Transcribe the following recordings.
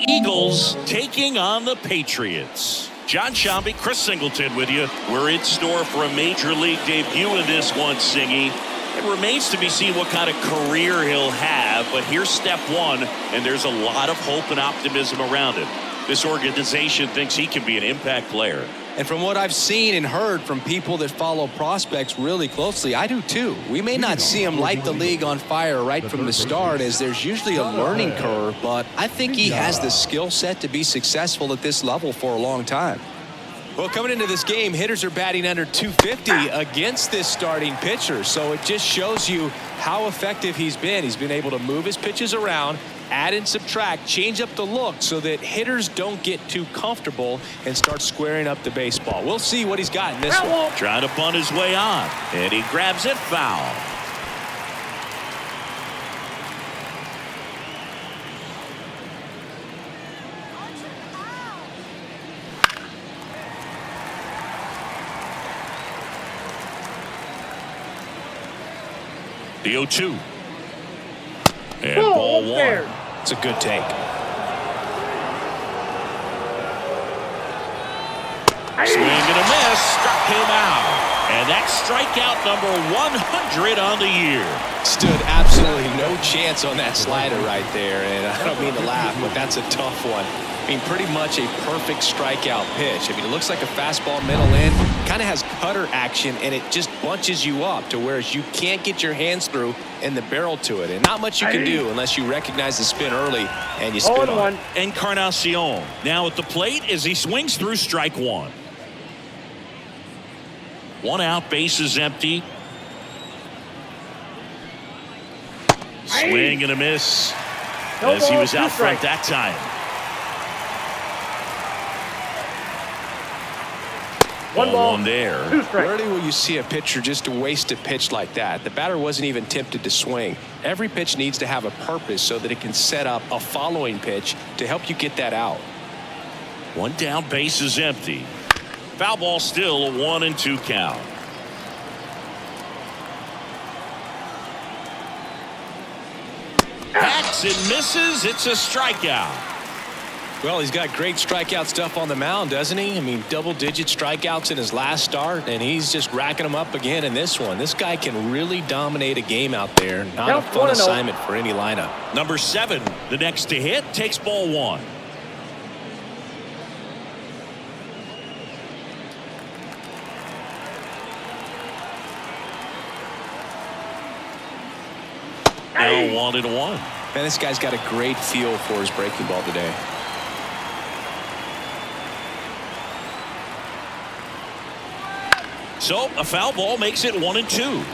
Eagles taking on the Patriots. John Shambi, Chris Singleton with you. We're in store for a major league debut in this one, Singy. It remains to be seen what kind of career he'll have, but here's step one, and there's a lot of hope and optimism around him. This organization thinks he can be an impact player. And from what I've seen and heard from people that follow prospects really closely, I do too. We may not see him light the league on fire right from the start, as there's usually a learning curve, but I think he has the skill set to be successful at this level for a long time. Well, coming into this game, hitters are batting under 250 against this starting pitcher, so it just shows you how effective he's been. He's been able to move his pitches around, add and subtract, change up the look so that hitters don't get too comfortable and start squaring up the baseball. We'll see what he's got in this one. Trying to bunt his way on, and he grabs it foul. The 0-2. And ball one. It's a good take. Swing and a miss. Struck him out. And that's strikeout number 100 on the year. Stood absolutely no chance on that slider right there. And I don't mean to laugh, but that's a tough one. I mean, pretty much a perfect strikeout pitch. I mean, it looks like a fastball middle in. Kind of has cutter action, and it just bunches you up to where you can't get your hands through and the barrel to it. And not much you can do unless you recognize the spin early and you spin on it. Encarnacion now at the plate as he swings through strike one. One out, bases empty. Swing and a miss as he was out front that time. One ball, one there. Rarely will you see a pitcher just waste a pitch like that. The batter wasn't even tempted to swing. Every pitch needs to have a purpose so that it can set up a following pitch to help you get that out. One down, base is empty. Foul ball, still a 1-2 count. Hacks and misses. It's a strikeout. Well, he's got great strikeout stuff on the mound, doesn't he? I mean, double-digit strikeouts in his last start, and he's just racking them up again in this one. This guy can really dominate a game out there. Not a fun assignment for any lineup. Number 7, the next to hit, takes ball one. Now 1-1. Man, this guy's got a great feel for his breaking ball today. So a foul ball makes it 1-2.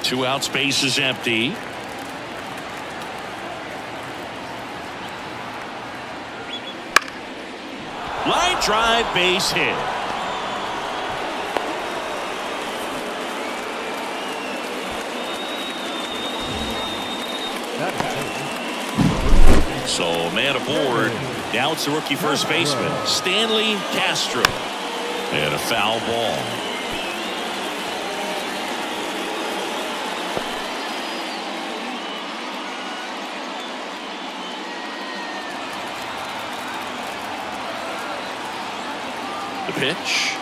2 outs, base is empty. Line drive, base hit. So man aboard. Now it's the rookie first baseman, Stanley Castro. And a foul ball. The pitch.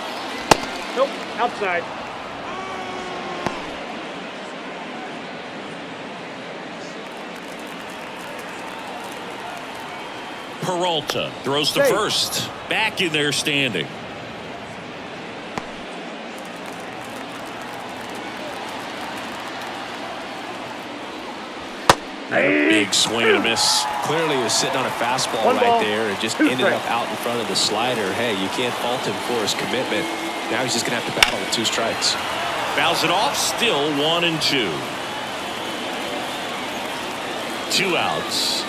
Nope, outside. Peralta throws to first. Back in there standing. Big swing and a miss. Clearly he was sitting on a fastball right there and just ended up out in front of the slider. Hey, you can't fault him for his commitment. Now he's just going to have to battle with 2 strikes. Fouls it off, still 1-2. 2 outs.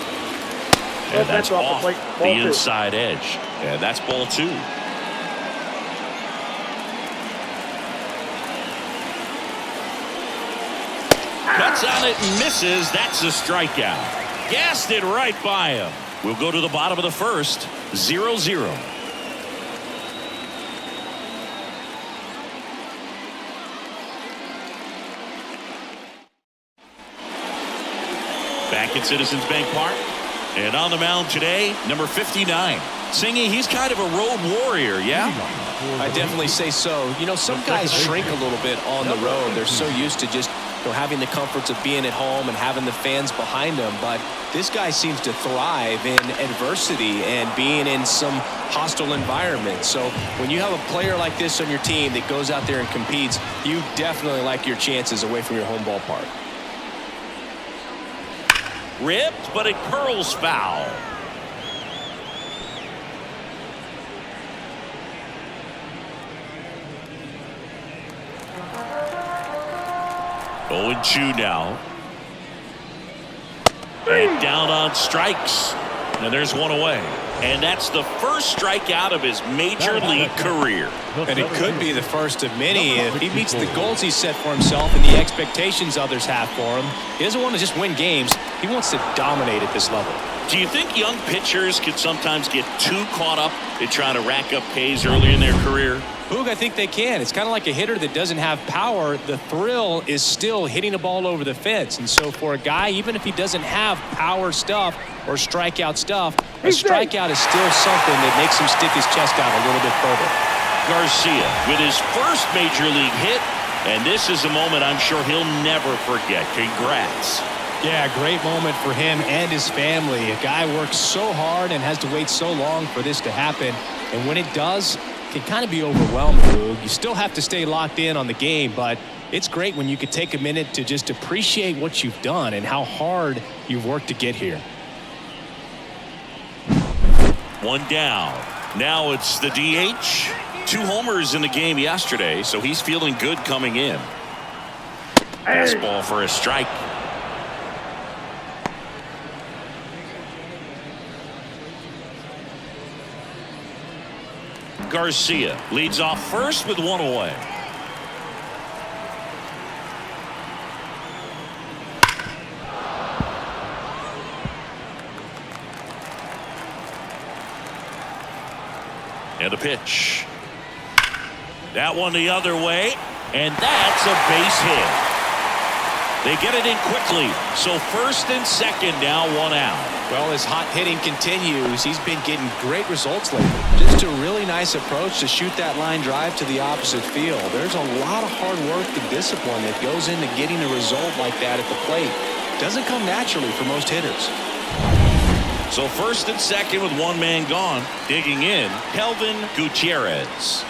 And that's off the inside edge. And that's ball 2. Cuts on it and misses. That's a strikeout. Gassed it right by him. We'll go to the bottom of the first. 0-0. Back at Citizens Bank Park. And on the mound today, number 59. Singy, he's kind of a road warrior, yeah? I definitely say so. You know, some guys shrink a little bit on the road. They're so used to just having the comforts of being at home and having the fans behind them. But this guy seems to thrive in adversity and being in some hostile environment. So when you have a player like this on your team that goes out there and competes, you definitely like your chances away from your home ballpark. Ripped, but it curls foul. Oh, and 2 now. And down on strikes. And there's one away. And that's the first strikeout of his major league career. And it could be the first of many if he meets the goals he set for himself and the expectations others have for him. He doesn't want to just win games. He wants to dominate at this level. Do you think young pitchers can sometimes get too caught up in trying to rack up Ks early in their career? Boog, I think they can. It's kind of like a hitter that doesn't have power. The thrill is still hitting a ball over the fence. And so for a guy, even if he doesn't have power stuff or strikeout stuff, a strikeout is still something that makes him stick his chest out a little bit further. Garcia with his first major league hit. And this is a moment I'm sure he'll never forget. Congrats. Yeah, great moment for him and his family. A guy works so hard and has to wait so long for this to happen. And when it does, it can kind of be overwhelming, Boog. You still have to stay locked in on the game, but it's great when you could take a minute to just appreciate what you've done and how hard you've worked to get here. 1 down. Now it's the DH. 2 homers in the game yesterday, so he's feeling good coming in. Fastball for a strike. Garcia leads off first with 1 away. And a pitch. That one the other way, and that's a base hit. They get it in quickly, so first and second now, 1 out. Well, as hot hitting continues, he's been getting great results lately. Just a really nice approach to shoot that line drive to the opposite field. There's a lot of hard work and discipline that goes into getting a result like that at the plate. Doesn't come naturally for most hitters. So first and second with 1 man gone. Digging in, Kelvin Gutierrez.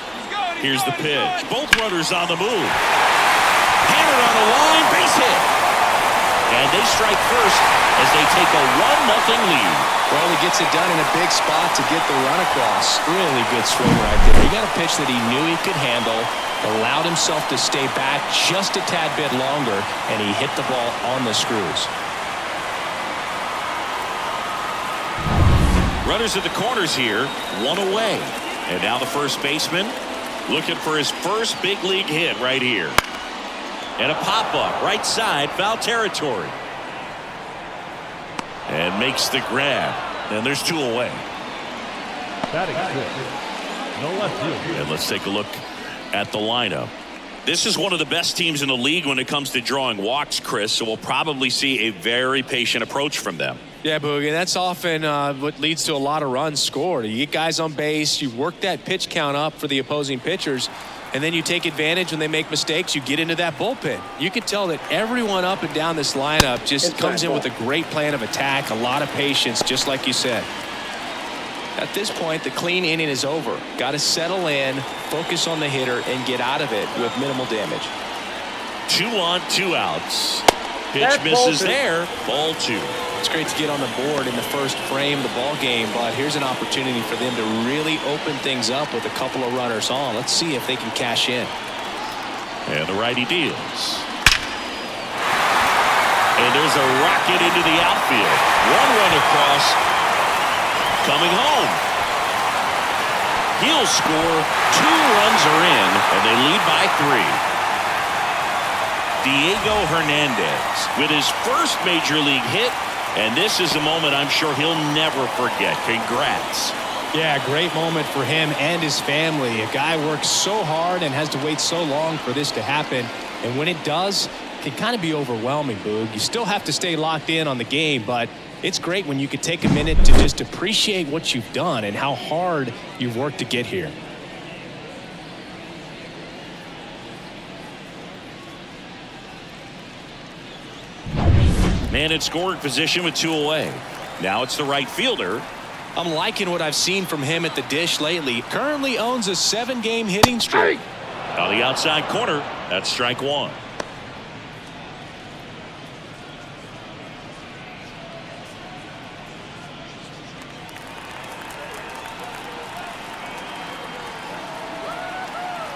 Here's the pitch. Both runners on the move. Hammered on the line, base hit. And they strike first as they take a 1-0 lead. Well, he gets it done in a big spot to get the run across. Really good swing right there. He got a pitch that he knew he could handle, allowed himself to stay back just a tad bit longer, and he hit the ball on the screws. Runners at the corners here, 1 away. And now the first baseman looking for his first big league hit right here. And a pop-up, right side, foul territory. And makes the grab. And there's 2 away. Batting fifth. No left field. And let's take a look at the lineup. This is one of the best teams in the league when it comes to drawing walks, Chris, so we'll probably see a very patient approach from them. Yeah, Boogie, that's often what leads to a lot of runs scored. You get guys on base, you work that pitch count up for the opposing pitchers, and then you take advantage when they make mistakes. You get into that bullpen. You can tell that everyone up and down this lineup just comes in with a great plan of attack, a lot of patience, just like you said. At this point, the clean inning is over. Got to settle in, focus on the hitter, and get out of it with minimal damage. 2 on, 2 outs. Pitch misses there. Ball 2. It's great to get on the board in the first frame of the ball game, but here's an opportunity for them to really open things up with a couple of runners on. Let's see if they can cash in. And the righty deals. And there's a rocket into the outfield. 1 run across. Coming home. He'll score. 2 runs are in, and they lead by 3. Diego Hernandez with his first major league hit, and this is a moment I'm sure he'll never forget. Congrats. Yeah, great moment for him and his family. A guy works so hard and has to wait so long for this to happen, and when it does, it can kind of be overwhelming, Boog. You still have to stay locked in on the game, but It's great when you could take a minute to just appreciate what you've done and how hard you've worked to get here. Man in scoring position with 2 away. Now it's the right fielder. I'm liking what I've seen from him at the dish lately. Currently owns a 7-game hitting streak. On the outside corner, that's strike 1.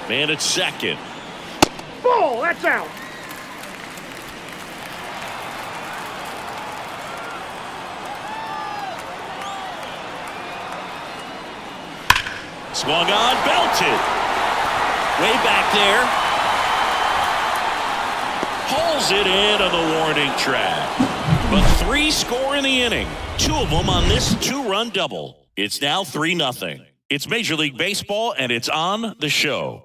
Man at second. Ball, that's out. Swung on, belted. Way back there. Hauls it in on the warning track. But 3 score in the inning. 2 of them on this 2-run double. It's now 3-0. It's Major League Baseball, and it's on the show.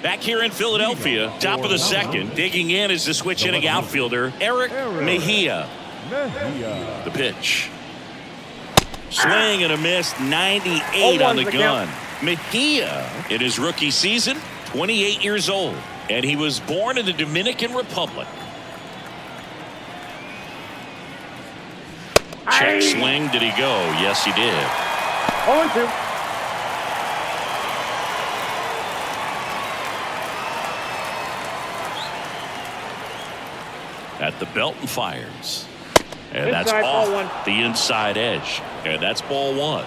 Back here in Philadelphia, top of the second, digging in is the switch inning outfielder, Eric Mejia. The pitch. Swing and a miss, 98 on the gun. Mejia, in his rookie season, 28 years old, and he was born in the Dominican Republic. Check swing, did he go? Yes, he did. 0-2. At the belt and fires. And Inside, that's off ball 1. the inside edge. And that's ball 1.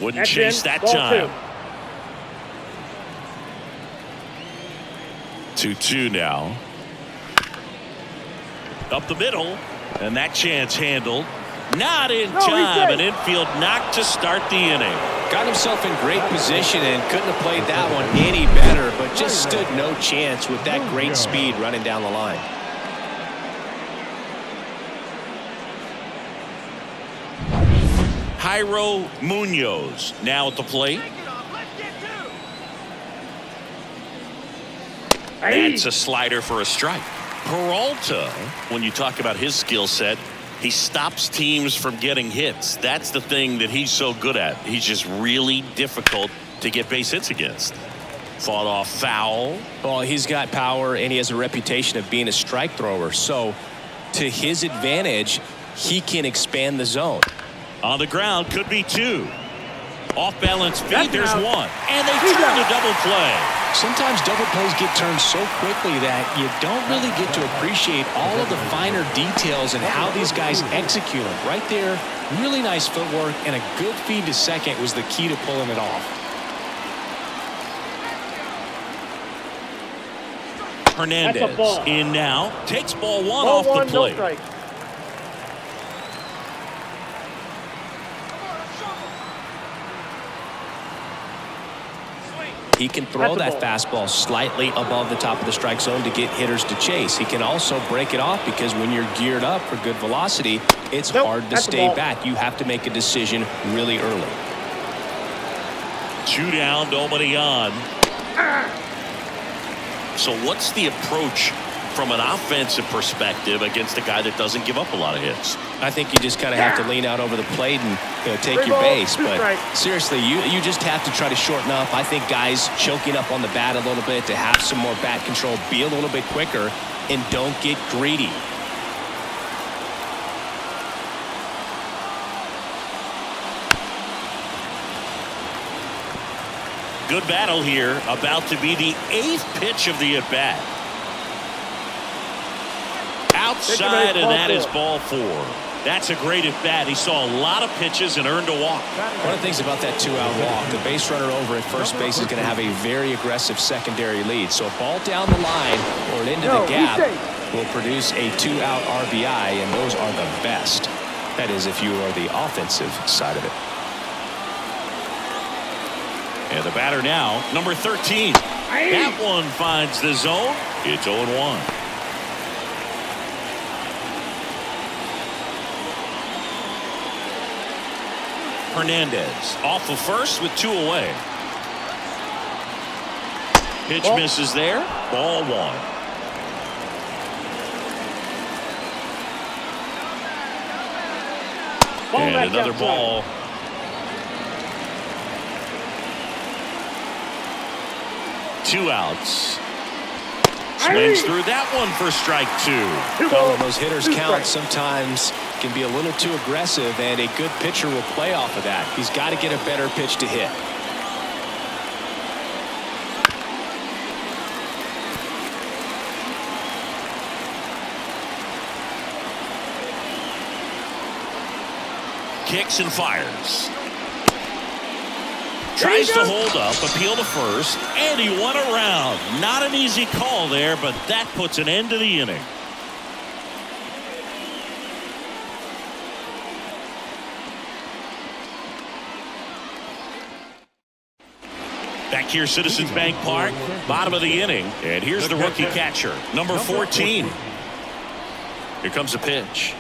Wouldn't That's chase in, that ball time. 2-2 now. Up the middle. And that chance handled. Not in time. An infield knock to start the inning. Got himself in great position and couldn't have played that one any better, but just stood no chance with that great speed running down the line. Jairo Munoz now at the plate. That's a slider for a strike. Peralta, when you talk about his skill set, he stops teams from getting hits. That's the thing that he's so good at. He's just really difficult to get base hits against. Fought off foul. Well, he's got power and he has a reputation of being a strike thrower. So to his advantage, he can expand the zone. On the ground, could be 2. Off balance feed, there's 1. And they turn the double play. Sometimes double plays get turned so quickly that you don't really get to appreciate all of the finer details and how these guys execute them. Right there, really nice footwork, and a good feed to second was the key to pulling it off. Hernandez in now, takes ball 1 Ball off 1, the no plate. strike. He can throw that fastball slightly above the top of the strike zone to get hitters to chase. He can also break it off because when you're geared up for good velocity, it's hard to stay back. You have to make a decision really early. 2 down, nobody on. So what's the approach from an offensive perspective against a guy that doesn't give up a lot of hits? I think you just kind of have to lean out over the plate and take your base. But seriously, you just have to try to shorten up. I think guys choking up on the bat a little bit to have some more bat control, be a little bit quicker, and don't get greedy. Good battle here, about to be the 8th pitch of the at-bat. Outside, and that is ball 4. That's a great at-bat. He saw a lot of pitches and earned a walk. One of the things about that 2-out walk, the base runner over at first base is going to have a very aggressive secondary lead. So a ball down the line or into the gap will produce a 2-out RBI, and those are the best. That is, if you are the offensive side of it. And the batter now, number 13. That one finds the zone. It's 0-1. Hernandez off of first with 2 away. Pitch misses there. Ball 1. And another ball. Two outs. Swings through that one for strike 2. Well, when those hitters count, sometimes can be a little too aggressive, and a good pitcher will play off of that. He's got to get a better pitch to hit. Kicks and fires. Tries to hold up, appeal to first, and he went around. Not an easy call there, but that puts an end to the inning. Back here, Citizens Bank Park, bottom of the inning, and here's the rookie catcher, number 14. Here comes a pitch.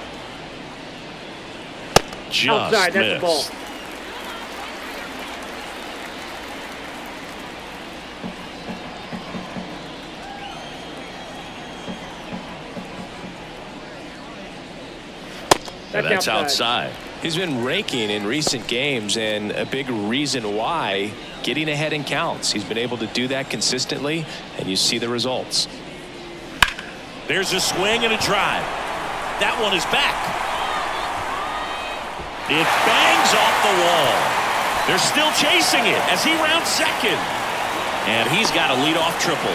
Just outside, that's the ball. missed. And that's outside. He's been raking in recent games, and a big reason why, getting ahead in counts. He's been able to do that consistently, and you see the results. There's a swing and a drive. That one is back. It bangs off the wall. They're still chasing it as he rounds second. And he's got a leadoff triple.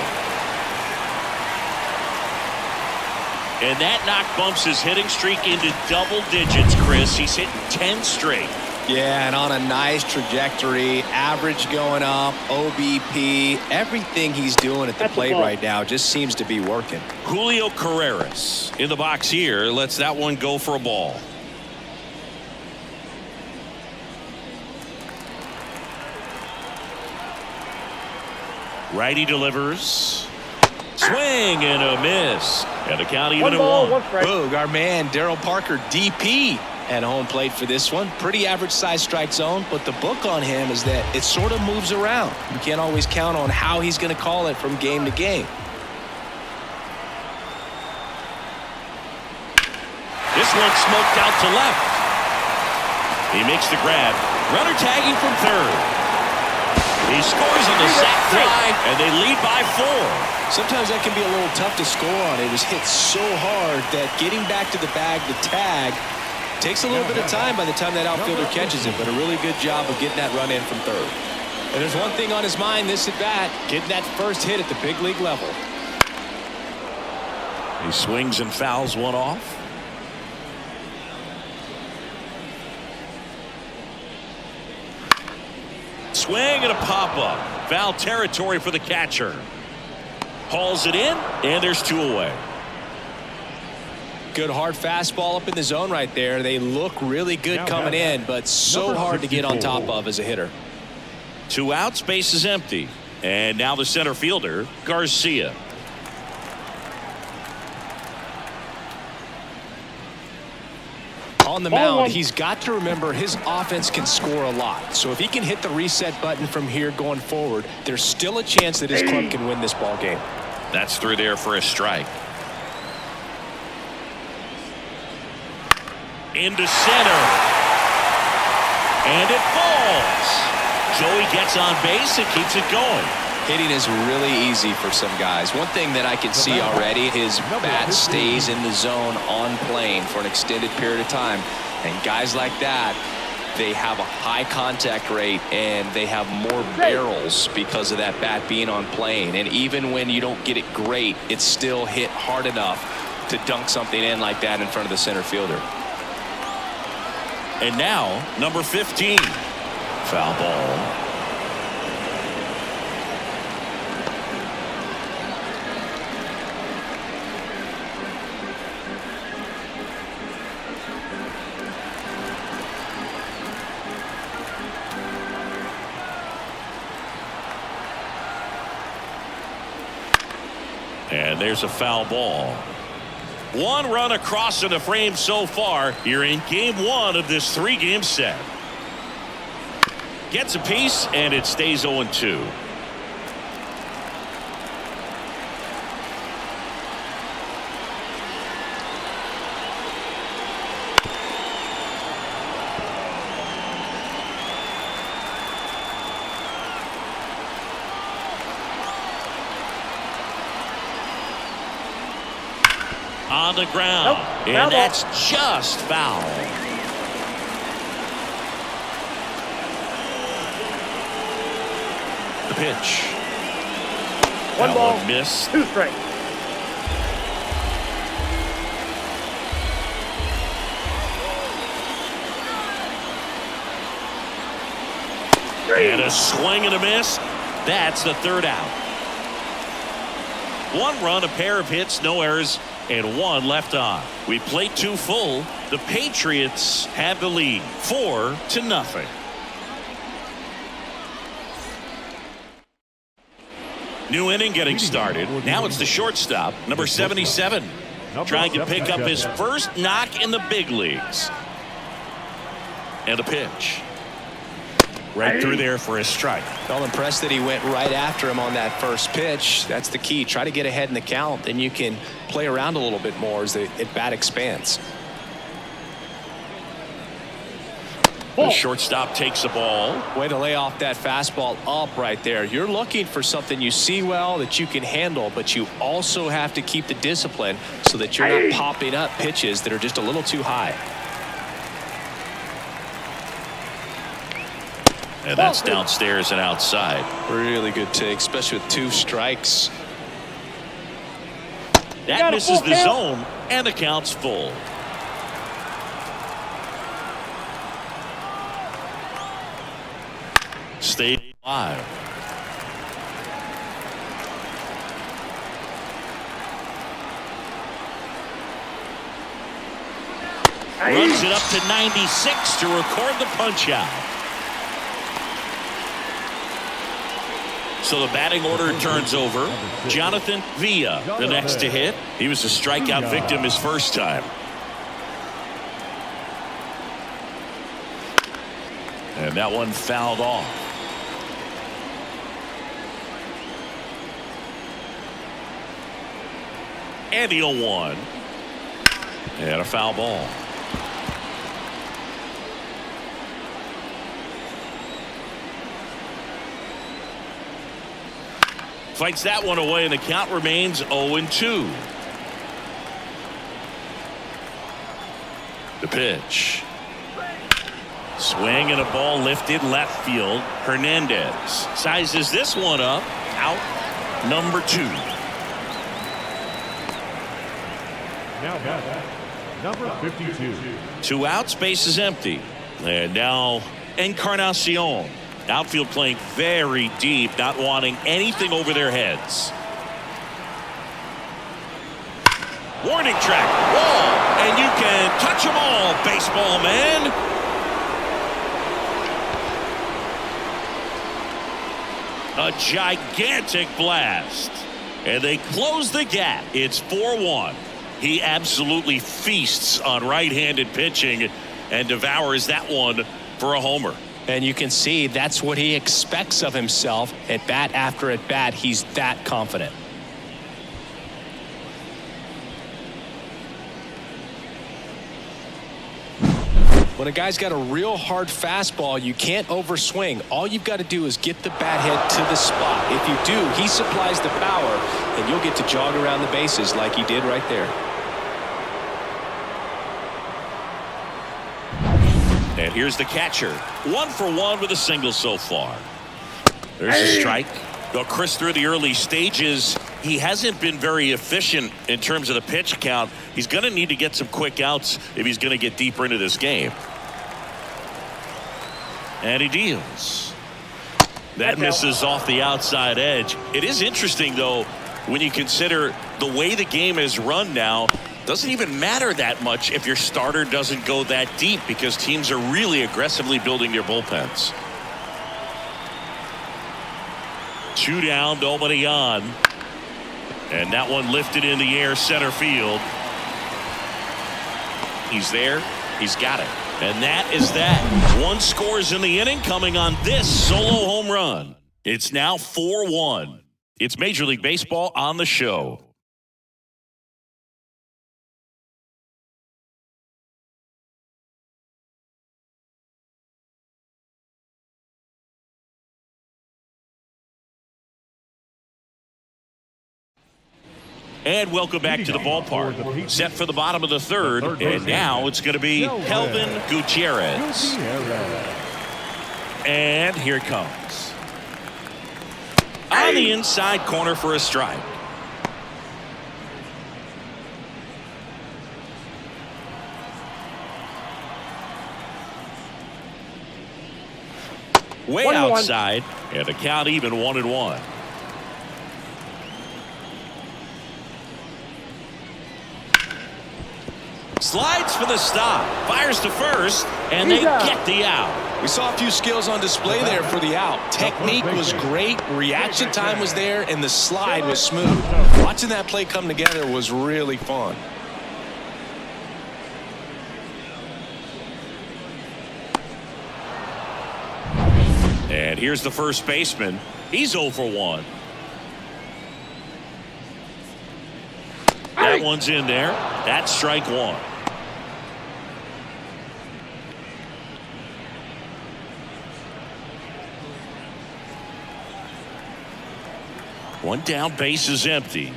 And that knock bumps his hitting streak into double digits, Chris. He's hitting 10 straight. Yeah, and on a nice trajectory, average going up, OBP, everything he's doing at the plate right now just seems to be working. Julio Carreras in the box here lets that one go for a ball. Righty delivers. Swing and a miss. And the count even at 1. Boog, our man Daryl Parker, DP, at home plate for this one. Pretty average size strike zone, but the book on him is that it sort of moves around. You can't always count on how he's going to call it from game to game. This one smoked out to left. He makes the grab. Runner tagging from third. He scores on the sac fly, and they lead by 4. Sometimes that can be a little tough to score on. It was hit so hard that getting back to the bag, the tag, takes a little bit of time by the time that outfielder catches it, but a really good job of getting that run in from third. And there's one thing on his mind this at bat, getting that first hit at the big league level. He swings and fouls one off. Swing and a pop-up. Foul territory for the catcher. Hauls it in, and there's 2 away. Good hard fastball up in the zone right there. They look really good coming in, but so hard to get on top of as a hitter. 2 outs, base is empty. And now the center fielder, Garcia. On the mound, he's got to remember his offense can score a lot. So if he can hit the reset button from here going forward, there's still a chance that his club can win this ball game. That's through there for a strike. Into center. And it falls. Joey gets on base and keeps it going. Hitting is really easy for some guys. One thing that I can see already, his bat stays in the zone on plane for an extended period of time. And guys like that, they have a high contact rate and they have more barrels because of that bat being on plane. And even when you don't get it great, it's still hit hard enough to dunk something in like that in front of the center fielder. And now, number 15. Foul ball. And there's a foul ball. 1 run across in the frame so far. You're in game 1 of this 3-game set. Gets a piece, and it stays 0-2. On the ground, Nope. and that's just foul. The pitch. One That ball, one missed. 2 straight. And a swing and a miss. That's the 3rd out. 1 run, a pair of hits, no errors, and 1 left on. We played 2 full. The Patriots have the lead, 4-0. New inning getting started. Now it's the shortstop, number 77, trying to pick up his first knock in the big leagues. And a pitch. Right through there for a strike. Well, impressed that he went right after him on that first pitch. That's the key. Try to get ahead in the count, then you can play around a little bit more as the at-bat expands. The shortstop takes the ball. Way to lay off that fastball up right there. You're looking for something you see well that you can handle, but you also have to keep the discipline so that you're not popping up pitches that are just a little too high. And that's downstairs and outside. Really good take, especially with 2 strikes. That misses the zone, and the count's full. Stay alive. Runs it up to 96 to record the punch out. So the batting order turns over. Jonathan Villa, the next to hit. He was a strikeout victim his first time. And that one fouled off. And the 0-1. And a foul ball. Fights that one away, and the count remains 0-2. The pitch. Swing and a ball lifted left field. Hernandez sizes this one up. Out number 2. Now batting, number 52. 2 outs, base is empty. And now Encarnacion. Outfield playing very deep, not wanting anything over their heads. Warning track, wall, and you can touch them all, baseball man. A gigantic blast. And they close the gap. It's 4-1. He absolutely feasts on right-handed pitching and devours that one for a homer. And you can see that's what he expects of himself at bat after at bat. He's that confident. When a guy's got a real hard fastball, you can't overswing. All you've got to do is get the bat head to the spot. If you do, he supplies the power, and you'll get to jog around the bases like he did right there. And here's the catcher. 1 for 1 with a single so far. There's a strike. Though Chris, through the early stages, he hasn't been very efficient in terms of the pitch count. He's going to need to get some quick outs if he's going to get deeper into this game. And he deals. That misses off the outside edge. It is interesting, though, when you consider the way the game is run now. Doesn't even matter that much if your starter doesn't go that deep, because teams are really aggressively building their bullpens. 2 down, nobody on. And that one lifted in the air, center field. He's there. He's got it. And that is that. One scores in the inning coming on this solo home run. It's now 4-1. It's Major League Baseball on the show. And welcome back to the ballpark. Set for the bottom of the third, and now it's going to be Kelvin Gutierrez. And here it comes. On the inside corner for a strike. Way outside, and the count even 1-1. Slides for the stop, fires to first, and they get the out. We saw a few skills on display there for the out. Technique was great, reaction time was there, and the slide was smooth. Watching that play come together was really fun. And here's the first baseman. He's 0 for 1. That one's in there. That's strike one. One down, base is empty.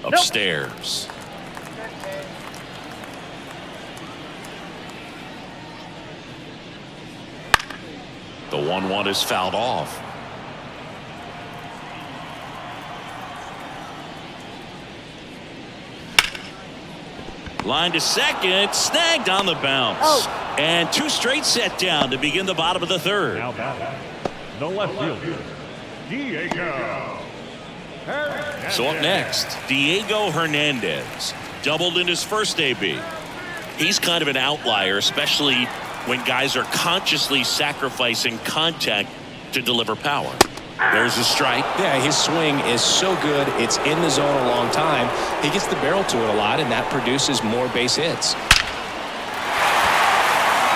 Upstairs. The 1-1 is fouled off. Line to second, snagged on the bounce. And two straight set down to begin the bottom of the third. Now batting, the left fielder, Diego. So up next, Diego Hernandez. Doubled in his first AB. He's kind of an outlier, especially when guys are consciously sacrificing contact to deliver power. There's a strike. Yeah, his swing is so good. It's in the zone a long time. He gets the barrel to it a lot, and that produces more base hits.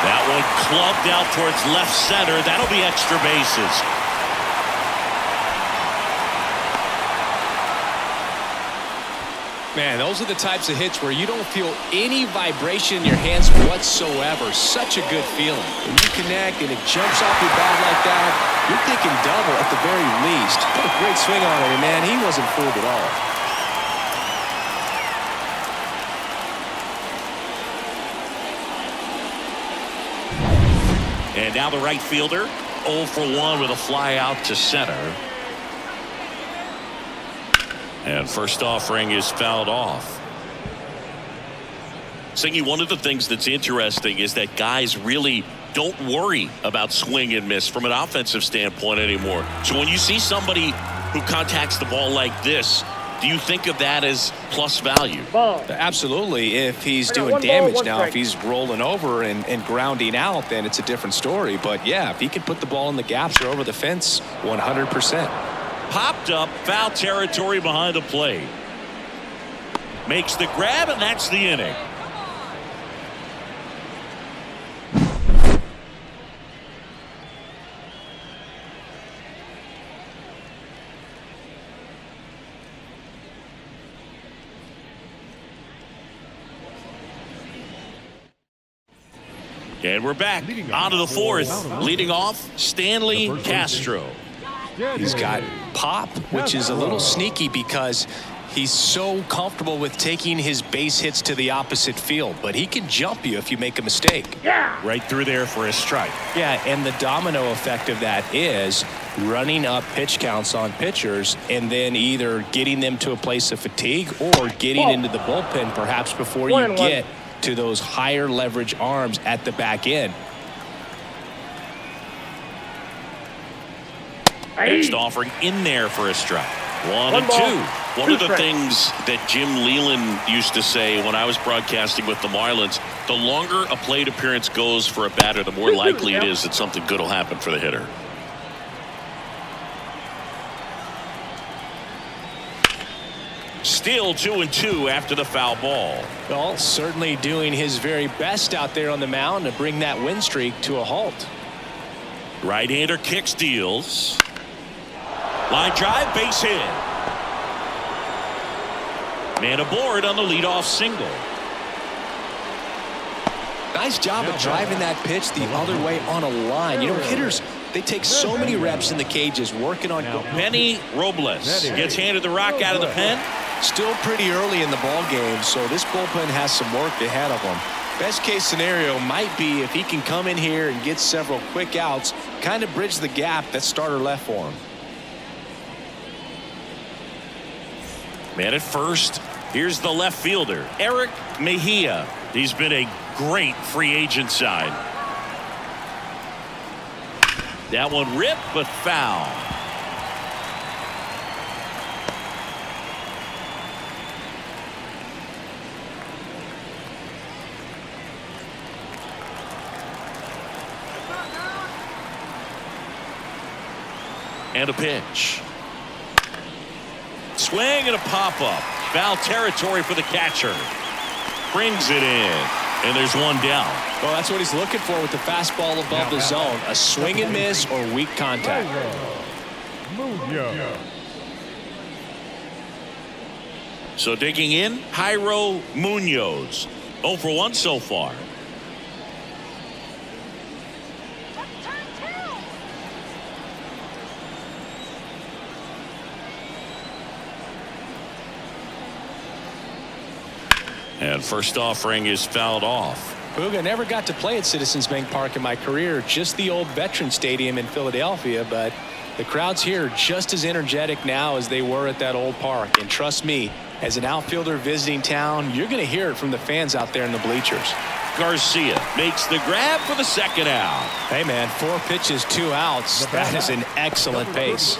That one clubbed out towards left center. That'll be extra bases. Man, those are the types of hits where you don't feel any vibration in your hands whatsoever. Such a good feeling. When you connect and it jumps off your bat like that, you're thinking double at the very least. Put a great swing on it, and man, he wasn't fooled at all. And now the right fielder, 0 for 1 with a fly out to center. And first offering is fouled off. Singy, one of the things that's interesting is that guys really don't worry about swing and miss from an offensive standpoint anymore. So when you see somebody who contacts the ball like this, do you think of that as plus value? Absolutely. If he's doing damage now, if he's rolling over and grounding out, then it's a different story. But yeah, if he can put the ball in the gaps or over the fence, 100%. Popped up, foul territory behind the plate. Makes the grab, and that's the inning. And we're back onto the fourth. Leading off, Stanley Castro. He's got pop, which is a little sneaky because he's so comfortable with taking his base hits to the opposite field, but he can jump you if you make a mistake. Right through there for a strike. Yeah, and the domino effect of that is running up pitch counts on pitchers and then either getting them to a place of fatigue or getting into the bullpen perhaps before you get to those higher leverage arms at the back end. Next offering in there for a strike. 1-2. One of the things that Jim Leland used to say when I was broadcasting with the Marlins, the longer a plate appearance goes for a batter, the more likely it is that something good will happen for the hitter. Still 2-2 after the foul ball. Well, certainly doing his very best out there on the mound to bring that win streak to a halt. Right-hander kicks, deals. Line drive, base hit. Man aboard on the leadoff single. Nice job of driving that pitch the other way on a line. You know, hitters, they take so many reps in the cages working on. Benny Robles gets handed the rock out of the pen. Still pretty early in the ball game, so this bullpen has some work ahead of them. Best case scenario might be if he can come in here and get several quick outs, kind of bridge the gap that starter left for him. Man at first, here's the left fielder, Eric Mejia. He's been a great free agent sign. That one ripped, but foul. And a pitch. Swing and a pop-up. Foul territory for the catcher. Brings it in. And there's one down. Well, that's what he's looking for with the fastball above the zone. A swing and miss or weak contact. So digging in, Jairo Munoz. 0 for 1 so far. And first offering is fouled off. Booga, never got to play at Citizens Bank Park in my career, just the old Veteran Stadium in Philadelphia, but the crowds here are just as energetic now as they were at that old park. And trust me, as an outfielder visiting town, you're going to hear it from the fans out there in the bleachers. Garcia makes the grab for the second out. Hey, man, 4 pitches, 2 outs. That is an excellent pace.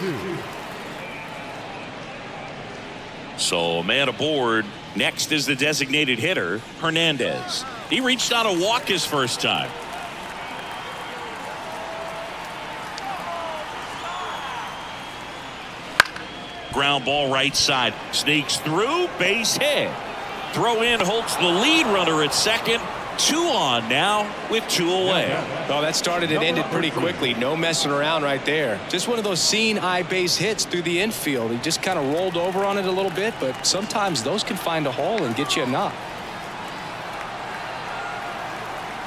So a man aboard. Next is the designated hitter, Hernandez. He reached out a walk his first time. Ground ball right side. Sneaks through, base hit. Throw in holds the lead runner at second. 2 on now with 2 away. Well, that started and ended pretty quickly. No messing around right there. Just one of those seeing eye base hits through the infield. He just kind of rolled over on it a little bit, but sometimes those can find a hole and get you a knock.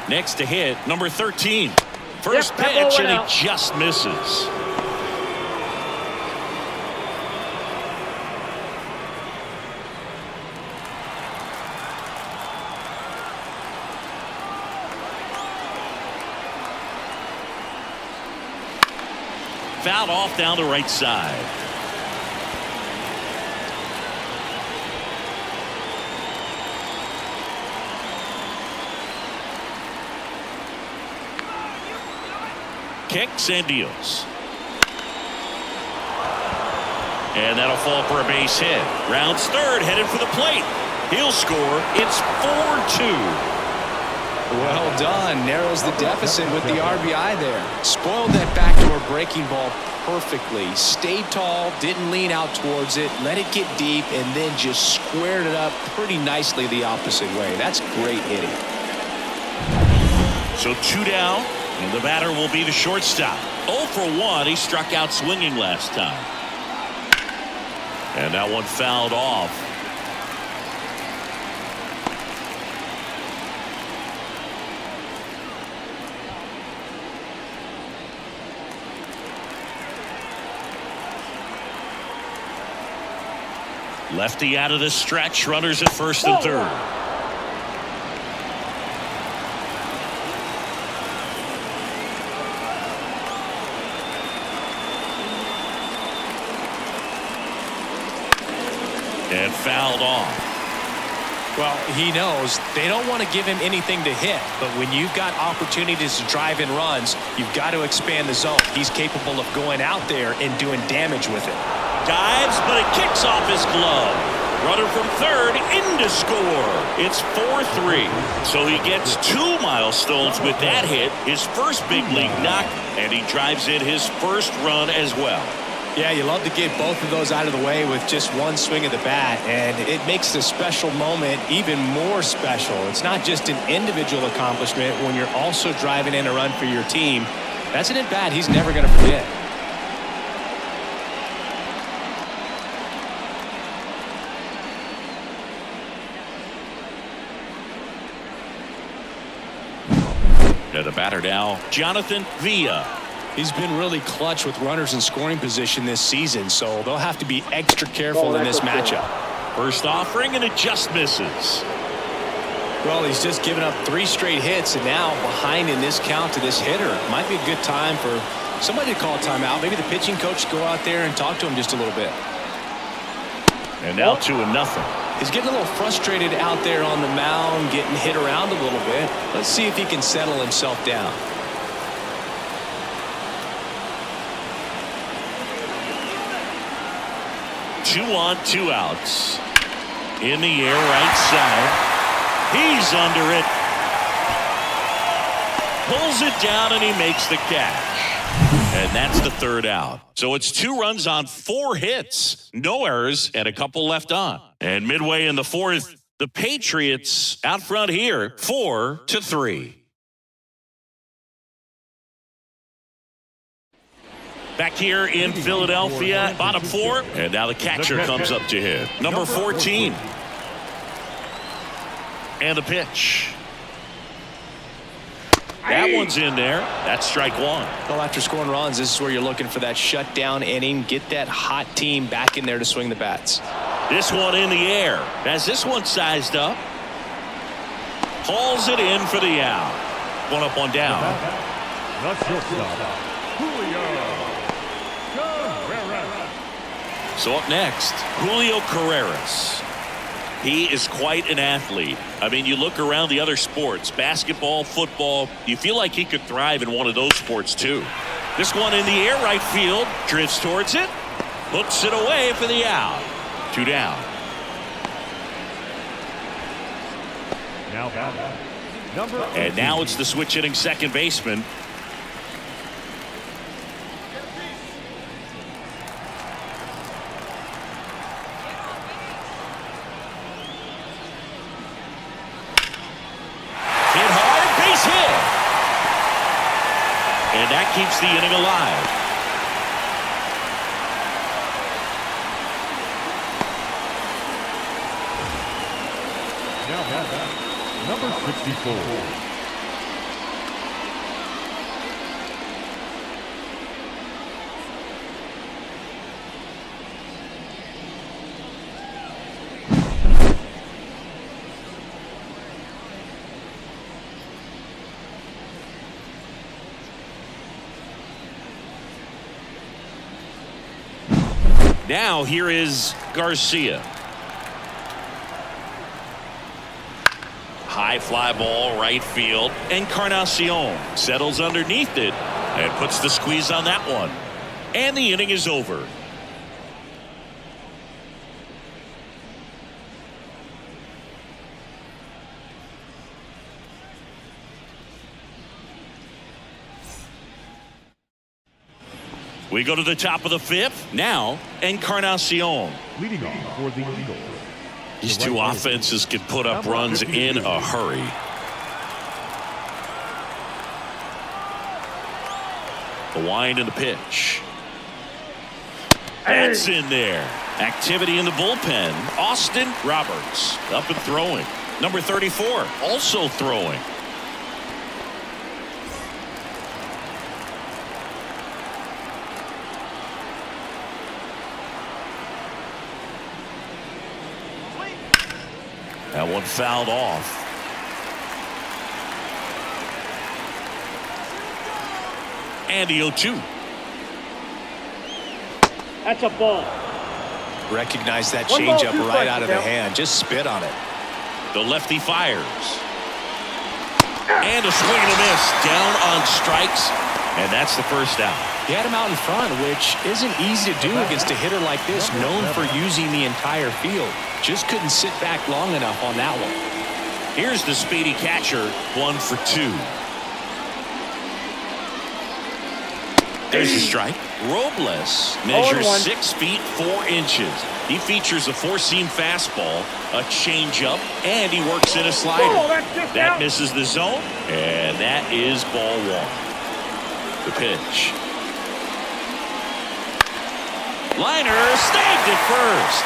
Next to hit, number 13. First pitch, and he just misses. Fouled off down the right side. Kicks and deals. And that'll fall for a base hit. Rounds third, headed for the plate. He'll score. It's 4-2. Well done. Narrows the deficit with the RBI there. Spoiled that backdoor breaking ball perfectly. Stayed tall, didn't lean out towards it, let it get deep, and then just squared it up pretty nicely the opposite way. That's great hitting. So 2 down, and the batter will be the shortstop. 0 for 1. He struck out swinging last time. And that one fouled off. Lefty out of the stretch. Runners at first and third. And fouled off. Well, he knows they don't want to give him anything to hit, but when you've got opportunities to drive in runs, you've got to expand the zone. He's capable of going out there and doing damage with it. Dives, but it kicks off his glove. Runner from third in to score. It's 4-3. So he gets 2 milestones with that hit, his first big league knock, and he drives in his first run as well. Yeah, you love to get both of those out of the way with just one swing of the bat, and it makes the special moment even more special. It's not just an individual accomplishment when you're also driving in a run for your team. That's an at-bat he's never going to forget. To the batter now, Jonathan Villa. He's been really clutch with runners in scoring position this season, so they'll have to be extra careful in this matchup. First offering, and it just misses. Well, he's just given up 3 straight hits, and now behind in this count to this hitter. Might be a good time for somebody to call a timeout. Maybe the pitching coach to go out there and talk to him just a little bit. And now 2-0. He's getting a little frustrated out there on the mound, getting hit around a little bit. Let's see if he can settle himself down. Two on, 2 outs. In the air, right side. He's under it. Pulls it down, and he makes the catch. And that's the 3rd out. So it's 2 runs on 4 hits. No errors, and a couple left on. And midway in the 4th, the Patriots out front here, 4-3. Back here in Philadelphia, bottom 4. And now the catcher comes up to hit. Number 14. And the pitch. That one's in there. That's strike 1. Well, after scoring runs, this is where you're looking for that shutdown inning. Get that hot team back in there to swing the bats. This one in the air. Has this one sized up. Hauls it in for the out. 1 up, 1 down. Not shortstop, Julio. So up next, Julio Carreras. He is quite an athlete. I mean, you look around the other sports, basketball, football, you feel like he could thrive in one of those sports too. This one in the air, right field, drifts towards it, hooks it away for the out. 2 down. Now batting, number 18. And now it's the switch hitting second baseman. And that keeps the inning alive. Now batting, number 64. Now here is Garcia. High fly ball, right field. Encarnacion settles underneath it and puts the squeeze on that one. And the inning is over. We go to the top of the 5th. Now, Encarnacion. Leading off for the Eagles. These 2 offenses can put up runs in a hurry. The wind and the pitch. That's in there. Activity in the bullpen. Austin Roberts up and throwing. Number 34 also throwing. That one fouled off. And the 0-2. That's a ball. Recognize that One ball, changeup 2 right strikes, out of the Dale. hand. Just spit on it. The lefty fires. And a swing and a miss. Down on strikes. And that's the first out. He had him out in front, which isn't easy to do against a hitter like this, known for using the entire field. Just couldn't sit back long enough on that one. Here's the speedy catcher, 1 for 2. There's your strike. Robles measures 6 feet 4 inches. He features a 4-seam fastball, a changeup, and he works in a slider. That misses the zone, and that is ball 1. The pitch. Liner snagged at first.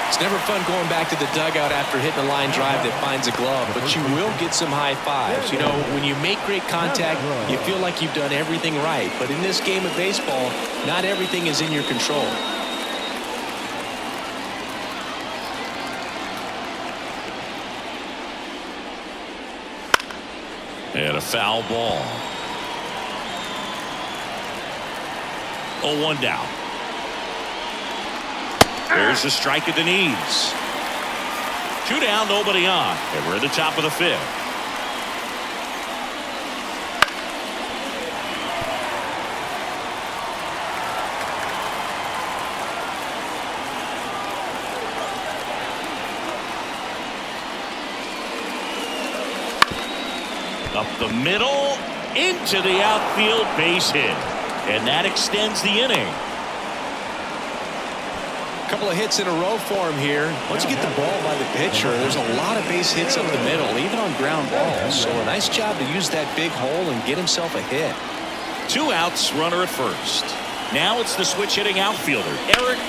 It's never fun going back to the dugout after hitting a line drive that finds a glove, but you will get some high fives. You know, when you make great contact, you feel like you've done everything right. But in this game of baseball, not everything is in your control. And a foul ball. 0-1 down. There's a strike at the knees. 2 down, nobody on. And we're at the top of the 5th. Up the middle, into the outfield, base hit. And that extends the inning. Couple of hits in a row for him here. Once you get the ball by the pitcher, there's a lot of base hits up the middle, even on ground balls. So a nice job to use that big hole and get himself a hit. 2 outs, runner at first. Now it's the switch hitting outfielder, Eric.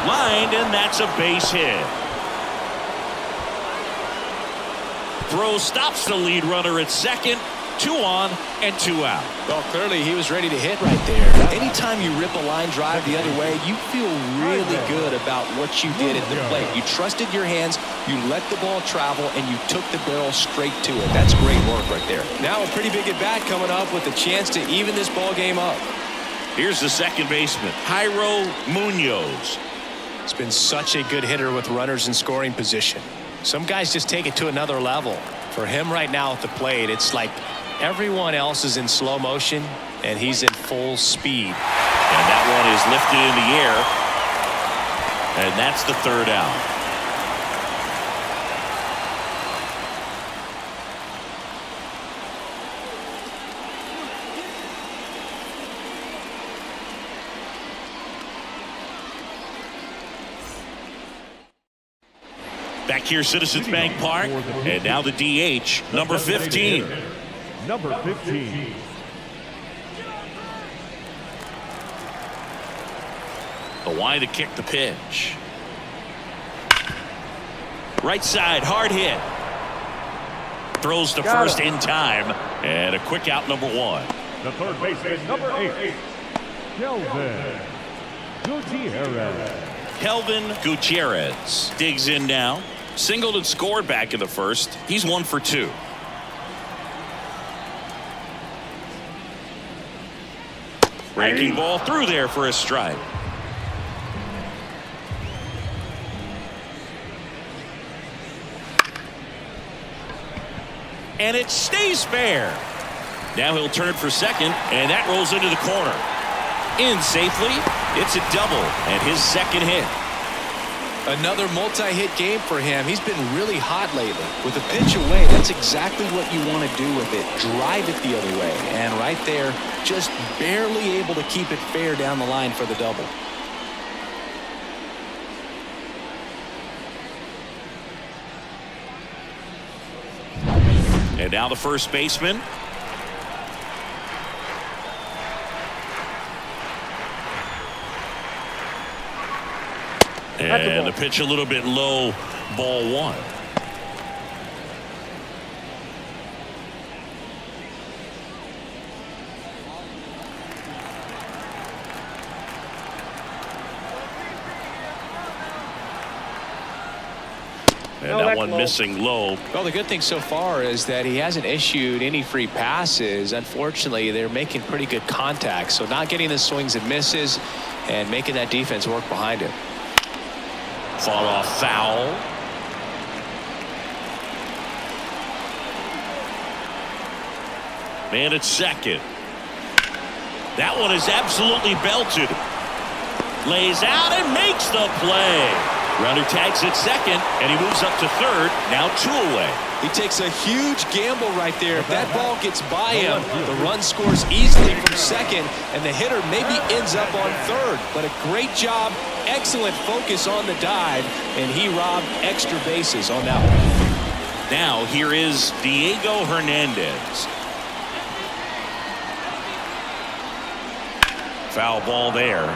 Lined, and that's a base hit. Throw stops the lead runner at second. 2 on and 2 out. Well, clearly he was ready to hit right there. Anytime you rip a line drive the other way, you feel really good about what you did at the plate. You trusted your hands, you let the ball travel, and you took the barrel straight to it. That's great work right there. Now a pretty big at-bat coming up with a chance to even this ball game up. Here's the second baseman, Jairo Munoz. He's been such a good hitter with runners in scoring position. Some guys just take it to another level. For him right now at the plate, it's like everyone else is in slow motion, and he's in full speed. And that one is lifted in the air. And that's the 3rd out. Back here, Citizens Bank Park. And now the DH, number 15. Number 15. The wide to kick the pitch. Right side, hard hit. Throws to first in time. And a quick out, number 1. The third baseman, number 8. Kelvin Gutierrez. Kelvin Gutierrez digs in now. Singled and scored back in the first. He's 1 for 2. Breaking ball through there for a strike. And it stays fair. Now he'll turn it for second, and that rolls into the corner. In safely. It's a double and his second hit. Another multi-hit game for him. He's been really hot lately. With a pitch away, that's exactly what you want to do with it. Drive it the other way. And right there, just barely able to keep it fair down the line for the double. And now the first baseman. And the pitch a little bit low, ball 1. And that one missing low. Well, the good thing so far is that he hasn't issued any free passes. Unfortunately, they're making pretty good contact. So not getting the swings and misses and making that defense work behind him. Fought off foul. Man at second. That one is absolutely belted. Lays out and makes the play. Runner tags at second, and he moves up to third. Now 2 away. He takes a huge gamble right there. If that ball gets by him, the run scores easily from second, and the hitter maybe ends up on third. But a great job, excellent focus on the dive, and he robbed extra bases on that one. Now here is Diego Hernandez. Foul ball there.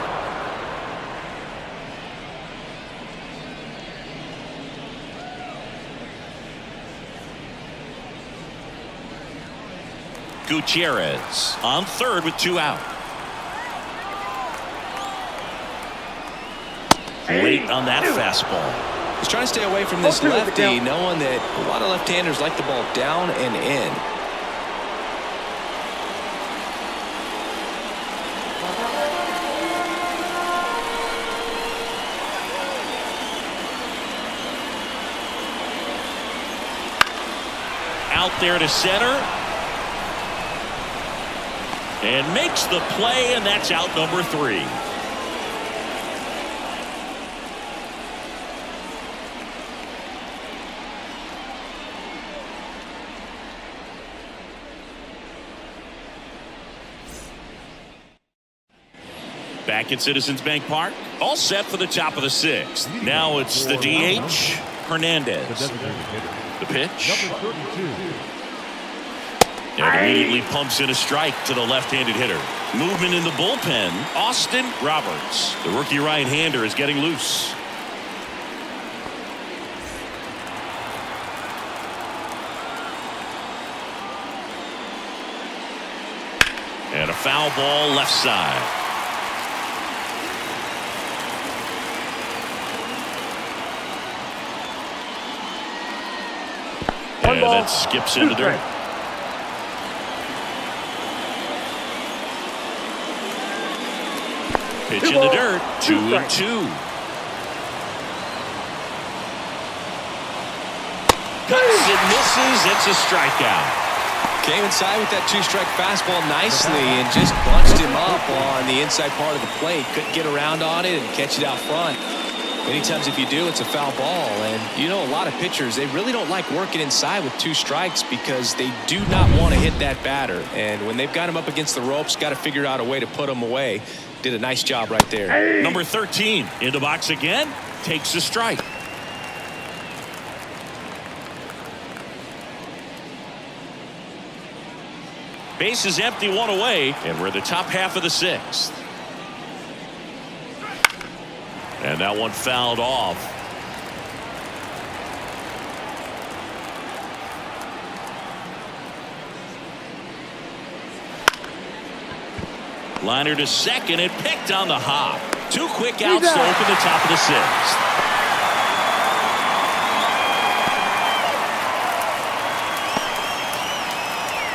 Gutierrez on third with 2 out. Late on that fastball. He's trying to stay away from this lefty, knowing that a lot of left-handers like the ball down and in. Out there to center. And makes the play, and that's out number 3. Back at Citizens Bank Park. All set for the top of the 6th. Now it's the DH, Hernandez. The pitch. And immediately pumps in a strike to the left-handed hitter. Movement in the bullpen. Austin Roberts. The rookie right-hander is getting loose. And a foul ball left side. And that skips into dirt. Pitch in the dirt, 2-2. Cuts and misses. It's a strikeout. Came inside with that 2-strike fastball nicely and just bunched him up on the inside part of the plate. Couldn't get around on it and catch it out front. Many times if you do, it's a foul ball. And you know, a lot of pitchers, they really don't like working inside with 2 strikes because they do not want to hit that batter. And when they've got him up against the ropes, got to figure out a way to put him away. Did a nice job right there. Hey. Number 13 in the box again. Takes a strike. Base is empty, 1 away, and we're the top half of the 6th. And that one fouled off. Liner to second and picked on the hop. 2 quick outs to open the top of the 6th.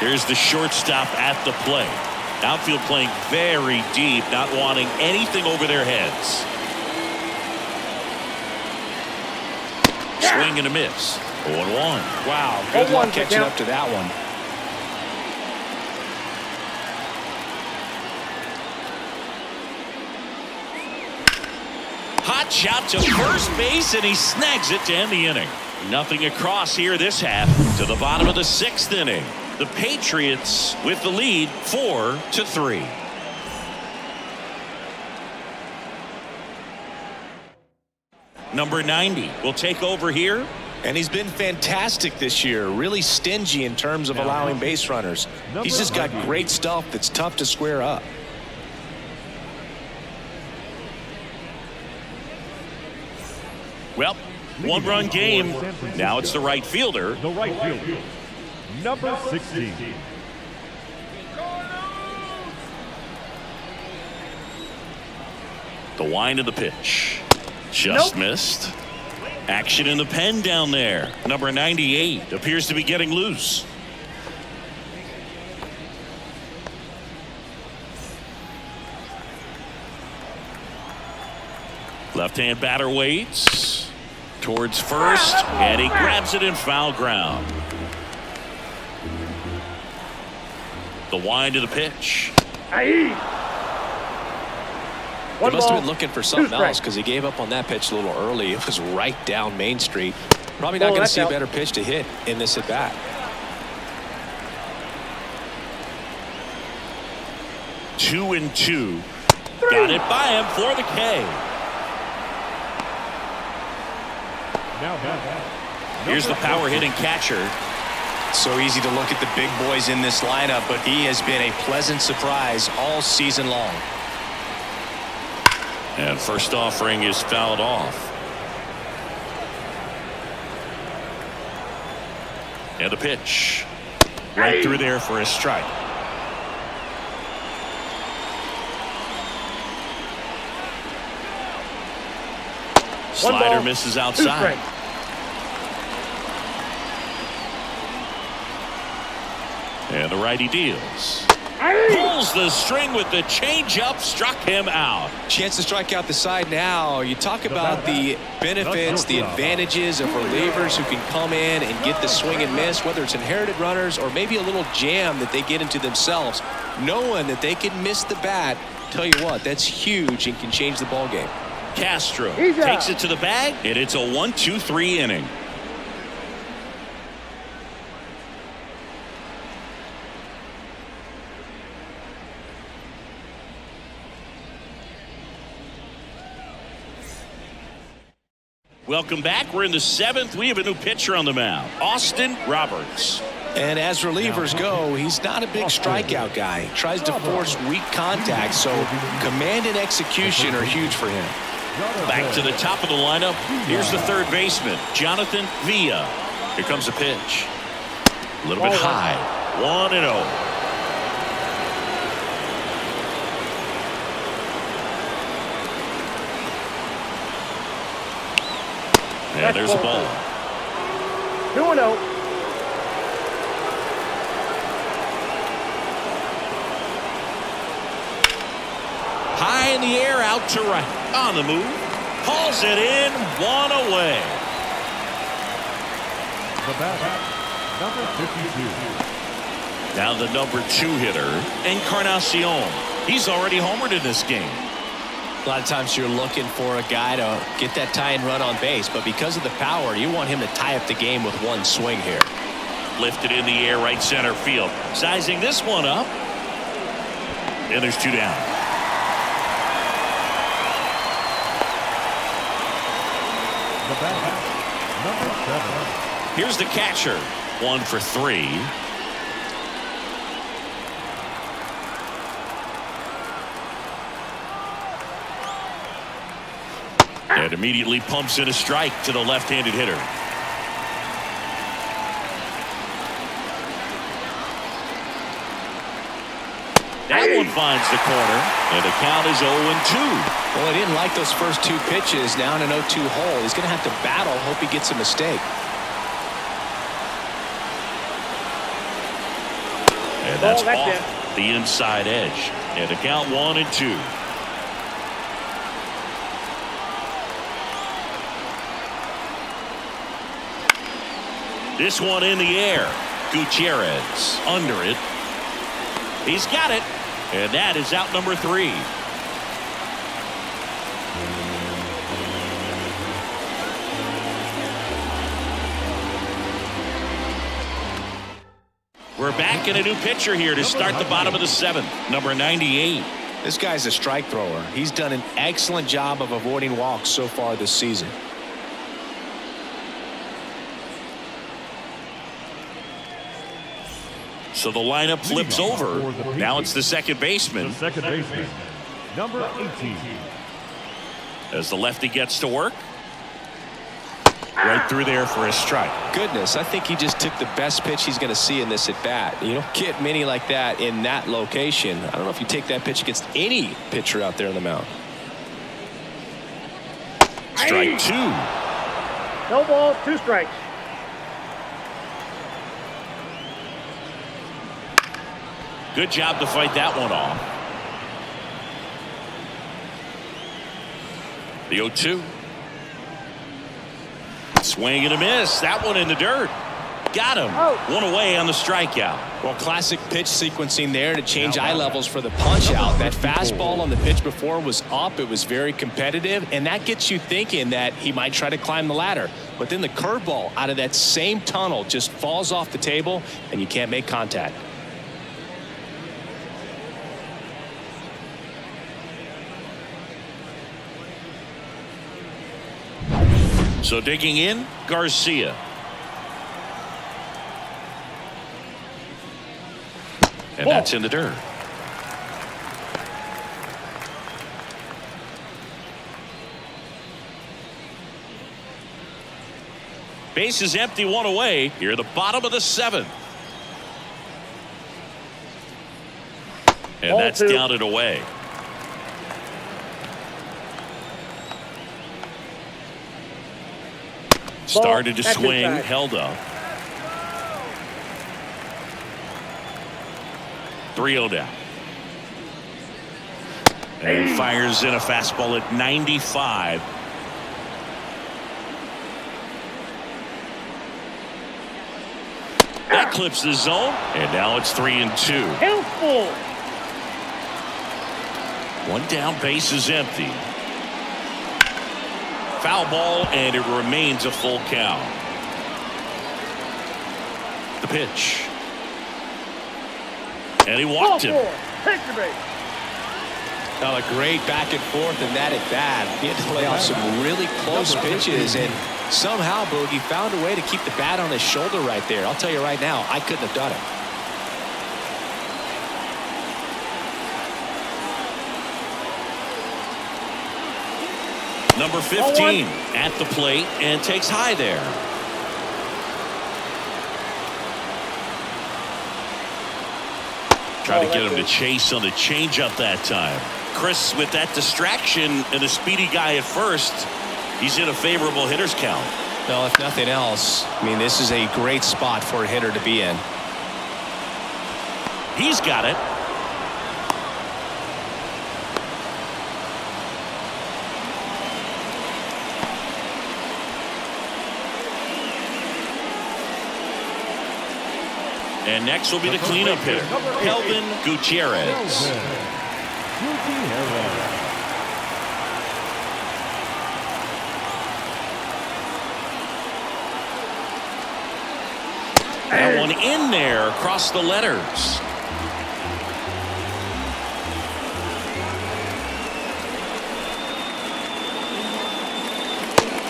Here's the shortstop at the plate. Outfield playing very deep, not wanting anything over their heads. Swing and a miss. 0-1. Wow, good luck catching up to that one. Hot shot to first base, and he snags it to end the inning. Nothing across here this half to the bottom of the 6th inning. The Patriots with the lead 4-3. Number 90 will take over here. And he's been fantastic this year. Really stingy in terms of allowing base runners. He's just got great stuff that's tough to square up. Well, 1-run game. Now it's the right fielder. The right fielder, number 16. The wind of the pitch. Just missed. Action in the pen down there. Number 98 appears to be getting loose. Left-hand batter waits towards first, and he grabs it in foul ground. The wind of the pitch. 1 He must have been ball, looking for 2 something else strikes. because he gave up on that pitch a little early. It was right down Main Street. Probably not going to that's see a out. better pitch to hit in this at bat. 2-2. Got it by him for the K. Now batting. Here's the power hitting catcher. So easy to look at the big boys in this lineup, but he has been a pleasant surprise all season long. And first offering is fouled off. And the pitch. Right through there for a strike. Slider ball, misses 2 outside. strikes. And the righty deals. Pulls the string with the changeup, struck him out. Chance to strike out the side now. You talk about the benefits, the advantages of relievers who can come in and get the swing and miss, whether it's inherited runners or maybe a little jam that they get into themselves. Knowing that they can miss the bat, tell you what, that's huge and can change the ball game. Castro He's out. takes it to the bag, and it's a 1-2-3 inning. Welcome back. We're in the 7th. We have a new pitcher on the mound, Austin Roberts. And as relievers go, he's not a big strikeout guy. He tries to force weak contact, so command and execution are huge for him. Back to the top of the lineup. Here's the third baseman, Jonathan Villa. Here comes the pitch. A little bit high. 1-0. And there's a ball. 2-0. High in the air, out to right. On the move. Hauls it in, 1 away. The batter, number 52. Now the number 2 hitter, Encarnacion. He's already homered in this game. A lot of times you're looking for a guy to get that tying run on base, but because of the power, you want him to tie up the game with one swing here. Lifted in the air, right center field. Sizing this one up. And there's 2 down. The batter, number 7. Here's the catcher. 1 for 3. And immediately pumps in a strike to the left-handed hitter. That one finds the corner, and the count is 0-2. Well, I didn't like those first 2 pitches. Now in an 0-2 hole, he's going to have to battle, hope he gets a mistake. And that's Ball, that's off the inside edge. And the count 1-2. This one in the air. Gutierrez under it. He's got it. And that is out number 3. We're back in a new pitcher here to start the bottom of the 7th. Number 98. This guy's a strike thrower. He's done an excellent job of avoiding walks so far this season. So the lineup flips over. Now it's the second baseman. The second baseman, number 18. As the lefty gets to work. Right through there for a strike. Goodness, I think he just took the best pitch he's going to see in this at bat. You don't get many like that in that location. I don't know if you take that pitch against any pitcher out there on the mound. Strike 2. No balls, 2 strikes. Good job to fight that one off. The 0-2. Swing and a miss. That one in the dirt. got him. One away on the strikeout. Well, classic pitch sequencing there to change eye levels for the punch out. That fastball on the pitch before was up. It was very competitive, and that gets you thinking that he might try to climb the ladder. But then the curveball out of that same tunnel just falls off the table, and you can't make contact. So digging in, Garcia. And that's in the dirt. Base is empty, one away. Here, the bottom of the seventh. And that's down and away. Started to swing, held up. 3-0 down. And he fires in a fastball at 95. That clips the zone, and now it's 3-2. Helpful. One down, base is empty. Foul ball, and it remains a full count. The pitch. And he walked him. Picture base. Now a great back and forth in that at bat. He had to lay off some really close pitches, and somehow Boogie found a way to keep the bat on his shoulder right there. I'll tell you right now, I couldn't have done it. Number 15 at the plate and takes high there. Try to get him to chase on the changeup that time. Chris, with that distraction and a speedy guy at first, he's in a favorable hitter's count. Well, if nothing else, I mean, this is a great spot for a hitter to be in. He's got it. And next will be the cleanup hitter, Kelvin Gutierrez. That one in there across the letters.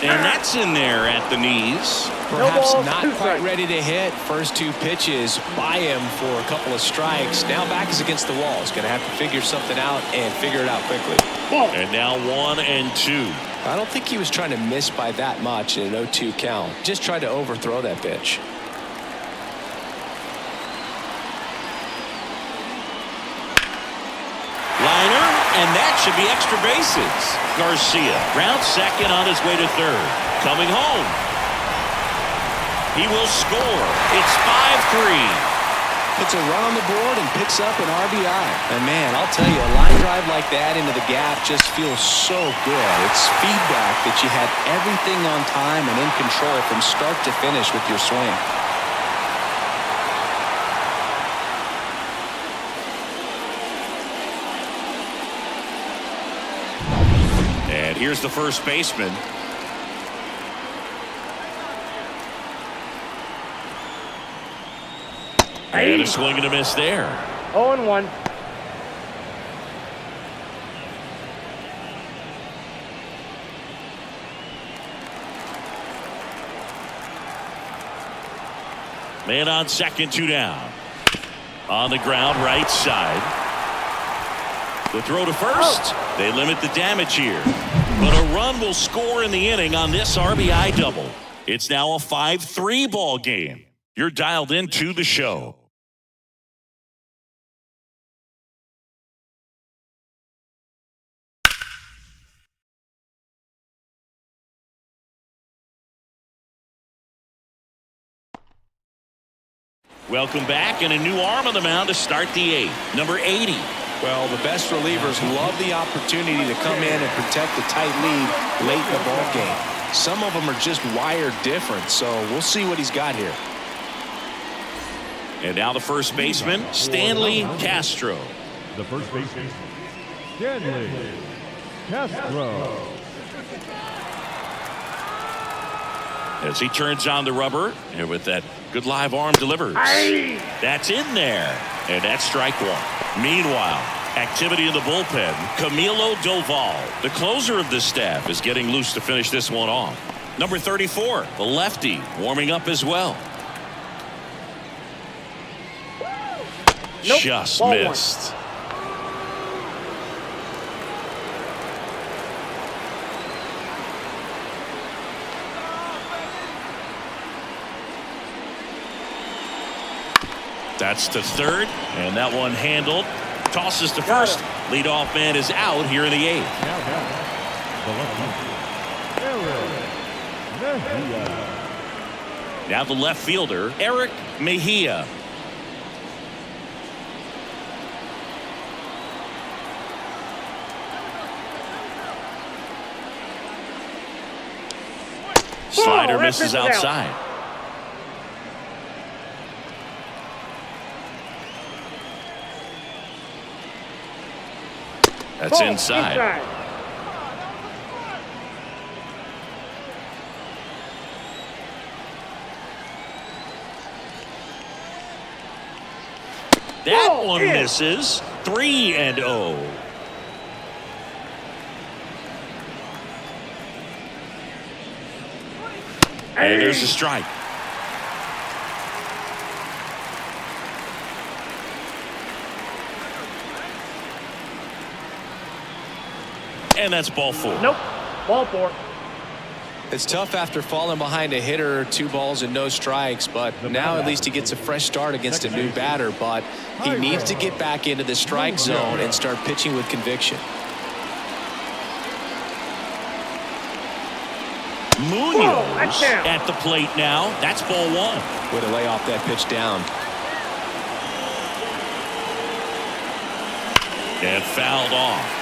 And that's in there at the knees. Perhaps not quite ready to hit. First two pitches by him for a couple of strikes. Now back is against the wall. He's going to have to figure something out and figure it out quickly. And now 1-2. I don't think he was trying to miss by that much in an 0-2 count. Just tried to overthrow that pitch. Liner, and that should be extra bases. Garcia rounds second on his way to third. Coming home. He will score. It's 5-3. Puts a run on the board and picks up an RBI. And man, I'll tell you, a line drive like that into the gap just feels so good. It's feedback that you had everything on time and in control from start to finish with your swing. And here's the first baseman. And a swing and a miss there. 0-1. Man on second, 2 down. On the ground, right side. The throw to first. They limit the damage here. But a run will score in the inning on this RBI double. It's now a 5-3 ball game. You're dialed into the show. Welcome back, and a new arm on the mound to start the 8th. Number 80. Well, the best relievers love the opportunity to come in and protect the tight lead late in the ball game. Some of them are just wired different, so we'll see what he's got here. And now the first baseman, Stanley Castro. The first baseman, Stanley Castro. As he turns on the rubber, and with that good live arm delivers. That's in there. And that's strike one. Meanwhile, activity in the bullpen. Camilo Doval, the closer of this staff, is getting loose to finish this one off. Number 34, the lefty, warming up as well. Nope. Just Ball missed. That's to third, and that one handled. Tosses to first. Leadoff man is out here in the eighth. Now the left fielder, Eric Mejia. Slider misses outside. That's inside. That one misses. 3-0. And there's a strike. And that's ball four. Nope. Ball four. It's tough after falling behind a hitter, 2 balls and no strikes, but now at least he gets a fresh start against a new batter, but he needs to get back into the strike zone and start pitching with conviction. Munoz at the plate now. That's ball one. Way to lay off that pitch down. And fouled off.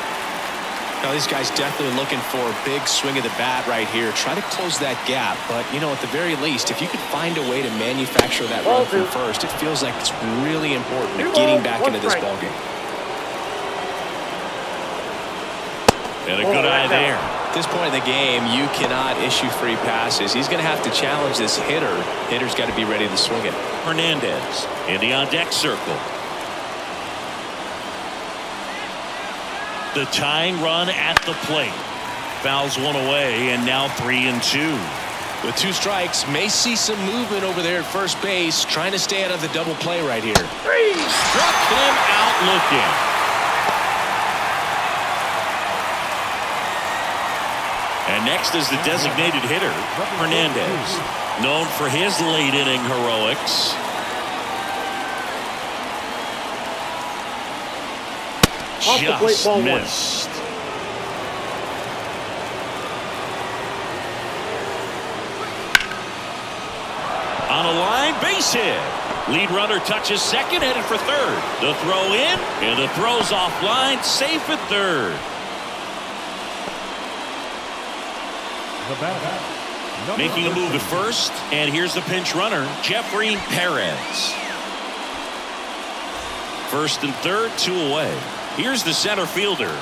Now these guys definitely looking for a big swing of the bat right here. Try to close that gap, but you know, at the very least, if you could find a way to manufacture that run from first, it feels like it's really important to getting back into this ballgame. And a good eye there. At this point in the game, you cannot issue free passes. He's going to have to challenge this hitter. Hitter's got to be ready to swing it. Hernandez in the on-deck circle. The tying run at the plate. Fouls one away, and now 3-2. With 2 strikes, may see some movement over there at first base, trying to stay out of the double play right here. Struck him out looking. And next is the designated hitter, Hernandez, known for his late inning heroics. Just missed. On a line, base hit. Lead runner touches second, headed for third. The throw in, and the throw's offline, safe at third. Making a move at first, and here's the pinch runner, Jeffrey Perez. First and third, 2 away. Here's the center fielder.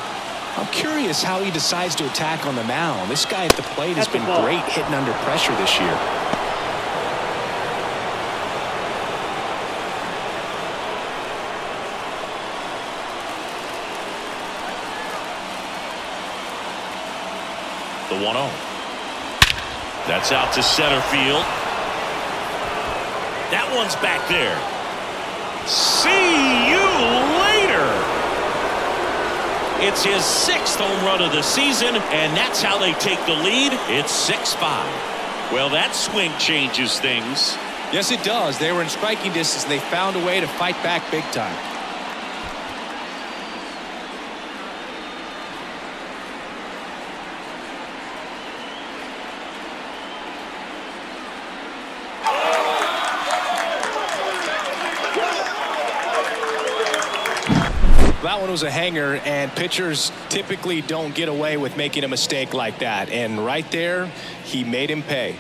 I'm curious how he decides to attack on the mound. This guy at the plate has been great hitting under pressure this year. The 1-0. That's out to center field. That one's back there. See you later. It's his 6th home run of the season, and that's how they take the lead. It's 6-5. Well, that swing changes things. Yes, it does. They were in striking distance, and they found a way to fight back big time. That one was a hanger, and pitchers typically don't get away with making a mistake like that. And right there, he made him pay.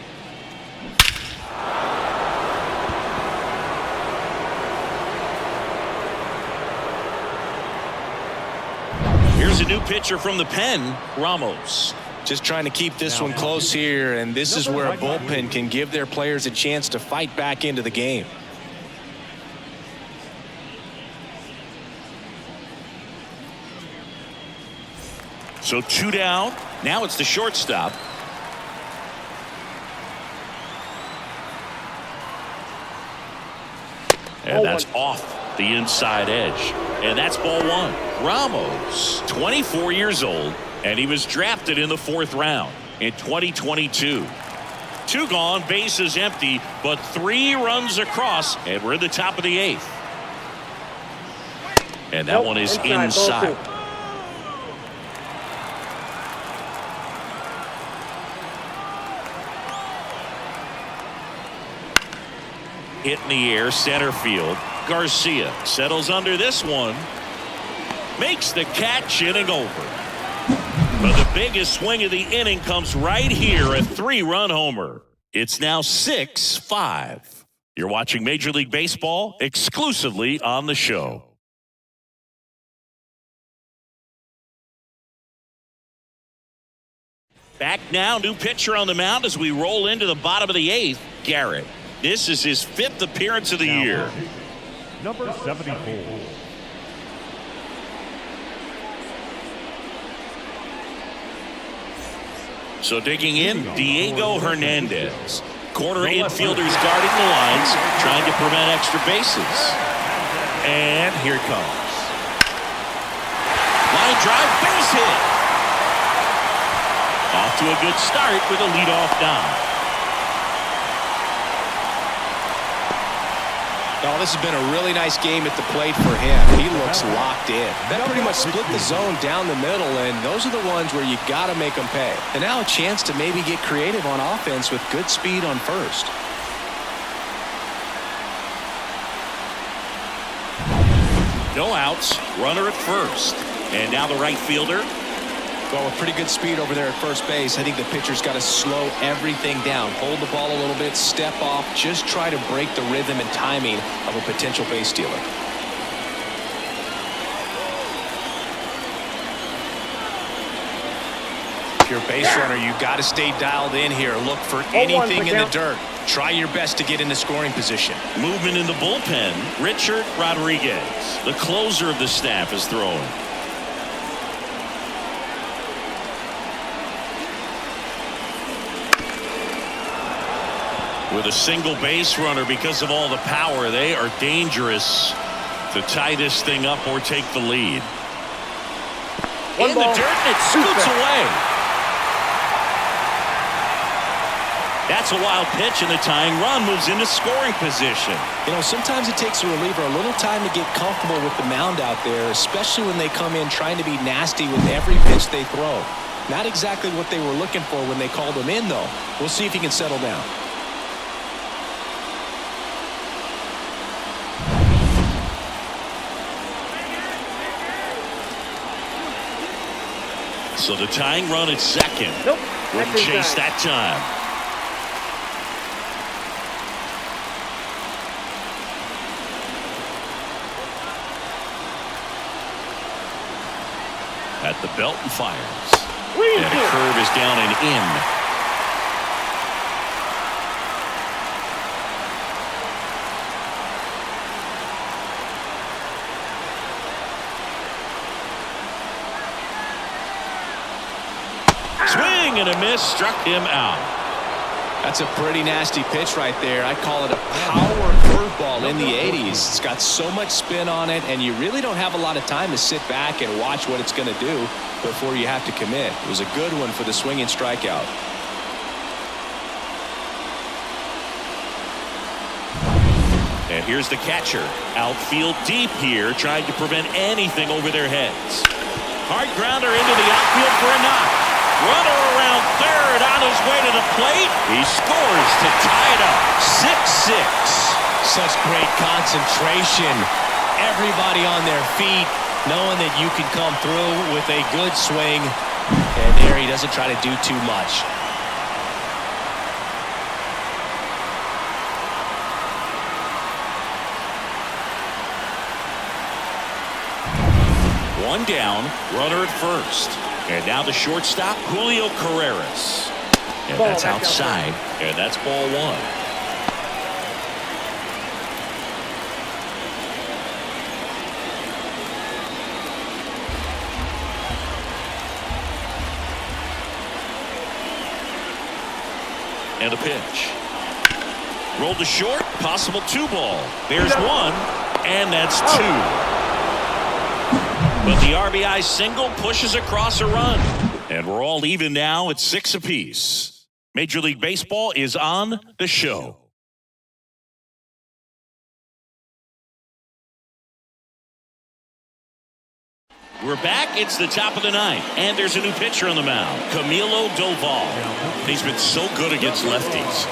Here's a new pitcher from the pen, Ramos. Just trying to keep this one close here, and this is where a bullpen can give their players a chance to fight back into the game. So 2 down. Now it's the shortstop. And that's off the inside edge. And that's ball 1. Ramos, 24 years old, and he was drafted in the 4th round in 2022. 2 gone, bases empty, but 3 runs across, and we're in the top of the 8th. And that one is inside. Hit in the air, center field. Garcia settles under this one. Makes the catch, inning over. But the biggest swing of the inning comes right here, a 3-run homer. It's now 6-5. You're watching Major League Baseball exclusively on the show. Back now, new pitcher on the mound as we roll into the bottom of the 8th, Garrett. This is his 5th appearance of the year. Number 74. So digging in, Diego Hernandez. Corner infielders guarding the lines, trying to prevent extra bases. And here it comes. Line drive, base hit. Off to a good start with a leadoff nod. Oh, this has been a really nice game at the plate for him. He looks locked in. That pretty much split the zone down the middle, and those are the ones where you got to make them pay. And now a chance to maybe get creative on offense with good speed on first. No outs, runner at first. And now the right fielder. Well, with pretty good speed over there at first base, I think the pitcher's got to slow everything down. Hold the ball a little bit, step off, just try to break the rhythm and timing of a potential base stealer. If you're a base runner, you got to stay dialed in here. Look for anything in the dirt. Try your best to get into scoring position. Movement in the bullpen. Richard Rodriguez, the closer of the staff, is throwing. With a single base runner, because of all the power, they are dangerous to tie this thing up or take the lead. In the dirt, and it scoots away. That's a wild pitch, and the tying run moves into scoring position. You know, sometimes it takes a reliever a little time to get comfortable with the mound out there, especially when they come in trying to be nasty with every pitch they throw. Not exactly what they were looking for when they called him in, though. We'll see if he can settle down. So the tying run at second. Nope. Wouldn't chase that time. At the belt and fires. And a curve is down and in. Swing and a miss, struck him out. That's a pretty nasty pitch right there. I call it a power curveball in the 80s. It's got so much spin on it, and you really don't have a lot of time to sit back and watch what it's going to do before you have to commit. It was a good one for the swinging strikeout. And here's the catcher. Outfield deep here, trying to prevent anything over their heads. Hard grounder into the outfield for a knock. Runner around third on his way to the plate. He scores to tie it up. 6-6. Such great concentration. Everybody on their feet, knowing that you can come through with a good swing. And there he doesn't try to do too much. One down, runner at first. And now the shortstop, Julio Carreras. And that's outside, and that's ball one. And a pitch. Rolled to short, possible 2-ball. There's one, and that's 2. But the RBI single pushes across a run. And we're all even now at 6 apiece. Major League Baseball is on the show. We're back. It's the top of the ninth, and there's a new pitcher on the mound, Camilo Doval. He's been so good against lefties.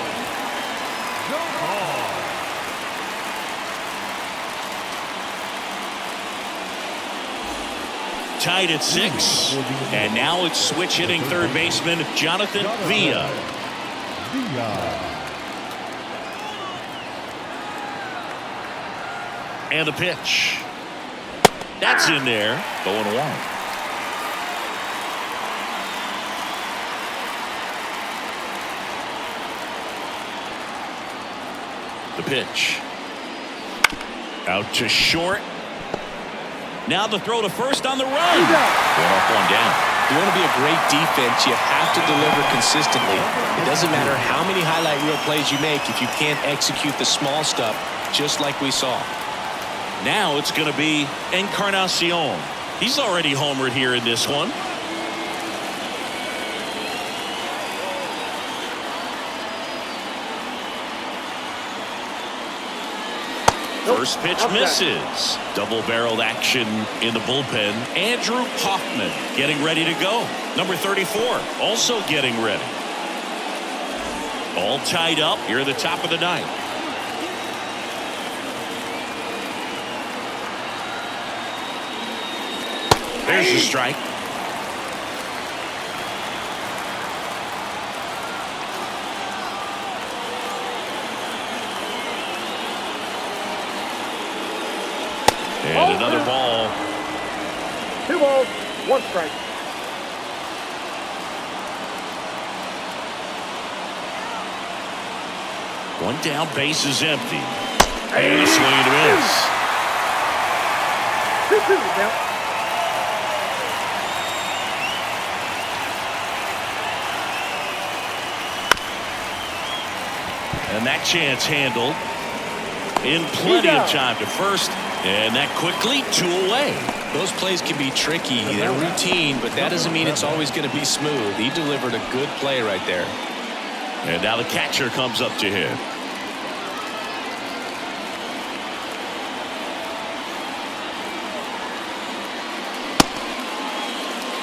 Tied at 6, and now it's switch hitting third baseman Jonathan Villa. And the pitch. That's in there. 0-1. The pitch. Out to short. Now the throw to first on the run. One up, one down. You want to be a great defense, you have to deliver consistently. It doesn't matter how many highlight reel plays you make if you can't execute the small stuff, just like we saw. Now it's going to be Encarnacion. He's already homered here in this one. First pitch misses. Double-barreled action in the bullpen. Andrew Hoffman getting ready to go. Number 34 also getting ready. All tied up here at the top of the ninth. There's the strike. And another ball. 2 balls, 1 strike. One down, base is empty. And a swing and a miss. 2-2 count. And that chance handled in plenty of time to first. And that quickly 2 away. Those plays can be tricky. They're routine, but that doesn't mean it's always going to be smooth. He delivered a good play right there. And now the catcher comes up to him.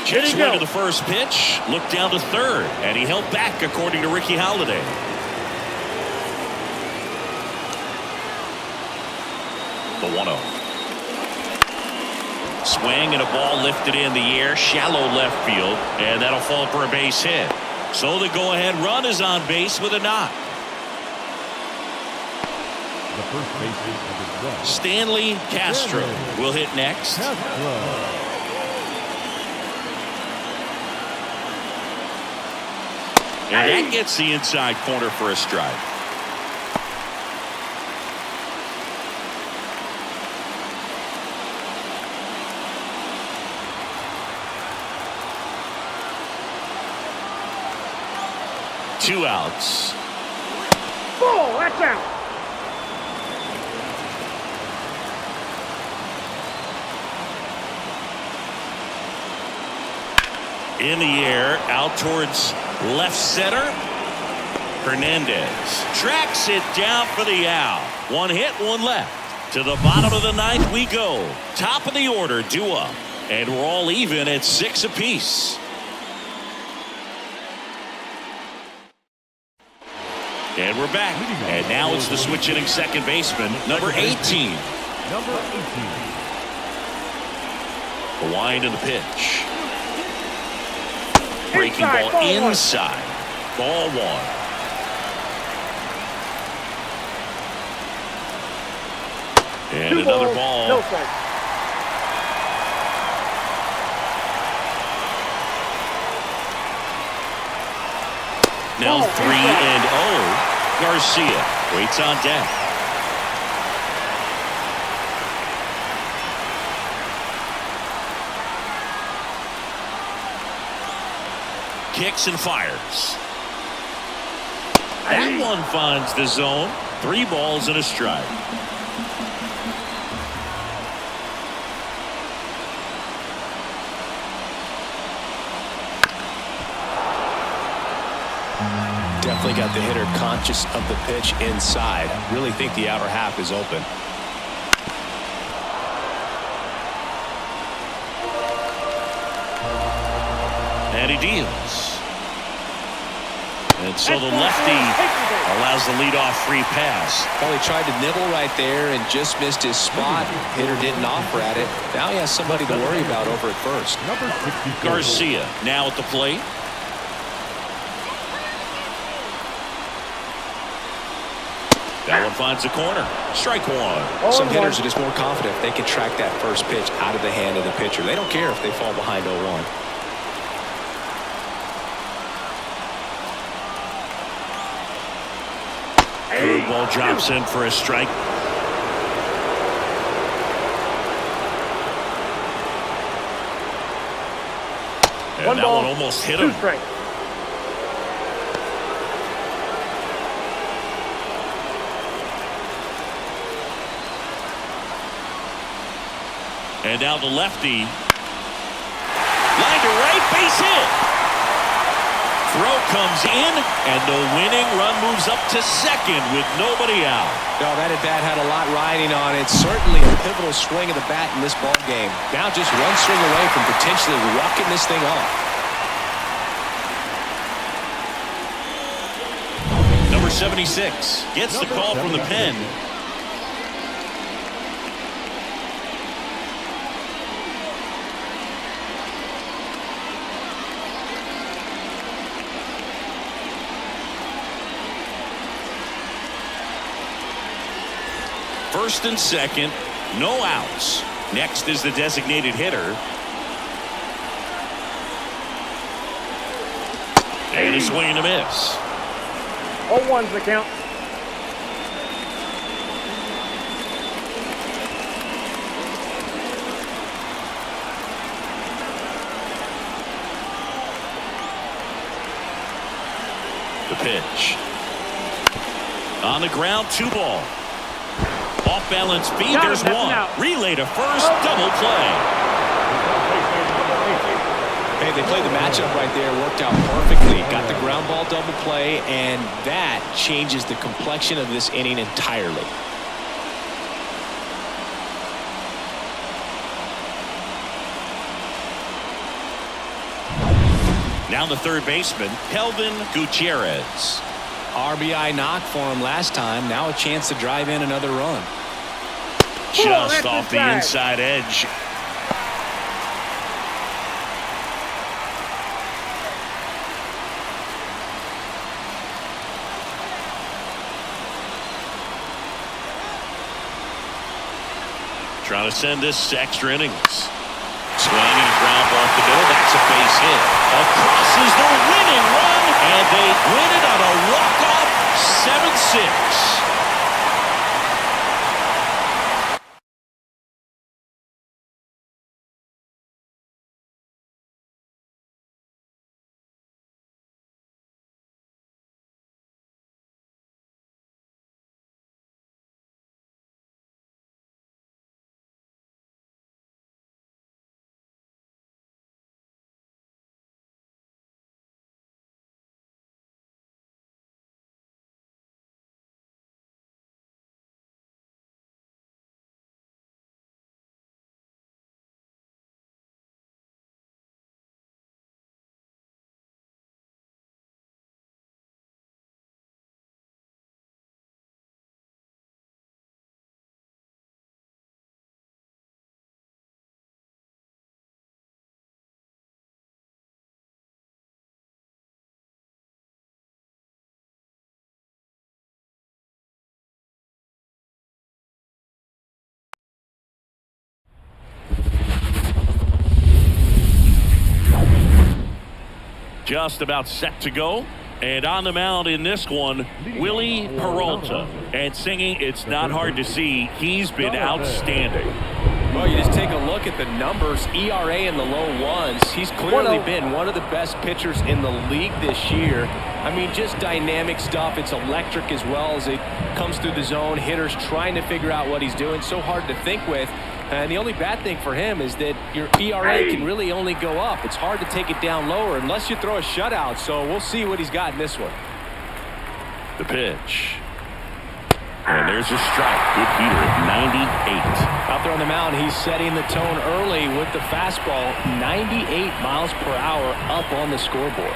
Checks away to the first pitch, looked down to third, and he held back according to Ricky Holiday. The 1-0. Swing and a ball lifted in the air, shallow left field, and that'll fall for a base hit. So the go-ahead run is on base with a knock. The first baseman Stanley Castro will hit next. And that gets the inside corner for a strike. Two outs. Ball, that's out. In the air, out towards left center. Hernandez tracks it down for the out. One hit, one left. To the bottom of the ninth we go. Top of the order, due up. And we're all even at 6 apiece. And we're back. And now it's the switch hitting second baseman, number 18. Number 18. The wind and the pitch. Breaking Inside, ball ball inside. Ball 1. And 2 another balls, ball. no strike. Now 3-0. Garcia waits on deck. Kicks and fires. That one finds the zone. 3 balls and a strike. Definitely got the hitter conscious of the pitch inside. Really think the outer half is open. And he deals. And so the lefty allows the leadoff free pass. Well, he tried to nibble right there and just missed his spot. Hitter didn't offer at it. Now he has somebody to worry about over at first. Number 64. Garcia now at the plate. That one finds the corner. Strike one. Some hitters are just more confident if they can track that first pitch out of the hand of the pitcher. They don't care if they fall behind 0-1. Curveball drops in for a strike. And that one almost hit him. 2 strikes. And now the lefty. Line to right, base hit. Throw comes in, and the winning run moves up to second with nobody out. No, that at-bat had a lot riding on it. Certainly a pivotal swing of the bat in this ball game. Now just one swing away from potentially walking this thing off. Number 76 gets the call from the pen. First and second, no outs. Next is the designated hitter. And a swing and a miss. 0-1's the count. The pitch. On the ground, 2 ball. Off balance feed, there's one. Relay to first, double play. Hey, they played the matchup right there. Worked out perfectly. Got the ground ball double play, and that changes the complexion of this inning entirely. Now the third baseman, Kelvin Gutierrez. RBI knock for him last time. Now a chance to drive in another run. Just off the inside edge. Trying to send this to extra innings. Swing and a ground ball off the middle. That's a base hit. Across is the winning run, and they win it on a walk-off 7-6. Just about set to go. And on the mound in this one, Willie Peralta. And singing, it's not hard to see, he's been outstanding. Well, you just take a look at the numbers, ERA in the low ones. He's clearly been one of the best pitchers in the league this year. I mean, just dynamic stuff. It's electric as well as it comes through the zone. Hitters trying to figure out what he's doing. So hard to think with. And the only bad thing for him is that your ERA can really only go up. It's hard to take it down lower unless you throw a shutout. So we'll see what he's got in this one. The pitch. And there's a strike. Good heater at 98. Out there on the mound, he's setting the tone early with the fastball. 98 miles per hour up on the scoreboard.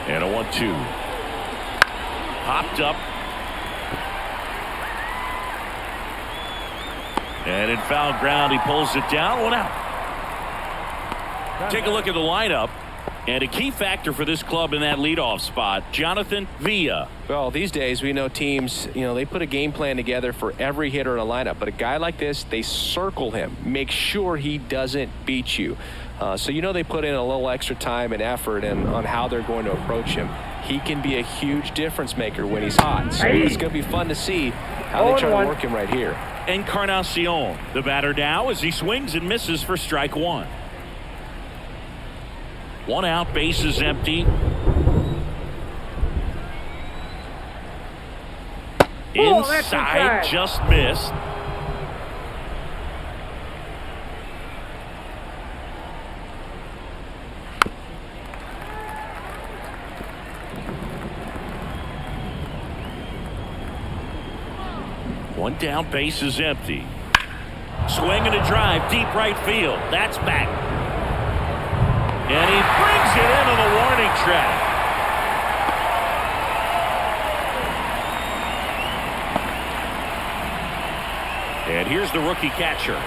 And a 1-2. Popped up. And in foul ground, he pulls it down. 1 out. Take a look at the lineup. And a key factor for this club in that leadoff spot, Jonathan Villa. Well, these days we know teams, they put a game plan together for every hitter in a lineup. But a guy like this, they circle him, make sure he doesn't beat you. So they put in a little extra time and effort on how they're going to approach him. He can be a huge difference maker when he's hot. So it's going to be fun to see how they try to work him right here. Encarnacion, the batter now as he swings and misses for strike 1. 1 out, bases empty. Inside, just missed. One down, bases empty. Swing and a drive, deep right field. That's back. And he brings it into the warning track. And here's the rookie catcher,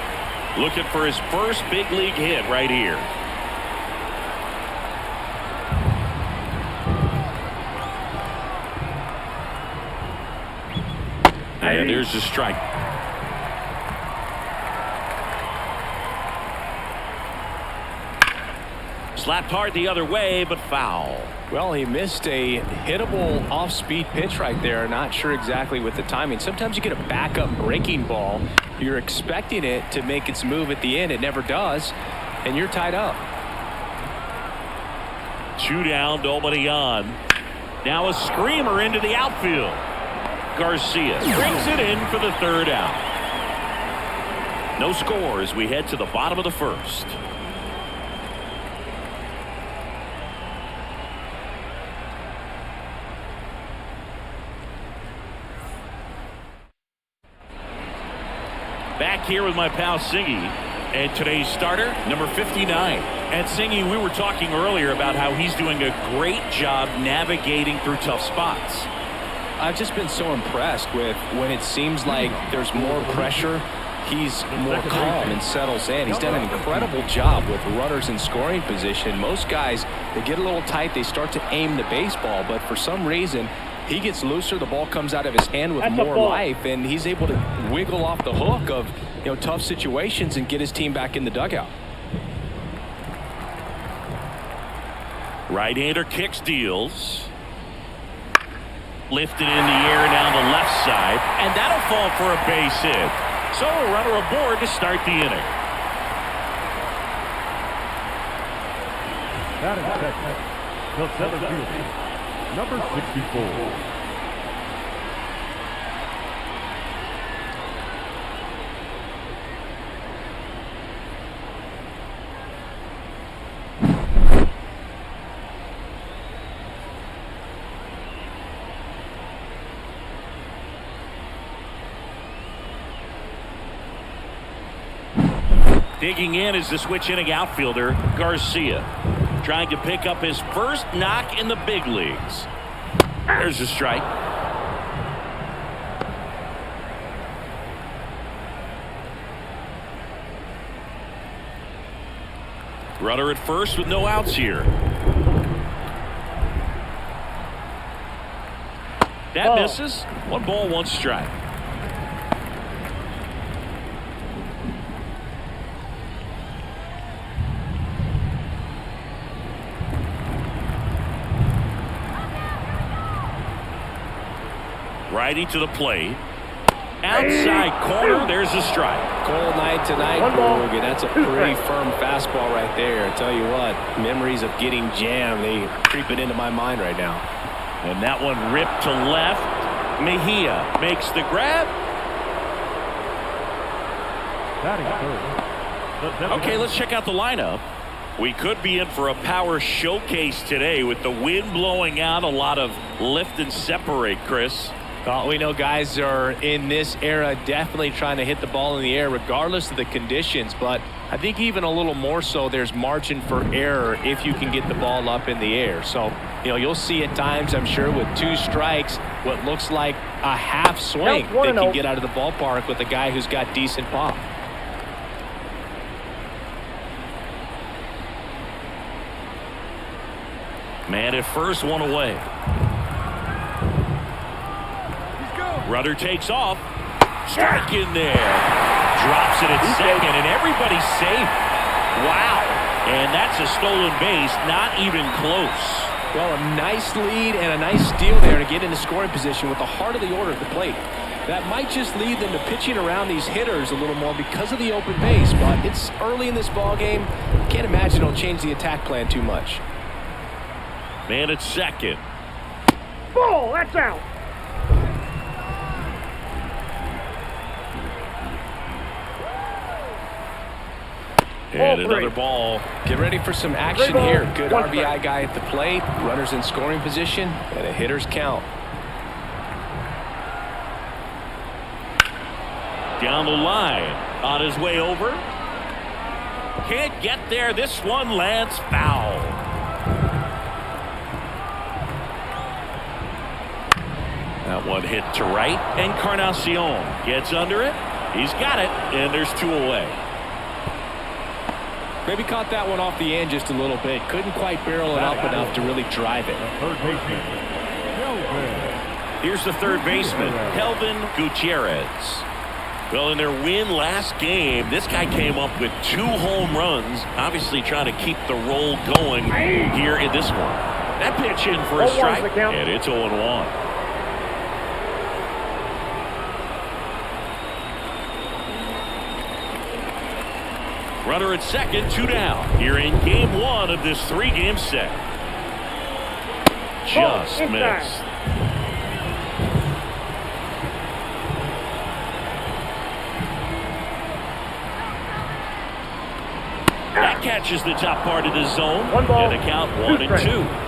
looking for his first big league hit right here. And there's the strike. Slapped hard the other way, but foul. Well, he missed a hittable off-speed pitch right there. Not sure exactly with the timing. Sometimes you get a backup breaking ball. You're expecting it to make its move at the end. It never does, and you're tied up. 2 down, nobody on. Now a screamer into the outfield. Garcia brings it in for the 3rd out. No score as we head to the bottom of the 1st. Back here with my pal Singy, and today's starter, number 59. And Singy, we were talking earlier about how he's doing a great job navigating through tough spots. I've just been so impressed with when it seems like there's more pressure, he's more calm and settles in. He's done an incredible job with runners in scoring position. Most guys, they get a little tight, they start to aim the baseball, but for some reason, he gets looser, the ball comes out of his hand with more life, and he's able to wiggle off the hook of tough situations and get his team back in the dugout. Right-hander kicks, deals. Lifted in the air down the left side, and that'll fall for a base hit. So a runner aboard to start the inning. That is second. The center fielder, number 64. Digging in is the switch inning outfielder, Garcia. Trying to pick up his first knock in the big leagues. There's a strike. Runner at first with no outs here. That misses. 1 ball, 1 strike. righty to the plate. Outside corner, there's a strike. Cold night tonight, Boog, and that's a pretty firm fastball right there. I tell you what, memories of getting jammed, they are creeping into my mind right now. And that one ripped to left. Mejia makes the grab. Okay, let's check out the lineup. We could be in for a power showcase today with the wind blowing out, a lot of lift and separate, Chris. Well, we know guys are in this era definitely trying to hit the ball in the air regardless of the conditions, but I think even a little more so there's margin for error if you can get the ball up in the air. So, you know, you'll see at times, I'm sure, with 2 strikes, what looks like a half swing they can get out of the ballpark with a guy who's got decent pop. Man at first, one away. Runner takes off. Strike in there. Drops it at second, and everybody's safe. Wow. And that's a stolen base, not even close. Well, a nice lead and a nice steal there to get into scoring position with the heart of the order at the plate. That might just lead them to pitching around these hitters a little more because of the open base, but it's early in this ball game. Can't imagine it'll change the attack plan too much. Man at second. Ball, that's out. And another ball. Get ready for some action here. Good RBI guy at the plate. Runners in scoring position. And a hitter's count. Down the line. On his way over. Can't get there. This one lands foul. That one hit to right. Encarnacion gets under it. He's got it. And there's 2 away. Maybe caught that one off the end just a little bit. Couldn't quite barrel it up enough to really drive it. Here's the third baseman, Kelvin Gutierrez. Well, in their win last game, this guy came up with 2 home runs, obviously trying to keep the roll going here in this one. That pitch in for a strike, and it's 0-1. Runner at second, 2 down. Here in game 1 of this 3-game set. Just missed. That catches the top part of the zone. And a count 1-2.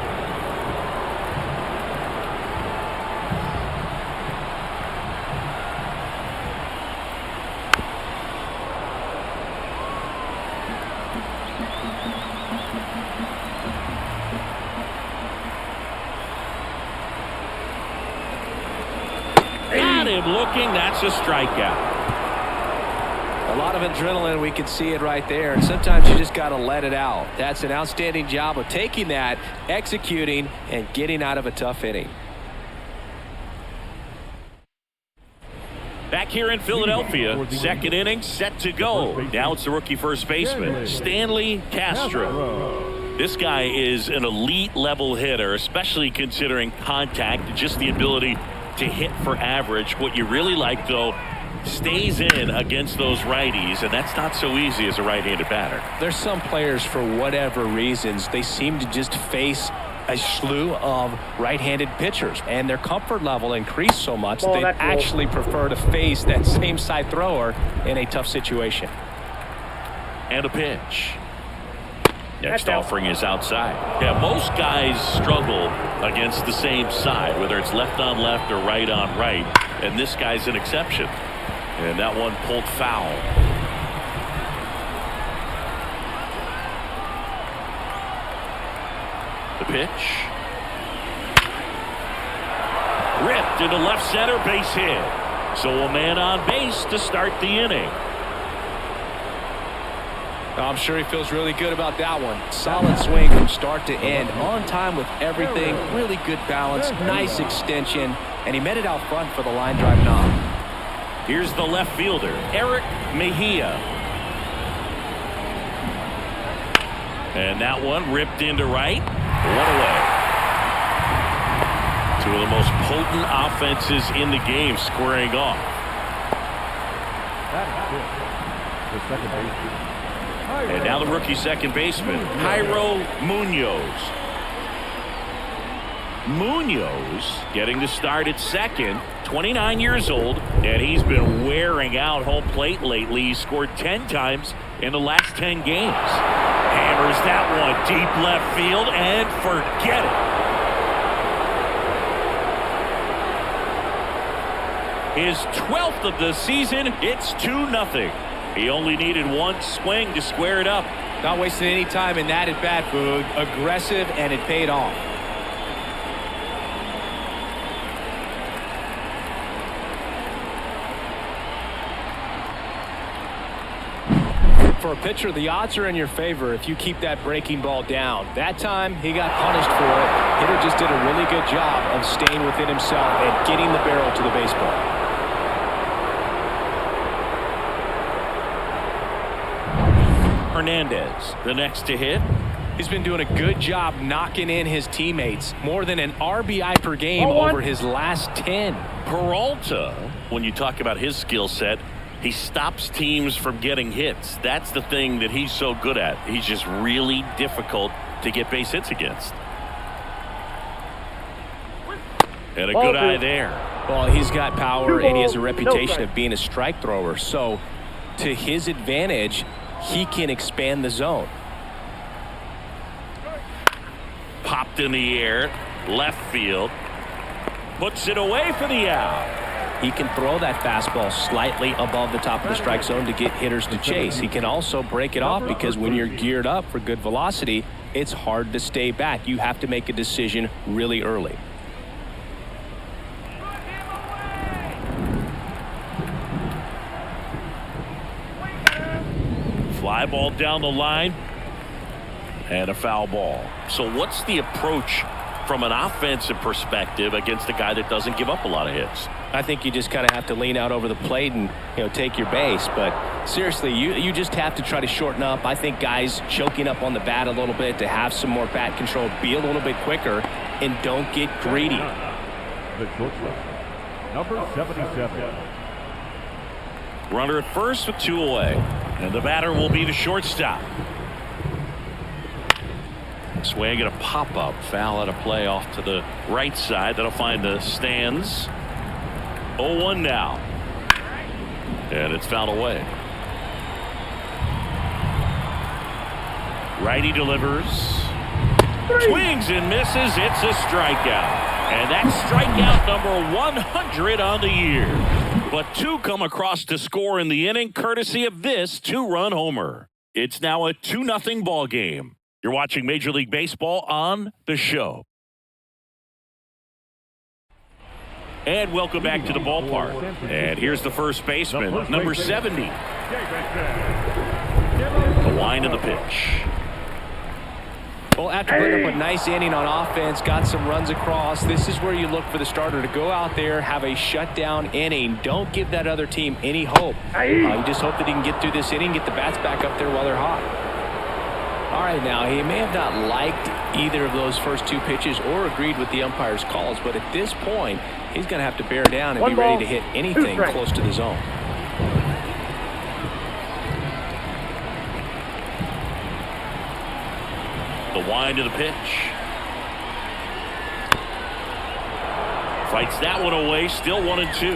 Looking, that's a strikeout. A lot of adrenaline, we can see it right there, and sometimes you just got to let it out. That's an outstanding job of taking that, executing, and getting out of a tough inning. Back here in Philadelphia, second inning set to go. Now it's the rookie first baseman, Stanley Castro. This guy is an elite level hitter, especially considering contact, just the ability to hit for average. What you really like, though, stays in against those righties, and that's not so easy as a right-handed batter. There's some players, for whatever reasons, they seem to just face a slew of right-handed pitchers, and their comfort level increased so much that they actually prefer to face that same side thrower in a tough situation. And a pitch. Next offering is outside. Yeah, most guys struggle against the same side, whether it's left on left or right on right, and this guy's an exception. And that one pulled foul. The pitch. Ripped into left center, base hit. So a man on base to start the inning. I'm sure he feels really good about that one. Solid swing from start to end. On time with everything. Really good balance. Nice extension. And he met it out front for the line drive knock. Here's the left fielder, Eric Mejia. And that one ripped into right. One away. Two of the most potent offenses in the game squaring off. The second baseman. And now the rookie second baseman, Jairo Munoz. Munoz getting the start at second, 29 years old, and he's been wearing out home plate lately. He scored 10 times in the last 10 games. Hammers that one deep left field and forget it. His 12th of the season. It's 2-0. He only needed one swing to square it up. Not wasting any time in that at bat, Boog. Aggressive, and it paid off. For a pitcher, the odds are in your favor if you keep that breaking ball down. That time, he got punished for it. Hitter just did a really good job of staying within himself and getting the barrel to the baseball. Hernandez, the next to hit. He's been doing a good job knocking in his teammates. More than an RBI per game over his last 10. Peralta, when you talk about his skill set, he stops teams from getting hits. That's the thing that he's so good at. He's just really difficult to get base hits against. And a good eye there. Well, he's got power, and he has a reputation of being a strike thrower. So, to his advantage, he can expand the zone. Popped in the air, left field. Puts it away for the out. He can throw that fastball slightly above the top of the strike zone to get hitters to chase. He can also break it off because when you're geared up for good velocity, it's hard to stay back. You have to make a decision really early. Fly ball down the line. And a foul ball. So what's the approach from an offensive perspective against a guy that doesn't give up a lot of hits? I think you just kind of have to lean out over the plate and, take your base. But seriously, you just have to try to shorten up. I think guys choking up on the bat a little bit to have some more bat control, be a little bit quicker, and don't get greedy. The shortstop, number 77. Runner at first with 2 away. And the batter will be the shortstop. Swing and a pop-up. Foul out of play off to the right side. That'll find the stands. 0-1 now. And it's fouled away. Righty delivers. Swings and misses. It's a strikeout. And that's strikeout number 100 on the year. But 2 come across to score in the inning, courtesy of this 2-run homer. It's now a 2-0 ball game. You're watching Major League Baseball on The Show. And welcome back to the ballpark. And here's the first baseman, number 70. The wind of the pitch. Well, after putting up a nice inning on offense, got some runs across, this is where you look for the starter to go out there, have a shutdown inning. Don't give that other team any hope. You just hope that he can get through this inning, get the bats back up there while they're hot. All right, now, he may have not liked either of those first 2 pitches or agreed with the umpire's calls, but at this point, he's going to have to bear down and be ready to hit anything close to the zone. The wind of the pitch. Fights that one away, still 1-2.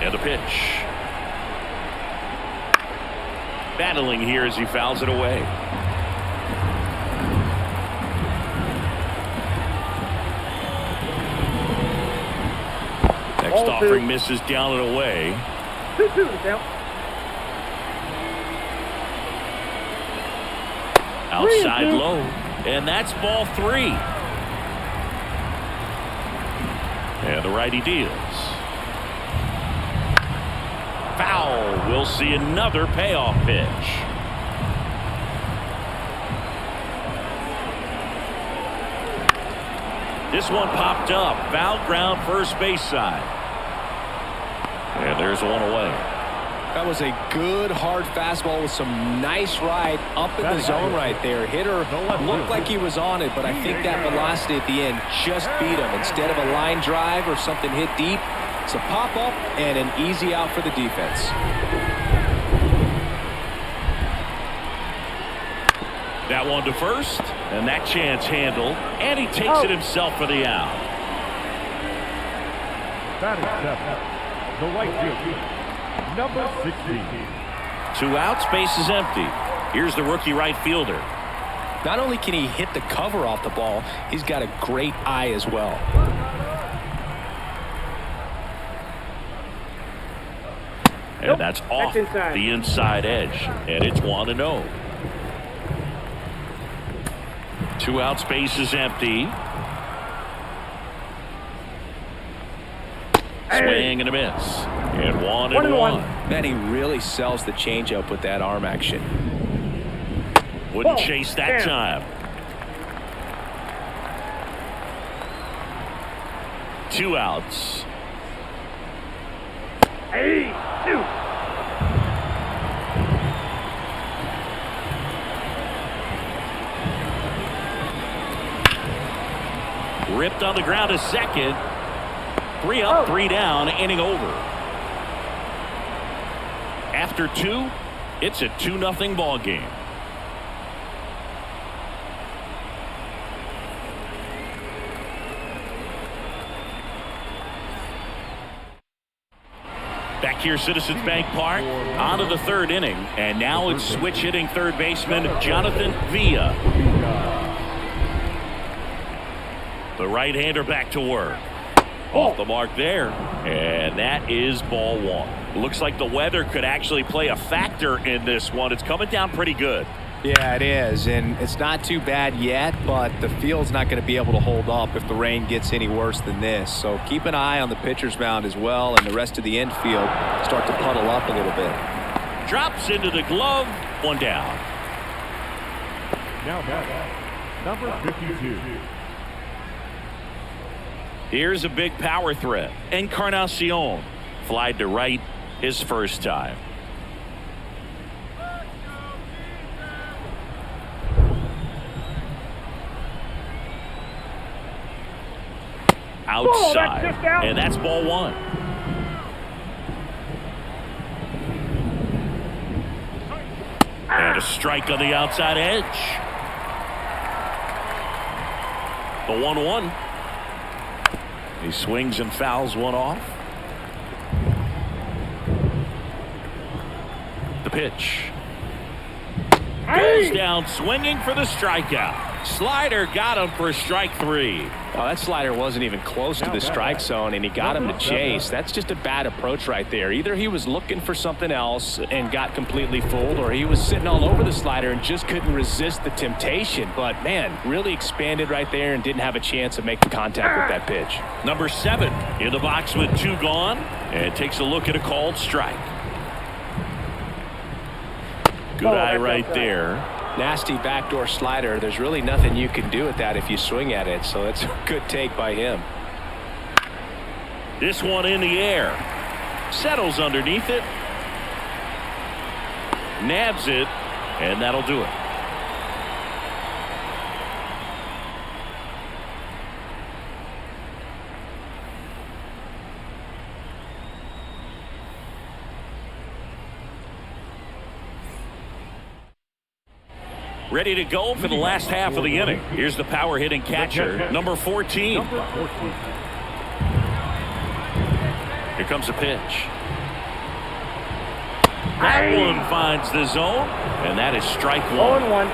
And the pitch. Battling here as he fouls it away. Next offering misses down and away. 2-2 the count. Outside low. And that's ball 3. And the righty deals. Foul. We'll see another payoff pitch. This one popped up. Foul ground first base side. And there's one away. That was a good, hard fastball with some nice ride up in the zone right there. Hitter looked like he was on it, but I think that velocity at the end just beat him. Instead of a line drive or something hit deep, it's a pop-up and an easy out for the defense. That one to first, and that chance handled, and he takes it himself for the out. Batting seventh, the right fielder, number 16. 2 outs, base is empty. Here's the rookie right fielder. Not only can he hit the cover off the ball, he's got a great eye as well. And that's off the inside edge, and it's 1-0. 2 outs, base is empty. Swing and a miss. And 1-1. Man, he really sells the changeup with that arm action. Wouldn't chase that time. 2 outs. Hey, shoot. Ripped on the ground to second. 3 up, 3 down, inning over. After 2, it's a 2-0 ball game. Back here, Citizens Bank Park, on to the 3rd inning, and now it's switch hitting third baseman Jonathan Villa. The right-hander back to work. Off the mark there, and that is ball 1. Looks like the weather could actually play a factor in this one. It's coming down pretty good. Yeah, it is, and it's not too bad yet, but the field's not going to be able to hold up if the rain gets any worse than this. So keep an eye on the pitcher's mound as well, and the rest of the infield start to puddle up a little bit. Drops into the glove, 1 down. Now batting, number 52. Here's a big power threat. Encarnacion flied to right his first time. Outside, and that's ball 1. And a strike on the outside edge. The 1-1. He swings and fouls one off. The pitch. Goes down swinging for the strikeout. Slider got him for strike 3. Oh, that slider wasn't even close to the strike zone, and he got him to chase. That's just a bad approach right there. Either he was looking for something else and got completely fooled, or he was sitting all over the slider and just couldn't resist the temptation. But, man, really expanded right there and didn't have a chance of making contact with that pitch. Number 7 in the box with 2 gone, and takes a look at a called strike. Good eye right there. Nasty backdoor slider. There's really nothing you can do with that if you swing at it, so that's a good take by him. This one in the air. Settles underneath it. Nabs it, and that'll do it. Ready to go for the last half of the inning. Here's the power hitting catcher, number 14. Here comes a pitch. That one finds the zone, and that is strike 1. 0-1.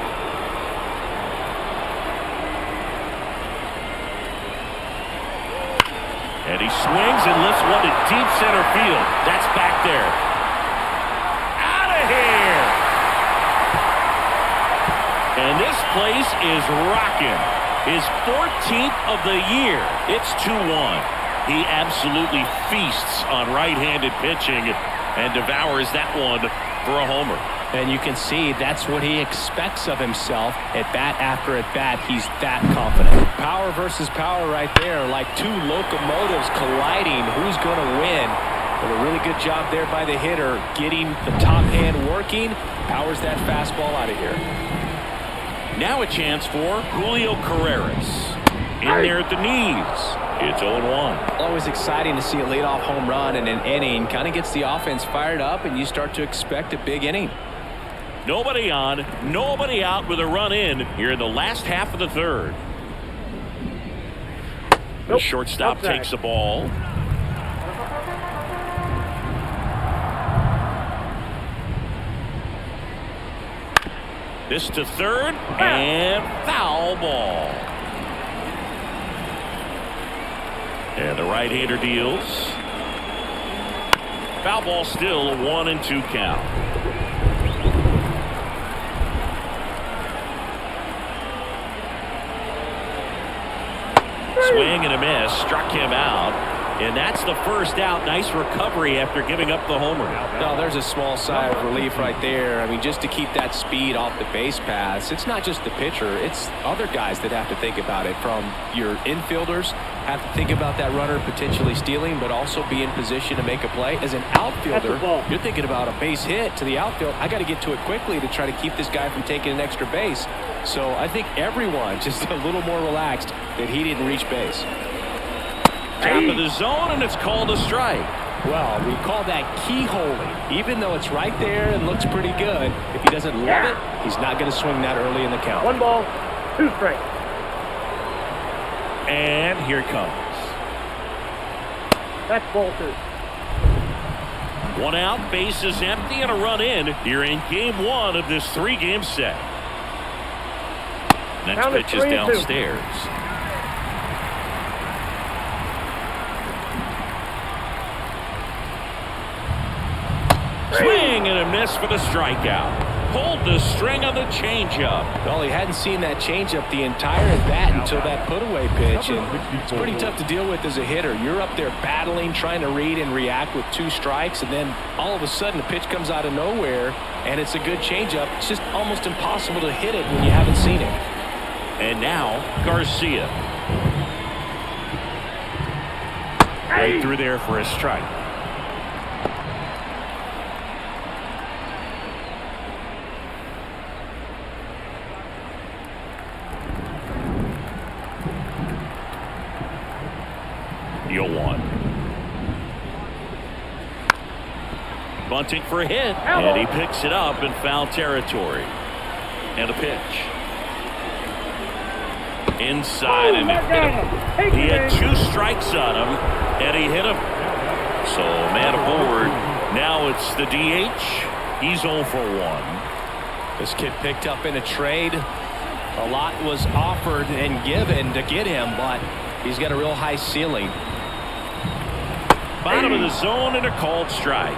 And he swings and lifts one to deep center field. That's back there. Out of here! And this place is rocking. His 14th of the year. It's 2-1. He absolutely feasts on right-handed pitching and devours that one for a homer. And you can see that's what he expects of himself at bat after at bat. He's that confident. Power versus power right there, like two locomotives colliding. Who's going to win? Well, a really good job there by the hitter, getting the top hand working, powers that fastball out of here. Now a chance for Julio Carreras. In there at the knees. It's 0-1. Always exciting to see a leadoff home run in an inning. Kind of gets the offense fired up, and you start to expect a big inning. Nobody on, nobody out with a run in here in the last half of the third. The shortstop takes the ball. This to third, and foul ball. And the right-hander deals. Foul ball, still a 1-2 count. Swing and a miss, struck him out. And that's the first out. Nice recovery after giving up the homer. No, there's a small sigh of relief right there. I mean, just to keep that speed off the base paths. It's not just the pitcher. It's other guys that have to think about it. From your infielders, have to think about that runner potentially stealing, but also be in position to make a play. As an outfielder, you're thinking about a base hit to the outfield. I got to get to it quickly to try to keep this guy from taking an extra base. So I think everyone just a little more relaxed that he didn't reach base. Top of the zone, and it's called a strike. Well, we call that keyholing. Even though it's right there and looks pretty good, if he doesn't love it, he's not going to swing that early in the count. 1 ball, 2 strikes. And here it comes. That's ball 2. 1 out, base is empty, and a run in here in game 1 of this 3-game set. Next pitch is downstairs. Swing and a miss for the strikeout. Pulled the string on the changeup. Well, he hadn't seen that changeup the entire at bat until that put-away pitch, and it's pretty tough to deal with as a hitter. You're up there battling, trying to read and react with 2 strikes, and then all of a sudden the pitch comes out of nowhere, and it's a good changeup. It's just almost impossible to hit it when you haven't seen it. And now Garcia. Right through there for a strike. Deal 1. Bunting for a hit, and he picks it up in foul territory. And a pitch. Inside, and it hit him. He had 2 strikes on him, and he hit him. So man aboard. Now it's the DH. He's 0 for 1. This kid picked up in a trade. A lot was offered and given to get him, but he's got a real high ceiling. Bottom of the zone and a called strike.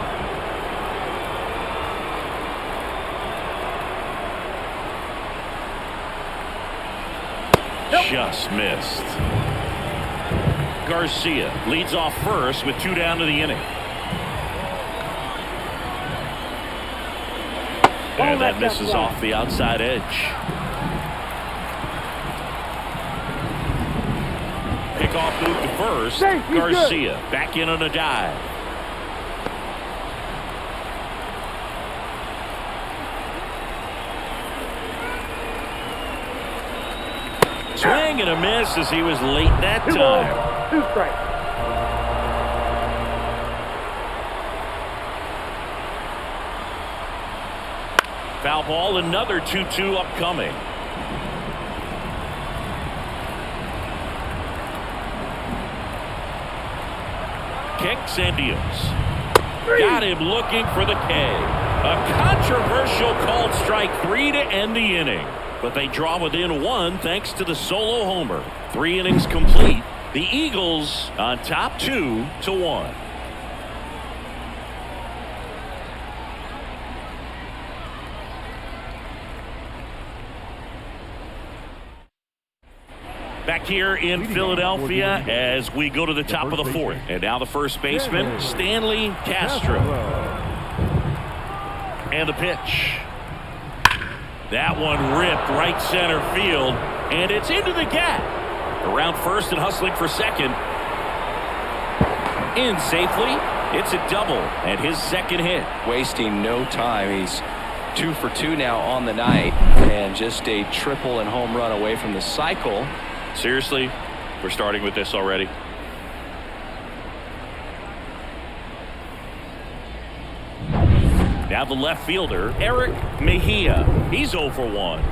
Just missed. Garcia leads off first with 2 down to the inning. And that misses off the outside edge. Pickoff move to first. Garcia back in on a dive. Swing and a miss as he was late that time. 2 strikes. Foul ball, another 2-2 upcoming. Kicks and deals. Got him looking for the K. A controversial called strike 3 to end the inning. But they draw within 1 thanks to the solo homer. 3 innings complete. The Eagles on top 2-1. Back here in Philadelphia as we go to the top of the 4th. And now the first baseman, Stanley Castro. And the pitch. That one ripped right center field, and it's into the gap. Around first and hustling for second. In safely. It's a double and his second hit. Wasting no time. He's 2 for 2 now on the night, and just a triple and home run away from the cycle. Seriously, we're starting with this already. Now the left fielder, Eric Mejia. He's 0 for 1.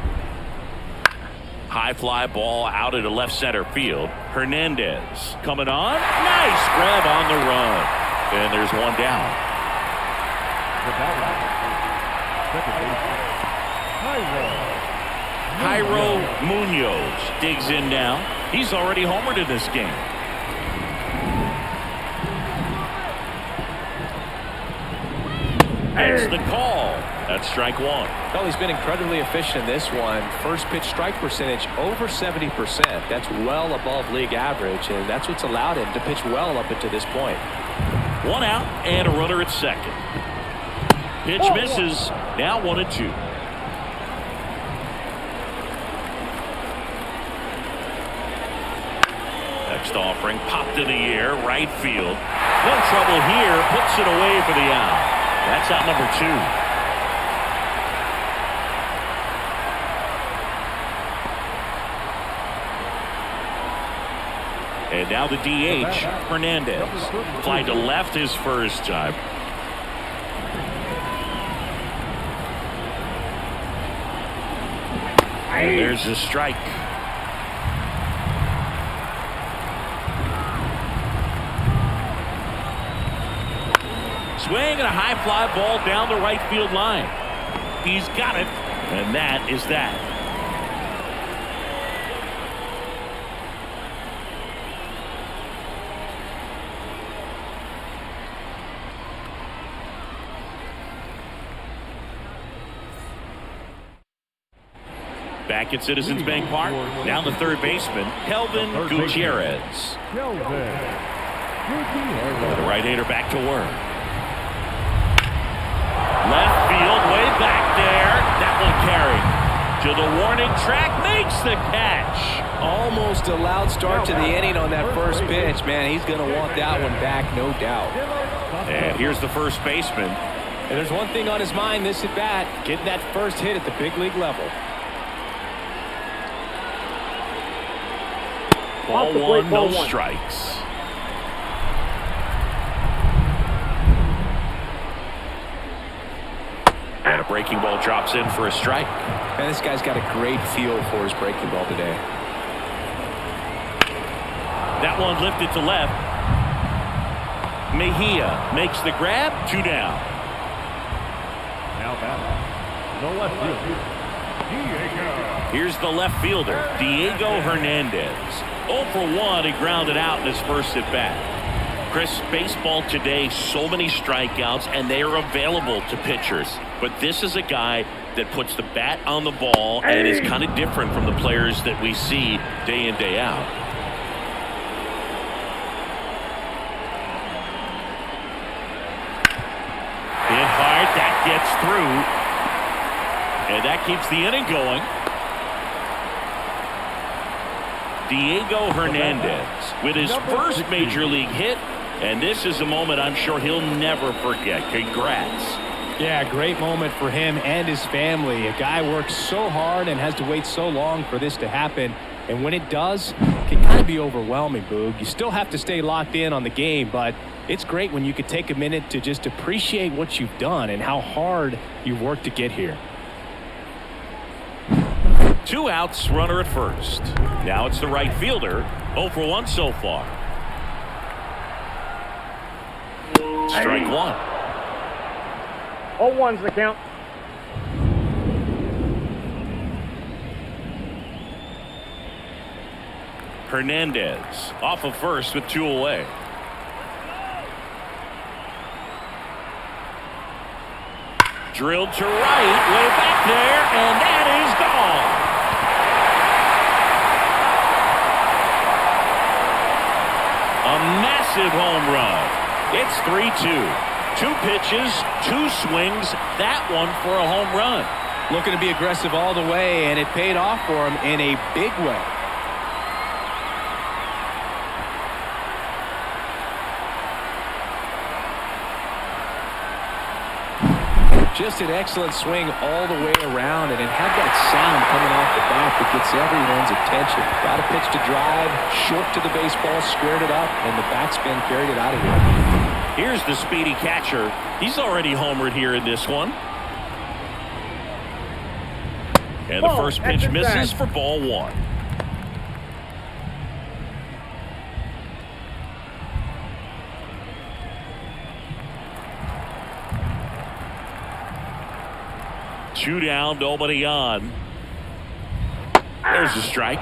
High fly ball out into left center field. Hernandez coming on. Nice grab on the run. And there's one down. Jairo Munoz digs in now. He's already homered in this game. That's the call. That's strike one. Well, he's been incredibly efficient in this one. First pitch strike percentage over 70%. That's well above league average, and that's what's allowed him to pitch well up until this point. One out and a runner at second. Pitch misses. Now 1-2. Next offering popped in the air, right field. No trouble here. Puts it away for the out. That's out number 2. And now the DH, Hernandez. Fly to left his first time. And there's a strike. Swing and a high fly ball down the right field line. He's got it, and that is that. Back at Citizens Bank Park, now the third baseman, Kelvin Gutierrez. The right-hander back to work. Left field, way back there. That one carried to the warning track, makes the catch. Almost a loud start to the inning on that first pitch. Man, he's going to want that one back, no doubt. And here's the first baseman. And there's one thing on his mind this at-bat, getting that first hit at the big league level. Ball one, no strikes. And a breaking ball drops in for a strike. Man, this guy's got a great feel for his breaking ball today. That one lifted to left. Mejia makes the grab, 2 down. Now batting, the left fielder, Diego. Here's the left fielder, Diego Hernandez. 0 for 1, he grounded out in his first at-bat. Chris, baseball today, so many strikeouts, and they are available to pitchers. But this is a guy that puts the bat on the ball and is kind of different from the players that we see day in, day out. Hit hard, that gets through. And that keeps the inning going. Diego Hernandez with his first major league hit, and this is a moment I'm sure he'll never forget. Congrats. Yeah, great moment for him and his family. A guy works so hard and has to wait so long for this to happen, and when it does, it can kind of be overwhelming, Boog. You still have to stay locked in on the game, but it's great when you could take a minute to just appreciate what you've done and how hard you've worked to get here. 2 outs, runner at first. Now it's the right fielder, 0 for 1 so far. Strike one. 0-1's the count. Hernandez off of first with 2 away. Drilled to right, way back there, and that is gone. A massive home run. It's 3-2. 2 pitches, 2 swings, that one for a home run. Looking to be aggressive all the way, and it paid off for him in a big way. Just an excellent swing all the way around, and it had that sound coming off the bat that gets everyone's attention. Got a pitch to drive, short to the baseball, squared it up, and the backspin carried it out of here. Here's the speedy catcher. He's already homered here in this one. And the first pitch misses for ball one. Two down, nobody on. There's a strike.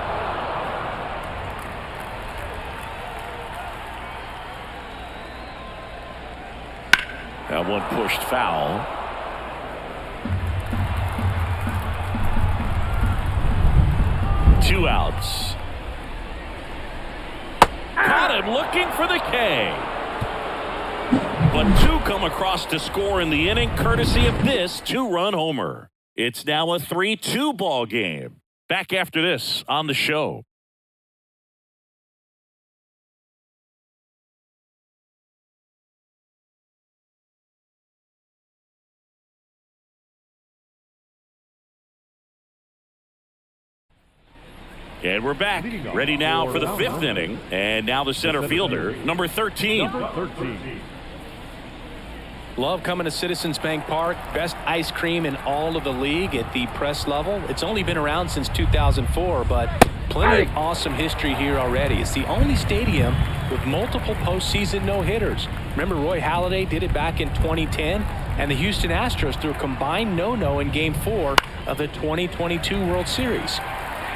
That one pushed foul. Two outs. Caught him looking for the K. But two come across to score in the inning courtesy of this two-run homer. It's now a 3-2 ball game. Back after this on the show. And we're back. Ready now for the fifth inning. And now the center fielder, number 13. Love coming to Citizens Bank Park. Best ice cream in all of the league at the press level. It's only been around since 2004, but plenty of awesome history here already. It's the only stadium with multiple postseason no-hitters. Remember Roy Halladay did it back in 2010, and the Houston Astros threw a combined no-no in Game 4 of the 2022 World Series.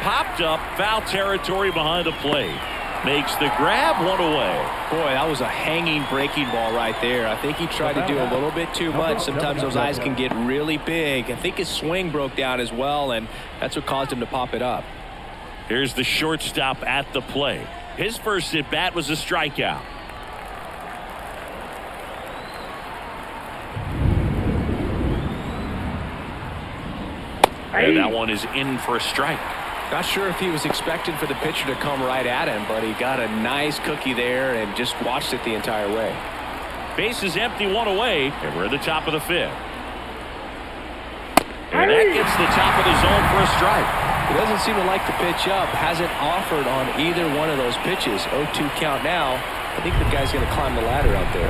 Popped up, foul territory behind the plate. Makes the grab, one away. Boy, that was a hanging breaking ball right there. I think he tried to do a little bit too much. Sometimes those eyes can get really big. I think his swing broke down as well, and that's what caused him to pop it up. Here's the shortstop at the plate. His first at-bat was a strikeout. And that one is in for a strike. Not sure if he was expecting for the pitcher to come right at him, but he got a nice cookie there and just watched it the entire way. Base is empty, one away, and we're at the top of the fifth. And that gets the top of the zone for a strike. He doesn't seem to like the pitch up. Hasn't offered on either one of those pitches. 0-2 count now. I think the guy's going to climb the ladder out there.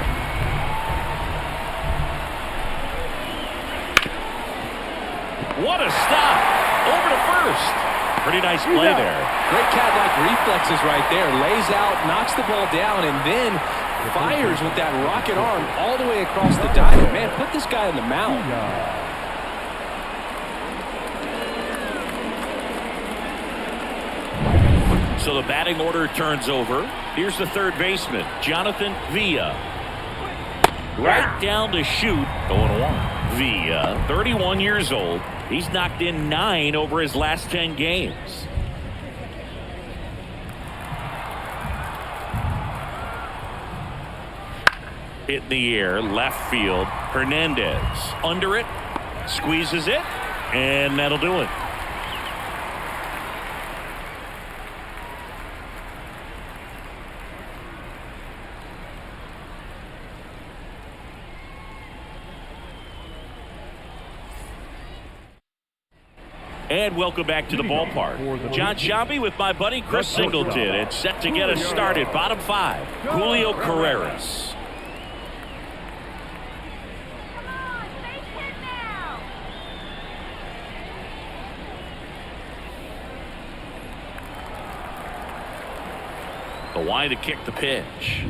What a stop! Over to first. Pretty nice play there. Great cat-like reflexes right there. Lays out, knocks the ball down, and then fires with that rocket arm all the way across the diamond. Man, put this guy on the mound. So the batting order turns over. Here's the third baseman, Jonathan Villa. Right down to shoot, 0-1. Villa, 31 years old. He's knocked in 9 over his last 10 games. Hit in the air, left field. Hernandez under it, squeezes it, and that'll do it. And welcome back to the ballpark. John Shambi with my buddy Chris Singleton. It's set to get us started. Bottom 5, Julio Carreras. The line to kick the pitch.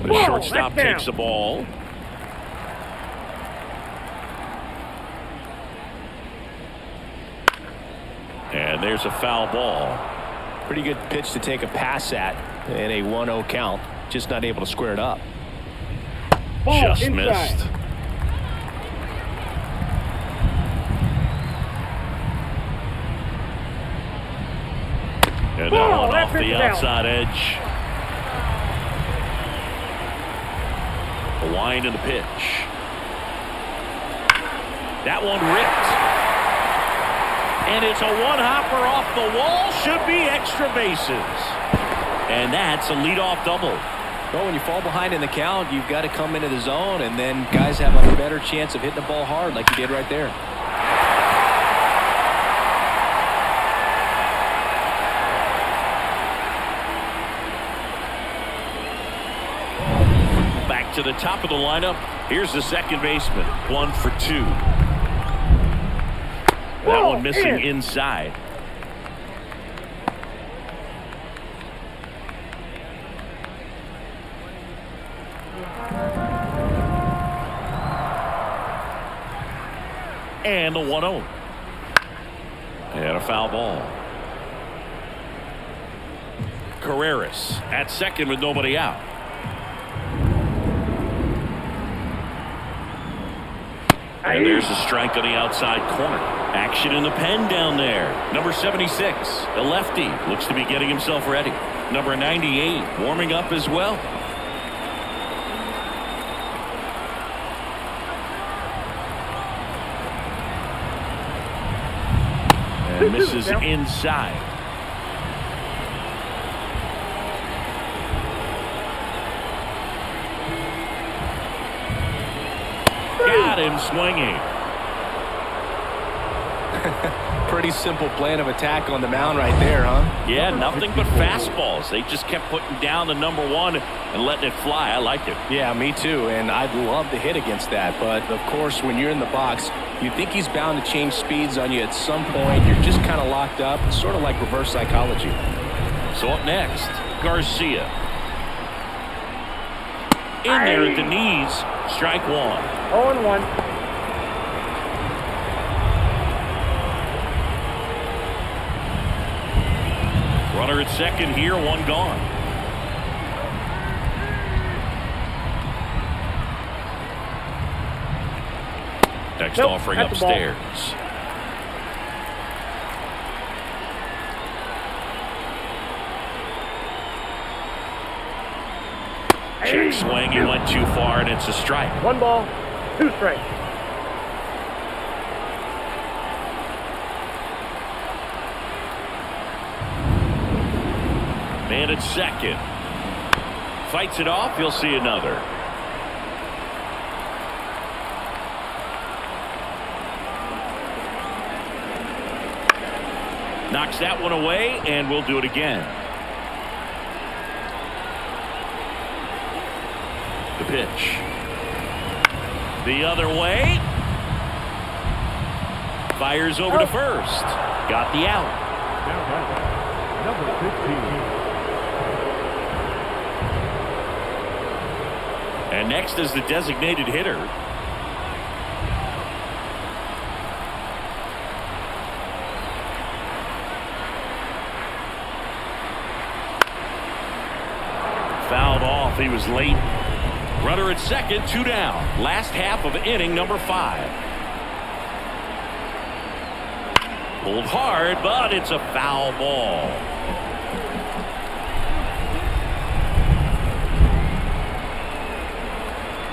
The shortstop takes the ball. And there's a foul ball. Pretty good pitch to take a pass at in a 1-0 count. Just not able to square it up. Just missed. And that one off the outside edge. The line and the pitch. That one ripped. And it's a one-hopper off the wall. Should be extra bases. And that's a leadoff double. Well, when you fall behind in the count, you've got to come into the zone, and then guys have a better chance of hitting the ball hard like he did right there. Back to the top of the lineup. Here's the second baseman. 1 for 2. That one missing inside. And the 1-0. And a foul ball. Carreras at second with nobody out. And there's a strike on the outside corner. Action in the pen down there. Number 76, the lefty, looks to be getting himself ready. Number 98 warming up as well. And misses inside. Got him swinging. Pretty simple plan of attack on the mound right there, huh? Yeah, nothing but fastballs. They just kept putting down the number 1 and letting it fly. I like it. Yeah, me too, and I'd love to hit against that. But, of course, when you're in the box, you think he's bound to change speeds on you at some point. You're just kind of locked up. It's sort of like reverse psychology. So up next, Garcia. In there at the knees, strike 1. 0-1. Runner at second here, 1 gone. Next offering upstairs. Check swing, he went too far, and it's a strike. 1 ball, 2 strikes. Man at second. Fights it off, he'll see another. Knocks that one away, and we'll do it again. The pitch. The other way. Fires over to first. Got the out. Number 15. And next is the designated hitter. Fouled off. He was late. Runner at second, 2 down. Last half of inning number 5. Pulled hard, but it's a foul ball.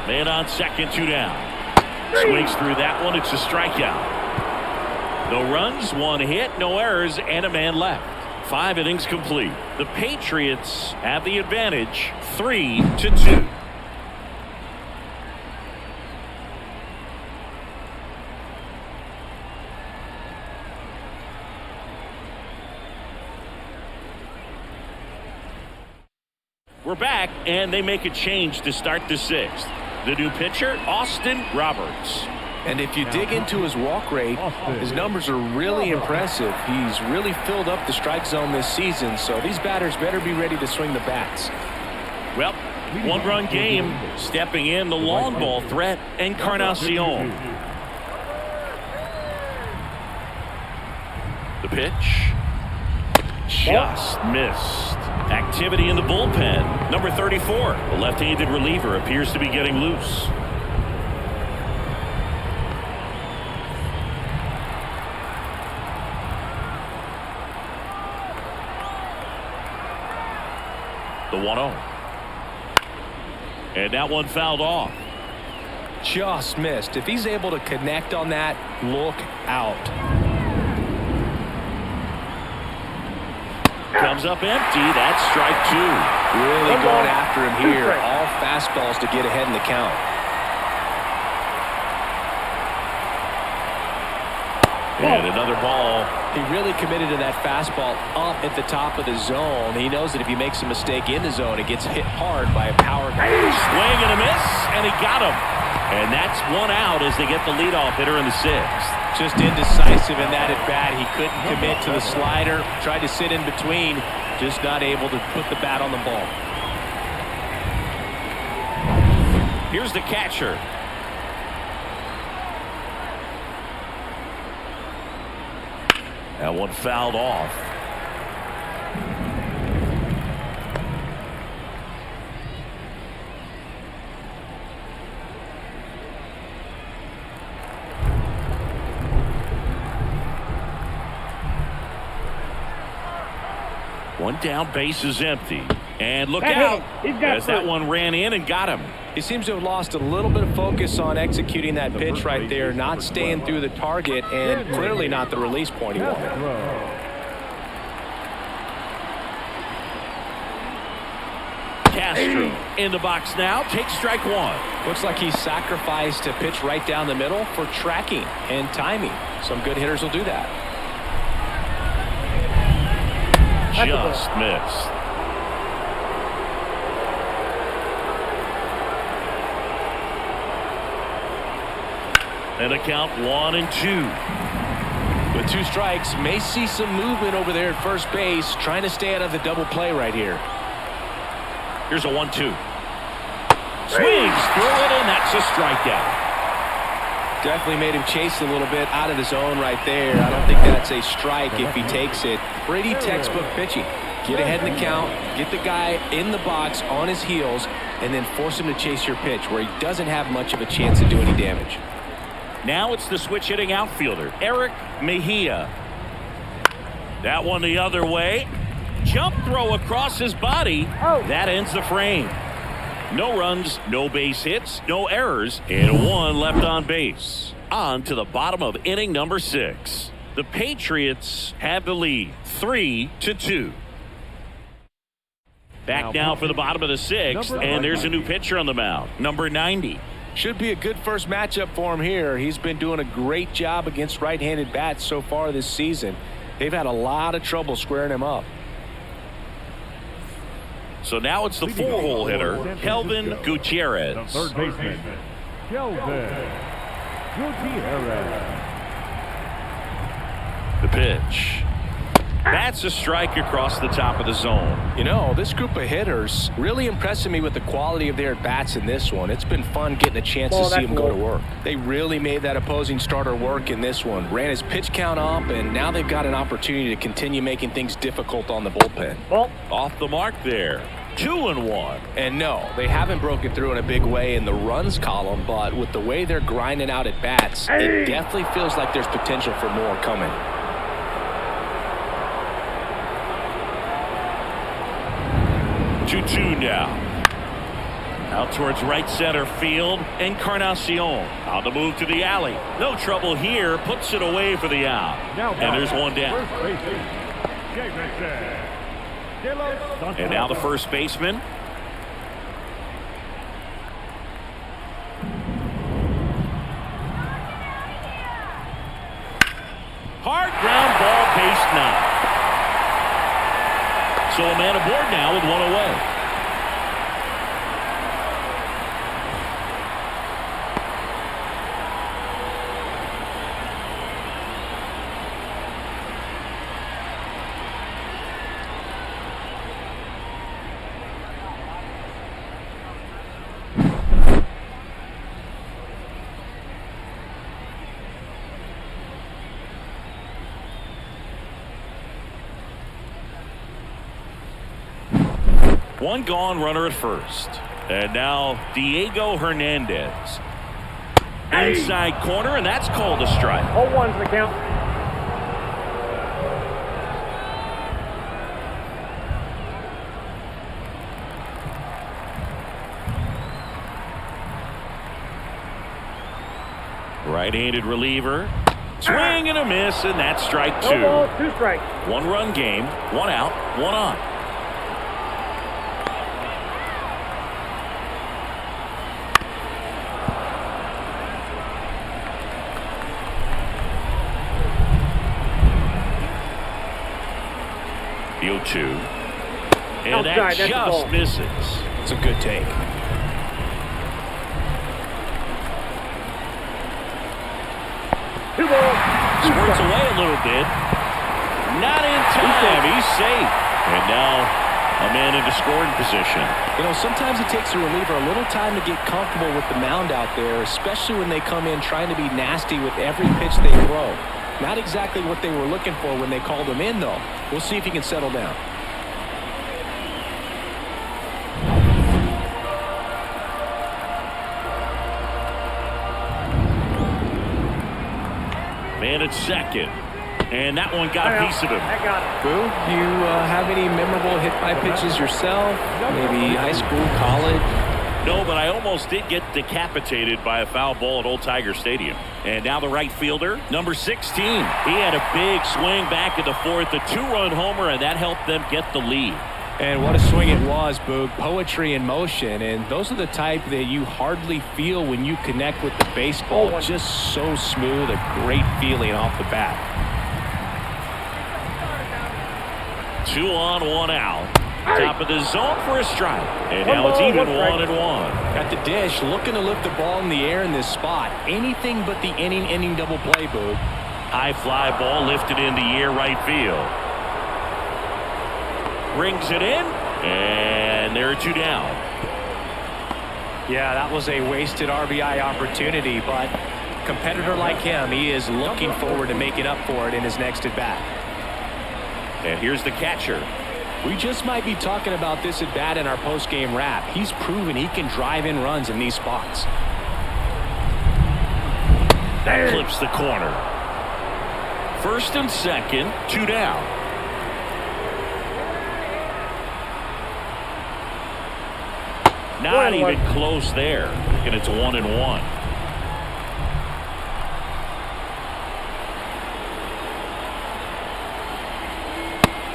Man on second, 2 down. Swings through that one. It's a strikeout. No runs, 1 hit, no errors, and a man left. 5 innings complete. The Patriots have the advantage, 3-2. We're back, and they make a change to start the 6th. The new pitcher, Austin Roberts. And if you dig into his walk rate, his numbers are really impressive. He's really filled up the strike zone this season, so these batters better be ready to swing the bats. Well, 1-run game. Stepping in, the long ball threat, Encarnacion. The pitch. Just missed. Activity in the bullpen. Number 34, the left-handed reliever, appears to be getting loose. The 1-0. And that one fouled off. Just missed. If he's able to connect on that, look out. Comes comes up empty. That's strike 2. Really going after him here. All fastballs to get ahead in the count. And another ball. He really committed to that fastball up at the top of the zone. He knows that if he makes a mistake in the zone, it gets hit hard by a power guy. Swing and a miss, and he got him. And that's one out as they get the leadoff hitter in the 6th. Just indecisive in that at bat. He couldn't commit to the slider. Tried to sit in between. Just not able to put the bat on the ball. Here's the catcher. That one fouled off. One down, base is empty. And look out, as that one ran in and got him. He seems to have lost a little bit of focus on executing that pitch right there, not staying through the target, and clearly not the release point he wanted. Castro in the box now, takes strike 1. Looks like he sacrificed a pitch right down the middle for tracking and timing. Some good hitters will do that. Just missed. And a count 1-2. With 2 strikes, may see some movement over there at first base, trying to stay out of the double play right here. Here's a 1-2. Swings through it, and that's a strikeout. Definitely made him chase a little bit out of the zone right there. I don't think that's a strike if he takes it. Pretty textbook pitching. Get ahead in the count, get the guy in the box on his heels, and then force him to chase your pitch where he doesn't have much of a chance to do any damage. Now it's the switch-hitting outfielder, Eric Mejia. That one the other way. Jump throw across his body. That ends the frame. No runs, no base hits, no errors, and 1 left on base. On to the bottom of inning number 6. The Patriots have the lead, 3-2. Back now for the bottom of the 6th, and there's a new pitcher on the mound, number 90. Should be a good first matchup for him here. He's been doing a great job against right-handed bats so far this season. They've had a lot of trouble squaring him up. So now it's the 4-hole hitter, Kelvin Gutierrez. The third baseman, Kelvin Gutierrez. The pitch. That's a strike across the top of the zone. You know, this group of hitters really impressing me with the quality of their bats in this one. It's been fun getting a chance to see them go to work. They really made that opposing starter work in this one. Ran his pitch count up, and now they've got an opportunity to continue making things difficult on the bullpen. Off the mark there. 2-1. And no, they haven't broken through in a big way in the runs column, but with the way they're grinding out at bats, it definitely feels like there's potential for more coming. 2-2 now. Out towards right center field. Encarnacion on the move to the alley. No trouble here. Puts it away for the out. And there's one down. And now the first baseman. Hard ground ball, base 9. So a man aboard now with 1 away. One gone, runner at first. And now Diego Hernandez. Inside corner, and that's called a strike. 0-1's the count. Right-handed reliever. Swing and a miss, and that's strike No 2. balls, 2 strikes. 1-run game, 1 out, 1 on. The 0-2. And Outside, that that's a ball. just misses. It's a good take. Two balls. Squirts away a little bit. Not in time. He's safe. And now a man into scoring position. You know, sometimes it takes a reliever a little time to get comfortable with the mound out there, especially when they come in trying to be nasty with every pitch they throw. Not exactly what they were looking for when they called him in, though. We'll see if he can settle down. Man at second. And that one got a piece of him. I got it. Boo, do you have any memorable hit-by pitches yourself? Maybe high school, college? No, but I almost did get decapitated by a foul ball at Old Tiger Stadium. And now the right fielder, number 16. He had a big swing back in the fourth, a 2-run homer, and that helped them get the lead. And what a swing it was, Boog. Poetry in motion. And those are the type that you hardly feel when you connect with the baseball. Just so smooth, a great feeling off the bat. 2 on, 1 out. Top of the zone for a strike. And now it's even 1-1. Got the dish, looking to lift the ball in the air in this spot. Anything but the inning double play, Boog. High fly ball lifted in the air, right field. Rings it in, and there are 2 down. Yeah, that was a wasted RBI opportunity, but a competitor like him, he is looking forward to making up for it in his next at-bat. And here's the catcher. We just might be talking about this at-bat in our post-game wrap. He's proven he can drive in runs in these spots. That clips the corner. First and second, 2 down. Not even close there. And it's 1-1.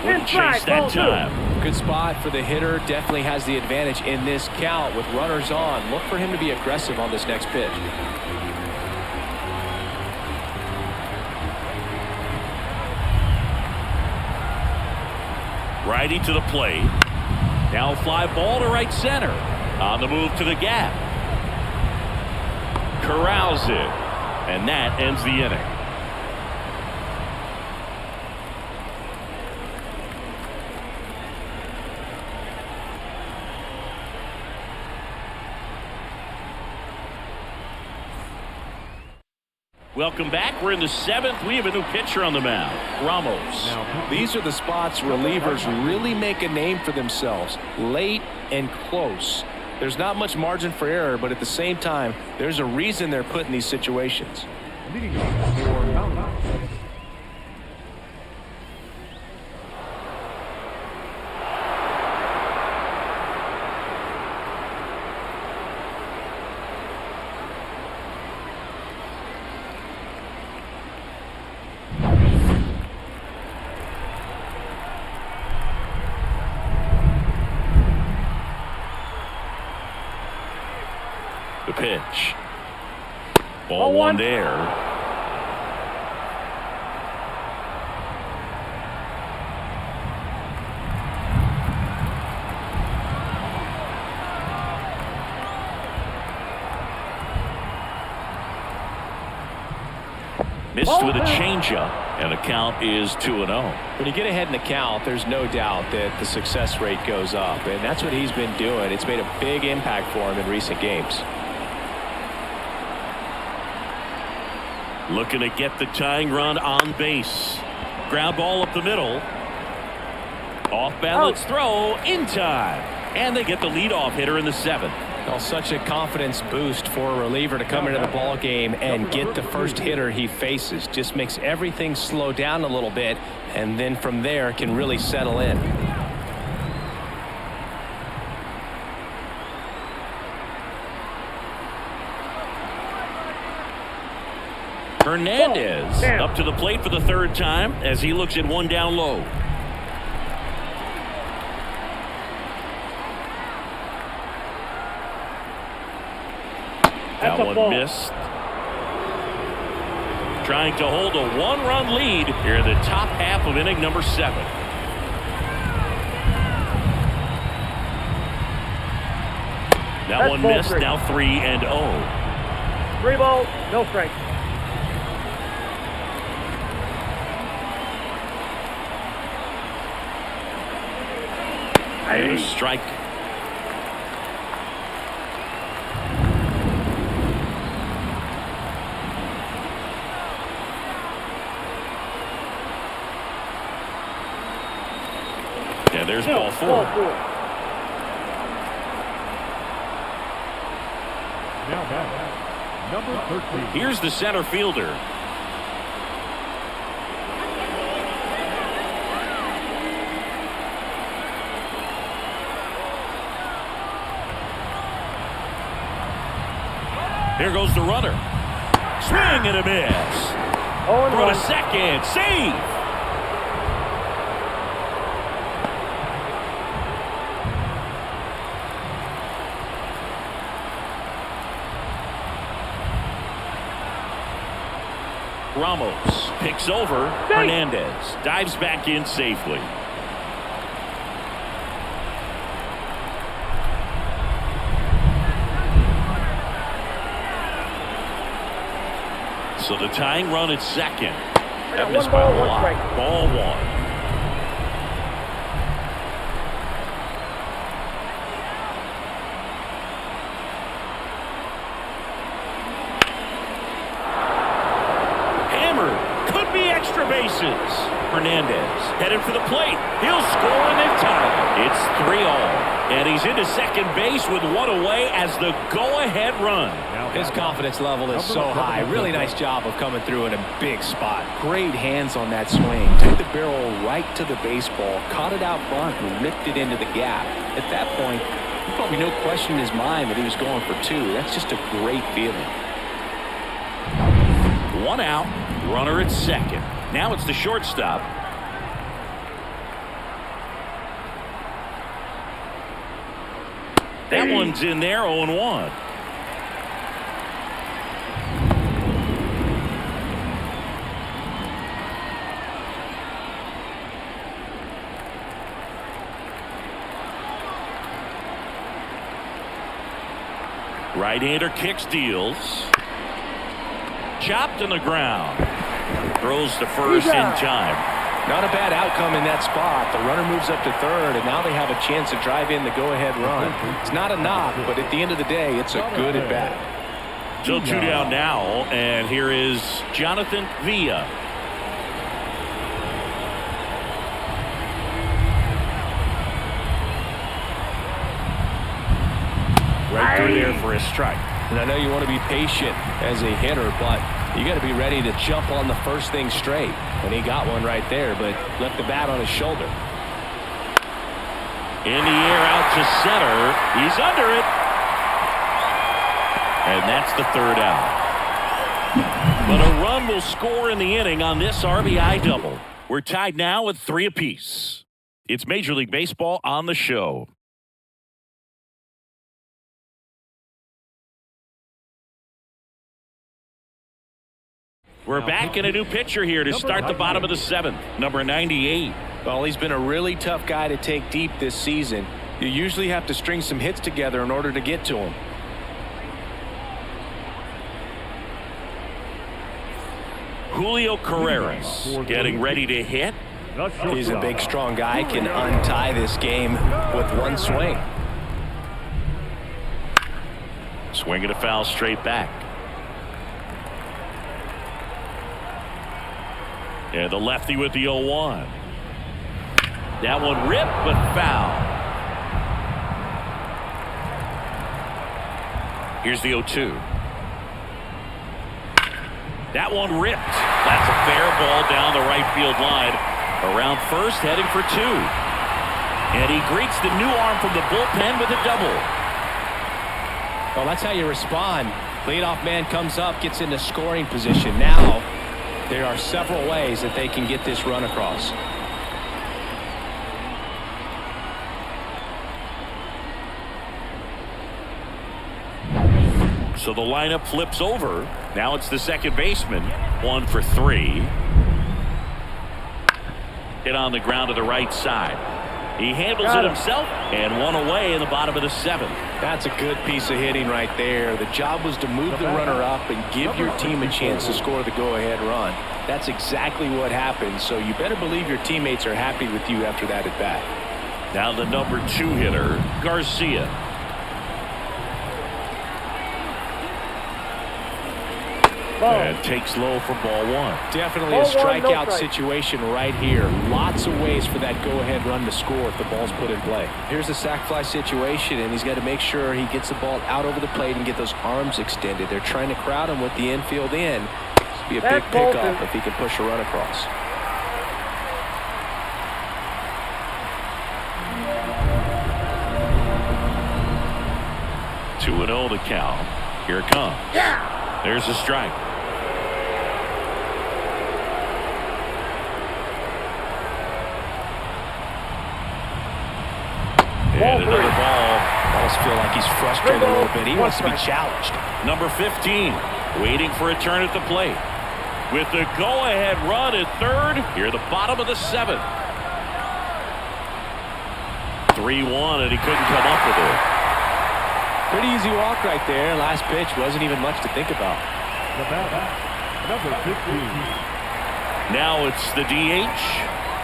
Wouldn't chase that time. Good spot for the hitter. Definitely has the advantage in this count with runners on. Look for him to be aggressive on this next pitch. Righty to the plate. Now fly ball to right center. On the move to the gap. Corrals it. And that ends the inning. Welcome back. We're in the 7th. We have a new pitcher on the mound, Ramos. These are the spots relievers really make a name for themselves. Late and close. There's not much margin for error, but at the same time, there's a reason they're put in these situations. Leading off for Mountain. The pitch. Ball 1 there. Missed with a changeup, and the count is 2-0. When you get ahead in the count, there's no doubt that the success rate goes up, and that's what he's been doing. It's made a big impact for him in recent games. Looking to get the tying run on base. Ground ball up the middle. Off balance throw in time. And they get the leadoff hitter in the 7th. Well, such a confidence boost for a reliever to come into the ball game and get the first hitter he faces. Just makes everything slow down a little bit, and then from there can really settle in. Hernandez up to the plate for the third time as he looks at one down low. That one missed. Trying to hold a one-run lead here in the top half of inning number 7. That one missed. Now 3-0. 3 balls, no strikes. And a strike. Yeah, there's ball 4. Now back, number 13. Here's the center fielder. Here goes the runner. Swing and a miss. Throw to second. Save. Ramos picks over Hernandez. Dives back in safely. So the tying run at second. That missed by a lot. Ball 1. Bases. Hernandez headed for the plate. He'll score and they've tied. It's 3-all. And he's into second base with one away as the go-ahead run. His confidence level is so high. Really nice job of coming through in a big spot. Great hands on that swing. Took the barrel right to the baseball, caught it out front, and ripped it into the gap. At that point, there's probably no question in his mind that he was going for 2. That's just a great feeling. 1 out. Runner at second. Now it's the shortstop. That one's in there, 0-1. Right-hander kicks, deals. Chopped on the ground. Throws to first in time. Not a bad outcome in that spot. The runner moves up to third, and now they have a chance to drive in the go-ahead run. It's not a knock, but at the end of the day, it's a good at-bat. So 2 down now, and here is Jonathan Villa. Right through there for a strike. And I know you want to be patient as a hitter, but you got to be ready to jump on the first thing straight. And he got one right there, but left the bat on his shoulder. In the air out to center. He's under it. And that's the 3rd out. But a run will score in the inning on this RBI double. We're tied now at 3 apiece. It's Major League Baseball on the show. We're back in a new pitcher here to start the bottom of the 7th, number 98. Well, he's been a really tough guy to take deep this season. You usually have to string some hits together in order to get to him. Julio Carreras getting ready to hit. He's a big, strong guy, can untie this game with one swing. Swing and a foul straight back. And the lefty with the 0-1. That one ripped, but foul. Here's the 0-2. That one ripped. That's a fair ball down the right field line. Around first, heading for 2. And he greets the new arm from the bullpen with a double. Well, that's how you respond. Leadoff man comes up, gets into scoring position. Now, there are several ways that they can get this run across. So the lineup flips over. Now it's the second baseman. 1 for 3. Hit on the ground to the right side. He handles it himself, and 1 away in the bottom of the 7th. That's a good piece of hitting right there. The job was to move the runner up and give your team a chance to score the go-ahead run. That's exactly what happened, so you better believe your teammates are happy with you after that at bat. Now the number 2 hitter, Garcia. And takes low for ball 1. Definitely a strikeout situation right here. Lots of ways for that go-ahead run to score if the ball's put in play. Here's the sac fly situation, and he's got to make sure he gets the ball out over the plate and get those arms extended. They're trying to crowd him with the infield in. This would be a big pickup if he can push a run across. Two 2-0 to count. Here it comes. There's a strike. And another ball. Almost feel like he's frustrated a little bit. He wants to be challenged. Number 15, waiting for a turn at the plate. With the go-ahead run at third, here at the bottom of the 7th. 3-1, and he couldn't come up with it. Pretty easy walk right there. Last pitch wasn't even much to think about. Number 15. Now it's the DH.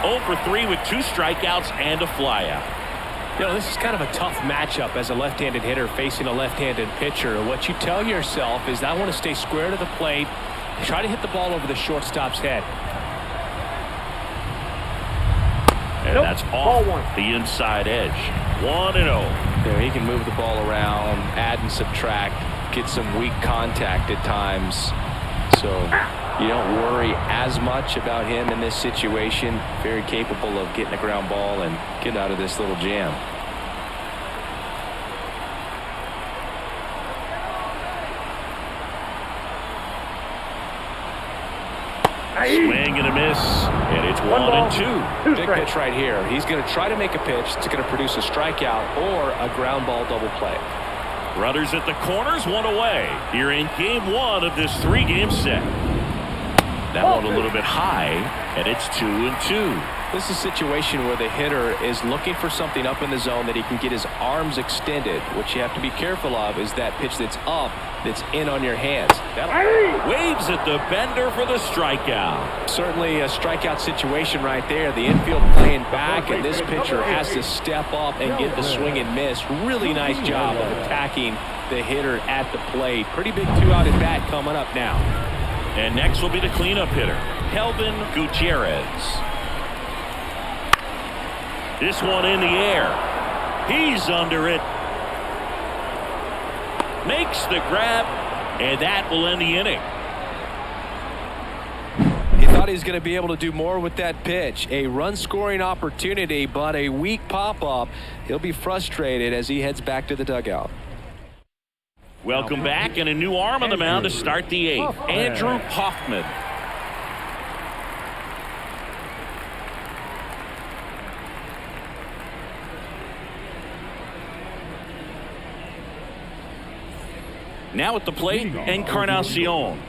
0 for 3 with 2 strikeouts and a flyout. You know, this is kind of a tough matchup as a left-handed hitter facing a left-handed pitcher. What you tell yourself is, I want to stay square to the plate, try to hit the ball over the shortstop's head. And that's off the inside edge. 1-0. There, he can move the ball around, add and subtract, get some weak contact at times. So you don't worry as much about him in this situation. Very capable of getting a ground ball and getting out of this little jam. Swing and a miss, and it's 1-2. Big pitch right here. He's going to try to make a pitch that's going to produce a strikeout or a ground ball double play. Runners at the corners, 1 away. Here in game 1 of this 3-game set. That one a little bit high, and it's 2-2. This is a situation where the hitter is looking for something up in the zone that he can get his arms extended. What you have to be careful of is that pitch that's up, that's in on your hands. Waves at the bender for the strikeout. Certainly a strikeout situation right there. The infield playing back, and this pitcher has to step up and get the swing and miss. Really nice job of attacking the hitter at the plate. Pretty big 2-out at bat coming up now. And next will be the cleanup hitter, Kelvin Gutierrez. This one in the air. He's under it. Makes the grab, and that will end the inning. He thought he was going to be able to do more with that pitch. A run-scoring opportunity, but a weak pop-up. He'll be frustrated as he heads back to the dugout. Welcome back, and a new arm on the mound to start the 8th. Andrew Hoffman. Now at the plate, Encarnacion.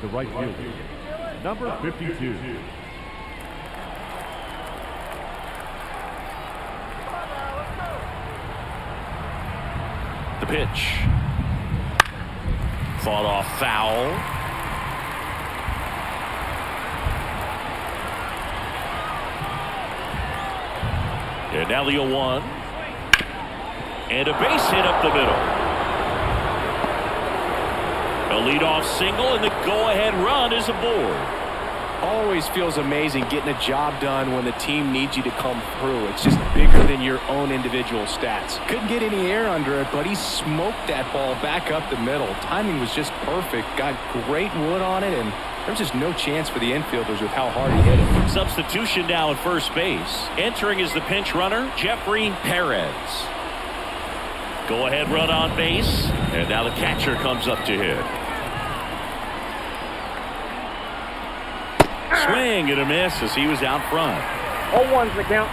The right fielder, number 52. The pitch. Fought off foul. And now the 0-1. And a base hit up the middle. A leadoff single, and the go-ahead run is aboard. Always feels amazing getting a job done when the team needs you to come through. It's just bigger than your own individual stats. Couldn't get any air under it, but he smoked that ball back up the middle. Timing was just perfect. Got great wood on it, and there's just no chance for the infielders with how hard he hit it. Substitution now at first base. Entering is the pinch runner, Jeffrey Perez. Go ahead run on base. And now the catcher comes up to hit. Swing and a miss as he was out front. 0-1's the count.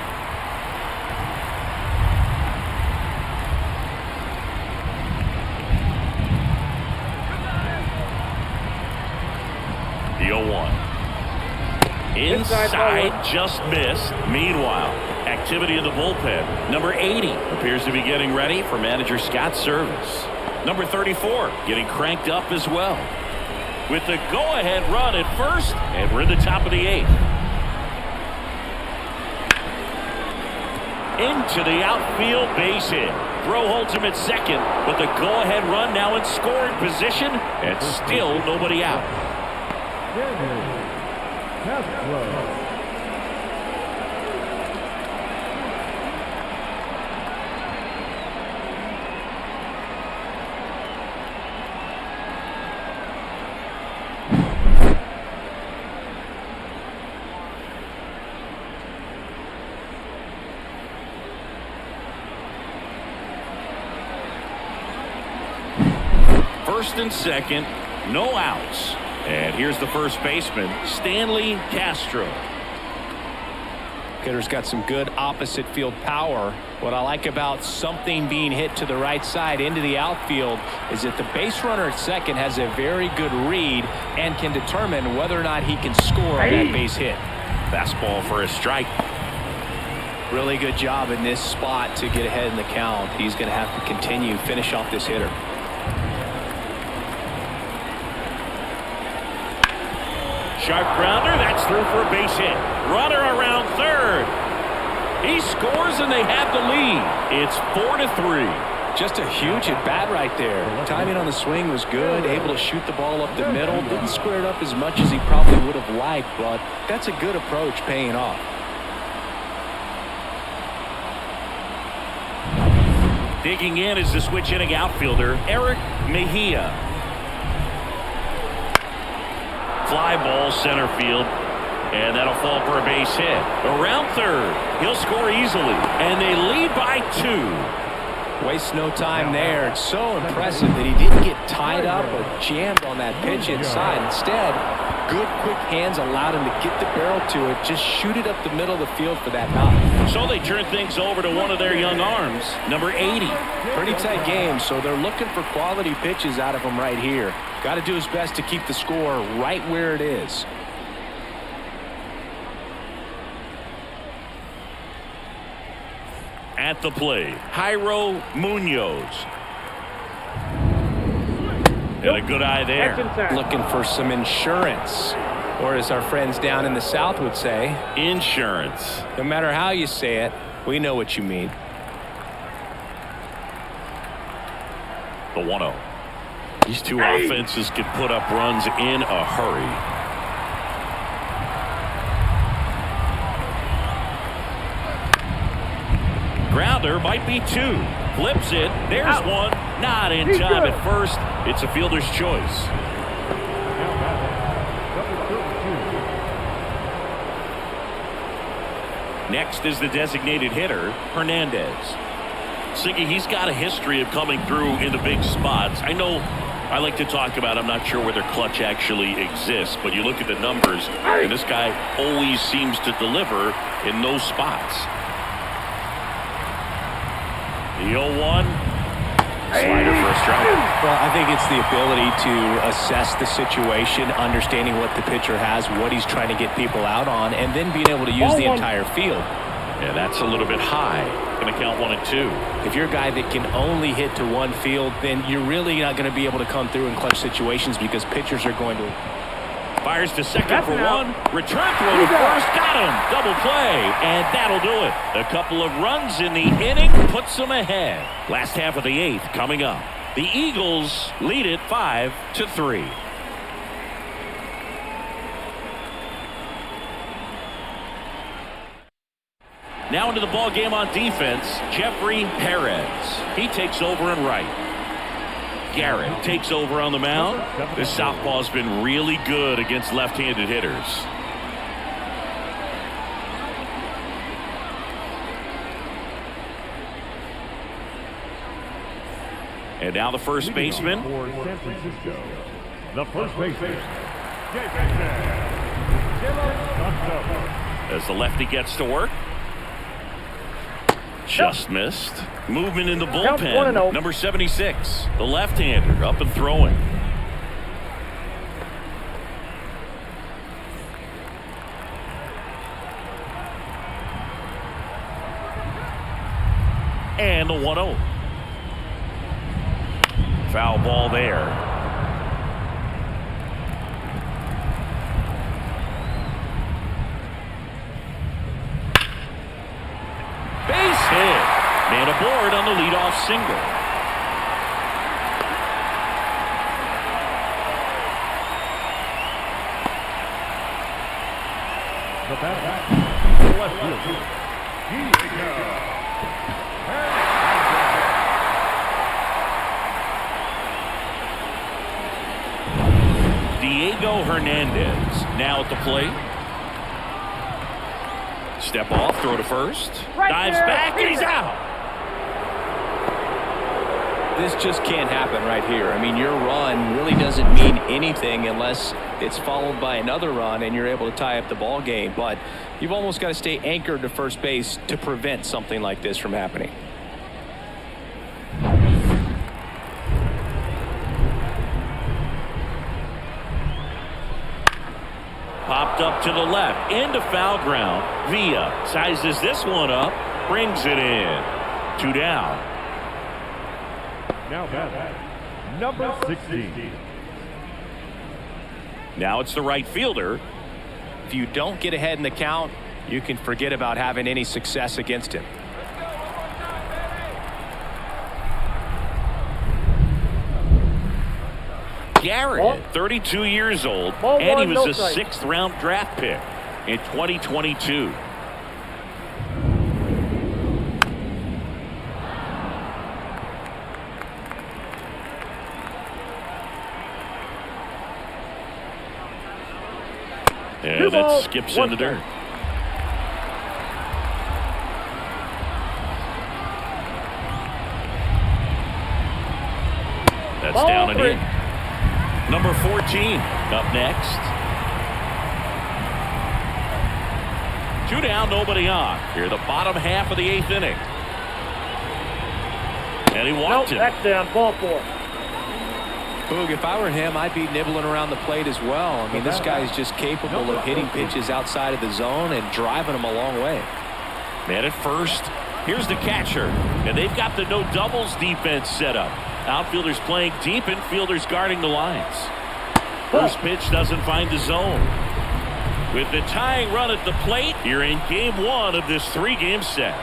The 0-1. Inside, just missed. Meanwhile, activity in the bullpen. Number 80 appears to be getting ready for manager Scott's service. Number 34 getting cranked up as well. With the go-ahead run at first, and we're in the top of the 8th. Into the outfield base hit. Throw holds him at second, but the go-ahead run now in scoring position, and still nobody out. First and second, no outs. And here's the first baseman, Stanley Castro. Hitter's got some good opposite field power. What I like about something being hit to the right side into the outfield is that the base runner at second has a very good read and can determine whether or not he can score on that base hit. Fastball for a strike. Really good job in this spot to get ahead in the count. He's going to have to continue finish off this hitter. Sharp grounder, that's through for a base hit. Runner around third. He scores and they have the lead. It's 4-3. Just a huge at bat right there. Timing on the swing was good. Able to shoot the ball up the middle. Didn't square it up as much as he probably would have liked, but that's a good approach paying off. Digging in is the switch hitting outfielder, Eric Mejia. Fly ball center field, and that'll fall for a base hit. Around third, he'll score easily, and they lead by 2. Wastes no time there. It's so impressive that he didn't get tied up or jammed on that pitch inside. Instead, good quick hands allowed him to get the barrel to it, just shoot it up the middle of the field for that knock. So they turn things over to one of their young arms, number 80. Pretty tight game, so they're looking for quality pitches out of him right here. Got to do his best to keep the score right where it is. At the plate, Jairo Munoz. And a good eye there. Looking for some insurance, or as our friends down in the South would say, insurance. No matter how you say it, we know what you mean. The 1-0. These two offenses can put up runs in a hurry. Grounder might be 2. Flips it. There's one. Not in time at first. It's a fielder's choice. Next is the designated hitter, Hernandez. Siggy, he's got a history of coming through in the big spots. I know I like to talk about, I'm not sure whether clutch actually exists, but you look at the numbers, and this guy always seems to deliver in those spots. The 0-1. Slider for a strike. Well, I think it's the ability to assess the situation, understanding what the pitcher has, what he's trying to get people out on, and then being able to use the entire field. Yeah, that's a little bit high. Going to count 1 and 2. If you're a guy that can only hit to one field, then you're really not going to be able to come through in clutch situations because pitchers are going to... Fires to second for 1. Return throw to first. Got him. Double play. And that'll do it. A couple of runs in the inning puts them ahead. Last half of the 8th coming up. The Eagles lead it 5-3. Now into the ball game on defense, Jeffrey Perez. He takes over in right. Garrett takes over on the mound. This southpaw's been really good against left-handed hitters. And now the first baseman. For San Francisco, the first baseman, As the lefty gets to work. Just missed. Movement in the bullpen. Number 76, the left-hander, up and throwing. And the 1-0. Foul ball there. Base hit. Man aboard on the leadoff single. the batter, left fielder, Diego Hernandez now at the plate. Step off, throw to first. Dives back, and he's out. This just can't happen right here. I mean, your run really doesn't mean anything unless it's followed by another run and you're able to tie up the ball game. But you've almost got to stay anchored to first base to prevent something like this from happening. Popped up to the left, into foul ground. Villa sizes this one up, brings it in. 2 down. now batting, number 16. Now it's the right fielder. If you don't get ahead in the count, you can forget about having any success against him. Garrett, 32 years old, and he was a 6th round draft pick in 2022. And it skips in the dirt. That's down and in. Number 14 up next. 2 down, nobody on. Here, the bottom half of the 8th inning. And he walked it. That's down. Ball 4. Boog, if I were him, I'd be nibbling around the plate as well. I mean, this guy is just capable of hitting pitches outside of the zone and driving them a long way. Man at first. Here's the catcher. And they've got the no doubles defense set up. Outfielders playing deep, infielders guarding the lines. First pitch doesn't find the zone. With the tying run at the plate, you're in game 1 of this 3-game set.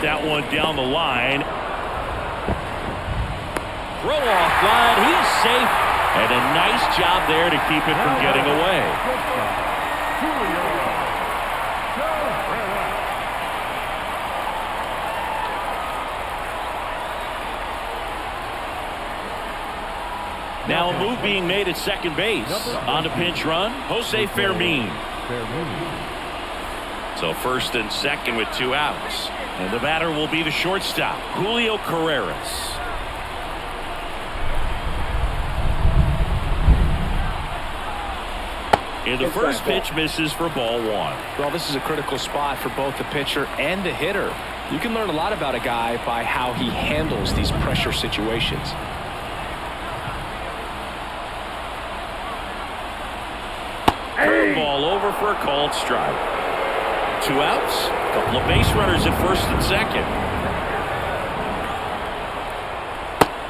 That one down the line. Throw off line. He's safe. And a nice job there to keep it from getting away. Now a move being made at second base. On to pinch run, Jose Fermin. So first and second with 2 outs. And the batter will be the shortstop, Julio Carreras. And the first pitch misses for ball 1. Well, this is a critical spot for both the pitcher and the hitter. You can learn a lot about a guy by how he handles these pressure situations. Curveball over for a called strike. 2 outs, a couple of base runners at first and second.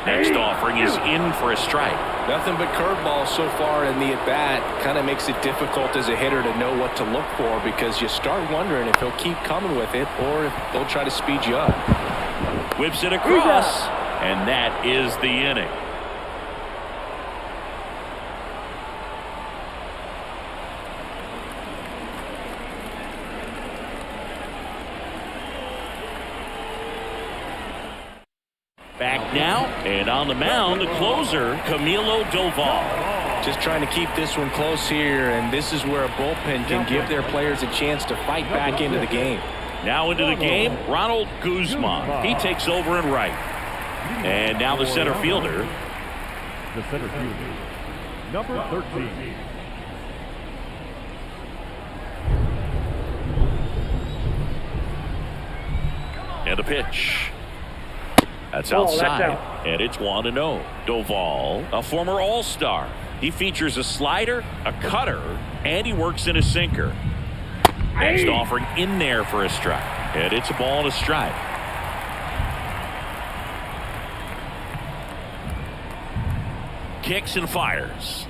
Next offering is in for a strike. Nothing but curveball so far in the at-bat. Kind of makes it difficult as a hitter to know what to look for because you start wondering if he'll keep coming with it or if they'll try to speed you up. Whips it across, and that is the inning. Back now, and on the mound, the closer, Camilo Doval. Just trying to keep this one close here, and this is where a bullpen can give their players a chance to fight back into the game. Now into the game, Ronald Guzman. He takes over in right. And now the center fielder. The center fielder, number 13. And a pitch. That's Ball, that's outside. out. And it's 1-0. Doval, a former All-Star. He features a slider, a cutter, and he works in a sinker. Next offering in there for a strike. And it's a ball and a strike. Kicks and fires.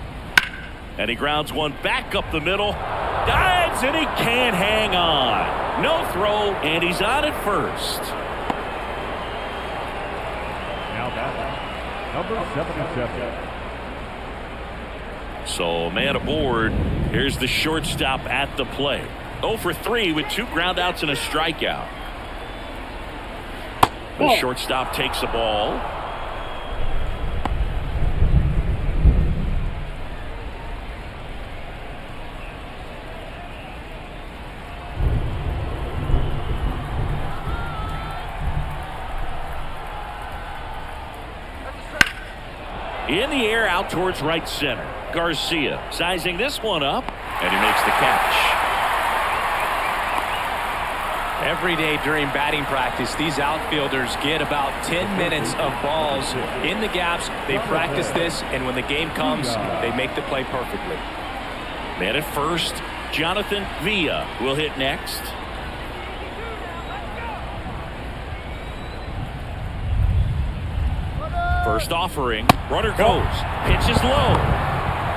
And he grounds one back up the middle. Dives, and he can't hang on. No throw, and he's on at first. Now batting, number 77. So man aboard. Here's the shortstop at the plate. 0 for 3 with 2 groundouts and a strikeout. The shortstop takes the ball. In the air out towards right center. Garcia sizing this one up, and he makes the catch. Every day during batting practice, these outfielders get about 10 minutes of balls in the gaps. They practice this, and when the game comes, they make the play perfectly. Man at first, Jonathan Villa will hit next. First offering, runner goes, pitch is low,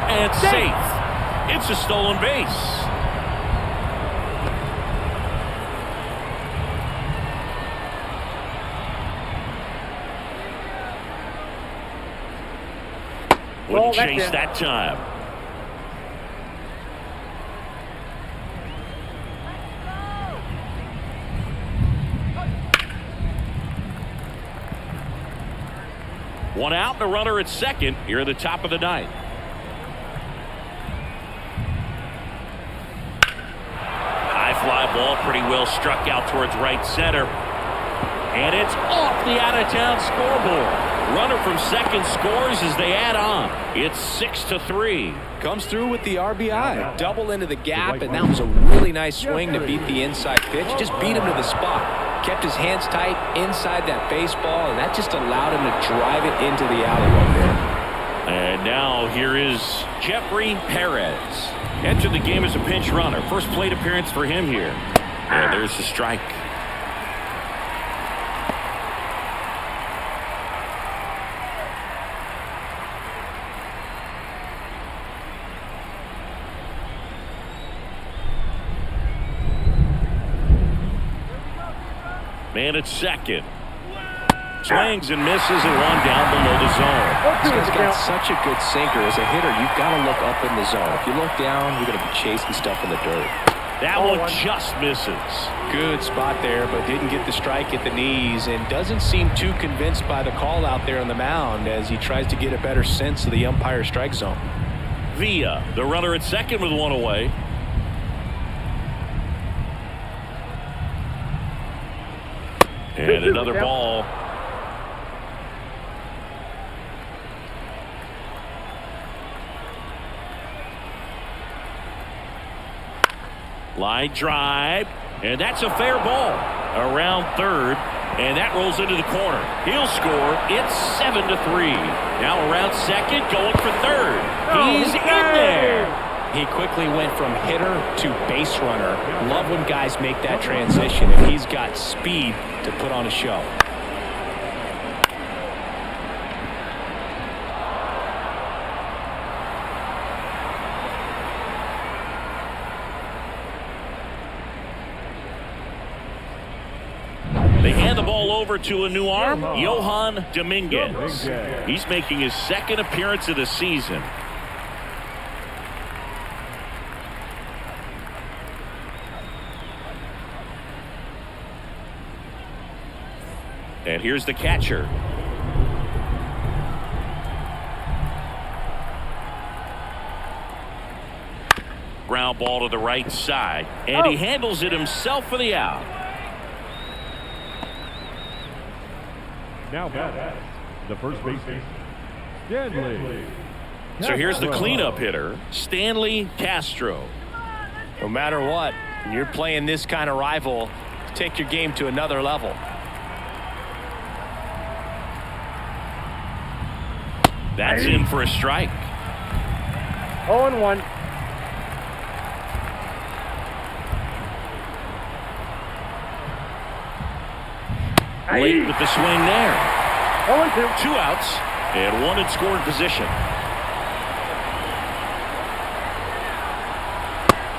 and safe. It's a stolen base. Wouldn't chase that time. One out and a runner at second here at the top of the ninth. High fly ball pretty well struck out towards right center. And it's off the out-of-town scoreboard. Runner from second scores as they add on. It's 6-3. Comes through with the RBI. Double into the gap, and that was a really nice swing to beat the inside pitch. Just beat him to the spot. Kept his hands tight inside that baseball, and that just allowed him to drive it into the alley right there. And now here is Jeffrey Perez. Entered the game as a pinch runner. First plate appearance for him here. And there's the strike. Man at second. Swings and misses and one down below the zone. This guy's got such a good sinker. As a hitter, you've got to look up in the zone. If you look down, you're going to be chasing stuff in the dirt. That one just misses. Good spot there, but didn't get the strike at the knees and doesn't seem too convinced by the call out there on the mound as he tries to get a better sense of the umpire strike zone. Villa, the runner at second with one away. And another ball. Line drive, and that's a fair ball. Around third, and that rolls into the corner. He'll score. It's 7-3. Now around second, going for third. He's in there. He quickly went from hitter to base runner. Love when guys make that transition, and he's got speed to put on a show. They hand the ball over to a new arm, Johan Dominguez. He's making his second appearance of the season. And here's the catcher. Ground ball to the right side, and he handles it himself for the out. Now batting, the first baseman, Stanley. So here's the cleanup hitter, Stanley Castro. No matter what, when you're playing this kind of rival, take your game to another level. That's in for a strike. 0-1. Late with the swing there. 0-2. 2 outs and 1 in scoring position.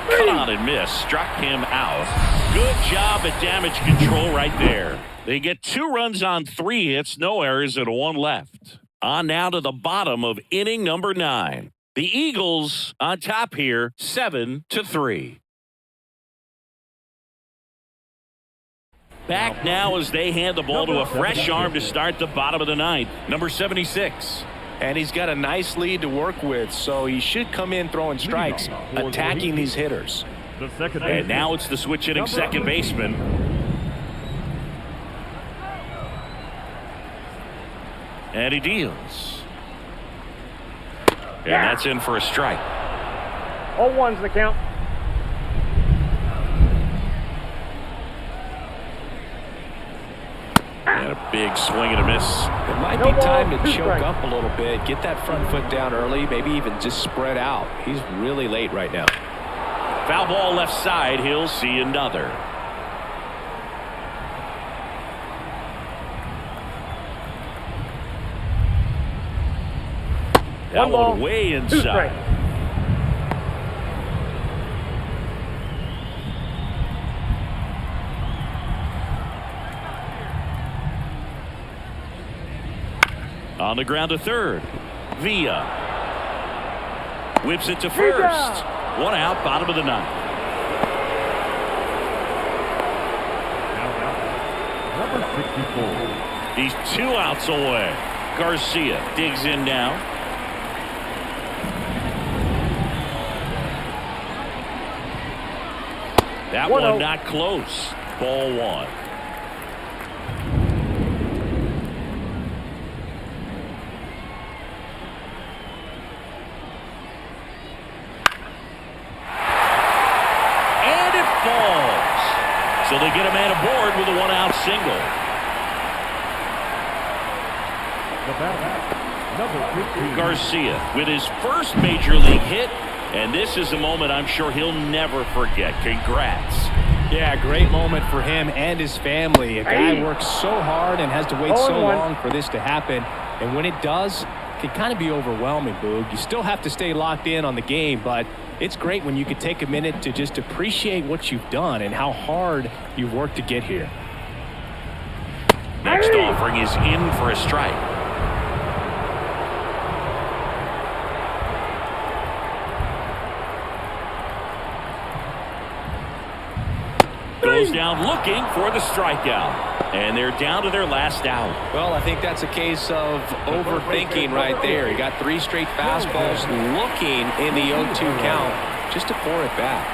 Cut on and miss. Struck him out. Good job at damage control right there. They get 2 runs on 3 hits, no errors, and 1 left. On now to the bottom of inning number 9. The Eagles on top here, 7-3. Back now as they hand the ball to a fresh arm to start the bottom of the 9th, number 76. And he's got a nice lead to work with, so he should come in throwing strikes, attacking these hitters. And now it's the switch hitting second baseman. And he deals. And that's in for a strike. 0-1's the count. And a big swing and a miss. It might be time to choke up a little bit, get that front foot down early, maybe even just spread out. He's really late right now. Foul ball left side. He'll see another. That one way inside. On the ground to third. Villa. Whips it to first. 1 out, bottom of the 9th. Number 64. He's 2 outs away. Garcia digs in now. That one not close. Ball 1. And it falls. So they get a man aboard with a 1-out single. Number 15. Garcia with his first major league hit. And this is a moment I'm sure he'll never forget. Congrats. Yeah, great moment for him and his family. A guy works so hard and has to wait so long for this to happen. And when it does, it can kind of be overwhelming, Boog. You still have to stay locked in on the game, but it's great when you can take a minute to just appreciate what you've done and how hard you've worked to get here. Next offering is in for a strike. Goes down looking for the strikeout. And they're down to their last out. Well, I think that's a case of overthinking right there. He got 3 straight fastballs looking in the 0-2 count just to pour it back.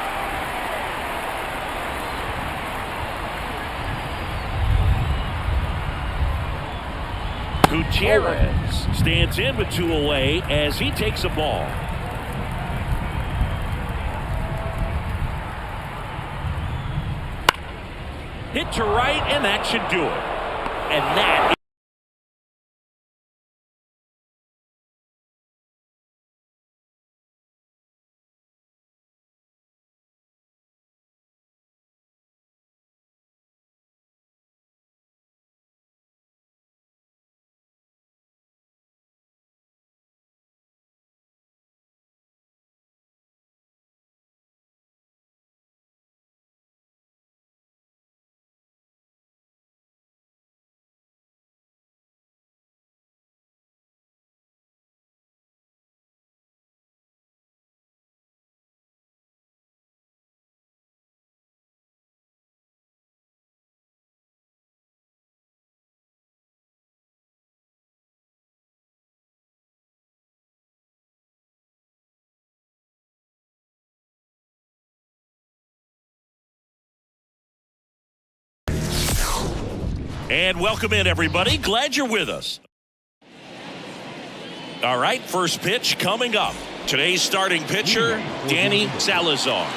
Gutierrez stands in with 2 away as he takes a ball. Hit to right, and that should do it. And that And welcome in, everybody. Glad you're with us. All right, first pitch coming up. Today's starting pitcher, Danny Salazar.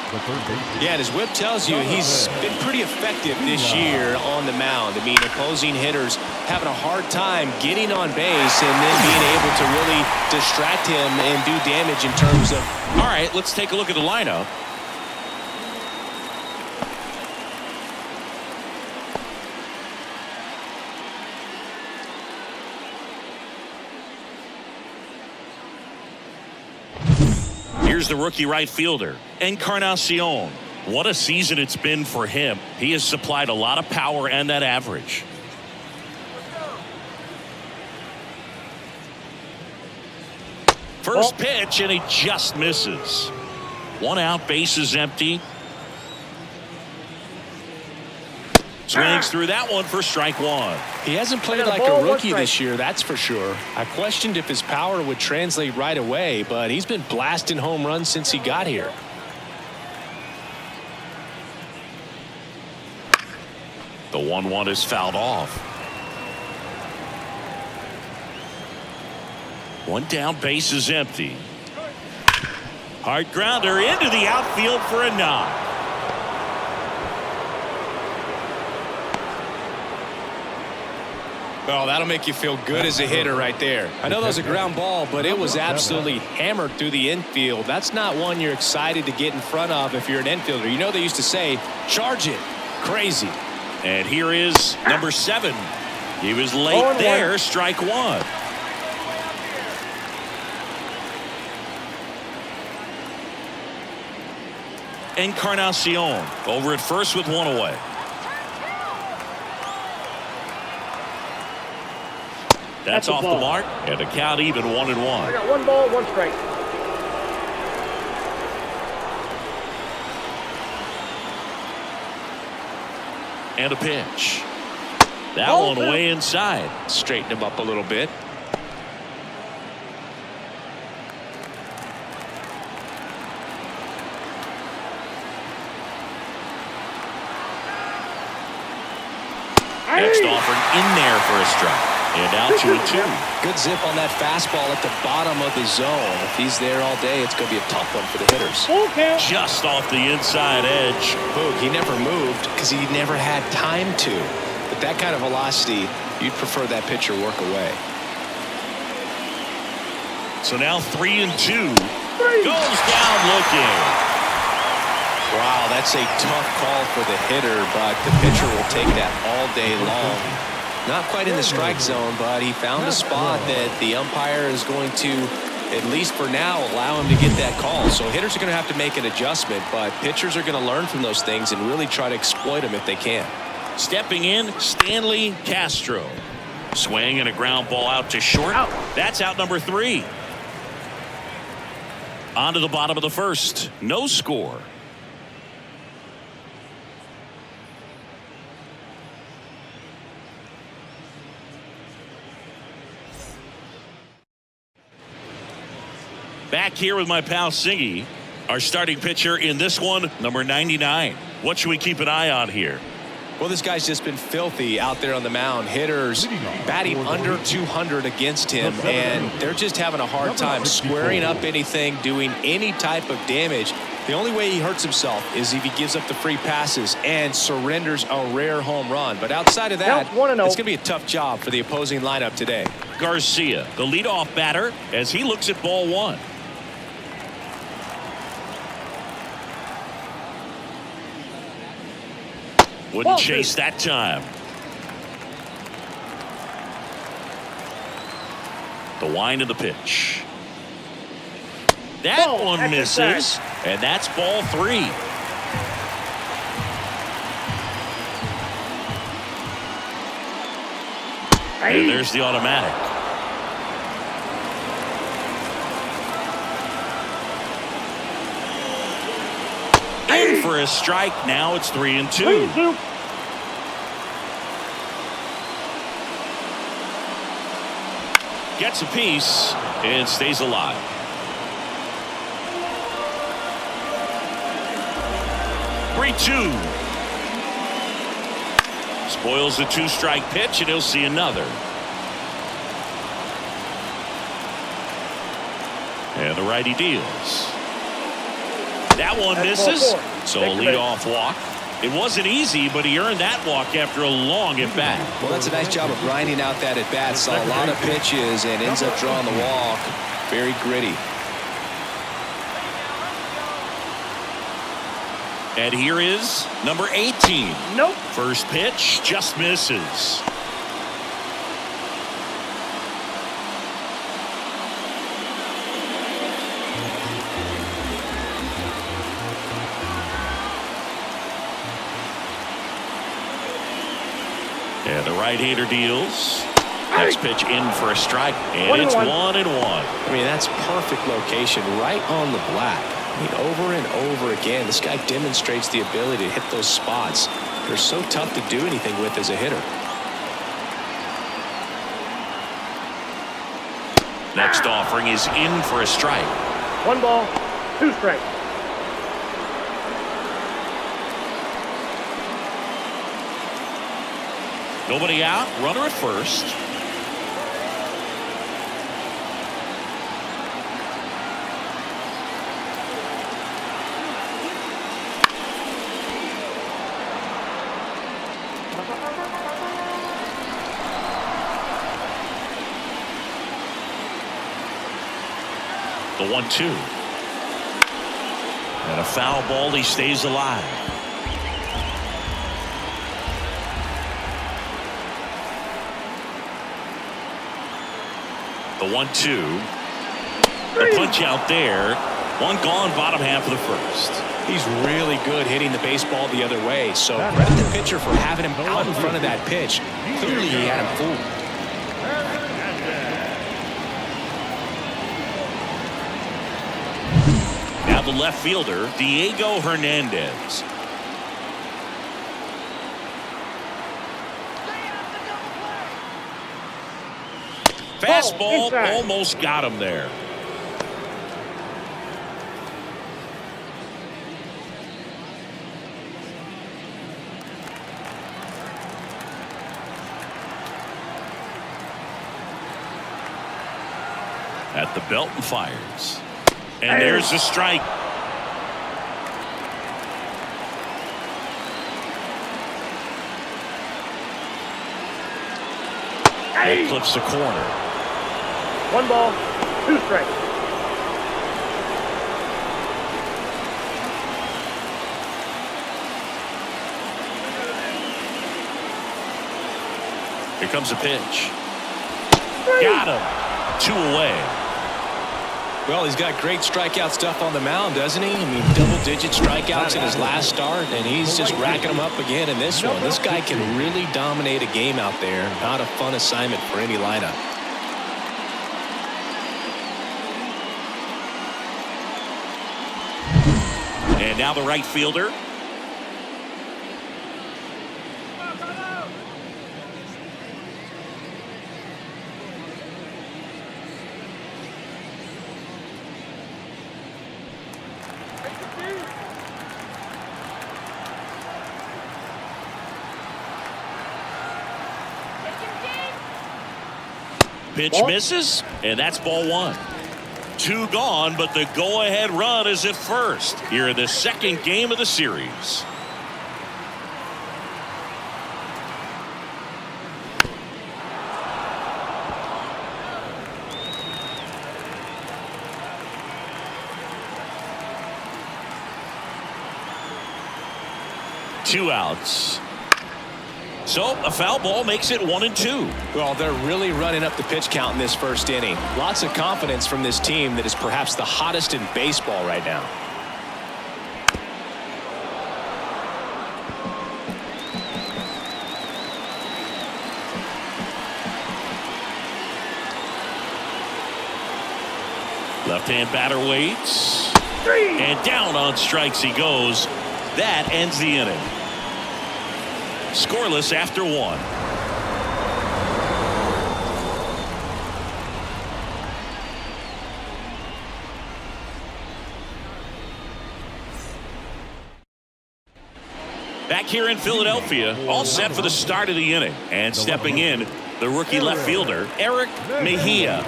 Yeah, and as Whip tells you, he's been pretty effective this year on the mound. I mean, opposing hitters having a hard time getting on base and then being able to really distract him and do damage in terms of... All right, let's take a look at the lineup. Here's the rookie right fielder, Encarnacion. What a season it's been for him. He has supplied a lot of power and that average. First pitch, and he just misses. One out, base is empty. Swings through that one for strike one. He hasn't played like a rookie this year, that's for sure. I questioned if his power would translate right away, but he's been blasting home runs since he got here. The 1-1 is fouled off. One down, base is empty. Hard grounder into the outfield for a knock. Oh, that'll make you feel good as a hitter right there. I know that was a ground ball, but it was absolutely hammered through the infield. That's not one you're excited to get in front of if you're an infielder. You know they used to say, charge it. Crazy. And here is number 7. He was late there, strike one. Encarnacion over at first with one away. That's off the mark, and the count even 1-1. I got 1 ball, 1 strike. And a pitch. That one way inside. Straighten him up a little bit. Next offering in there for a strike. And now 2-2. Good zip on that fastball at the bottom of the zone. If he's there all day, it's going to be a tough one for the hitters. Just off the inside edge. Boog, he never moved because he never had time to. But that kind of velocity, you'd prefer that pitcher work away. So now 3-2. Goes down looking. Wow, that's a tough call for the hitter, but the pitcher will take that all day long. Not quite in the strike zone, but he found a spot that the umpire is going to, at least for now, allow him to get that call. So hitters are going to have to make an adjustment, but pitchers are going to learn from those things and really try to exploit them if they can. Stepping in, Stanley Castro. Swing and a ground ball out to short. That's out number 3. On to the bottom of the first. No score. Back here with my pal Singy, our starting pitcher in this one, number 99. What should we keep an eye on here? Well, this guy's just been filthy out there on the mound. Hitters batting under 200 against him, and they're just having a hard time squaring up anything, doing any type of damage. The only way he hurts himself is if he gives up the free passes and surrenders a rare home run. But outside of that, it's going to be a tough job for the opposing lineup today. Garcia, the leadoff batter, as he looks at ball 1. Wouldn't chase that time. The wind of the pitch. That one misses, and that's ball 3. And there's the automatic. In for a strike. Now it's 3-2. Gets a piece and stays alive. Spoils the 2-strike pitch, and he'll see another. And the righty deals. That one misses. So a leadoff walk. It wasn't easy, but he earned that walk after a long at-bat. Well, that's a nice job of grinding out that at-bat. Saw a lot of pitches and ends up drawing the walk. Very gritty. And here is number 18. Nope. First pitch just misses. And the right-hander deals. Next pitch in for a strike, and it's 1-1. I mean, that's perfect location, right on the black. I mean, over and over again, this guy demonstrates the ability to hit those spots. They're so tough to do anything with as a hitter. Next offering is in for a strike. 1 ball, 2 strikes. Nobody out, runner at first. The 1-2. And a foul ball, he stays alive. The 1-2. The punch out there. One gone, bottom half of the first. He's really good hitting the baseball the other way. So credit the pitcher for having him out in front of that pitch. Clearly he had him fooled. Now the left fielder, Diego Hernandez. Fastball almost got him there. At the belt and fires. And there's the strike. That clips the corner. 1 ball, 2 strikes. Here comes a pitch. Got him. 2 away. Well, he's got great strikeout stuff on the mound, doesn't he? I mean, double-digit strikeouts in his last start, and he's just racking them up again in this one. This guy can really dominate a game out there. Not a fun assignment for any lineup. And now the right fielder. Pitch misses, and that's ball 1. 2 gone, but the go-ahead run is at first here in the second game of the series. Two outs. So a foul ball makes it 1-2. Well, they're really running up the pitch count in this first inning. Lots of confidence from this team that is perhaps the hottest in baseball right now. Left-hand batter waits. And down on strikes he goes. That ends the inning. Scoreless after 1. Back here in Philadelphia, all set for the start of the inning. And stepping in, the rookie left fielder, Eric Mejia.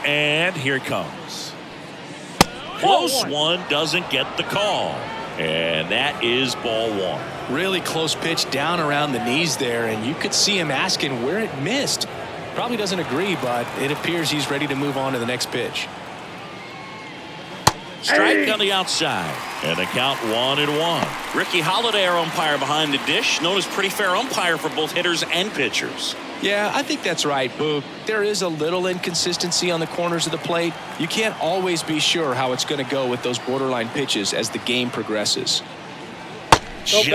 And here it comes. Close one, doesn't get the call. And that is ball one. Really close pitch down around the knees there, and you could see him asking where it missed. Probably doesn't agree, but it appears he's ready to move on to the next pitch. Strike on the outside, and the count 1-1. Ricky Holiday, our umpire behind the dish, known as pretty fair umpire for both hitters and pitchers. Yeah, I think that's right, Boog. There is a little inconsistency on the corners of the plate. You can't always be sure how it's going to go with those borderline pitches as the game progresses. Just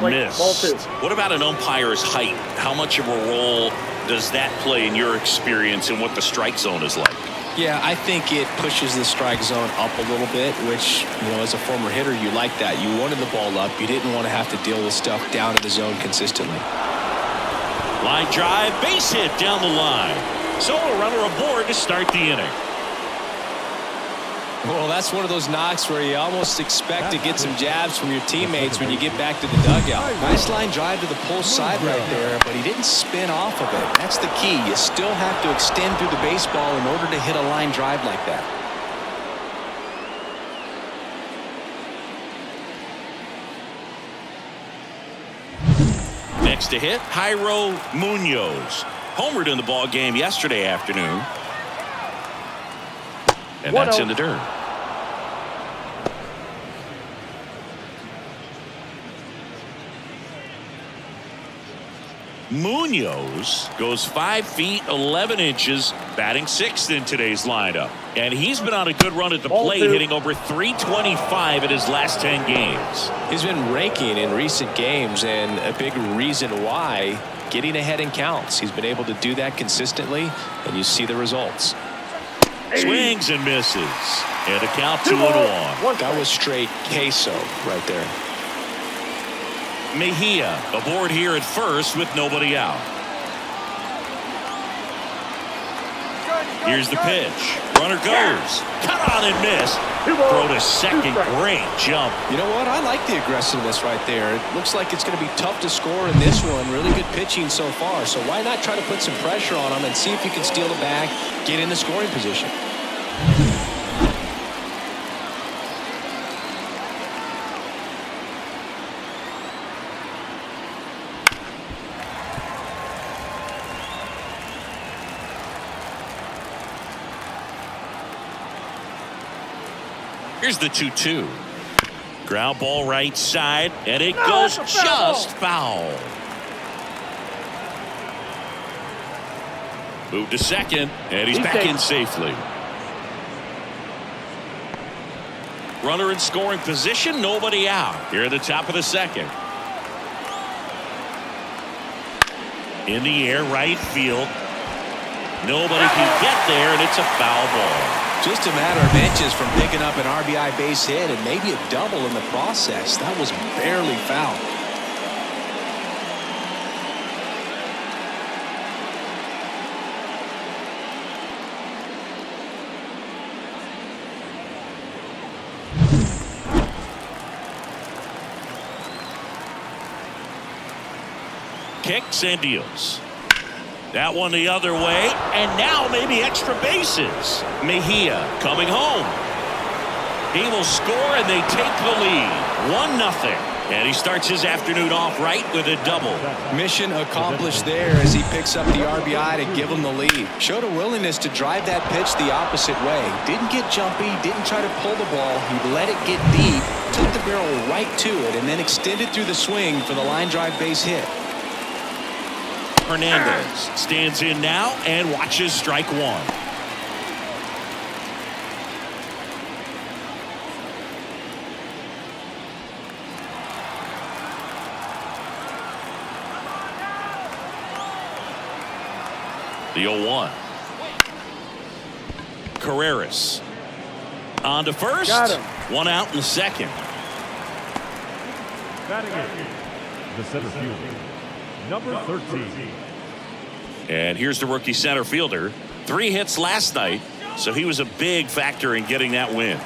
missed. What about an umpire's height? How much of a role does that play in your experience and what the strike zone is like? Yeah, I think it pushes the strike zone up a little bit, which, you know, as a former hitter, you like that. You wanted the ball up. You didn't want to have to deal with stuff down in the zone consistently. Line drive, base hit down the line. So a runner aboard to start the inning. Well, that's one of those knocks where you almost expect to get some jabs from your teammates when you get back to the dugout. Nice line drive to the pull side right there, but he didn't spin off of it. That's the key. You still have to extend through the baseball in order to hit a line drive like that. Next to hit, Jairo Munoz. Homered in the ball game yesterday afternoon. And that's in the dirt. Munoz goes 5 feet 11 inches, batting sixth in today's lineup. And he's been on a good run at the plate, hitting over .325 in his last 10 games. He's been raking in recent games, and a big reason why, getting ahead in counts. He's been able to do that consistently, and you see the results. Swings and misses. And a count 2-1. That was straight queso right there. Mejia aboard here at first with nobody out. Here's the pitch. Runner goes. Cut on and miss. Throw to second. Great jump. You know what? I like the aggressiveness right there. It looks like it's going to be tough to score in this one. Really good pitching so far. So why not try to put some pressure on him and see if you can steal it back, get in the scoring position. Here's the 2-2. Ground ball right side, and it goes just foul. Move to second, and he's back in safely. Runner in scoring position, nobody out. Here at the top of the second. In the air, right field. Nobody can get there, and it's a foul ball. Just a matter of inches from picking up an RBI base hit and maybe a double in the process. That was barely foul. Kicks and deals. That one the other way, and now maybe extra bases. Mejia coming home. He will score, and they take the lead. 1-0. And he starts his afternoon off right with a double. Mission accomplished there as he picks up the RBI to give him the lead. Showed a willingness to drive that pitch the opposite way. Didn't get jumpy, didn't try to pull the ball. He let it get deep, took the barrel right to it, and then extended through the swing for the line drive base hit. Hernandez stands in now and watches strike one. The 0-1. Carreras on to first. Got him. One out in the second. Batting in, the center fielder, number 13. And here's the rookie center fielder. 3 hits last night, so he was a big factor in getting that win.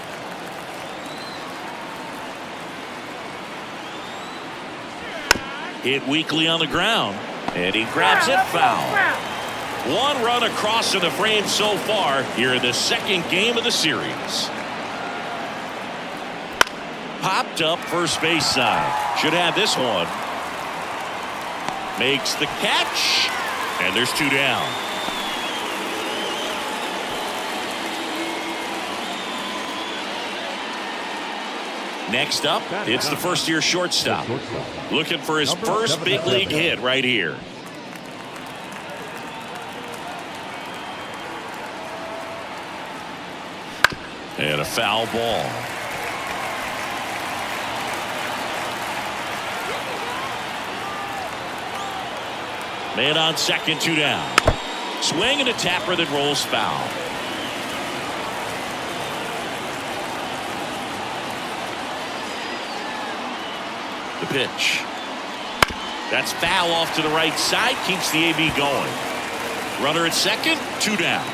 Hit weakly on the ground. And he grabs it, foul. 1 run across in the frame so far here in the second game of the series. Popped up first base side. Should have this one. Makes the catch. And there's 2 down. Next up, it's the first-year shortstop. Looking for his first big league hit right here. And a foul ball. Man on second, 2 down. Swing and a tapper that rolls foul. The pitch. That's foul off to the right side. Keeps the AB going. Runner at second, 2 down.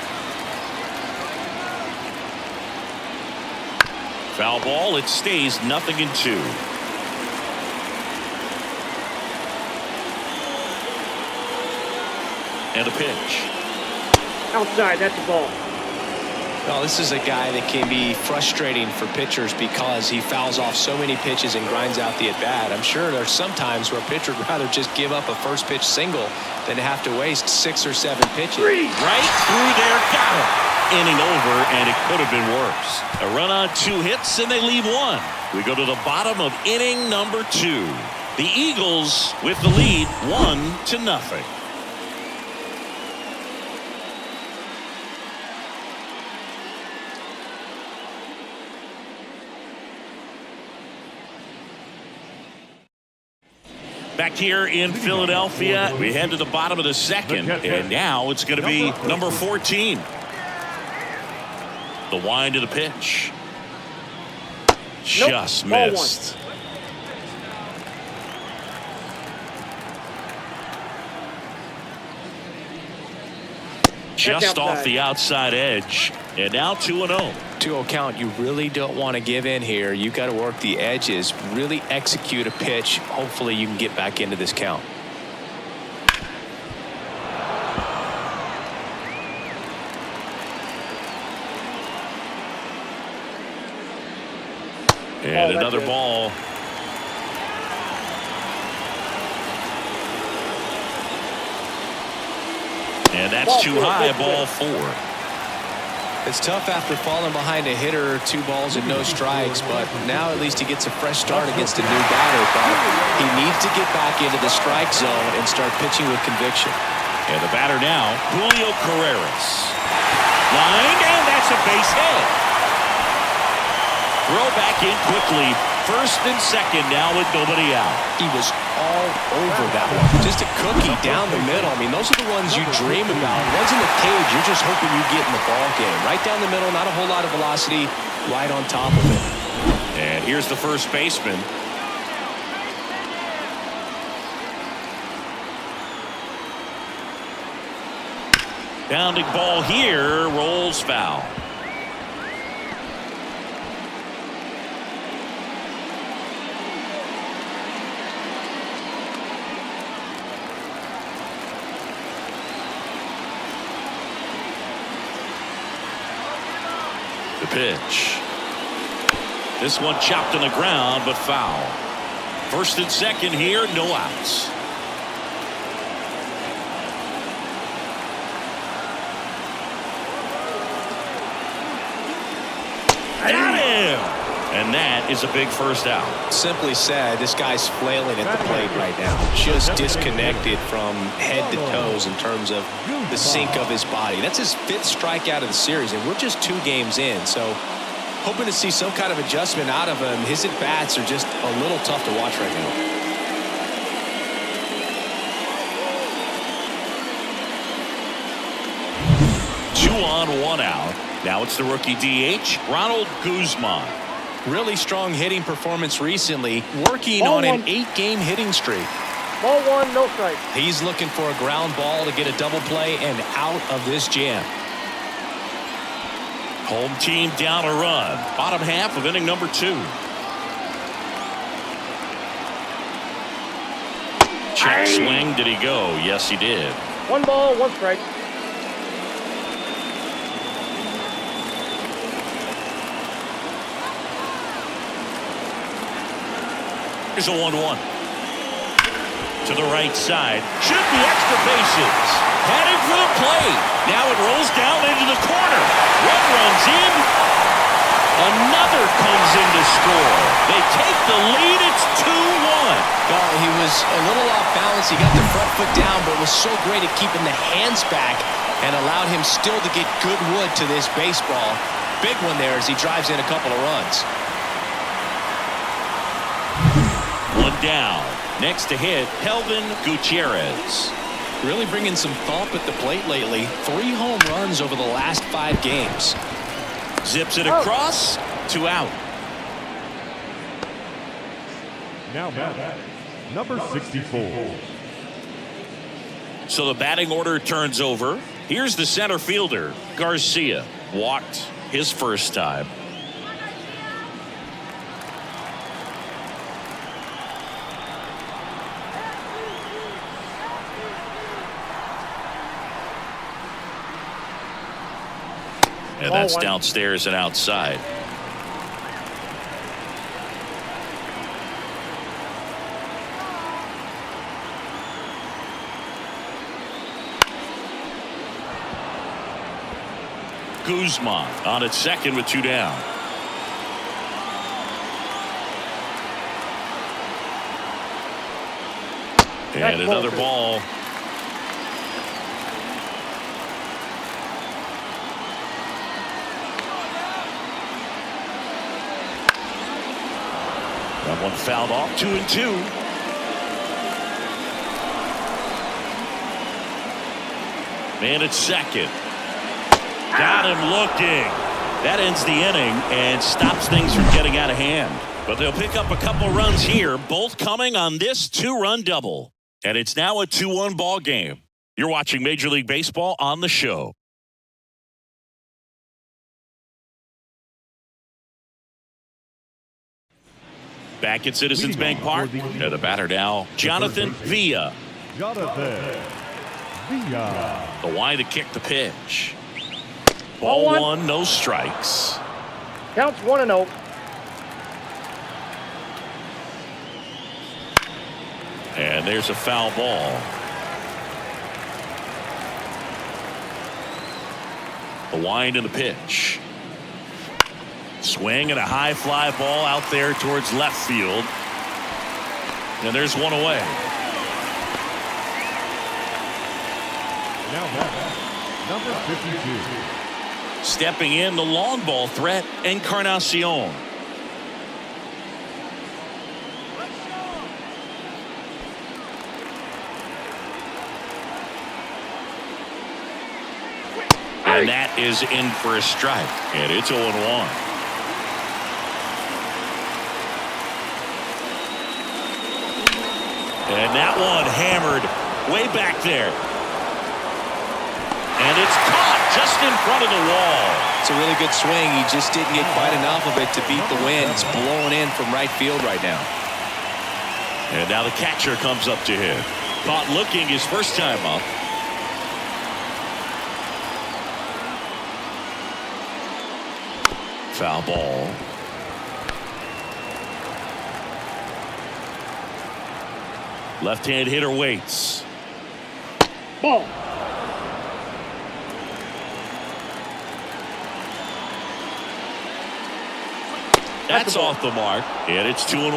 Foul ball. It stays 0-2. And a pitch. Outside, that's a ball. Well, this is a guy that can be frustrating for pitchers because he fouls off so many pitches and grinds out the at-bat. I'm sure there's some times where a pitcher would rather just give up a first pitch single than have to waste 6 or 7 pitches. Right through there, got him. Inning over, and it could have been worse. A run on 2 hits, and they leave 1. We go to the bottom of inning number 2. The Eagles with the lead, 1-0. Back here in Philadelphia, we head to the bottom of the second, and now it's going to be number 14. The wind of the pitch. Just missed. Just off the outside edge, and now 2-0. 2-0 count. You really don't want to give in here. You got to work the edges, really execute a pitch. Hopefully you can get back into this count. And another ball. And that's too high, ball 4. It's tough after falling behind a hitter, 2 balls and no strikes, but now at least he gets a fresh start against a new batter. But he needs to get back into the strike zone and start pitching with conviction. And the batter now, Julio Carreras. Line, and that's a base hit. Throw back in quickly. First and second now with nobody out. He was all over that one. Just a cookie down the middle. I mean, those are the ones you dream about. Ones in the cage, you're just hoping you get in the ball game. Right down the middle, not a whole lot of velocity, right on top of it. And here's the first baseman. Bounding ball here, rolls foul. The pitch. This one chopped on the ground, but foul. First and second here, no outs. Got him! And that is a big first out. Simply said, this guy's flailing at the plate right now. Just disconnected from head to toes in terms of the sink of his body. That's his 5th strikeout of the series, and we're just 2 games in. So hoping to see some kind of adjustment out of him. His at-bats are just a little tough to watch right now. Two on, 1 out. Now it's the rookie DH, Ronald Guzman. Really strong hitting performance recently, working on an 8-game hitting streak. Ball 1, no strike. He's looking for a ground ball to get a double play and out of this jam. Home team down a run. Bottom half of inning number 2. Check swing. Did he go? Yes, he did. 1 ball, 1 strike. Here's a 1-1. To the right side. Should be extra bases. Heading for the plate. Now it rolls down into the corner. One runs in. Another comes in to score. They take the lead. It's 2-1. Well, he was a little off balance. He got the front foot down, but was so great at keeping the hands back and allowed him still to get good wood to this baseball. Big one there as he drives in a couple of runs. One down. Next to hit, Helvin Gutierrez. Really bringing some thump at the plate lately. 3 home runs over the last 5 games. Zips it across. 2 out. Now batting, number 64. So the batting order turns over. Here's the center fielder, Garcia. Walked his first time. And that's downstairs and outside. Guzman on at second with 2 down. And another ball. That one fouled off. 2-2. Man at second. Got him looking. That ends the inning and stops things from getting out of hand. But they'll pick up a couple runs here, both coming on this 2-run double. And it's now a 2-1 ball game. You're watching Major League Baseball on the show. Back at Citizens Bank Park. The batter now, Jonathan Villa. Jonathan Villa. The wide to kick the pitch. Ball 1, no strikes. Counts 1-0. And there's a foul ball. The wind and the pitch. Swing and a high fly ball out there towards left field. And there's one away. Now batting, number 52. Stepping in, the long ball threat, Encarnacion. And that is in for a strike. And it's 0-1. And that one hammered way back there. And it's caught just in front of the wall. It's a really good swing. He just didn't get quite enough of it to beat the wind. It's blowing in from right field right now. And now the catcher comes up to him. Caught looking his first time up. Foul ball. Left-hand hitter waits. Ball. That's off the mark, and it's 2-1.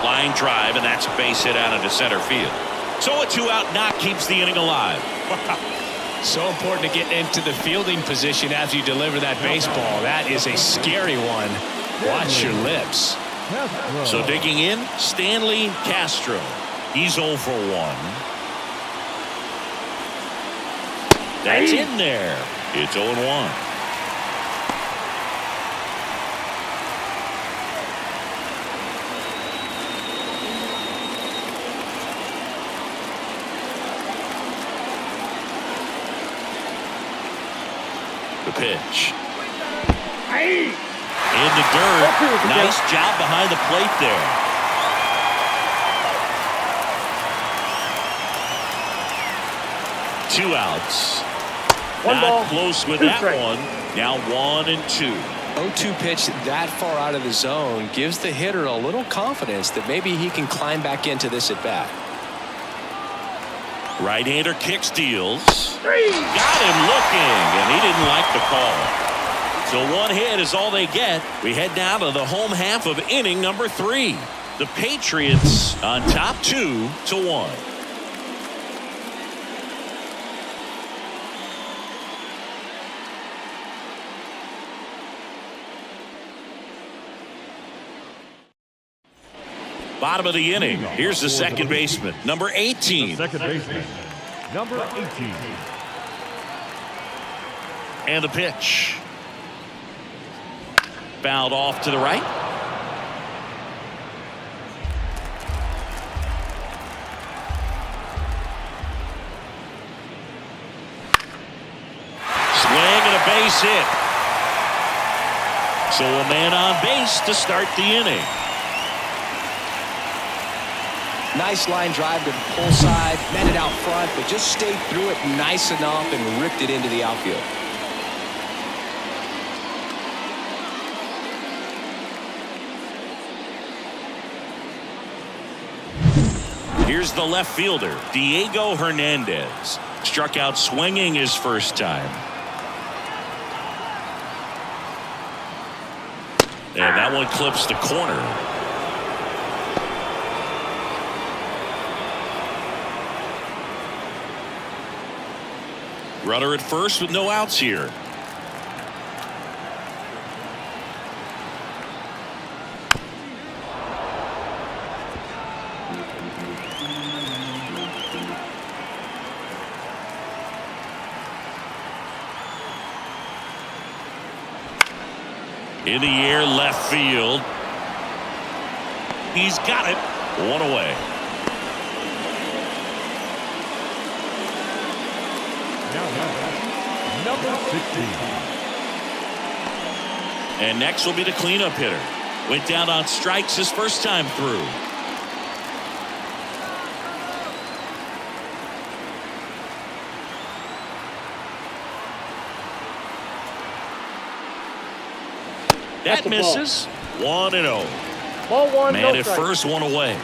Line drive, and that's a base hit out into center field. So a 2-out knock keeps the inning alive. So important to get into the fielding position as you deliver that baseball. That is a scary one. Watch your lips. So digging in, Stanley Castro. He's 0 for 1. That's in there. It's 0-1. The pitch. In the dirt. Nice job behind the plate there. Two outs. One ball, Not close with two that strikes. one. Now 1-2. 0-2 pitch that far out of the zone gives the hitter a little confidence that maybe he can climb back into this at bat. Right-hander kick steals. Got him looking, and he didn't like the call. So one hit is all they get. We head down to the home half of inning number 3. The Patriots on top 2-1. Bottom of the inning. Here's the second baseman, number 18. Second baseman, number 18. And the pitch. Fouled off to the right. Swing and a base hit. So a man on base to start the inning. Nice line drive to the pull side, met it out front, but just stayed through it nice enough and ripped it into the outfield. Here's the left fielder, Diego Hernandez. Struck out swinging his first time. And that one clips the corner. Runner at first with no outs here. In the air, left field. He's got it. One away. Number 16. And next will be the cleanup hitter. Went down on strikes his first time through. That misses. 1-0. Ball one, Man no at strike. first, one away.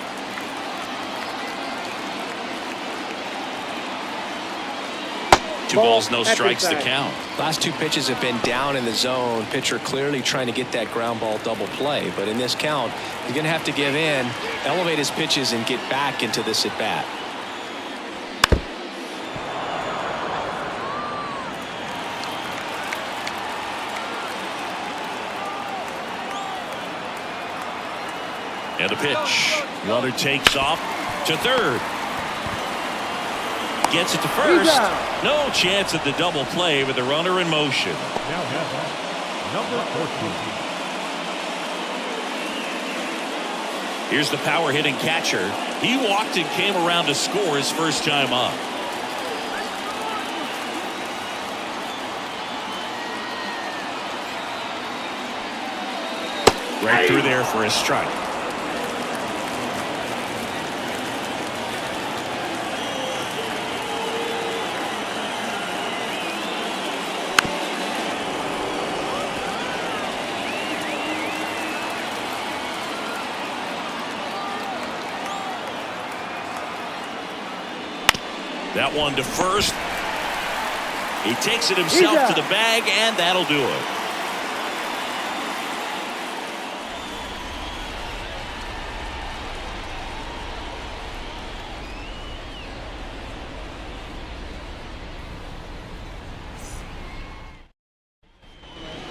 Two balls, no at strikes to inside. count. Last two pitches have been down in the zone. Pitcher clearly trying to get that ground ball double play. But in this count, he's going to have to give in, elevate his pitches, and get back into this at bat. And the pitch. Runner takes off to third. Gets it to first. No chance at the double play with the runner in motion. Now has number 14. Here's the power hitting catcher. He walked and came around to score his first time up. Right through there for a strike. That one to first. He takes it himself to the bag, and that'll do it.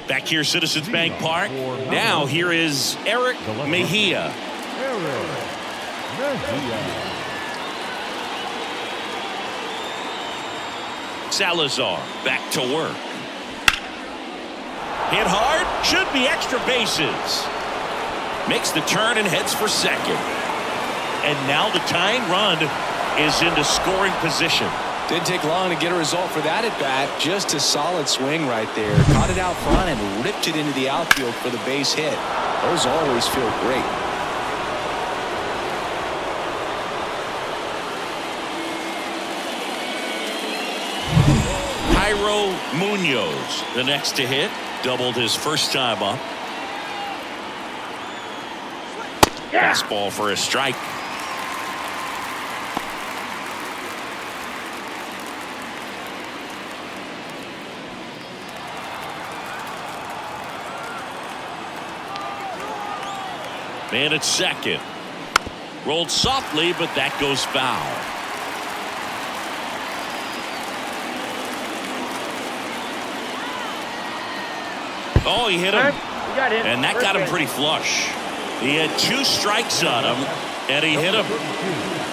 Back here, Citizens Bank Park. Now here is Eric Mejia. Salazar back to work. Hit hard, should be extra bases. Makes the turn and heads for second. And now the tying run is into scoring position. Didn't take long to get a result for that at bat. Just a solid swing right there. Caught it out front and ripped it into the outfield for the base hit. Those always feel great. Jairo Munoz, the next to hit, doubled his first time up. Fastball for a strike. Man at second. Rolled softly, but that goes foul. Oh, he hit him. And that got him pretty flush. He had 2 strikes on him, and he hit him.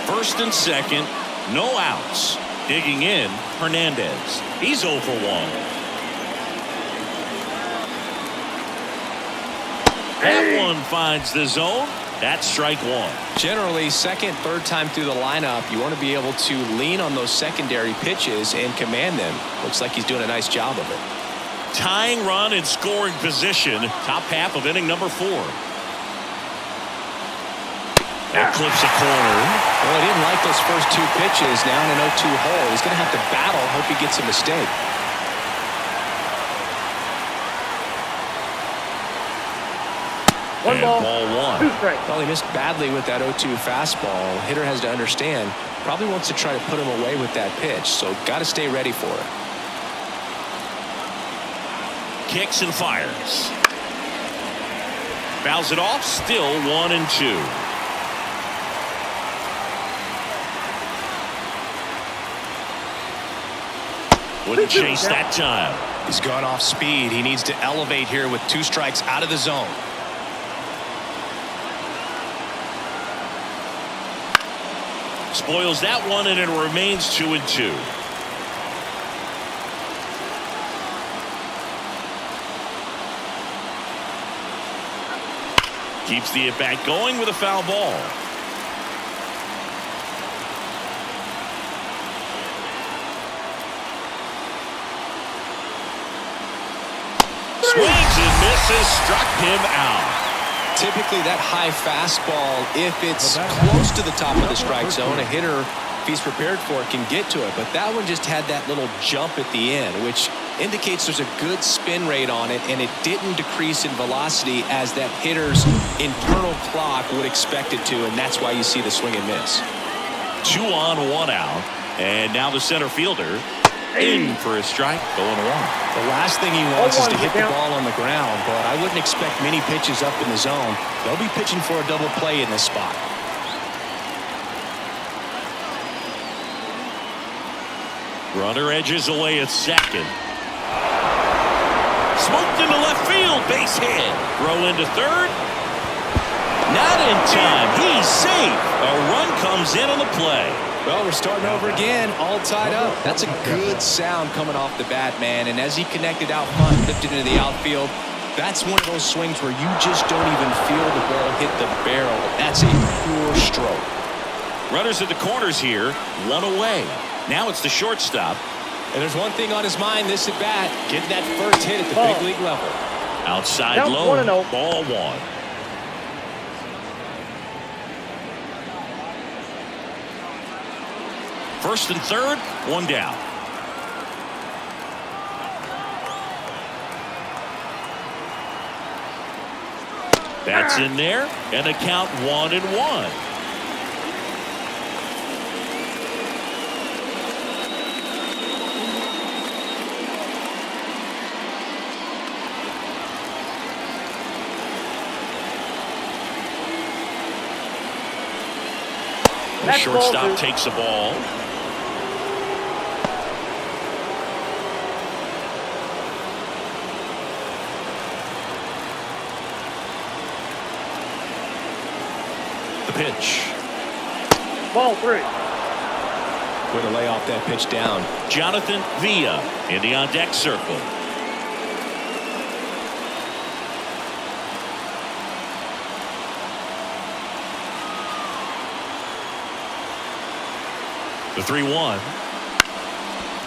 First and second, no outs. Digging in, Hernandez. He's 0 for 1. That one finds the zone. That's strike 1. Generally, second, third time through the lineup, you want to be able to lean on those secondary pitches and command them. Looks like he's doing a nice job of it. Tying run in scoring position. Top half of inning number 4. That clips a corner. Well, he didn't like those first 2 pitches. Now in an 0-2 hole. He's going to have to battle. Hope he gets a mistake. One ball, ball 1. 2 strikes. Well, he missed badly with that 0-2 fastball. Hitter has to understand. Probably wants to try to put him away with that pitch. So got to stay ready for it. Kicks and fires. Fouls it off. Still 1-2. Wouldn't chase that time. He's gone off speed. He needs to elevate here with 2 strikes out of the zone. Spoils that one, and it remains 2-2. Keeps the at-bat going with a foul ball. Swings and misses, struck him out. Typically that high fastball, if it's close to the top of the strike zone, a hitter, if he's prepared for it, can get to it. But that one just had that little jump at the end, which indicates there's a good spin rate on it, and it didn't decrease in velocity as that hitter's internal clock would expect it to, and that's why you see the swing and miss. 2 on, 1 out, and now the center fielder in for a strike, 0-1. The last thing he wants is to hit the ball on the ground, but I wouldn't expect many pitches up in the zone. They'll be pitching for a double play in this spot. Runner edges away at second. Smoked into left field, base hit. Throw into third. Not in time. He's safe. A run comes in on the play. Well, we're starting over again, all tied up. That's a good sound coming off the bat, man. And as he connected out front, lifted into the outfield, that's one of those swings where you just don't even feel the ball hit the barrel. That's a pure stroke. Runners at the corners here, 1 away. Now it's the shortstop. And there's one thing on his mind this at bat, getting that first hit at the big league level. Outside Count low, 1-0. ball 1. First and third, 1 down. That's in there, and a count 1-1. The shortstop takes the ball. The pitch. Ball 3. Way to lay off that pitch down. Jonathan Villa in the on-deck circle. The 3-1.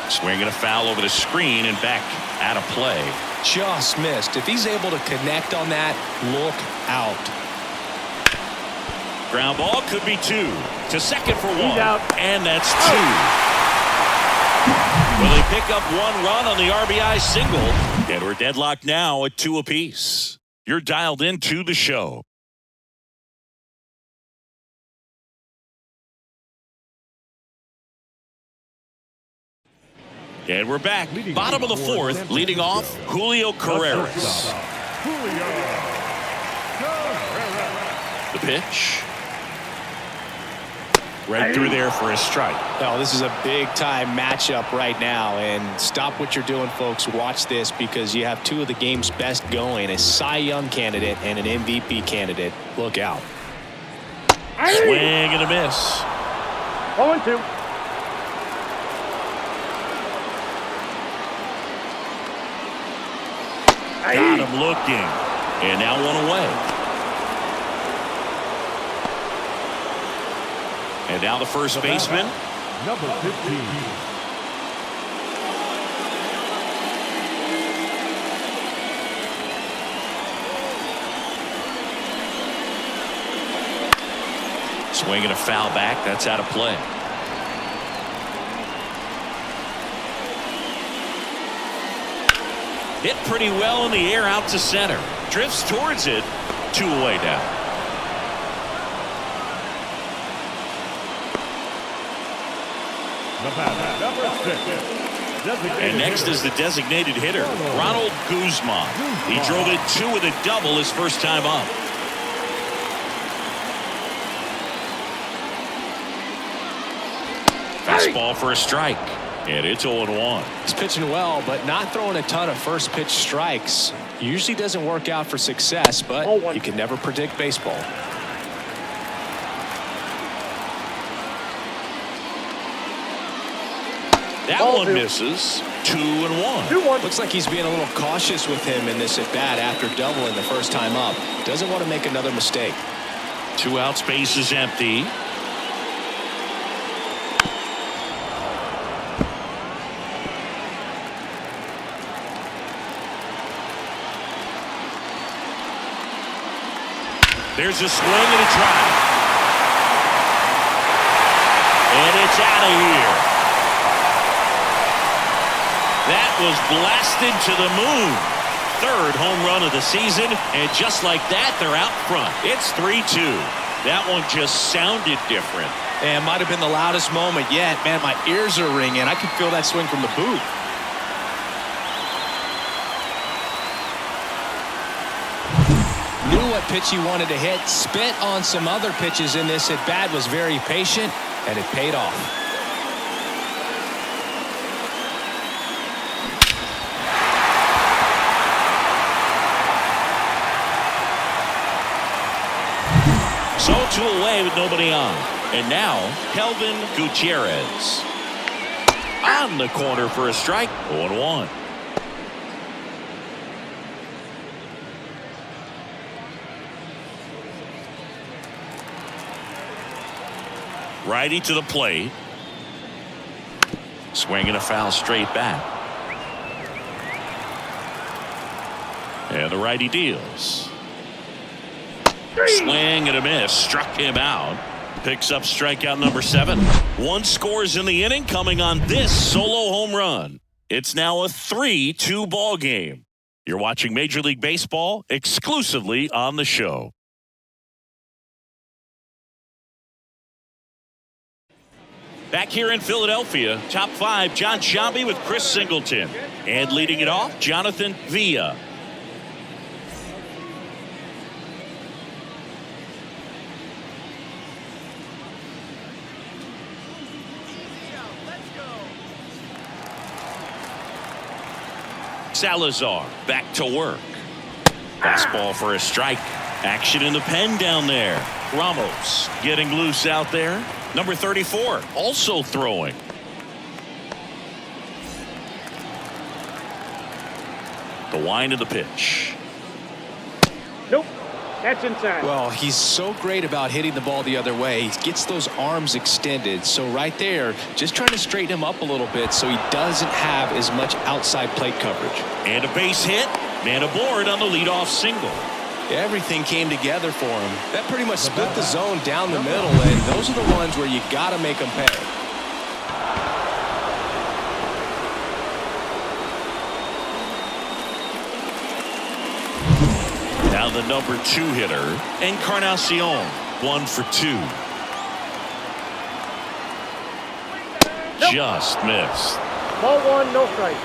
Swinging a foul over the screen and back out of play. Just missed. If he's able to connect on that, look out. Ground ball could be 2 to second for 1. out. And that's 2. Well, they pick up 1 run on the RBI single, and we're deadlocked now at 2 apiece. You're dialed into the show. And we're back. Bottom of the 4th, leading off, Julio Carreras. The pitch. Right through there for a strike. Now, this is a big-time matchup right now, and stop what you're doing, folks. Watch this, because you have 2 of the game's best going, a Cy Young candidate and an MVP candidate. Look out. Swing and a miss. 0-2. Got him looking. And now 1 away. And now the first baseman. Number 15. Swinging a foul back. That's out of play. Hit pretty well in the air out to center. Drifts towards it. 2 away now. Number 6. And next is the designated hitter, Ronald Guzman. He drove it 2 with a double his first time up. Fastball for a strike. And it's 0-1. He's pitching well, but not throwing a ton of first pitch strikes. Usually doesn't work out for success, but you can never predict baseball. That one misses. 2-1. 2-1. Looks like he's being a little cautious with him in this at bat after doubling the first time up. Doesn't want to make another mistake. 2 outs, base is empty. There's a swing and a drive. And it's out of here. That was blasted to the moon. 3rd home run of the season, and just like that, they're out front. It's 3-2. That one just sounded different. And might have been the loudest moment yet. Man, my ears are ringing. I can feel that swing from the booth. Knew what pitch he wanted to hit. Spit on some other pitches in this at bat. Was very patient, and it paid off. So 2 away with nobody on. And now, Kelvin Gutierrez. On the corner for a strike. 0-1. Righty to the plate. Swinging a foul straight back. And the righty deals. Swing and a miss. Struck him out. Picks up strikeout number 7. 1 scores in the inning coming on this solo home run. It's now a 3-2 ball game. You're watching Major League Baseball exclusively on the show. Back here in Philadelphia, top 5, John Shambi with Chris Singleton. And leading it off, Jonathan Villa. Salazar back to work. Fastball for a strike. Action in the pen down there. Ramos getting loose out there. Number 34 also throwing. The wind of the pitch. Nope. That's inside. Well, he's so great about hitting the ball the other way. He gets those arms extended. So right there, just trying to straighten him up a little bit so he doesn't have as much outside plate coverage. And a base hit. Man aboard on the leadoff single. Everything came together for him. That pretty much split the zone down the middle, and those are the ones where you got to make them pay. Now the number 2 hitter, Encarnacion, 1 for 2. Nope. Just missed. Ball 1, no strike.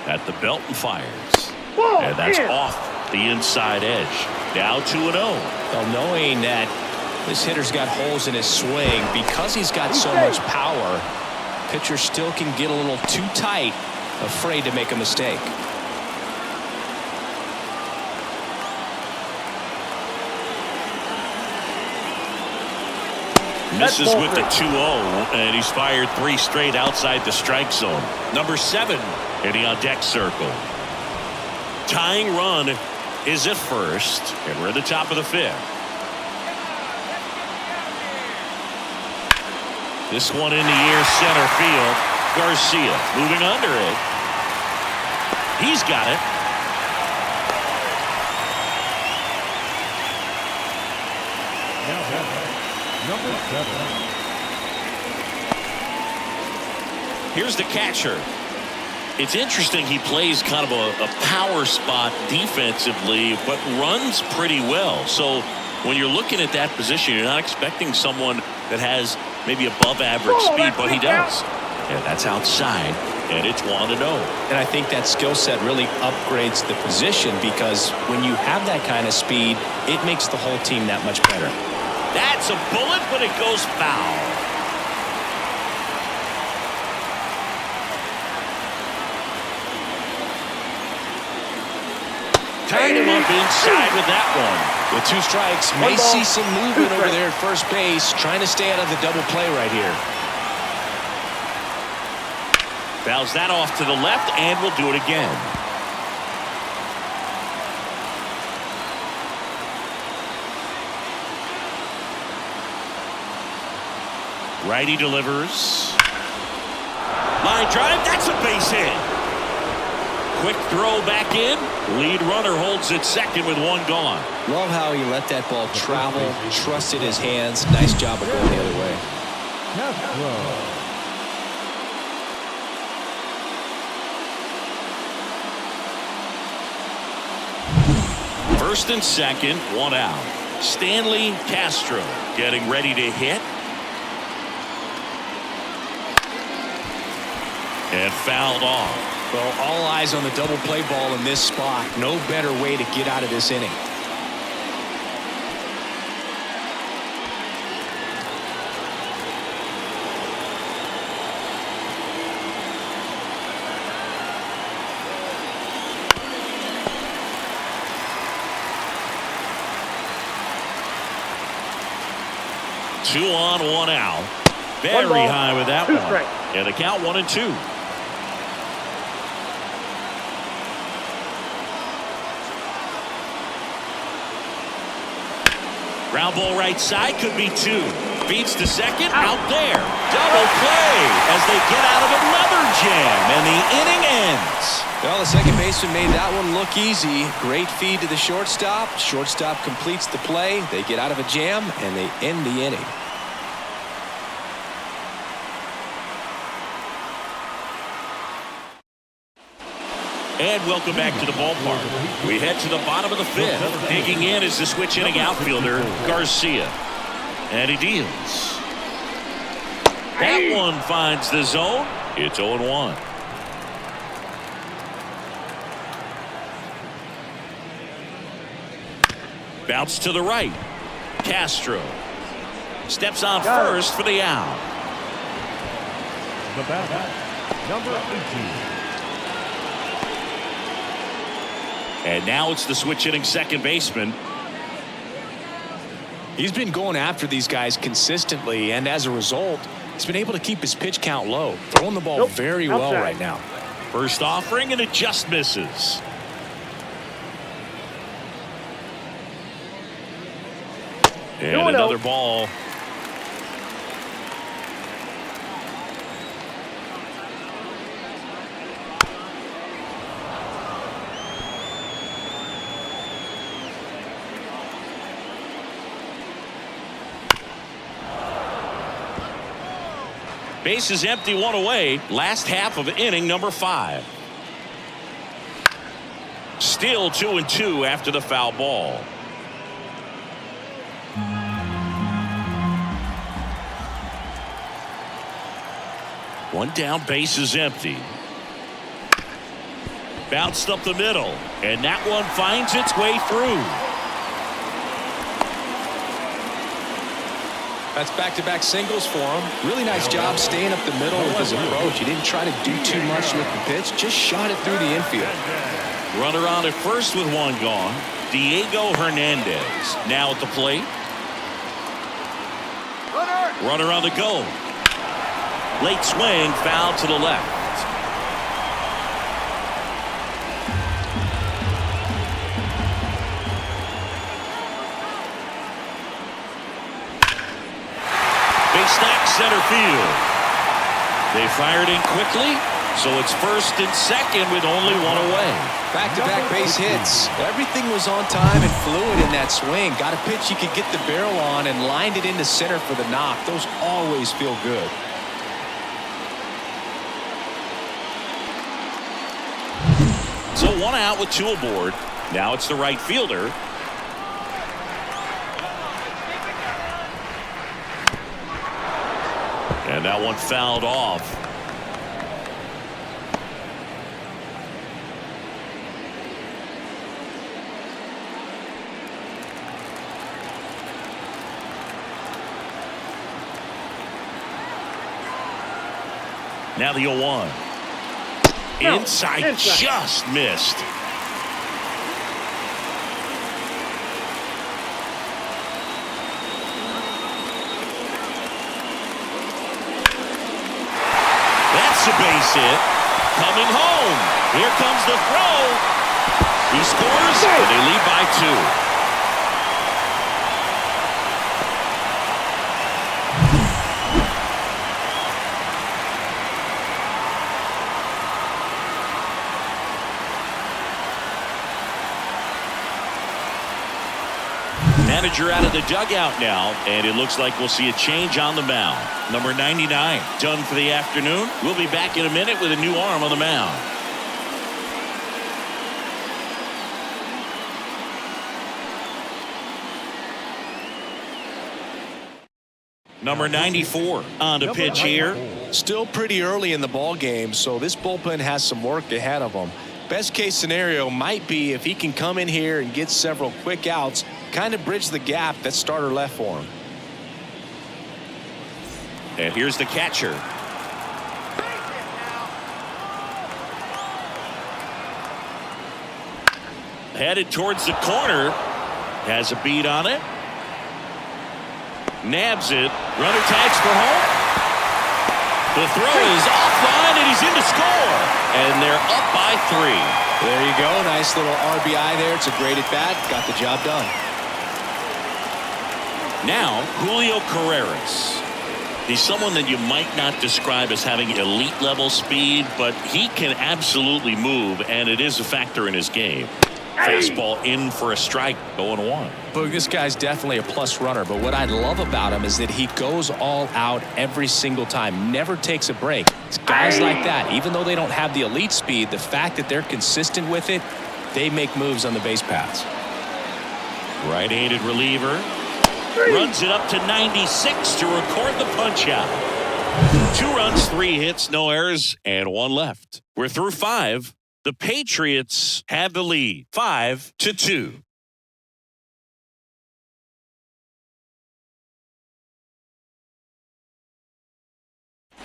At the belt and fires. Ball And that's in. off the inside edge. Now 2-0. Well, knowing that this hitter's got holes in his swing, because he's got so much power, pitcher still can get a little too tight, afraid to make a mistake. Misses with the 2-0, and he's fired 3 straight outside the strike zone. Number 7 hitting on deck circle. Tying run is at first, and we're at the top of the 5th. This one in the air, center field. Garcia moving under it. He's got it. Number 7. Here's the catcher. It's interesting, he plays kind of a power spot defensively, but runs pretty well. So when you're looking at that position, you're not expecting someone that has maybe above average speed, but he does. And that's outside, and it's 1-0. And I think that skill set really upgrades the position, because when you have that kind of speed, it makes the whole team that much better. That's a bullet, but it goes foul. Tied him up inside with that one. With 2 strikes, may see some movement over there at first base, trying to stay out of the double play right here. Fouls that off to the left, and we'll do it again. Righty delivers. Line drive, that's a base hit. Quick throw back in. Lead runner holds it second with 1 gone. Love how he let that ball travel, trusted his hands. Nice job of going the other way. First and second, 1 out. Stanley Castro getting ready to hit. And fouled off. Well, all eyes on the double play ball in this spot. No better way to get out of this inning. Two on, 1 out. Very high with that one. And the count 1-2. Ground ball right side, could be 2. Beats to second, out there. Double play as they get out of another jam, and the inning ends. Well, the second baseman made that one look easy. Great feed to the shortstop. Shortstop completes the play. They get out of a jam, and they end the inning. And welcome back to the ballpark. We head to the bottom of the 5th. Digging in is the switch inning outfielder, Garcia. And he deals. That one finds the zone. It's 0-1. Bounce to the right. Castro steps on first for the out. The batter, number 18. And now it's the switch hitting second baseman, He's been going after these guys consistently, and as a result, he's been able to keep his pitch count low, throwing the ball very well right now. First offering, and it just misses. And another ball. Base is empty, one away. Last half of inning number 5. Still 2-2 after the foul ball. One down, base is empty. Bounced up the middle, and that one finds its way through. That's back-to-back singles for him. Really nice job staying up the middle with his approach. He didn't try to do too much with the pitch, just shot it through the infield. Runner on at first with one gone. Diego Hernandez now at the plate. Runner on the go. Late swing, foul to the left. Stack center field. They fired in quickly, so it's first and second with only one away. Back-to-back base hits. Everything was on time and fluid in that swing. Got a pitch you could get the barrel on and lined it into center for the knock. Those always feel good. So one out with two aboard. Now it's the right fielder. And that one fouled off. Now the 0-1. Inside, just missed. A base hit. Coming home. Here comes the throw. He scores, and they lead by 2. Manager out of the dugout now, and it looks like we'll see a change on the mound. Number 99 done for the afternoon. We'll be back in a minute with a new arm on the mound. Number 94 on to pitch here. Still pretty early in the ball game, so this bullpen has some work ahead of them. Best case scenario might be if he can come in here and get several quick outs, kind of bridge the gap that starter left for him. And here's the catcher. Headed towards the corner. Has a beat on it. Nabs it. Runner tags for home. The throw is offline, and he's in to score. And they're up by 3. There you go. Nice little RBI there. It's a great at-bat. Got the job done. Now, Julio Carreras. He's someone that you might not describe as having elite level speed, but he can absolutely move, and it is a factor in his game. Fastball in for a strike, 0-1. Boog, this guy's definitely a plus runner, but what I love about him is that he goes all out every single time, never takes a break. It's guys like that, even though they don't have the elite speed, the fact that they're consistent with it, they make moves on the base paths. Right-handed reliever. Runs it up to 96 to record the punch out. 2 runs, 3 hits, no errors, and 1 left. We're through 5. The Patriots have the lead, 5-2.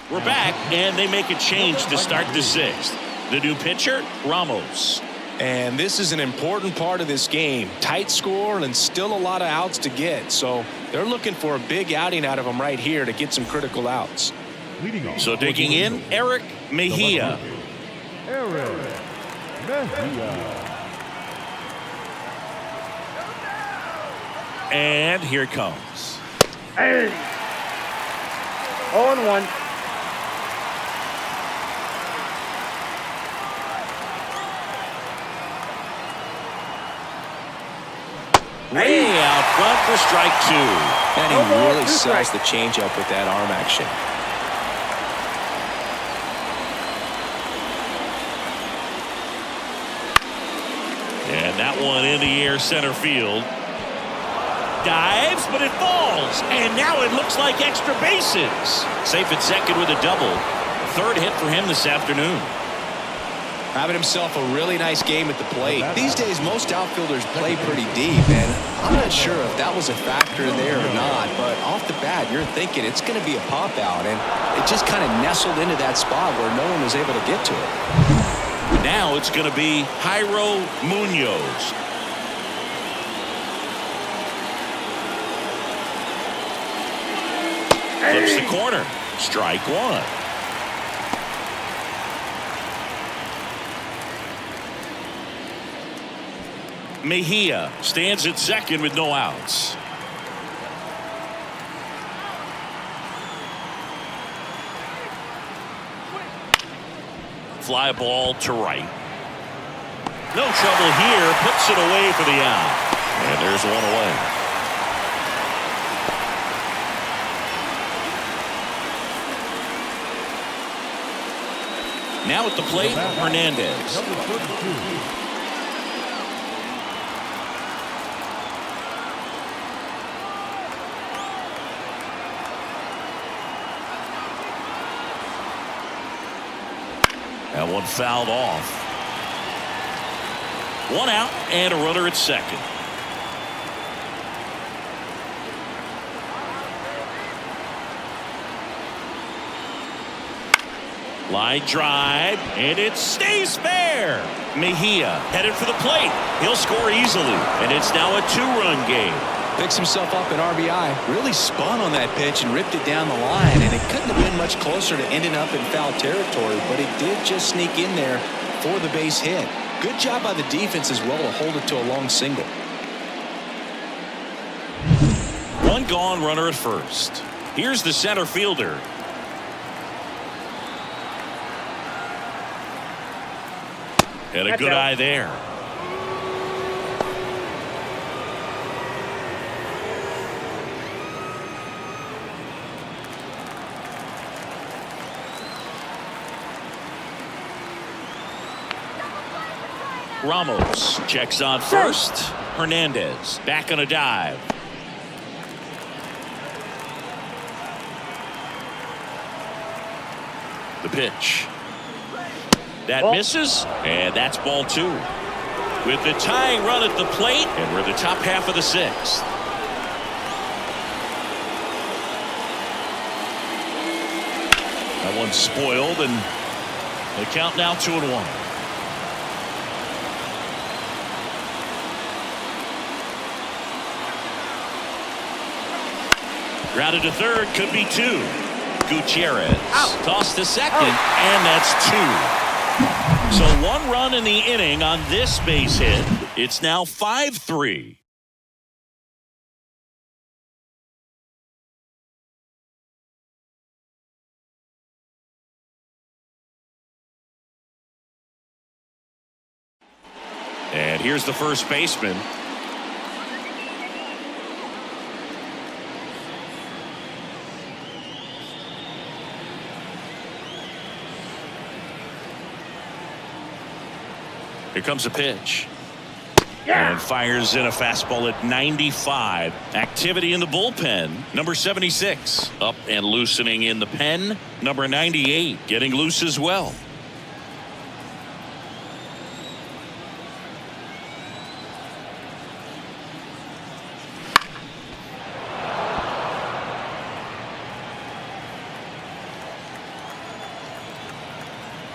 We're back, and they make a change to start the 6th. The new pitcher, Ramos. And this is an important part of this game. Tight score and still a lot of outs to get. So they're looking for a big outing out of him right here to get some critical outs. Leading off. So digging in, Eric Mejia. Eric Mejia. And here it comes. Hey. 0-1. Way out front for strike two. And he No ball, really two sells strikes. the changeup with that arm action. And that one in the air center field. Dives, but it falls. And now it looks like extra bases. Safe at second with a double. Third hit for him this afternoon. Having himself a really nice game at the plate. These days, most outfielders play pretty deep, and I'm not sure if that was a factor there or not, but off the bat, you're thinking it's going to be a pop-out, and it just kind of nestled into that spot where no one was able to get to it. Now it's going to be Jairo Munoz. Flips the corner. Strike one. Mejia stands at second with no outs. Fly ball to right. No trouble here. Puts it away for the out. And there's one away. Now at the plate, Hernandez. Number 32. That one fouled off. One out and a runner at second. Line drive, and it stays fair. Mejia headed for the plate. He'll score easily, and it's now a two-run game. Picks himself up an RBI, really spun on that pitch and ripped it down the line, and it couldn't have been much closer to ending up in foul territory, but it did just sneak in there for the base hit. Good job by the defense as well to hold it to a long single. One gone, runner at first. Here's the center fielder. And a That's good out. eye there. Ramos checks on first. Hernandez back on a dive. The pitch. That Ball. misses, and that's ball two. With the tying run at the plate, and we're the top half of the sixth. That one's spoiled, and the count now 2-1. Grounded to third, could be two. Gutierrez tossed to second, and that's two. So one run in the inning on this base hit. It's now 5-3. And here's the first baseman. Here comes a pitch. And fires in a fastball at 95. Activity in the bullpen. Number 76 up and loosening in the pen. Number 98 getting loose as well.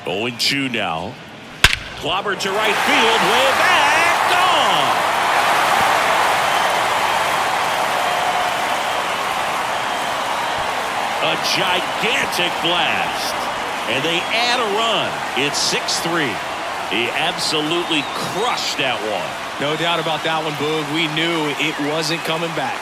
Oh, 2 now. Clobbered to right field, way back, gone. A gigantic blast. And they add a run. It's 6-3. He absolutely crushed that one. No doubt about that one, Boog. We knew it wasn't coming back.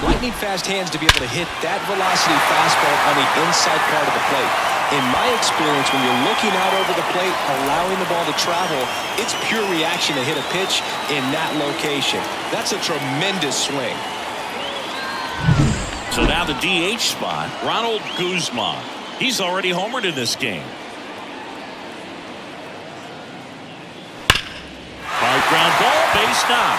Lightning fast hands to be able to hit that velocity fastball on the inside part of the plate. In my experience, when you're looking out over the plate, allowing the ball to travel, it's pure reaction to hit a pitch in that location. That's a tremendous swing. So now the DH spot, Ronald Guzman. He's already homered in this game. Hard ground ball, base knock.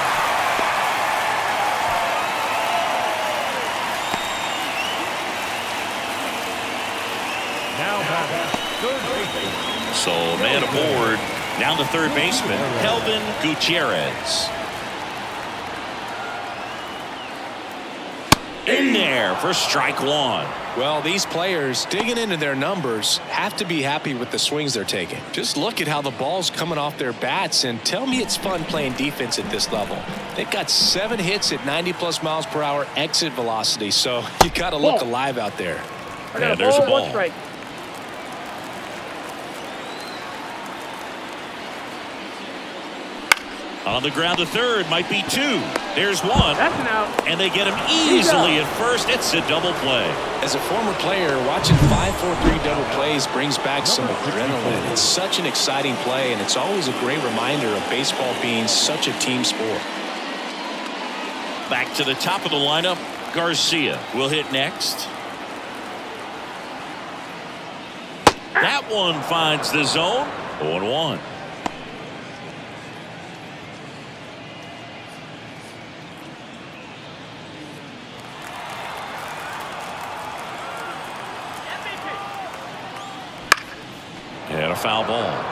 Now batting, third baseman. So man aboard. Now the third baseman, Kelvin Gutierrez. In there for strike one. Well, these players digging into their numbers have to be happy with the swings they're taking. Just look at how the ball's coming off their bats and tell me it's fun playing defense at this level. They've got 7 hits at 90+ miles per hour exit velocity, so you got to look alive out there. Yeah, there's a ball. 1 strike. On the ground to third, might be 2. There's 1. That's an out. And they get him easily at first. It's a double play. As a former player, watching 5-4-3 double plays brings back some adrenaline. It's such an exciting play, and it's always a great reminder of baseball being such a team sport. Back to the top of the lineup, Garcia will hit next. That one finds the zone. 0-1. And a foul ball.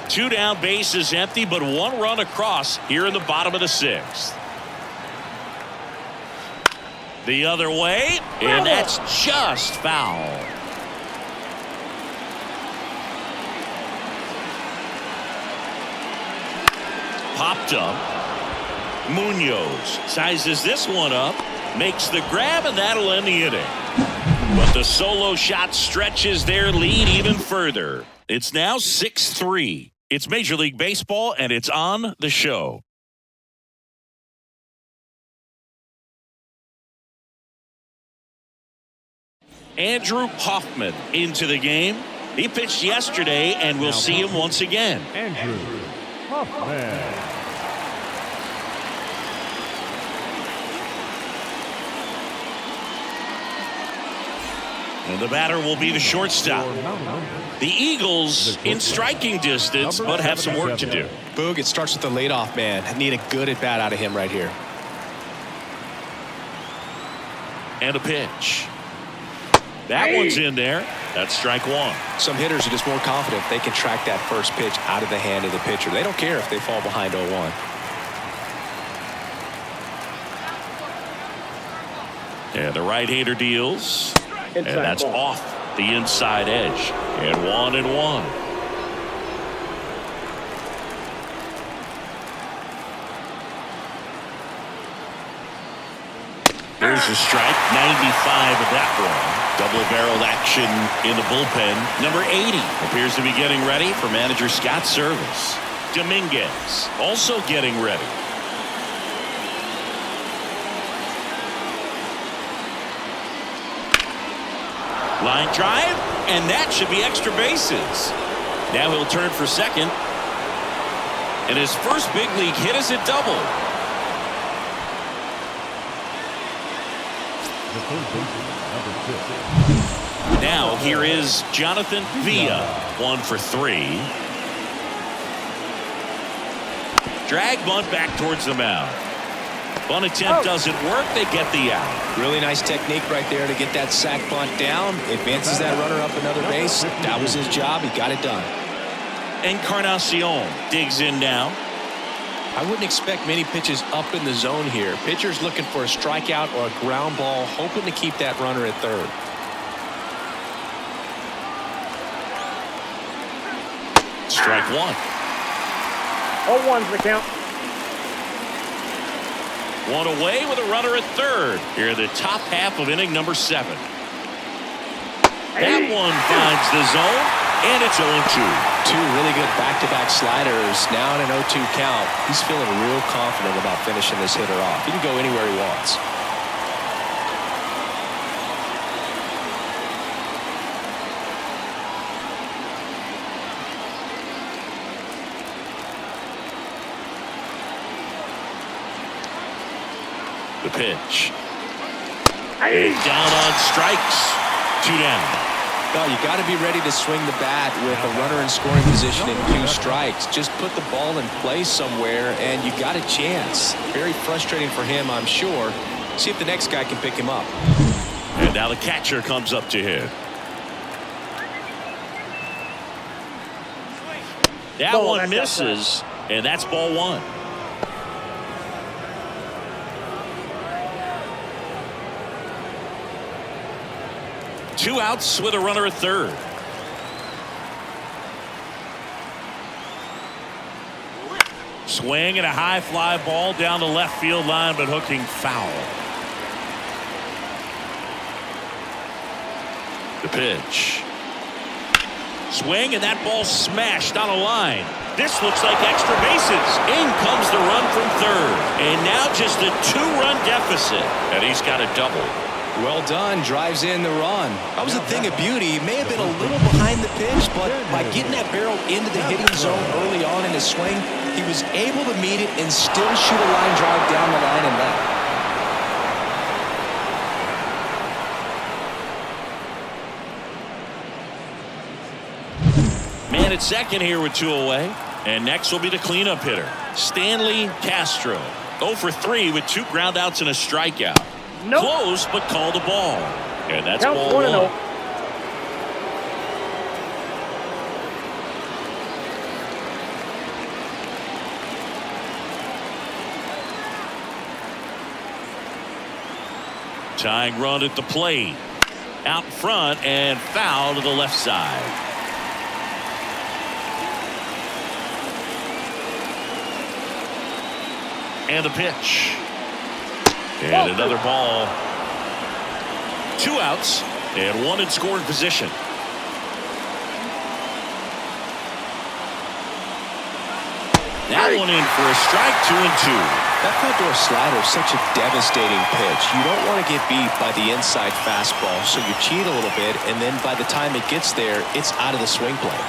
2 down, bases empty, but 1 run across here in the bottom of the 6th. The other way, and that's just foul. Popped up. Munoz sizes this one up, makes the grab, and that'll end the inning. But the solo shot stretches their lead even further. It's now 6-3. It's Major League Baseball, and it's on the show. Andrew Hoffman into the game. He pitched yesterday, and we'll see him once again. Andrew Hoffman. And the batter will be the shortstop. The Eagles in striking distance, but have some work to do. Boog, it starts with the leadoff man. I need a good at-bat out of him right here. And a pitch. That one's in there. That's strike 1. Some hitters are just more confident if they can track that first pitch out of the hand of the pitcher. They don't care if they fall behind 0-1. And the right-hander deals. Inside And that's ball. off the inside edge. And 1-1. There's a strike. 95 of that one. Double-barreled action in the bullpen. Number 80 appears to be getting ready for manager Scott's service. Dominguez also getting ready. Line drive, and that should be extra bases. Now he'll turn for second. And his first big league hit is a double. The third baseman, number 6. Now here is Jonathan Villa, 1 for 3. Drag bunt back towards the mound. Bunt attempt doesn't work. They get the out. Really nice technique right there to get that sac bunt down. Advances that runner up another base. That was his job. He got it done. Encarnacion digs in now. I wouldn't expect many pitches up in the zone here. Pitcher's looking for a strikeout or a ground ball, hoping to keep that runner at third. Strike one. 0-1's the count. One away with a runner at third here in the top half of inning number 7. That one finds the zone, and it's 0-2. Two really good back-to-back sliders. Now in an 0-2 count. He's feeling real confident about finishing this hitter off. He can go anywhere he wants. The pitch. And down on strikes. 2 down. Well, you got to be ready to swing the bat with a runner in scoring position and 2 strikes. Just put the ball in place somewhere, and you got a chance. Very frustrating for him, I'm sure. See if the next guy can pick him up. And now the catcher comes up to hit. That one misses, and that's ball 1. Two outs with a runner at third. Swing and a high fly ball down the left field line, but hooking foul. The pitch. Swing, and that ball smashed on a line. This looks like extra bases. In comes the run from third. And now just a 2-run deficit. And he's got a double. Well done, drives in the run. That was a thing of beauty. He may have been a little behind the pitch, but by getting that barrel into the hitting zone early on in his swing, he was able to meet it and still shoot a line drive down the line and left. Man at second here with 2 away. And next will be the cleanup hitter, Stanley Castro. 0 for 3 with 2 groundouts and a strikeout. Nope. Close, but called a ball. And that's Count ball 1-0. 1. Tying run at the plate. Out front and foul to the left side. And the pitch. And another ball. 2 outs and 1 in scoring position. That one in for a strike. 2-2. That front door slider is such a devastating pitch. You don't want to get beat by the inside fastball, so you cheat a little bit, and then by the time it gets there, it's out of the swing plane.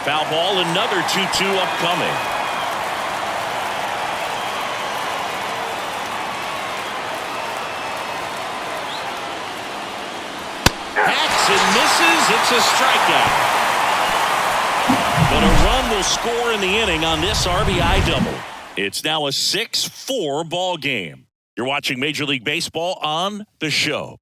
Foul ball, another 2-2 upcoming. Hacks and misses. It's a strikeout. But a run will score in the inning on this RBI double. It's now a 6-4 ball game. You're watching Major League Baseball on The Show.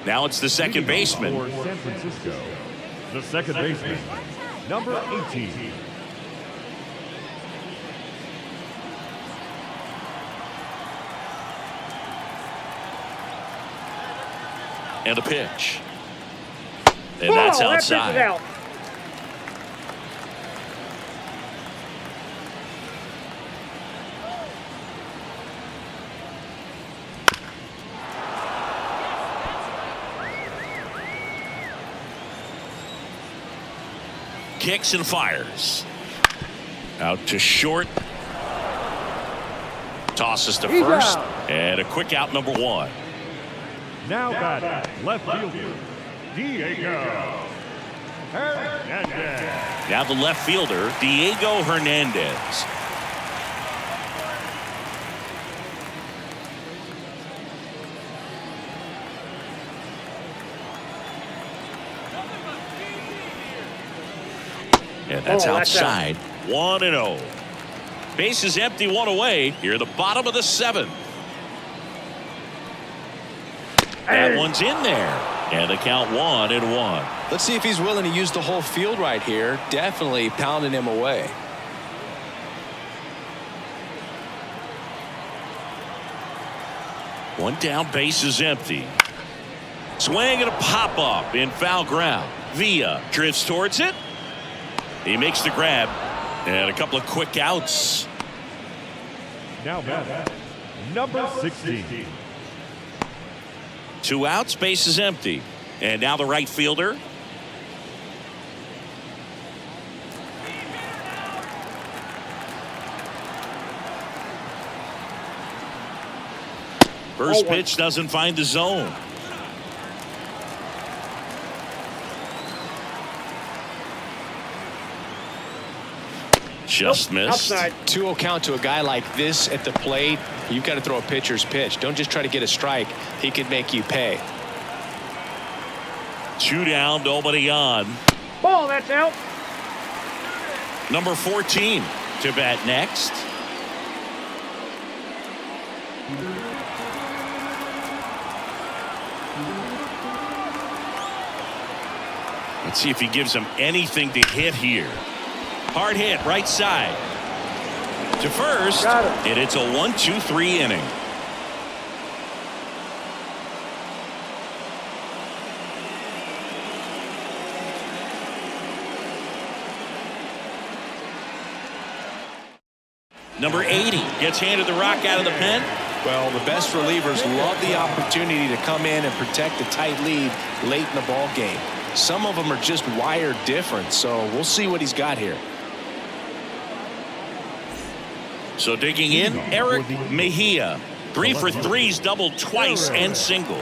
Now it's the second baseman. For San Francisco, the second baseman, number 18. And a pitch. And that's That pitch outside. is out. Kicks and fires. Out to short. Tosses to first. And a quick out, number 1. Now batting, left fielder, Diego Hernandez. Now the left fielder, Diego Hernandez. And that's outside. 1-0. Base is empty, one away. Here, the bottom of the 7th. That one's in there. And the count 1-1. Let's see if he's willing to use the whole field right here. Definitely pounding him away. One down, base is empty. Swing and a pop up in foul ground. Villa drifts towards it. He makes the grab. And a couple of quick outs. Now batting, number 16. 2 outs, base is empty. And now the right fielder. First pitch doesn't find the zone. Just missed. Outside. 2-0 count to a guy like this at the plate. You've got to throw a pitcher's pitch. Don't just try to get a strike. He could make you pay. 2 down, nobody on. Ball, that's out. Number 14 to bat next. Let's see if he gives him anything to hit here. Hard hit, right side. To first, and it's a 1-2-3 inning. Number 80 gets handed the rock out of the pen. Well, the best relievers love the opportunity to come in and protect a tight lead late in the ball game. Some of them are just wired different, so we'll see what he's got here. So digging in, Eric Mejia. 3 for 3s, doubled twice and single.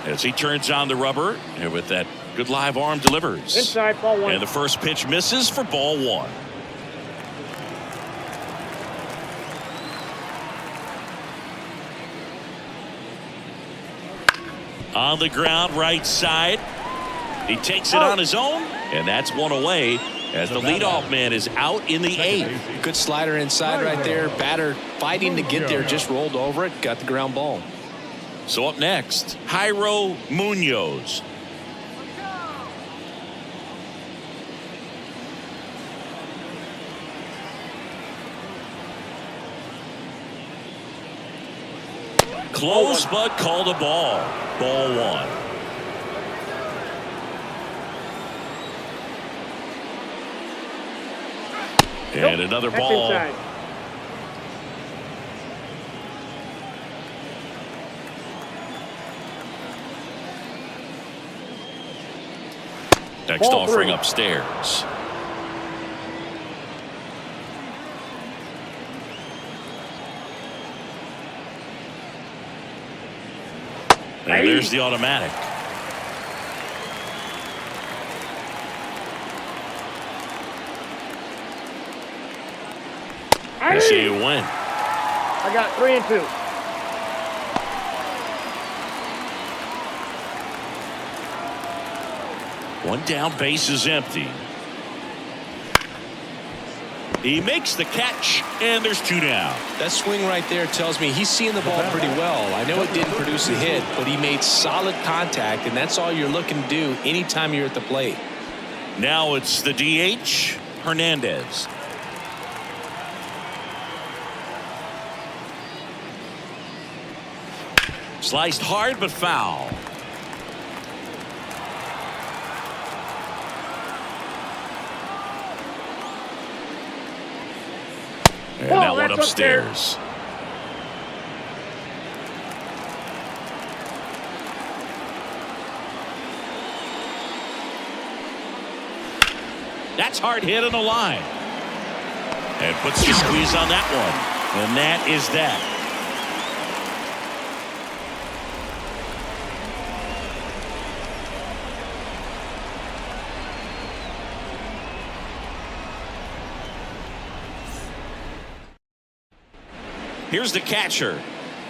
As he turns on the rubber, and with that good live arm delivers. Inside, ball 1. And the first pitch misses for ball 1. On the ground, right side. He takes it on his own, and that's one away as the leadoff man is out in the 8th. Good slider inside right there. Batter fighting to get there, just rolled over it, got the ground ball. So up next, Jairo Munoz. Close, but called a ball. Ball 1. And another That's ball. inside. Next Ball offering 3. upstairs. And there's the automatic. I see you win. I got 3 and 2. One down, base is empty. He makes the catch, and there's 2 down. That swing right there tells me he's seeing the ball pretty well. I know it didn't produce a hit, but he made solid contact, and that's all you're looking to do anytime you're at the plate. Now it's the DH, Hernandez. Sliced hard, but foul. And that one upstairs. That's hard hit on the line. And puts the squeeze on that one. And that is that. Here's the catcher.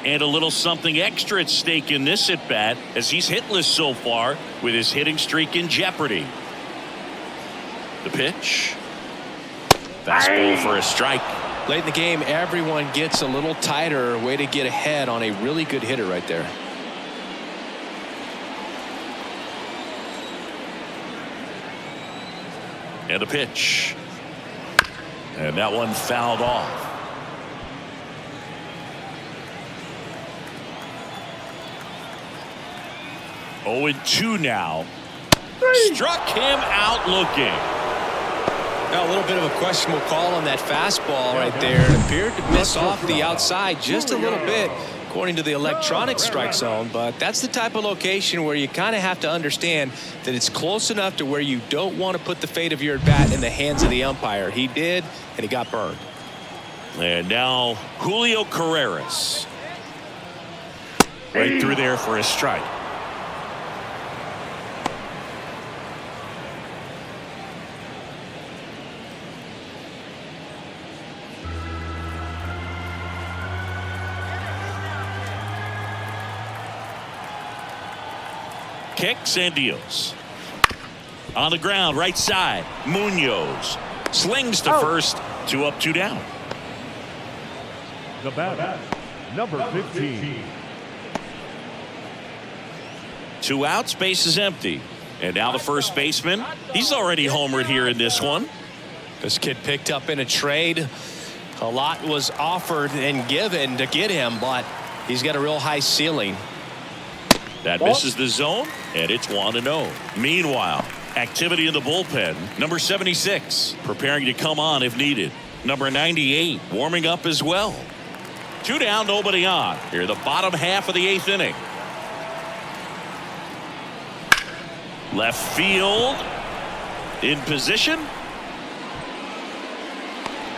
And a little something extra at stake in this at-bat as he's hitless so far with his hitting streak in jeopardy. The pitch. Fastball for a strike. Late in the game, everyone gets a little tighter. Way to get ahead on a really good hitter right there. And a pitch. And that one fouled off. Oh, 0-2 now. Struck him out looking. Now, a little bit of a questionable call on that fastball right there. It appeared to miss off the outside just a little bit, according to the electronic strike zone. But that's the type of location where you kind of have to understand that it's close enough to where you don't want to put the fate of your at-bat in the hands of the umpire. He did, and he got burned. And now Julio Carreras. Right through there for a strike. Kicks and deals. On the ground, right side. Munoz slings to first. 2 up, 2 down. The batter, number 15. 2 outs, base is empty. And now the first baseman. He's already homered here in this one. This kid picked up in a trade. A lot was offered and given to get him, but he's got a real high ceiling. That misses the zone, and it's 1-0. Meanwhile, activity in the bullpen. Number 76 preparing to come on if needed. Number 98 warming up as well. 2 down, nobody on. Here the bottom half of the 8th inning. Left field in position.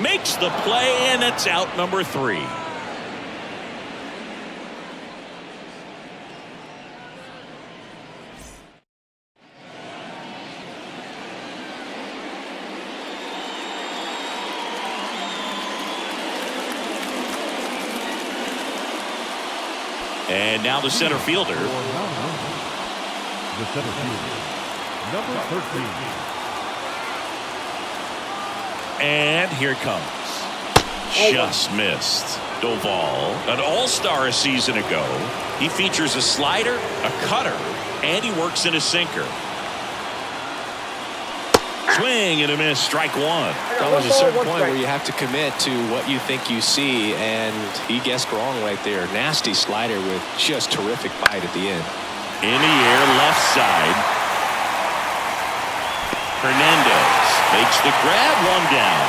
Makes the play, and it's out number 3. And now the center fielder. The center fielder, number 13. And here it comes. Just missed. Doval, an all-star a season ago. He features a slider, a cutter, and he works in a sinker. Swing and a miss, strike 1. Well, there's a certain point where you have to commit to what you think you see, and he guessed wrong right there. Nasty slider with just terrific bite at the end. In the air, left side. Hernandez makes the grab, 1 down.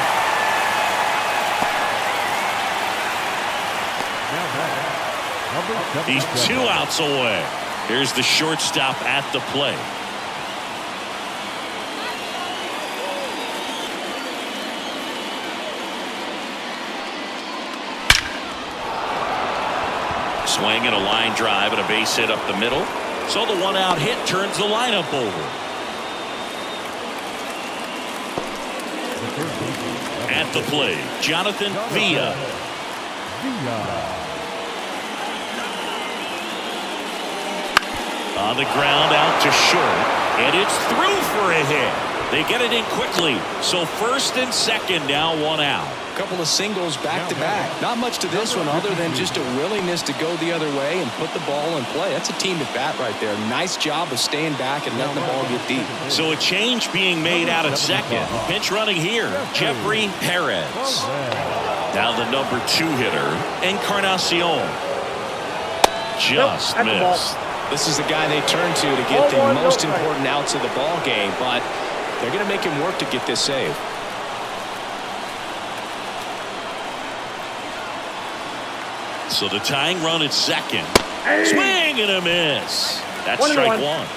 He's 2 outs away. Here's the shortstop at the plate. Swing and a line drive and a base hit up the middle. So the 1-out hit turns the lineup over. At the plate, Jonathan Villa. On the ground, out to short, and it's through for a hit. They get it in quickly. So first and second, now 1 out. A couple of singles back to back. Not much to this one other than just a willingness to go the other way and put the ball in play. That's a team at bat right there. Nice job of staying back and letting the ball get deep. So a change being made out at second. Pinch running here, Jeffrey Perez. Now the number 2 hitter, Encarnacion. Just missed. This is the guy they turn to get the most important outs of the ball game, but they're going to make him work to get this save. So the tying run at second. Swing and a miss. That's strike 1.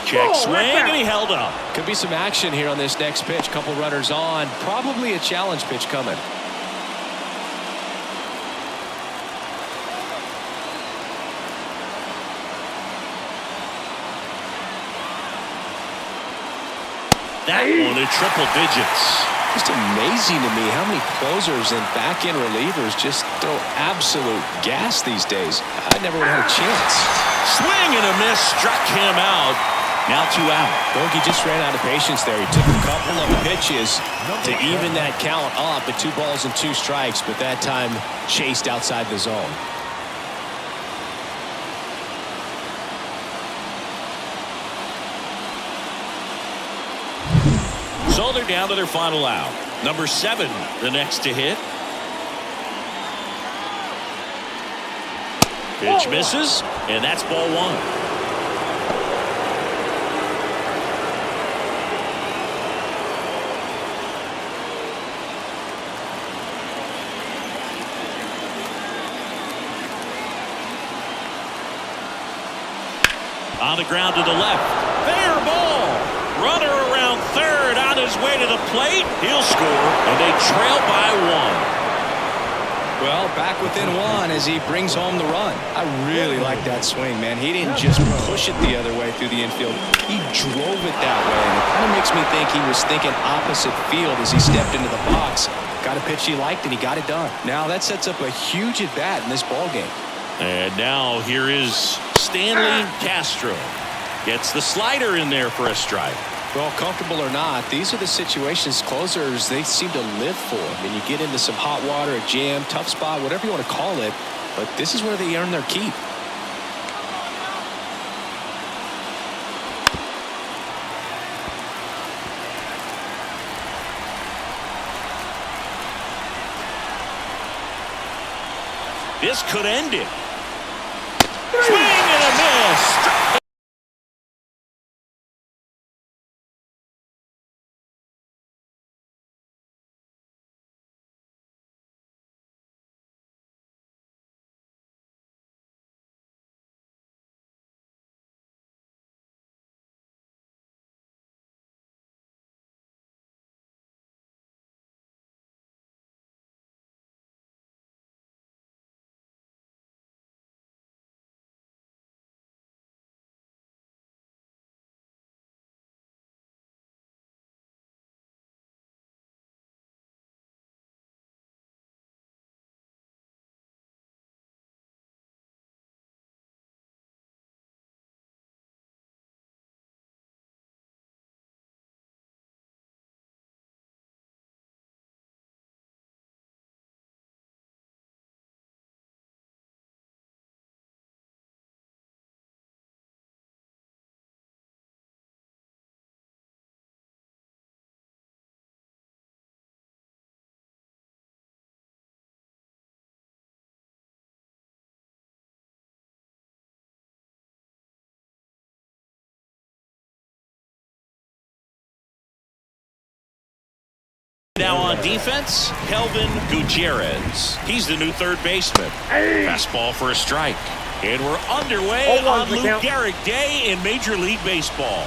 Check swing, and he held up. Could be some action here on this next pitch. Couple runners on. Probably a challenge pitch coming. That one in triple digits. Just amazing to me how many closers and back-end relievers just throw absolute gas these days. I never would have had a chance. Swing and a miss, struck him out. Now 2 out. Bogey just ran out of patience there. He took a couple of pitches to even that count up at 2 balls and 2 strikes, but that time chased outside the zone. So they're down to their final out. Number 7, the next to hit. Pitch misses, and that's ball 1. On the ground to the left. Fair ball. Runner around third on his way to the plate. He'll score, and they trail by 1. Well, back within 1 as he brings home the run. I really like that swing, man. He didn't just push it the other way through the infield. He drove it that way, and it kind of makes me think he was thinking opposite field as he stepped into the box. Got a pitch he liked, and he got it done. Now that sets up a huge at-bat in this ballgame. And now here is Stanley Castro. Gets the slider in there for a strike. Well, comfortable or not, these are the situations closers they seem to live for. I mean, you get into some hot water, a jam, tough spot, whatever you want to call it, but this is where they earn their keep. This could end it. Swing and a miss. Now on defense, Kelvin Gutierrez. He's the new third baseman. Fastball for a strike. And we're underway on Lou Gehrig Day in Major League Baseball.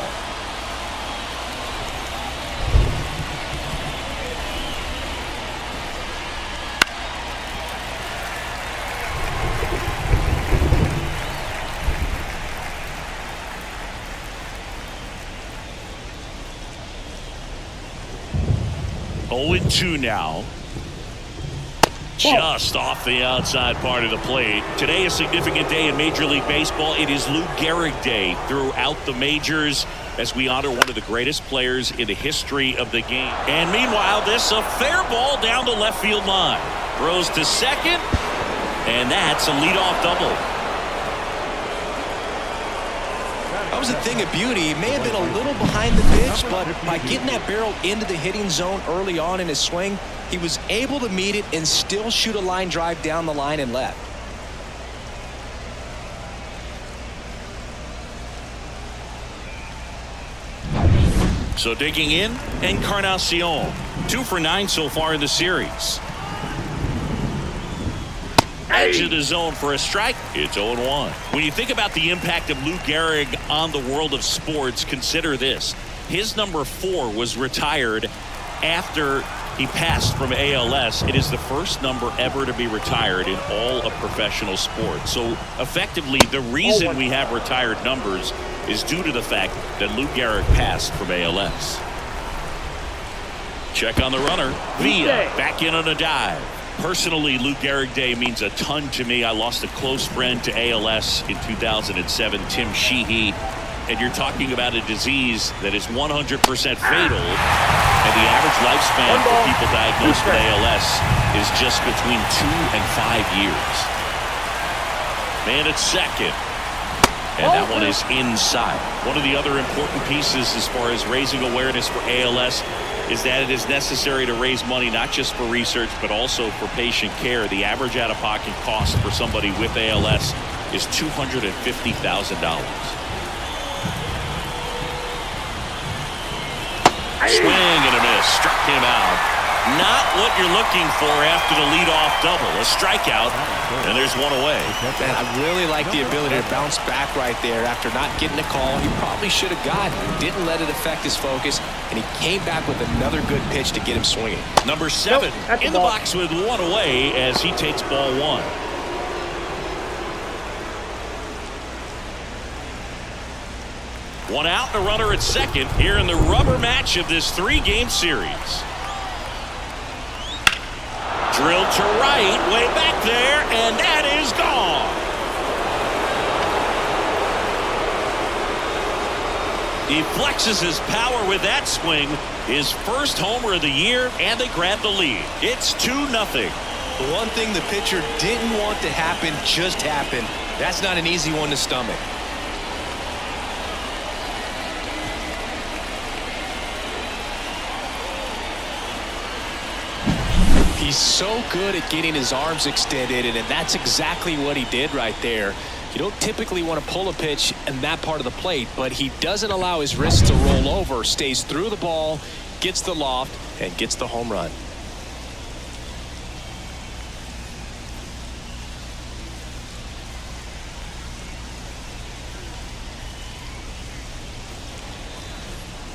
Oh, 0-2 now. Just off the outside part of the plate. Today, a significant day in Major League Baseball. It is Lou Gehrig Day throughout the majors as we honor one of the greatest players in the history of the game. And meanwhile, this a fair ball down the left field line. Throws to second, and that's a leadoff double. That was a thing of beauty. He may have been a little behind the pitch, but by getting that barrel into the hitting zone early on in his swing, he was able to meet it and still shoot a line drive down the line and left. So digging in, Encarnacion. 2 for 9 so far in the series. Edge of the zone for a strike. It's 0-1. When you think about the impact of Lou Gehrig on the world of sports, consider this. His number 4 was retired after he passed from ALS. It is the first number ever to be retired in all of professional sports. So effectively, the reason we have retired numbers is due to the fact that Lou Gehrig passed from ALS. Check on the runner. Vida back in on a dive. Personally, Lou Gehrig Day means a ton to me. I lost a close friend to ALS in 2007, Tim Sheehy. And you're talking about a disease that is 100% fatal. And the average lifespan for people diagnosed with ALS is just between 2 and 5 years. Man at second. And that one is inside. One of the other important pieces as far as raising awareness for ALS is that it is necessary to raise money not just for research but also for patient care. The average out-of-pocket cost for somebody with ALS is $250,000. Swing and a miss. Struck him out. Not what you're looking for after the leadoff double. A strikeout, and there's one away. Man, I really like the ability to bounce back right there after not getting a call. He probably should have gotten. Didn't let it affect his focus, and he came back with another good pitch to get him swinging. Number 7 in the box with one away as he takes ball 1. One out and a runner at second here in the rubber match of this 3-game series. Drilled to right, way back there, and that is gone. He flexes his power with that swing. His first homer of the year, and they grab the lead. It's 2-0. The one thing the pitcher didn't want to happen just happened. That's not an easy one to stomach. He's so good at getting his arms extended, and that's exactly what he did right there. You don't typically want to pull a pitch in that part of the plate, but he doesn't allow his wrists to roll over, stays through the ball, gets the loft, and gets the home run.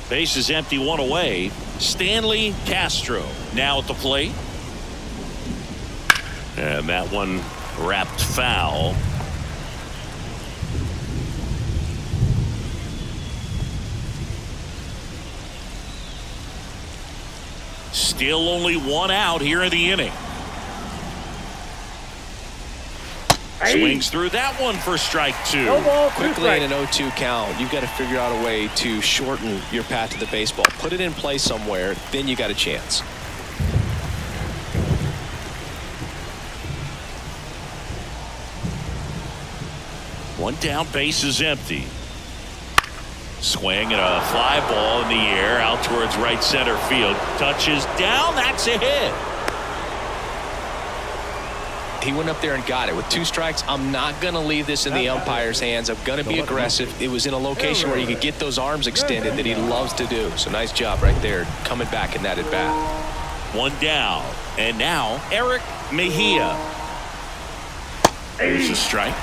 Base is empty, one away. Stanley Castro now at the plate. And that one wrapped foul. Still only one out here in the inning. Swings through that one for strike 2. Quickly in an 0-2 count, you've got to figure out a way to shorten your path to the baseball. Put it in play somewhere, then you got a chance. One down, base is empty. Swing and a fly ball in the air out towards right center field. Touches down, that's a hit. He went up there and got it. With 2 strikes, I'm not going to leave this in the umpire's hands. I'm going to be aggressive. It was in a location where he could get those arms extended that he loves to do. So nice job right there, coming back in that at bat. One down, and now Eric Mejia. There's a strike.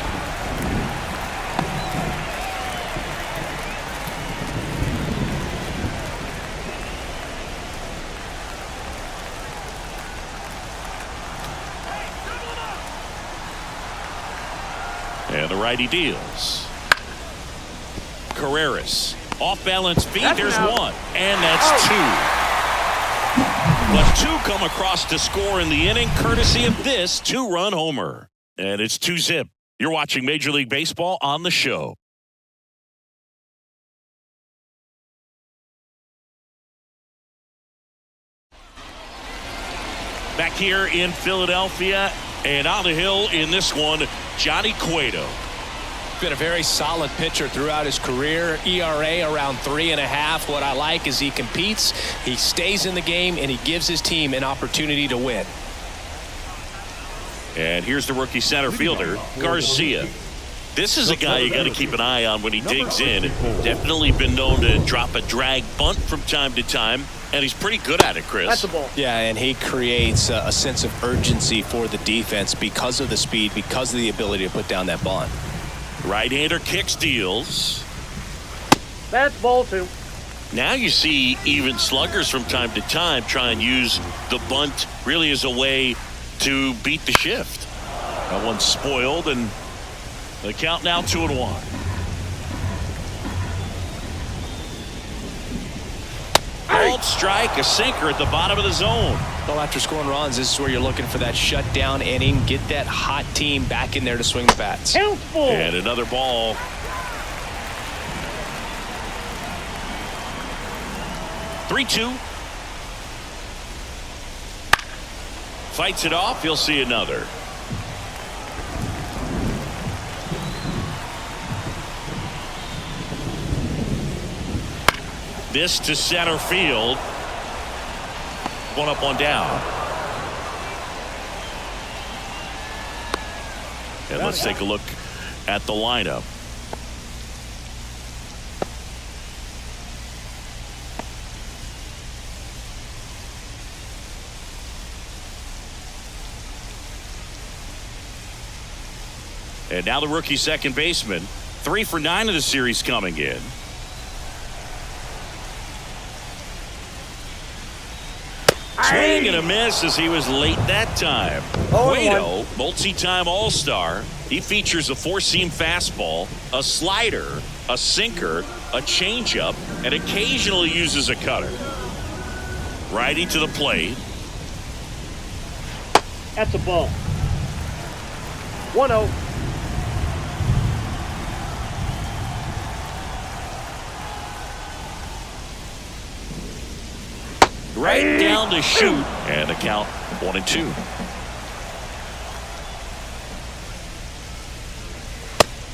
And the righty deals. Carreras off balance feet. There's one, and that's 2. But 2 come across to score in the inning, courtesy of this 2-run homer. And it's 2-zip. You're watching Major League Baseball on the show. Back here in Philadelphia, and on the hill in this one, Johnny Cueto. Been a very solid pitcher throughout his career. ERA around 3.5. What I like is he competes, he stays in the game, and he gives his team an opportunity to win. And here's the rookie center fielder, Garcia. This is a guy you got to keep an eye on when he digs in. Definitely been known to drop a drag bunt from time to time, and he's pretty good at it, Chris. That's the ball. Yeah, and he creates a sense of urgency for the defense because of the speed, because of the ability to put down that bunt. Right-hander kicks, deals. That's ball 2. Now you see even sluggers from time to time try and use the bunt really as a way to beat the shift. That one's spoiled, and the count now 2-1. All field strike, a sinker at the bottom of the zone. Well, after scoring runs, this is where you're looking for that shutdown inning. Get that hot team back in there to swing the bats. And another ball. Three-two. Fights it off. He'll see another. This to center field. One up, one down. And let's take a look at the lineup. And now the rookie second baseman. 3 for 9 of the series coming in. Swing and a miss as he was late that time. Cueto, multi-time All-Star. He features a four-seam fastball, a slider, a sinker, a changeup, and occasionally uses a cutter. Righty to the plate. That's a ball. 1-0. Right down to shoot, and the count 1-2.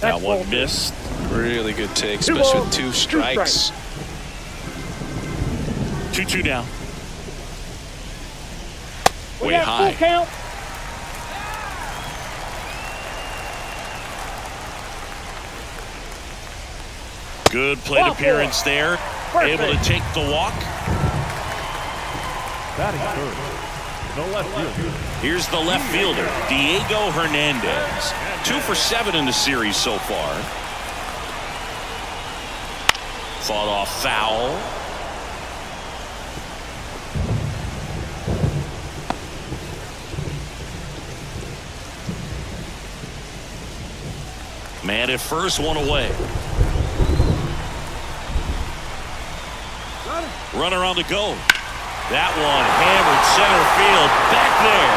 That one missed. Really good take, especially with 2 strikes. 2-2 now. We Way got high. full count. Good plate appearance there. Perfect. Able to take the walk. Batting third, the left fielder. Here's the left fielder, Diego Hernandez. 2 for 7 in the series so far. Fought off foul. Man at first, one away. Runner on the go. That one hammered center field back there.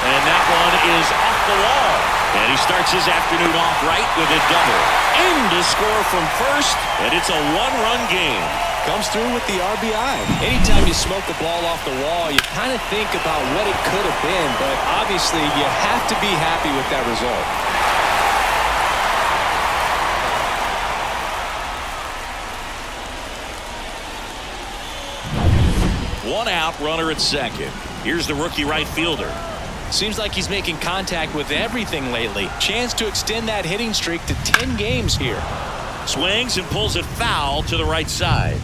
And that one is off the wall. And he starts his afternoon off right with a double. In to score from first, and it's a one-run game. Comes through with the RBI. Anytime you smoke the ball off the wall, you kind of think about what it could have been, but obviously you have to be happy with that result. One out, runner at second. Here's the rookie right fielder. Seems like he's making contact with everything lately. Chance to extend that hitting streak to 10 games here. Swings and pulls it foul to the right side.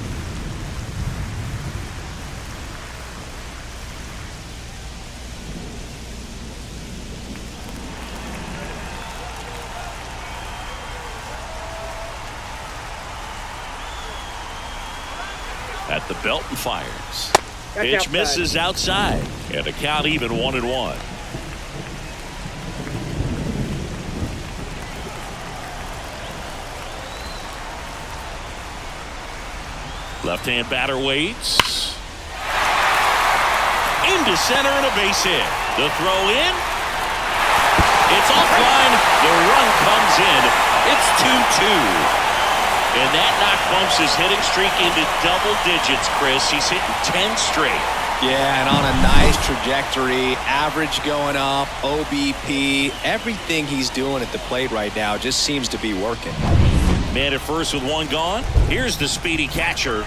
At the belt and fires. Pitch misses outside, and the count even 1-1. Left-hand batter waits. Into center and a base hit. The throw in. It's offline. The run comes in. It's 2-2. And that knock bumps his hitting streak into double digits, Chris. He's hitting 10 straight. Yeah, and on a nice trajectory, average going up, OBP, everything he's doing at the plate right now just seems to be working. Man at first with one gone. Here's the speedy catcher.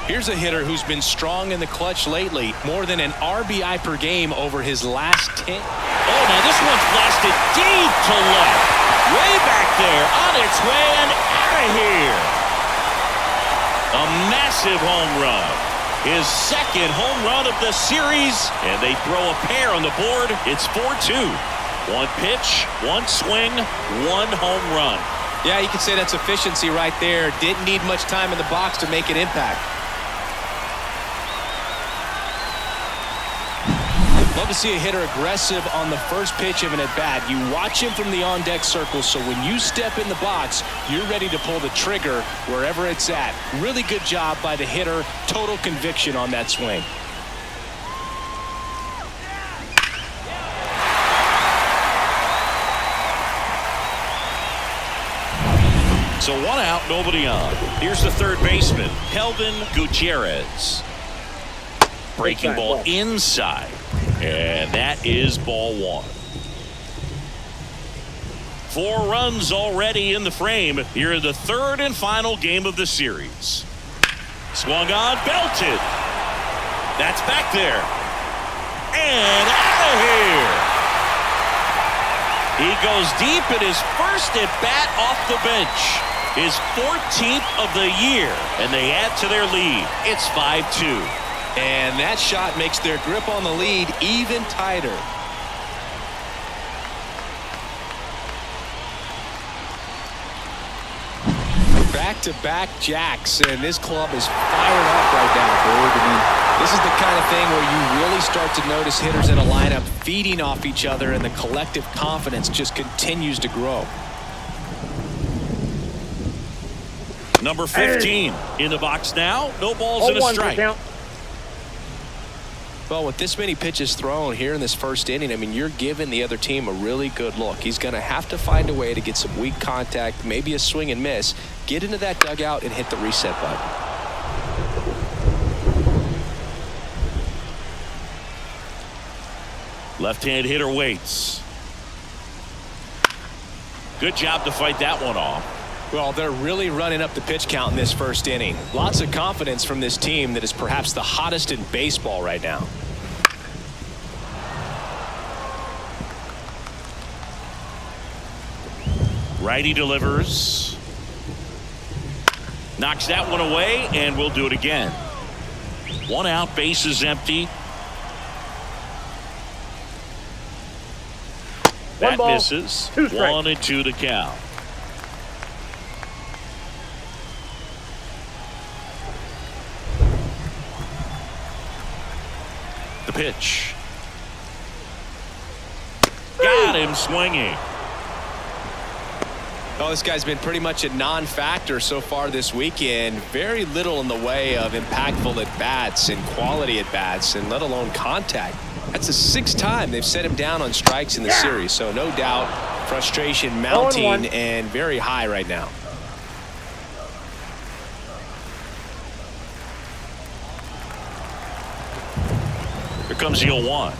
Here's a hitter who's been strong in the clutch lately. More than an RBI per game over his last 10. Oh, now this one's blasted deep to left. Way back there, on its way and out of here. A massive home run. His second home run of the series. And they throw a pair on the board. It's 4-2. One pitch, one swing, one home run. Yeah, you could say that's efficiency right there. Didn't need much time in the box to make an impact. Love to see a hitter aggressive on the first pitch of an at-bat. You watch him from the on-deck circle, so when you step in the box, you're ready to pull the trigger wherever it's at. Really good job by the hitter. Total conviction on that swing. So 1 out, nobody on. Here's the third baseman, Kelvin Gutierrez. Breaking ball inside. And that is ball 1. 4 runs already in the frame here in the third and final game of the series. Swung on, belted. That's back there. And out of here. He goes deep in his first at bat off the bench. His 14th of the year. And they add to their lead. It's 5-2. And that shot makes their grip on the lead even tighter. Back-to-back jacks, and this club is fired up right now, Bird. I mean, this is the kind of thing where you really start to notice hitters in a lineup feeding off each other, and the collective confidence just continues to grow. Number 15 in the box now. No balls and a strike. Well, with this many pitches thrown here in this first inning, I mean, you're giving the other team a really good look. He's going to have to find a way to get some weak contact, maybe a swing and miss, get into that dugout and hit the reset button. Left-hand hitter waits. Good job to fight that one off. Well, they're really running up the pitch count in this first inning. Lots of confidence from this team that is perhaps the hottest in baseball right now. Righty delivers. Knocks that one away, and we'll do it again. 1 out, base is empty. That misses. 1-2 to count. The pitch. Got him swinging. Oh, this guy's been pretty much a non-factor so far this weekend. Very little in the way of impactful at-bats and quality at-bats, and let alone contact. That's the 6th time they've set him down on strikes in the series, so no doubt frustration mounting and very high right now. Here comes the 0-1.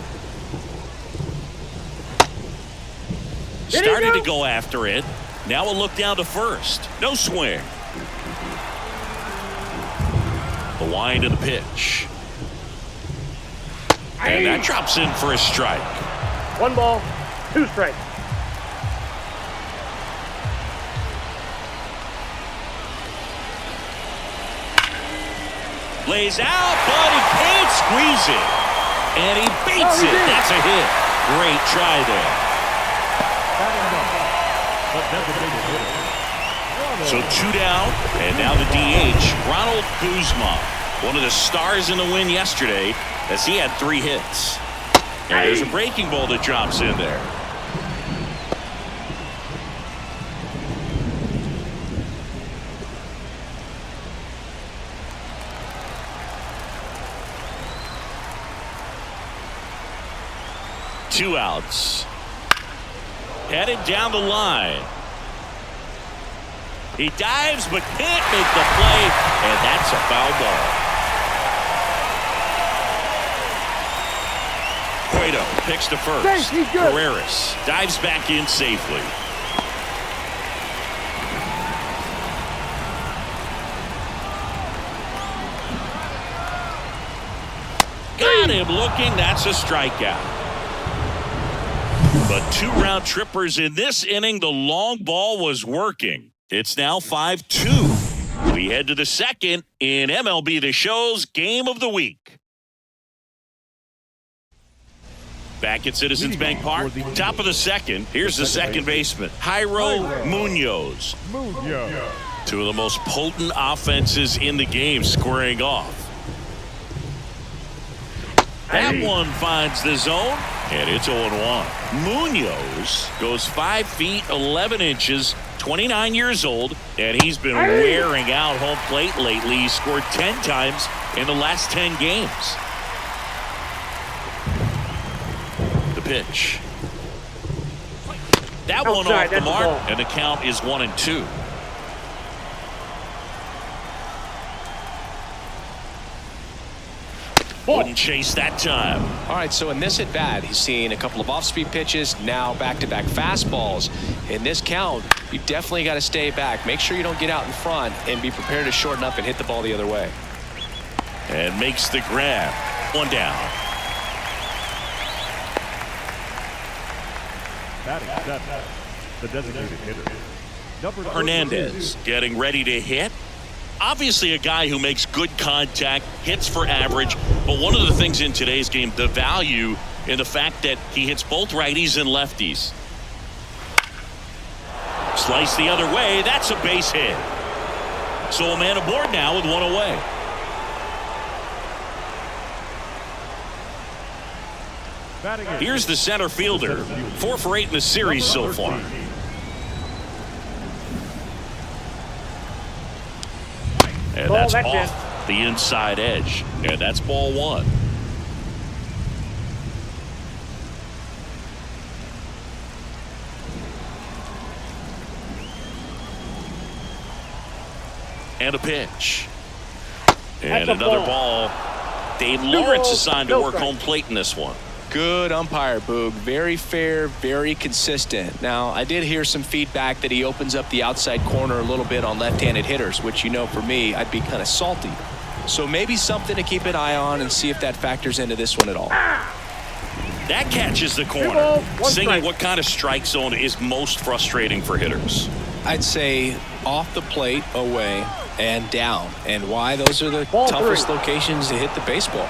Started to go after it. Now we'll look down to first. No swing. The wind of the pitch. And that drops in for a strike. 1 ball, 2 strikes. Lays out, but he can't squeeze it. And he beats it. That's a hit. Great try there. So 2 down, and now the DH, Ronald Guzman, one of the stars in the win yesterday, as he had 3 hits. And there's a breaking ball that drops in there. Two outs. Headed down the line. He dives but can't make the play, and that's a foul ball. Cueto picks to first. Carreras dives back in safely. Got him looking. That's a strikeout. But 2 round trippers in this inning. The long ball was working. It's now 5-2. We head to the second in MLB The Show's Game of the Week. Back at Citizens Bank Park, top of the second. Here's the second baseman, Jairo Munoz. 2 of the most potent offenses in the game squaring off. That one finds the zone, and it's 0-1. Munoz goes 5 feet 11 inches, 29 years old, and he's been wearing out home plate lately. He scored 10 times in the last 10 games. The pitch. That one off the mark, and the count is 1-2. Wouldn't chase that time. All right, so in this at-bat, he's seeing a couple of off-speed pitches, now back-to-back fastballs. In this count, you definitely got to stay back. Make sure you don't get out in front and be prepared to shorten up and hit the ball the other way. And makes the grab. One down. Batting seventh, the designated hitter, number Hernandez getting ready to hit. Obviously a guy who makes good contact, hits for average, but one of the things in today's game, the value in the fact that he hits both righties and lefties. Slice the other way, that's a base hit. So a man aboard now with one away. Here's the center fielder, 4 for 8 in the series so far. And that's off the inside edge. And that's ball 1. And a pitch. And another ball. Dave Lawrence assigned to work home plate in this one. Good umpire, Boog. Very fair, very consistent. Now, I did hear some feedback that he opens up the outside corner a little bit on left-handed hitters, which, you know, for me, I'd be kind of salty. So maybe something to keep an eye on and see if that factors into this one at all. That catches the corner. Singing, what kind of strike zone is most frustrating for hitters? I'd say off the plate, away, and down. And why? Those are the toughest locations to hit the baseball.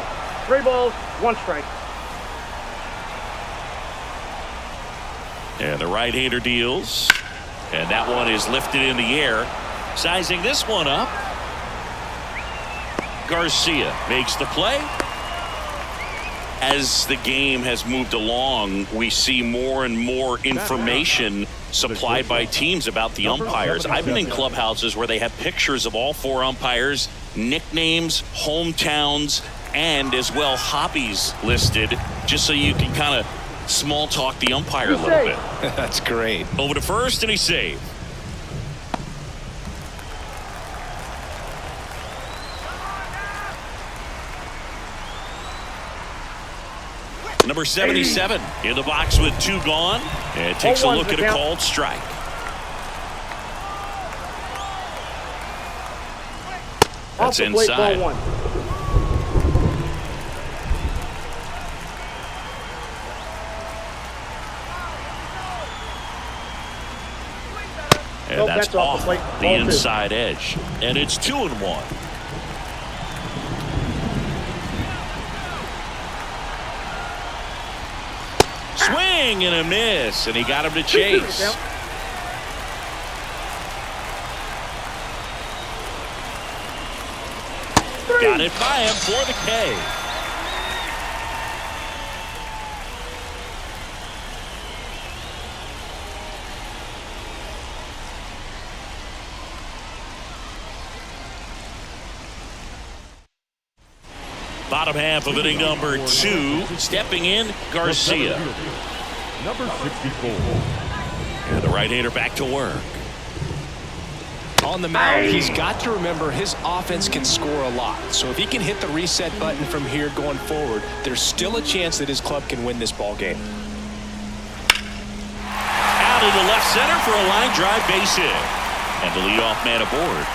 3 balls, 1 strike. And the right-hander deals. And that one is lifted in the air. Sizing this one up. Garcia makes the play. As the game has moved along, we see more and more information supplied by teams about the umpires. I've been in clubhouses where they have pictures of all 4 umpires, nicknames, hometowns, and as well hobbies listed, just so you can kind of small talk the umpire a little bit. That's great. Over to first, and he's saved. Number 77 in the box with 2 gone, and takes a look at a called strike. That's inside. And that's off the inside edge. And it's 2-1. Swing and a miss, and he got him to chase. Got it by him for the K. Bottom half of inning number 2. Stepping in, Garcia. Number 64. And the right-hander back to work. On the mound, he's got to remember his offense can score a lot. So if he can hit the reset button from here going forward, there's still a chance that his club can win this ball game. Out in the left center for a line drive base hit. And the leadoff man aboard.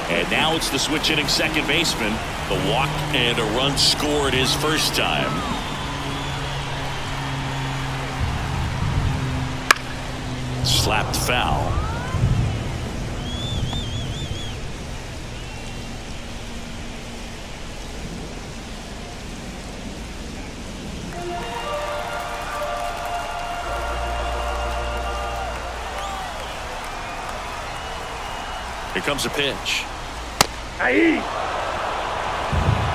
And now it's the switch hitting second baseman. The walk and a run scored his first time. Slapped foul. Here comes a pitch. Aye.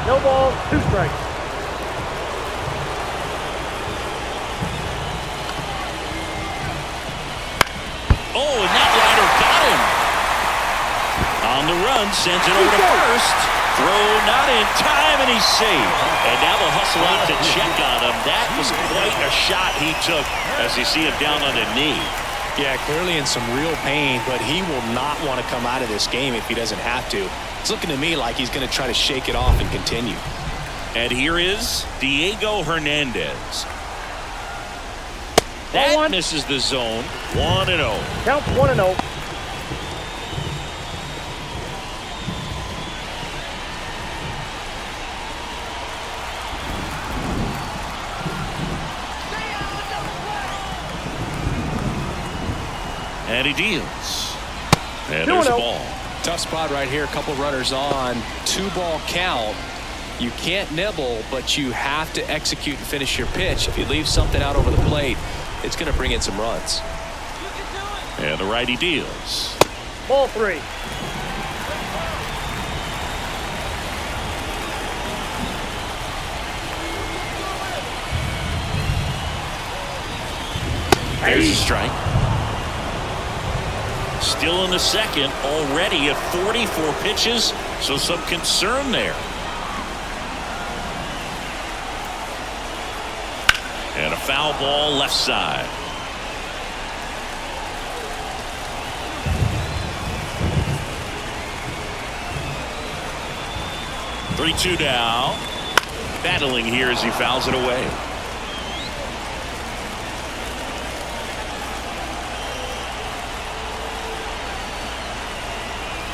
No balls, 2 strikes. Oh, and that liner got him. On the run, sends it over to first. Throw not in time, and he's safe. And now they'll hustle out to check on him. That was quite a shot he took as you see him down on the knee. Yeah, clearly in some real pain, but he will not want to come out of this game if he doesn't have to. It's looking to me like he's going to try to shake it off and continue. And here is Diego Hernandez. That misses the zone. 1-0. Count 1-0. And he deals. And there's a ball. Tough spot right here. A couple runners on. 2-ball count. You can't nibble, but you have to execute and finish your pitch. If you leave something out over the plate, it's going to bring in some runs. And the righty deals. Ball 3. There's a strike. Still in the second, already at 44 pitches, so some concern there. And a foul ball left side. Three-two down. Battling here as he fouls it away.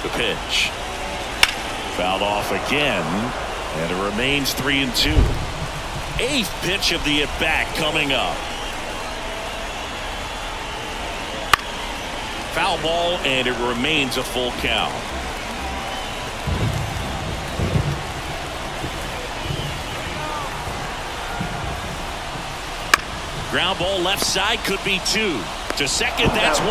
The pitch. Fouled off again, and it remains 3-2. 8th pitch of the at-bat coming up. Foul ball, and it remains a full count. Ground ball left side, could be 2. To second, that's 1.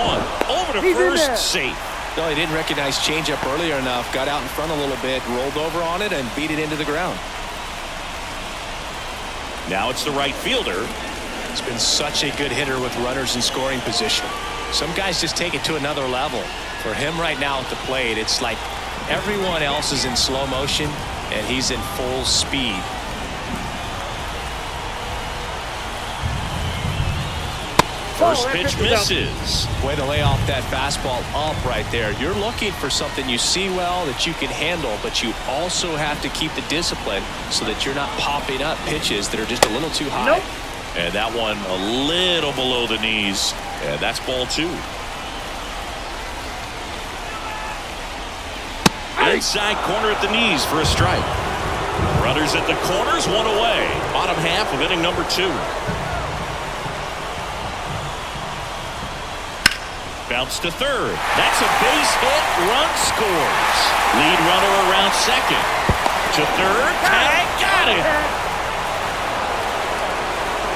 Over to first, safe. No, he didn't recognize changeup earlier enough. Got out in front a little bit, rolled over on it, and beat it into the ground. Now it's the right fielder. He's been such a good hitter with runners in scoring position. Some guys just take it to another level. For him right now at the plate, it's like everyone else is in slow motion, and he's in full speed. First pitch misses. Way to lay off that fastball up right there. You're looking for something you see well that you can handle, but you also have to keep the discipline so that you're not popping up pitches that are just a little too high. Nope. And that one a little below the knees. And that's ball 2. Inside corner at the knees for a strike. Runners at the corners, 1 away. Bottom half of inning number 2. Bounce to third. That's a base hit. Run scores. Lead runner around second. To third. Tag. Got it.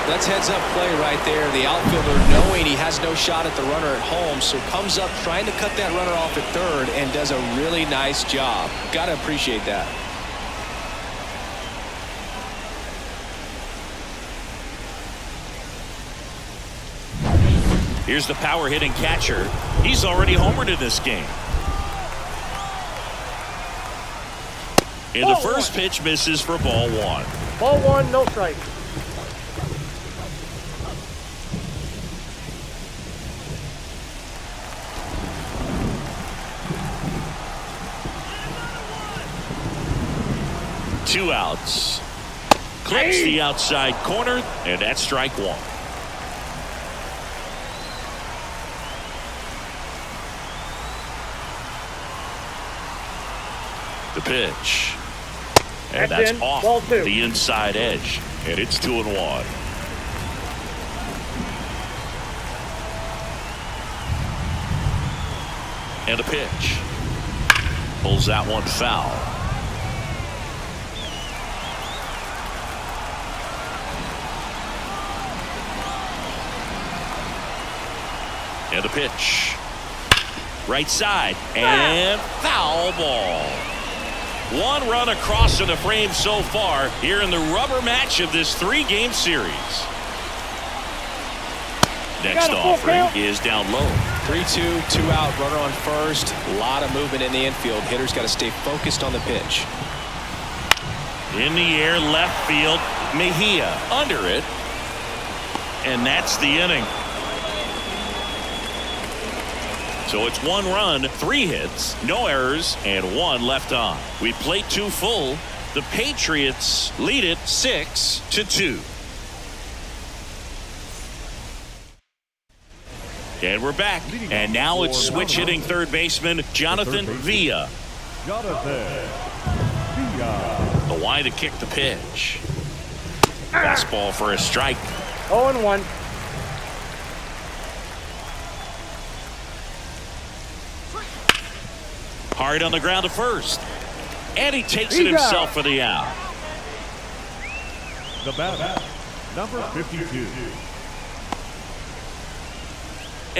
That's heads-up play right there. The outfielder knowing he has no shot at the runner at home, so comes up trying to cut that runner off at third and does a really nice job. Got to appreciate that. Here's the power hitting catcher. He's already homered in this game. And the first pitch misses for ball 1. Ball 1, no strike. Two outs. Clips the outside corner, and that's strike 1. The pitch. And that's off the inside edge. And it's 2-1. And the pitch. Pulls that one foul. And the pitch. Right side. And foul ball. One run across in the frame so far here in the rubber match of this 3-game series. Next offering is down low. 3-2, 2 out, runner on first. A lot of movement in the infield. Hitter's got to stay focused on the pitch. In the air, left field. Mejia under it. And that's the inning. So it's 1 run, 3 hits, no errors, and 1 left on. We played 2 full. The Patriots lead it 6-2. And we're back. And now it's switch hitting third baseman Jonathan Villa. Jonathan Villa. The wide to kick the pitch. Fastball for a strike. 0-1. Hard on the ground to first. And he takes it himself for the out. The batter, number 52.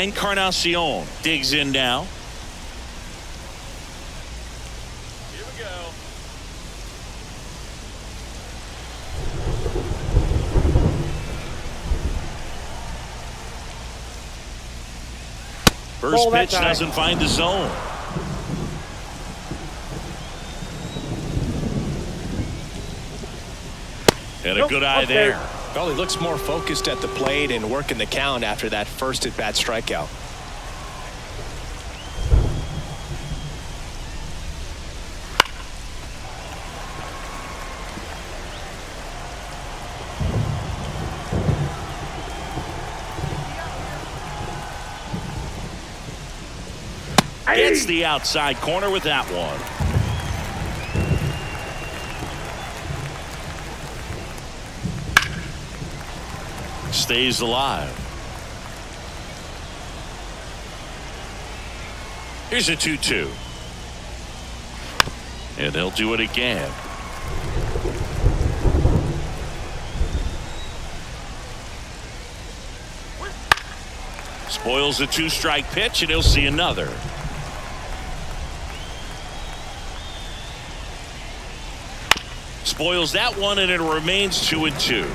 Encarnacion digs in now. Here we go. First pitch doesn't find the zone. And a good eye there. Well, he looks more focused at the plate and working the count after that first at-bat strikeout. Gets the outside corner with that one. Stays alive. Here's a 2-2. And they'll do it again. Spoils a 2-strike pitch, and he'll see another. Spoils that one, and it remains 2-2.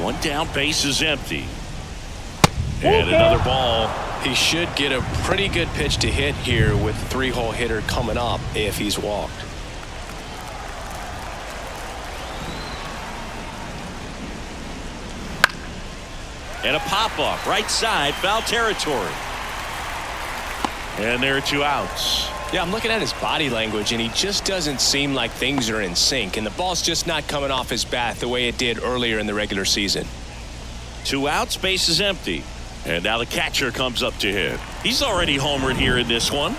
One down, base is empty. And another ball. He should get a pretty good pitch to hit here with the 3-hole hitter coming up if he's walked. And a pop-up, right side, foul territory. And there are 2 outs. Yeah, I'm looking at his body language, and he just doesn't seem like things are in sync, and the ball's just not coming off his bat the way it did earlier in the regular season. 2 outs, base is empty. And now the catcher comes up to hit. He's already homered here in this one.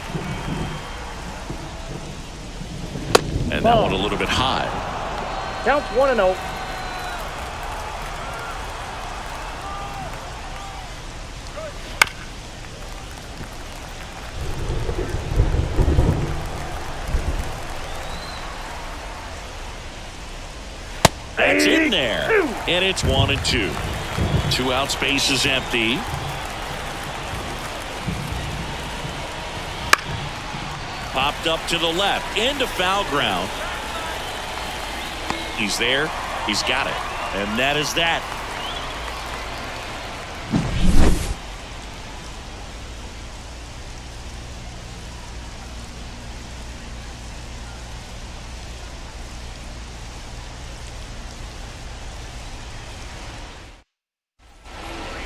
And that one a little bit high. Counts 1-0. That's in there. And it's 1-2. 2 outs, base is empty. Popped up to the left into foul ground. He's there. He's got it. And that is that.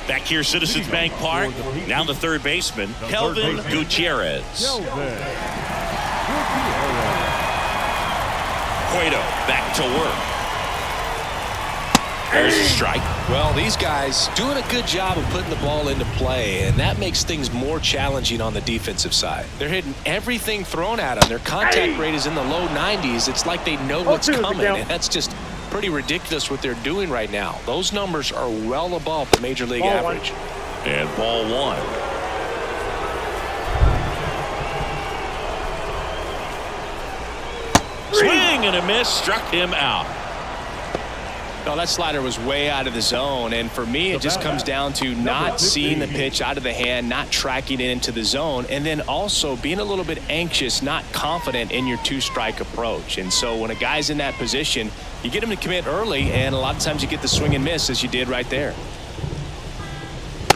Back here, Citizens Bank Park. Now the third baseman, Kelvin Gutierrez. Cueto back to work. There's a strike. Well, these guys doing a good job of putting the ball into play, and that makes things more challenging on the defensive side. They're hitting everything thrown at them. Their contact rate is in the low 90s. It's like they know what's coming, and that's just pretty ridiculous what they're doing right now. Those numbers are well above the major league average. And ball 1. Swing and a miss, struck him out. No, that slider was way out of the zone, and for me, it just comes down to not seeing the pitch out of the hand, not tracking it into the zone, and then also being a little bit anxious, not confident in your two-strike approach. And so when a guy's in that position, you get him to commit early, and a lot of times you get the swing and miss, as you did right there.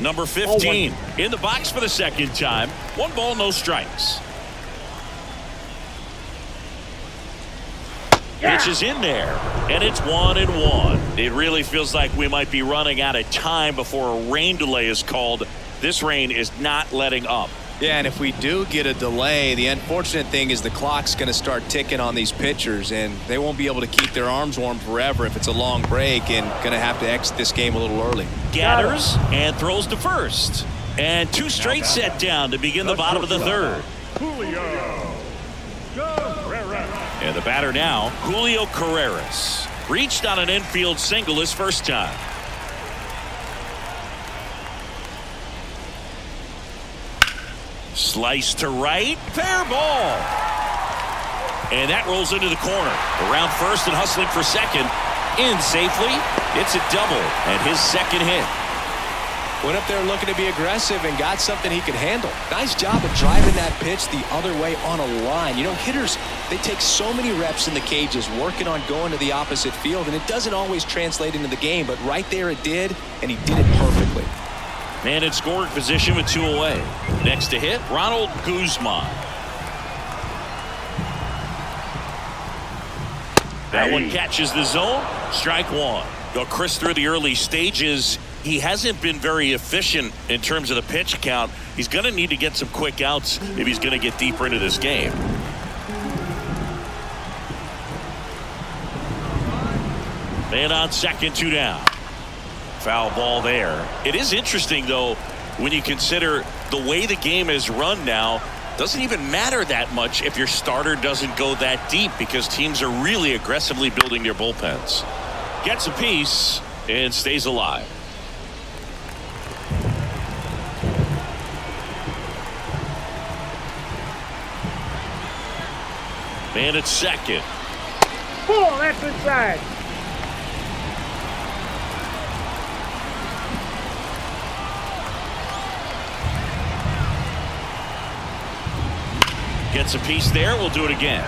Number 15 in the box for the second time. 1 ball, no strikes. Pitch is in there, and it's 1-1. It really feels like we might be running out of time before a rain delay is called. This rain is not letting up. Yeah, and if we do get a delay, the unfortunate thing is the clock's going to start ticking on these pitchers, and they won't be able to keep their arms warm forever if it's a long break, and going to have to exit this game a little early. Gathers and throws to first. And 2 straight set down to begin the bottom of the third. And the batter now, Julio Carreras. Reached on an infield single his first time. Slice to right, fair ball. And that rolls into the corner. Around first and hustling for second. In safely. It's a double and his second hit. Went up there looking to be aggressive and got something he could handle. Nice job of driving that pitch the other way on a line. You know, hitters, they take so many reps in the cages working on going to the opposite field, and it doesn't always translate into the game, but right there it did, and he did it perfectly. Man in scoring position with 2 away. Next to hit, Ronald Guzman. That one catches the zone. Strike 1. Go Chris through the early stages. He hasn't been very efficient in terms of the pitch count. He's going to need to get some quick outs if he's going to get deeper into this game. Man on second, 2 down. Foul ball there. It is interesting, though, when you consider the way the game is run now. Doesn't even matter that much if your starter doesn't go that deep, because teams are really aggressively building their bullpens. Gets a piece and stays alive. Man at second. Ball, that's inside. Gets a piece there. We'll do it again.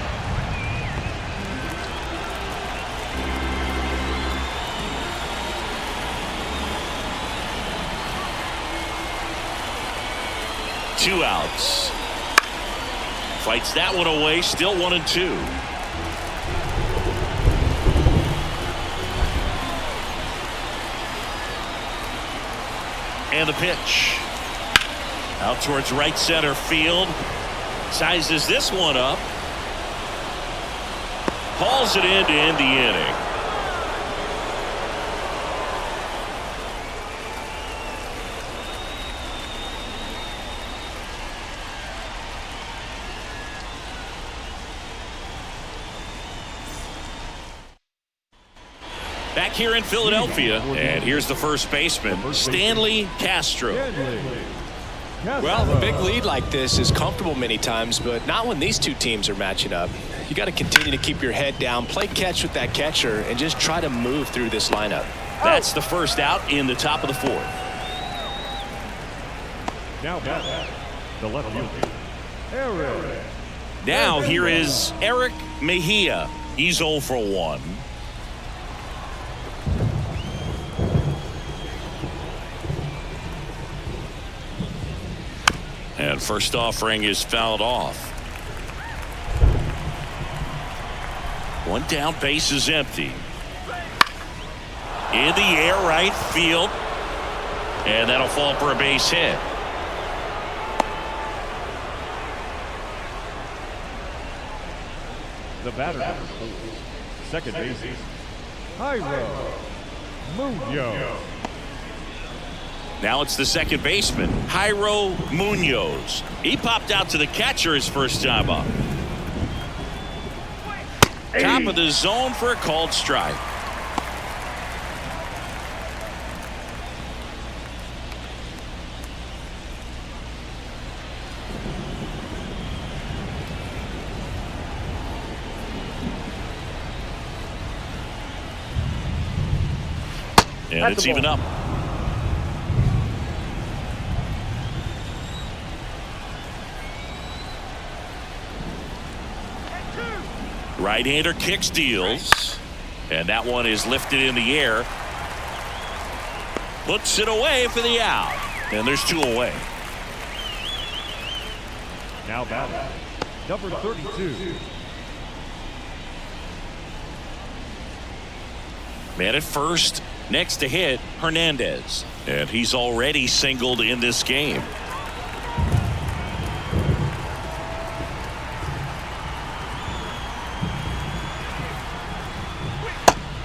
Two outs. Fights that one away. Still 1-2. And the pitch. Out towards right center field. Sizes this one up. Hauls it in to end the inning. Back here in Philadelphia, and here's the first baseman, Stanley Castro. Well, a big lead like this is comfortable many times, but not when these two teams are matching up. You got to continue to keep your head down, play catch with that catcher, and just try to move through this lineup. That's the first out in the top of the fourth. Now back, the left fielder, Eric. Now here is Eric Mejia. He's 0 for 1. And first offering is fouled off. One down, base is empty. In the air, right field. And that'll fall for a base hit. The batter, number 4, second baseman, Jairo Munoz. Now it's the second baseman, Jairo Munoz. He popped out to the catcher his first time up. Top of the zone for a called strike. And That's it's the ball. even up. Right-hander kick steals. And that one is lifted in the air. Puts it away for the out. And there's 2 away. Now batting, number 32. Man at first, next to hit, Hernandez. And he's already singled in this game.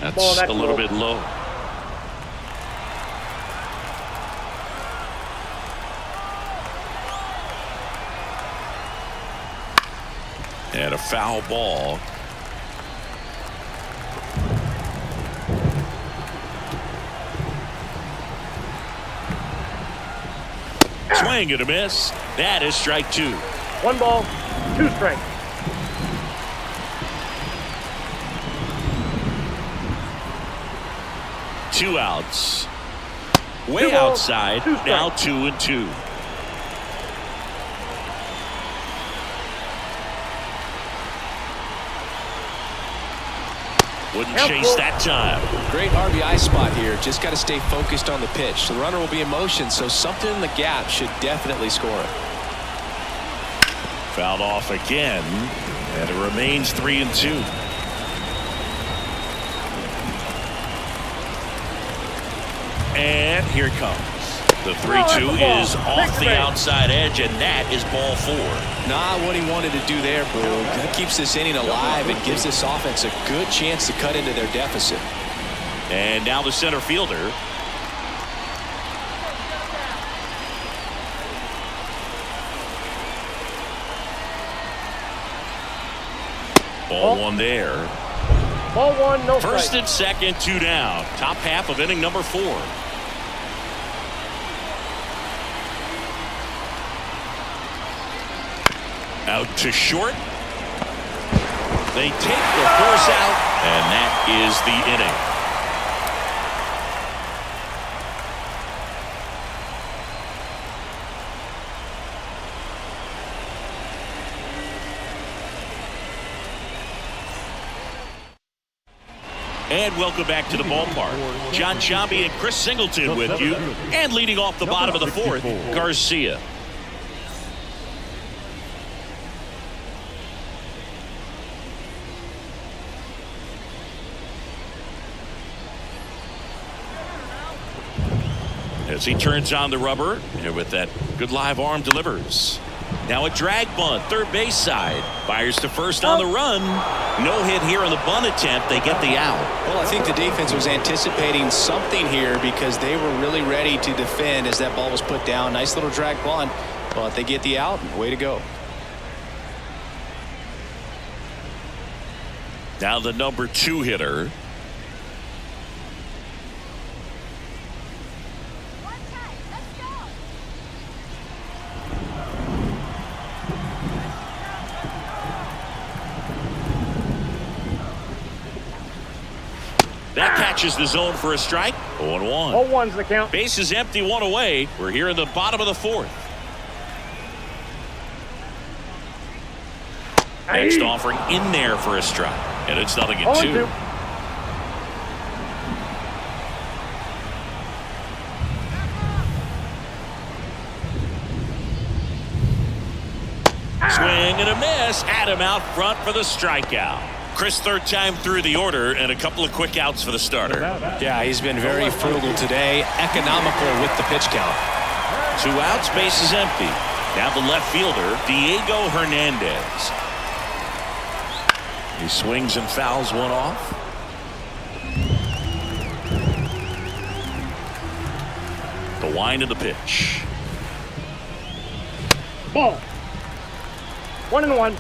That's a little bit low. And a foul ball. Swing and a miss. That is strike 2. 1 ball, 2 strikes. Two outs. Way 2 balls, outside. 2 strikes. Now 2-2. Wouldn't chase that time. Great RBI spot here. Just got to stay focused on the pitch. The runner will be in motion, so something in the gap should definitely score it. Fouled off again, and it remains 3-2. And here it comes. The 3-2 is off the outside edge, and that is ball 4. Not what he wanted to do there, Boog. That keeps this inning alive and gives this offense a good chance to cut into their deficit. And now the center fielder. Ball 1 there. Ball 1, no First strike. and second, 2 down. Top half of inning number 4. Out to short. They take the force out, and that is the inning. And welcome back to the ballpark. John Sciambi and Chris Singleton with you. And leading off the bottom of the 4th, Garcia. As he turns on the rubber, and with that good live arm delivers. Now a drag bunt, third base side. Fires to first on the run. No hit here on the bunt attempt. They get the out. Well, I think the defense was anticipating something here because they were really ready to defend as that ball was put down. Nice little drag bunt, but they get the out. Way to go. Now the number 2 hitter. That catches the zone for a strike. 0-1. 0-1's the count. Base is empty, 1 away. We're here in the bottom of the 4th. Next offering in there for a strike. And it's 0-2. Swing and a miss. Had him out front for the strikeout. Chris, third time through the order, and a couple of quick outs for the starter. Yeah, he's been very frugal today. Economical with the pitch count. 2 outs, base is empty. Now the left fielder, Diego Hernandez. He swings and fouls one off. The wind of the pitch. Ball. 1-1.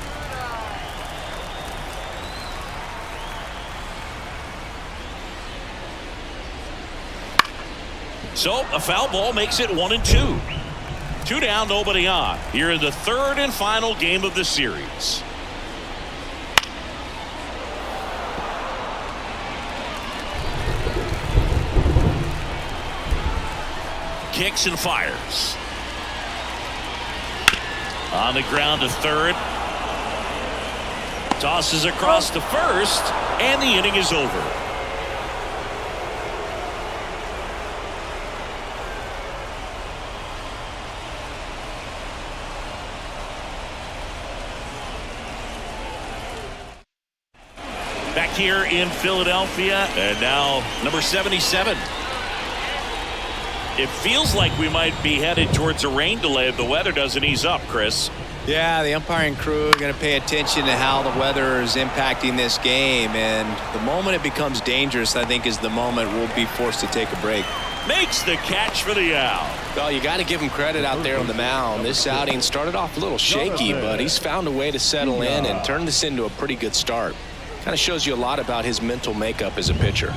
So a foul ball makes it 1-2. 2 down, nobody on. Here in the 3rd and final game of the series. kicks and fires. On the ground to third. Tosses across to first, and the inning is over. Back here in Philadelphia, and now number 77. It feels like we might be headed towards a rain delay if the weather doesn't ease up, Chris. Yeah, the umpiring crew are going to pay attention to how the weather is impacting this game, and the moment it becomes dangerous, I think, is the moment we'll be forced to take a break. Makes the catch for the out. Well, you got to give him credit out there on the mound. This outing started off a little shaky, but he's found a way to settle in and turn this into a pretty good start. Kind of shows you a lot about his mental makeup as a pitcher.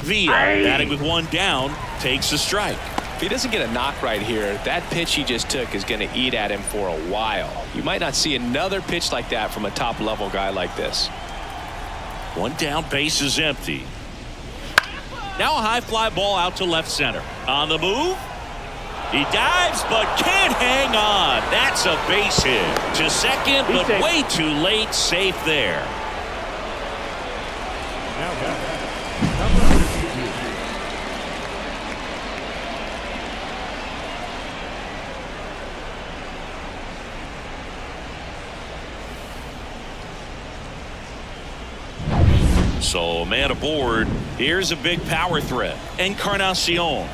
Villa, batting with one down, takes a strike. If he doesn't get a knock right here, that pitch he just took is going to eat at him for a while. You might not see another pitch like that from a top-level guy like this. One down, base is empty. Now a high fly ball out to left center. On the move. He dives but can't hang on. That's a base hit. To second, but way too late. Safe there. So man aboard. Here's a big power threat. Encarnacion.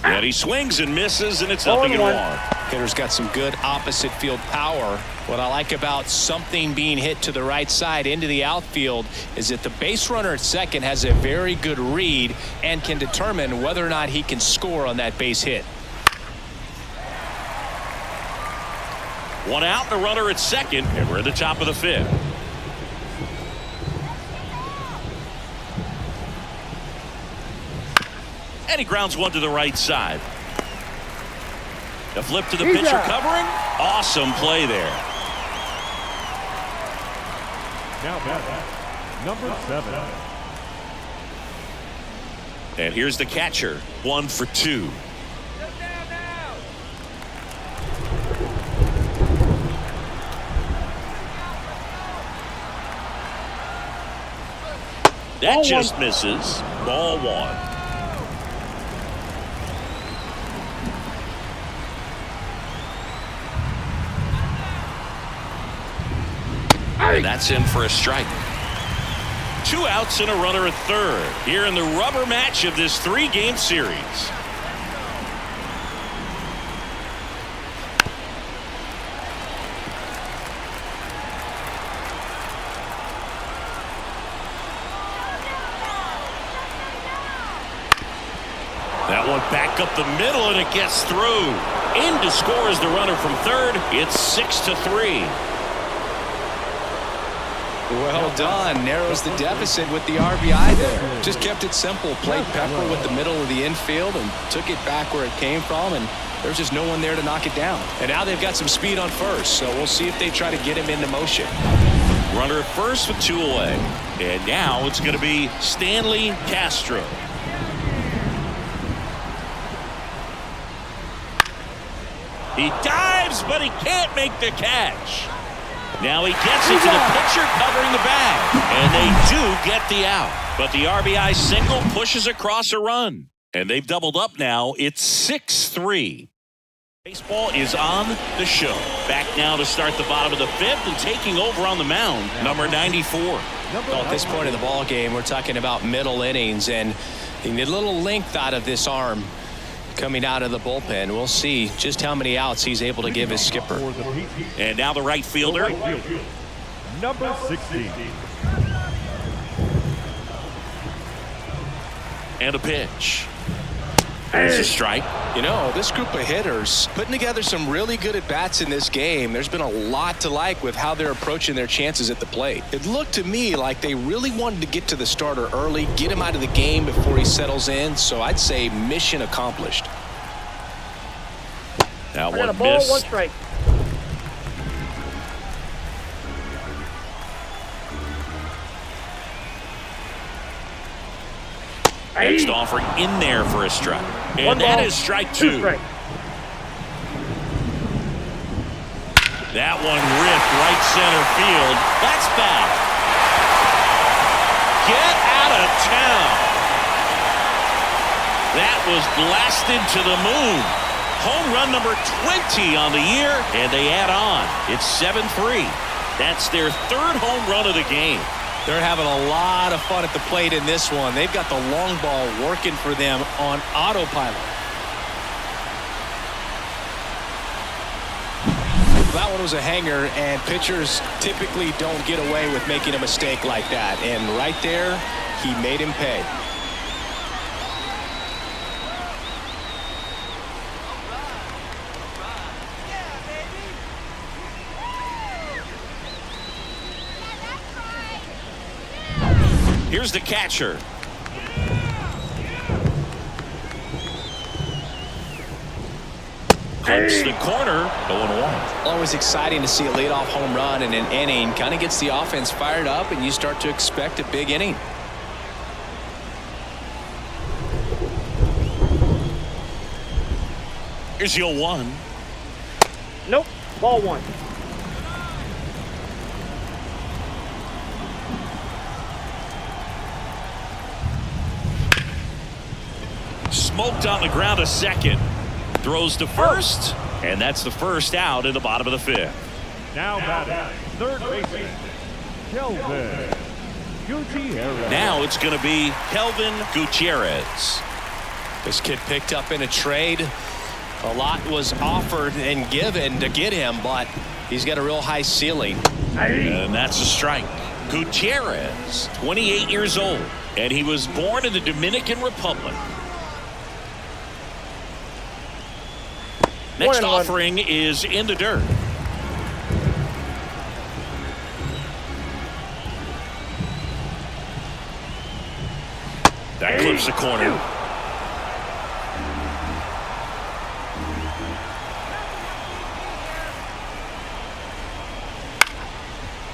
And he swings and misses, and it's nothing in one. Hitter's got some good opposite field power. What I like about something being hit to the right side into the outfield is that the base runner at second has a very good read and can determine whether or not he can score on that base hit. One out, the runner at second, and we're at the top of the fifth. And he grounds one to the right side. The flip to the pitcher covering. Awesome play there. Now back, number 7. And here's the catcher. 1 for 2. That just misses. Ball 1. And that's in for a strike. 2 outs and a runner at third here in the rubber match of this 3-game series. That one back up the middle, and it gets through. In to score is the runner from third. It's 6-3. Well done. Narrows the deficit with the RBI there. Just kept it simple. Played Pepper with the middle of the infield and took it back where it came from, and there's just no one there to knock it down. And now they've got some speed on first, so we'll see if they try to get him into motion. Runner at first with 2 away. And now it's going to be Stanley Castro. He dives, but he can't make the catch. Now he gets it to the pitcher covering the bag. And they do get the out. But the RBI single pushes across a run. And they've doubled up now. It's 6-3. Baseball is on the show. Back now to start the bottom of the 5th and taking over on the mound, number 94. Well, at this point in the ball game, we're talking about middle innings, and you need a little length out of this arm coming out of the bullpen. We'll see just how many outs he's able to give his skipper. And now the right fielder. Number 16. And a pitch. There's a strike. You know, this group of hitters putting together some really good at-bats in this game. There's been a lot to like with how they're approaching their chances at the plate. It looked to me like they really wanted to get to the starter early, get him out of the game before he settles in. So I'd say mission accomplished. Now I got a one ball, miss. 1 strike. Next offering in there for a strike. And One that ball, is strike two two. strikes. That one ripped right center field. That's back. Get out of town. That was blasted to the moon. Home run number 20 on the year, and they add on. It's 7-3. That's their third home run of the game. They're having a lot of fun at the plate in this one. They've got the long ball working for them on autopilot. That one was a hanger, and pitchers typically don't get away with making a mistake like that. And right there, he made him pay. Here's the catcher. Clips the corner, 0-1. Always exciting to see a leadoff home run in an inning. Kind of gets the offense fired up, and you start to expect a big inning. Here's your 1. Nope. Ball one. Smoked on the ground a second. Throws to first, and that's the first out in the bottom of the fifth. Now batting, third baseman, Kelvin Gutierrez. Now it's going to be Kelvin Gutierrez. This kid picked up in a trade. A lot was offered and given to get him, but he's got a real high ceiling. And that's a strike. Gutierrez, 28 years old, and he was born in the Dominican Republic. Next 1-1. offering is in the dirt. That clips the corner.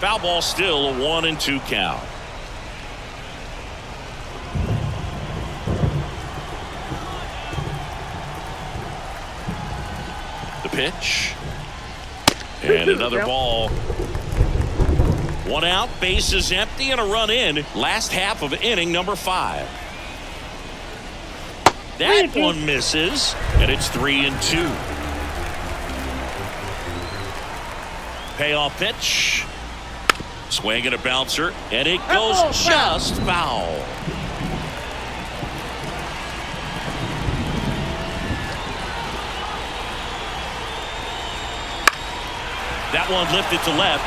Foul ball, still a 1-2 count. The pitch. And another ball. One out, base is empty, and a run in. Last half of inning number 5. That one misses, and it's 3-2. Payoff pitch. Swing and a bouncer, and it goes just foul. That one lifted to left.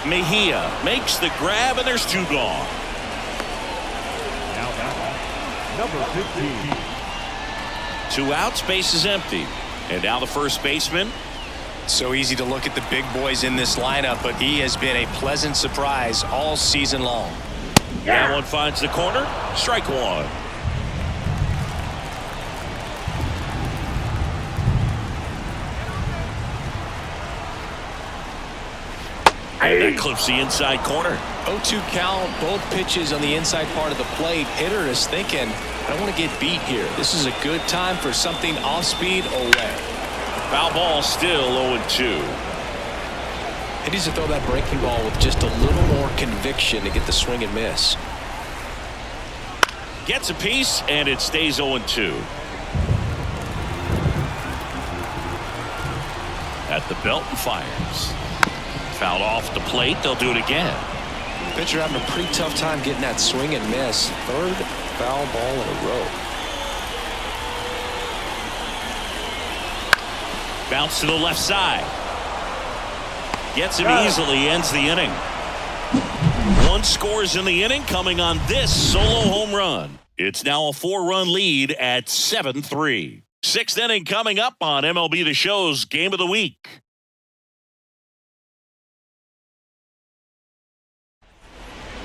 Mejia makes the grab, and there's 2 gone. Now batting, number 15. 2 outs, base is empty. And now the first baseman. So easy to look at the big boys in this lineup, but he has been a pleasant surprise all season long. That one finds the corner. Strike 1. And that clips the inside corner. 0-2 count, both pitches on the inside part of the plate. Hitter is thinking, I don't want to get beat here. This is a good time for something off speed away. Foul ball, still 0-2. He needs to throw that breaking ball with just a little more conviction to get the swing and miss. Gets a piece, and it stays 0-2. At the belt and fires. Fouled off the plate. They'll do it again. Pitcher having a pretty tough time getting that swing and miss. Third foul ball in a row. Bounce to the left side. Gets him easily, ends the inning. 1 scores in the inning, coming on this solo home run. It's now a 4-run lead at 7-3. 6th inning coming up on MLB The Show's Game of the Week.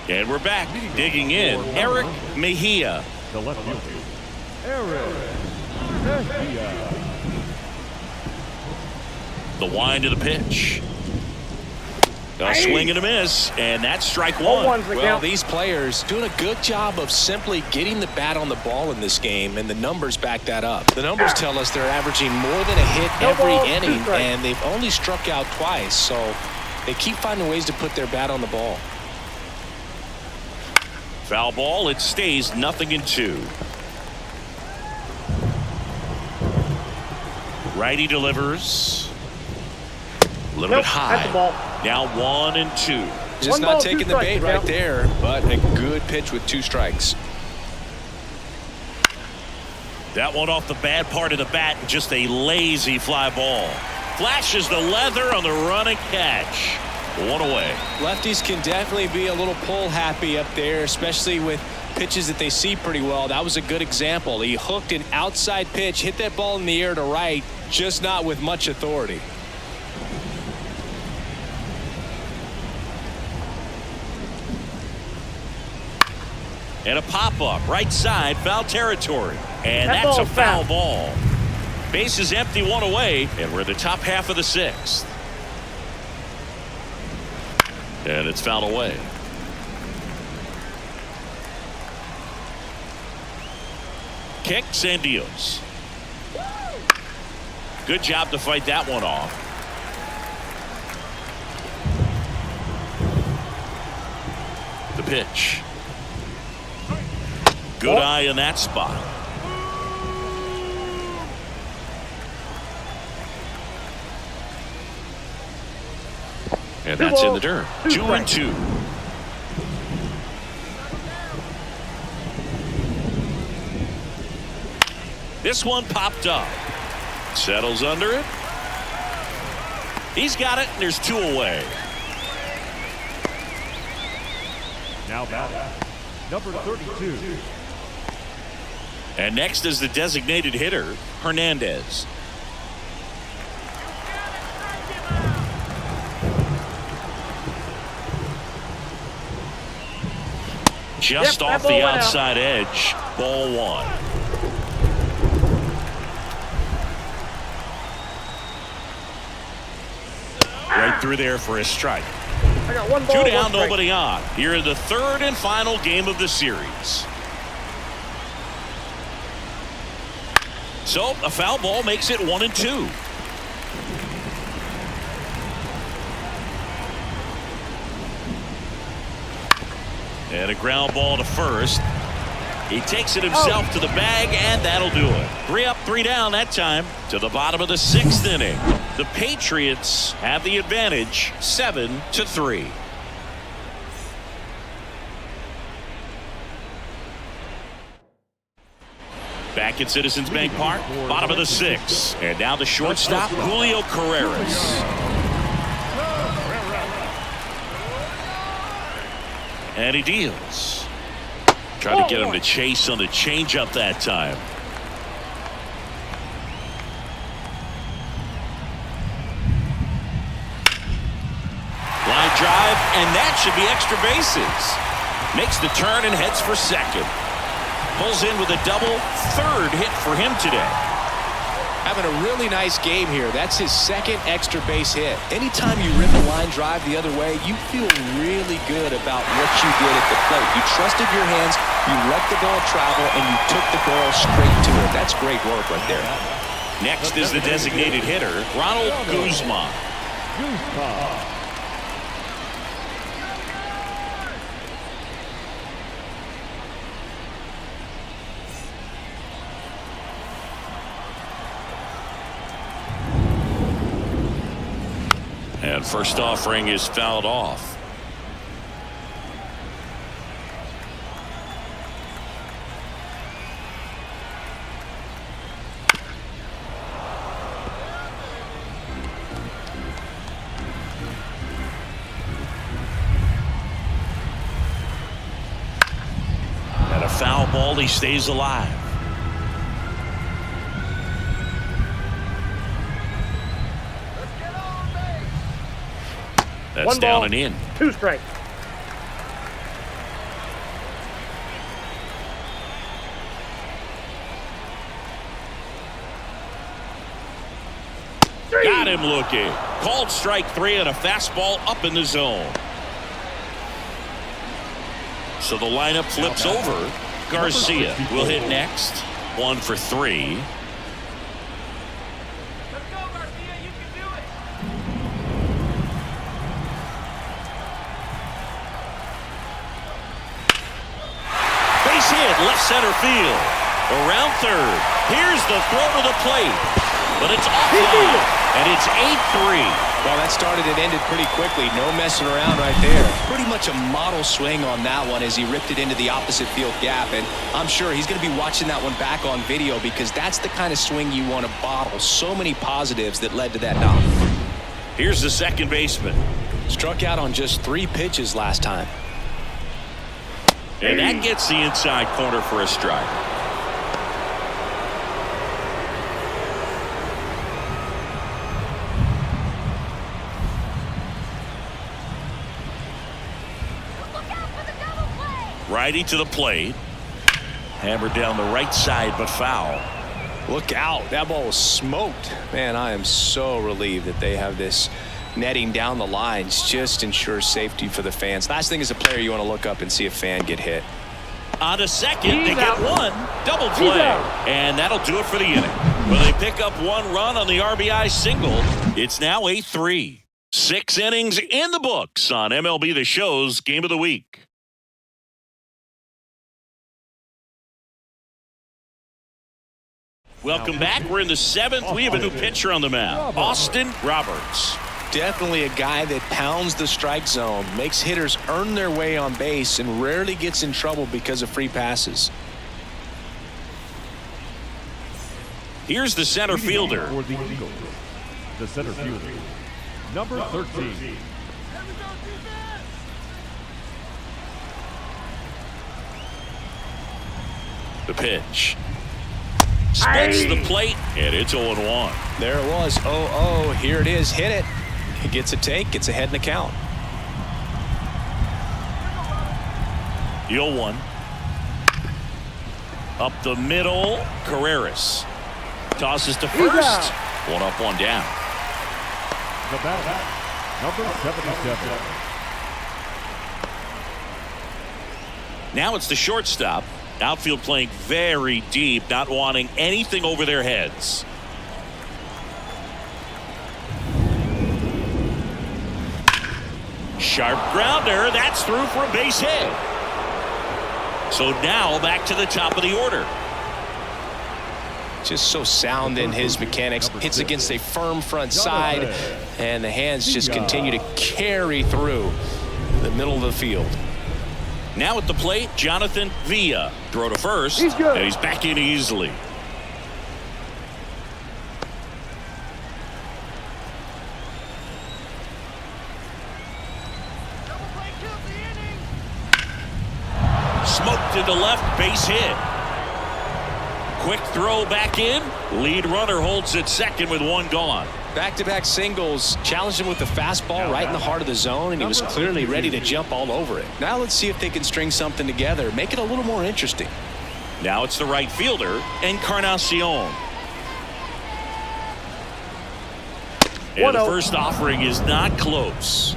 And we're back, digging in. Eric Mejia. The left fielder, Eric Mejia. The wind of the pitch. A swing and a miss, and that's strike All one. ones that Well, count. these players doing a good job of simply getting the bat on the ball in this game, and the numbers back that up. The numbers tell us they're averaging more than a hit No every ball, inning, 2 strikes. and they've only struck out twice, so they keep finding ways to put their bat on the ball. Foul ball. It stays 0-2. Righty delivers. A little bit high. That's the ball. Now 1-2. Just One not ball, taking 2 the strikes, bait Miguel. right there, but a good pitch with 2 strikes. That one off the bad part of the bat. Just a lazy fly ball. Flashes the leather on the run and catch. 1 away. Lefties can definitely be a little pull happy up there, especially with pitches that they see pretty well. That was a good example. He hooked an outside pitch, hit that ball in the air to right, just not with much authority. And a pop-up right side, foul territory. And That that's a ball's foul foul. ball. Base is empty, 1 away, and we're in the top half of the 6th. And it's fouled away. Kicks and deals. Good job to fight that one off. The pitch. Good eye in that spot. And that's in the dirt. 2-2. This one popped up. Settles under it. He's got it, and there's 2 away. Now batting, number 32. And next is the designated hitter, Hernandez. Just Yep, off that ball the went out. outside edge. Ball 1. Right through there for a strike. I got 1 ball, 2 1 down, strike. nobody on. Here in the 3rd and final game of the series. So a foul ball makes it 1-2. And a ground ball to first. He takes it himself to the bag, and that'll do it. 3 up, 3 down that time to the bottom of the 6th inning. The Patriots have the advantage, 7-3. Back at Citizens Bank Park, bottom of the 6th. And now the shortstop, Julio Carreras. And he deals. Trying to get him to chase on the changeup that time. Line drive, and that should be extra bases. Makes the turn and heads for second. Pulls in with a double, 3rd hit for him today. Having a really nice game here. That's his 2nd extra base hit. Anytime you rip a line drive the other way, you feel really good about what you did at the plate. You trusted your hands, you let the ball travel, and you took the ball straight to it. That's great work right there. Next is the designated hitter, Ronald Guzman. And first offering is fouled off. And a foul ball, he stays alive. That's 1 down ball, and in. 2 strikes. Got him looking. Called strike 3 and a fastball up in the zone. So the lineup flips over. Garcia will hit next. 1 for 3. Base hit, left center field. Around third. Here's the throw to the plate. But it's offline. And it's 8-3. Well, that started and ended pretty quickly. No messing around right there. Pretty much a model swing on that one as he ripped it into the opposite field gap. And I'm sure he's going to be watching that one back on video because that's the kind of swing you want to bottle. So many positives that led to that knock. Here's the second baseman. Struck out on just 3 pitches last time. And that gets the inside corner for a strike. Righty to the plate. Hammered down the right side, but foul. Look out. That ball was smoked. Man, I am so relieved that they have this netting down the lines. Just ensures safety for the fans. Last thing as a player, you want to look up and see a fan get hit. On a second, they get one. Double play. And that'll do it for the inning. Well, they pick up 1 run on the RBI single. It's now 8-3. 6 innings in the books on MLB The Show's Game of the Week. Welcome back. We're in the 7th. We have a new pitcher on the mound, Austin Roberts. Definitely a guy that pounds the strike zone, makes hitters earn their way on base, and rarely gets in trouble because of free passes. Here's the center fielder. For the Eagles, the center fielder, number 13. The pitch. Splits the plate, and it's 0-1. There it was. 0-0. Here it is. Hit it. He gets a take. Gets ahead in the count. The 0-1. Up the middle. Carreras tosses to first. 1 up, 1 down. The batter, number 77. Now it's the shortstop. Outfield playing very deep, not wanting anything over their heads. Sharp grounder. That's through for a base hit. So now back to the top of the order. Just so sound in his mechanics. Hits against a firm front side, and the hands just continue to carry through the middle of the field. Now at the plate, Jonathan Villa. Throw to first, and he's back in easily. Smoked into left, base hit. Quick throw back in. Lead runner holds at second with 1 gone. Back-to-back singles, challenged him with the fastball right in the heart of the zone, and he was clearly ready to jump all over it. Now let's see if they can string something together, make it a little more interesting. Now it's the right fielder, Encarnacion. And the first offering is not close.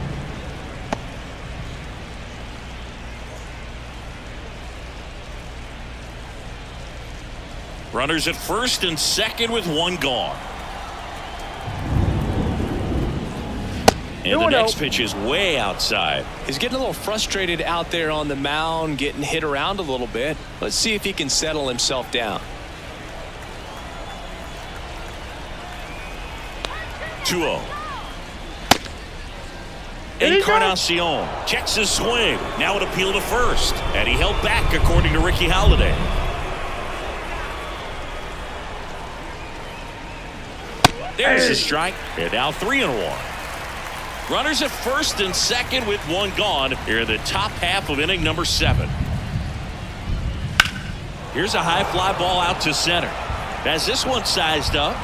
Runners at first and second with 1 gone. And the next pitch is way outside. He's getting a little frustrated out there on the mound, getting hit around a little bit. Let's see if he can settle himself down. 2-0. Encarnacion checks his swing. Now an appeal to first. And he held back according to Ricky Halladay. There's a strike. And now 3-1. Runners at first and second with 1 gone here in the top half of inning number 7. Here's a high fly ball out to center. Has this one sized up.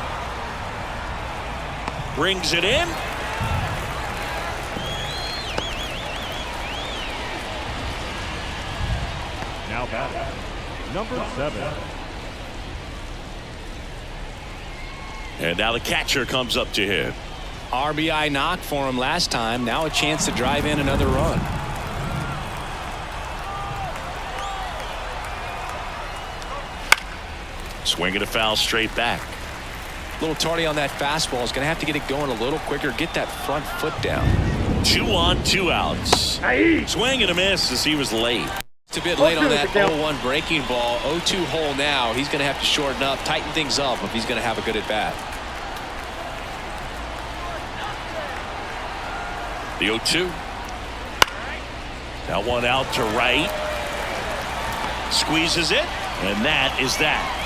Brings it in. Now batting, number 7. And now the catcher comes up to him. RBI knock for him last time. Now a chance to drive in another run. Swing and a foul straight back. A little tardy on that fastball. Is going to have to get it going a little quicker. Get that front foot down. 2 on, 2 outs. Swing and a miss as he was late. It's a bit late on that 0-1 breaking ball. 0-2 hole now. He's going to have to shorten up, tighten things up if he's going to have a good at bat. The 0-2. That one out to right. Squeezes it, and that is that.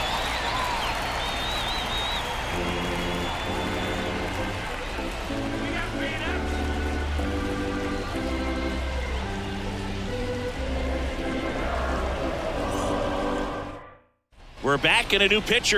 We're back in a new pitcher.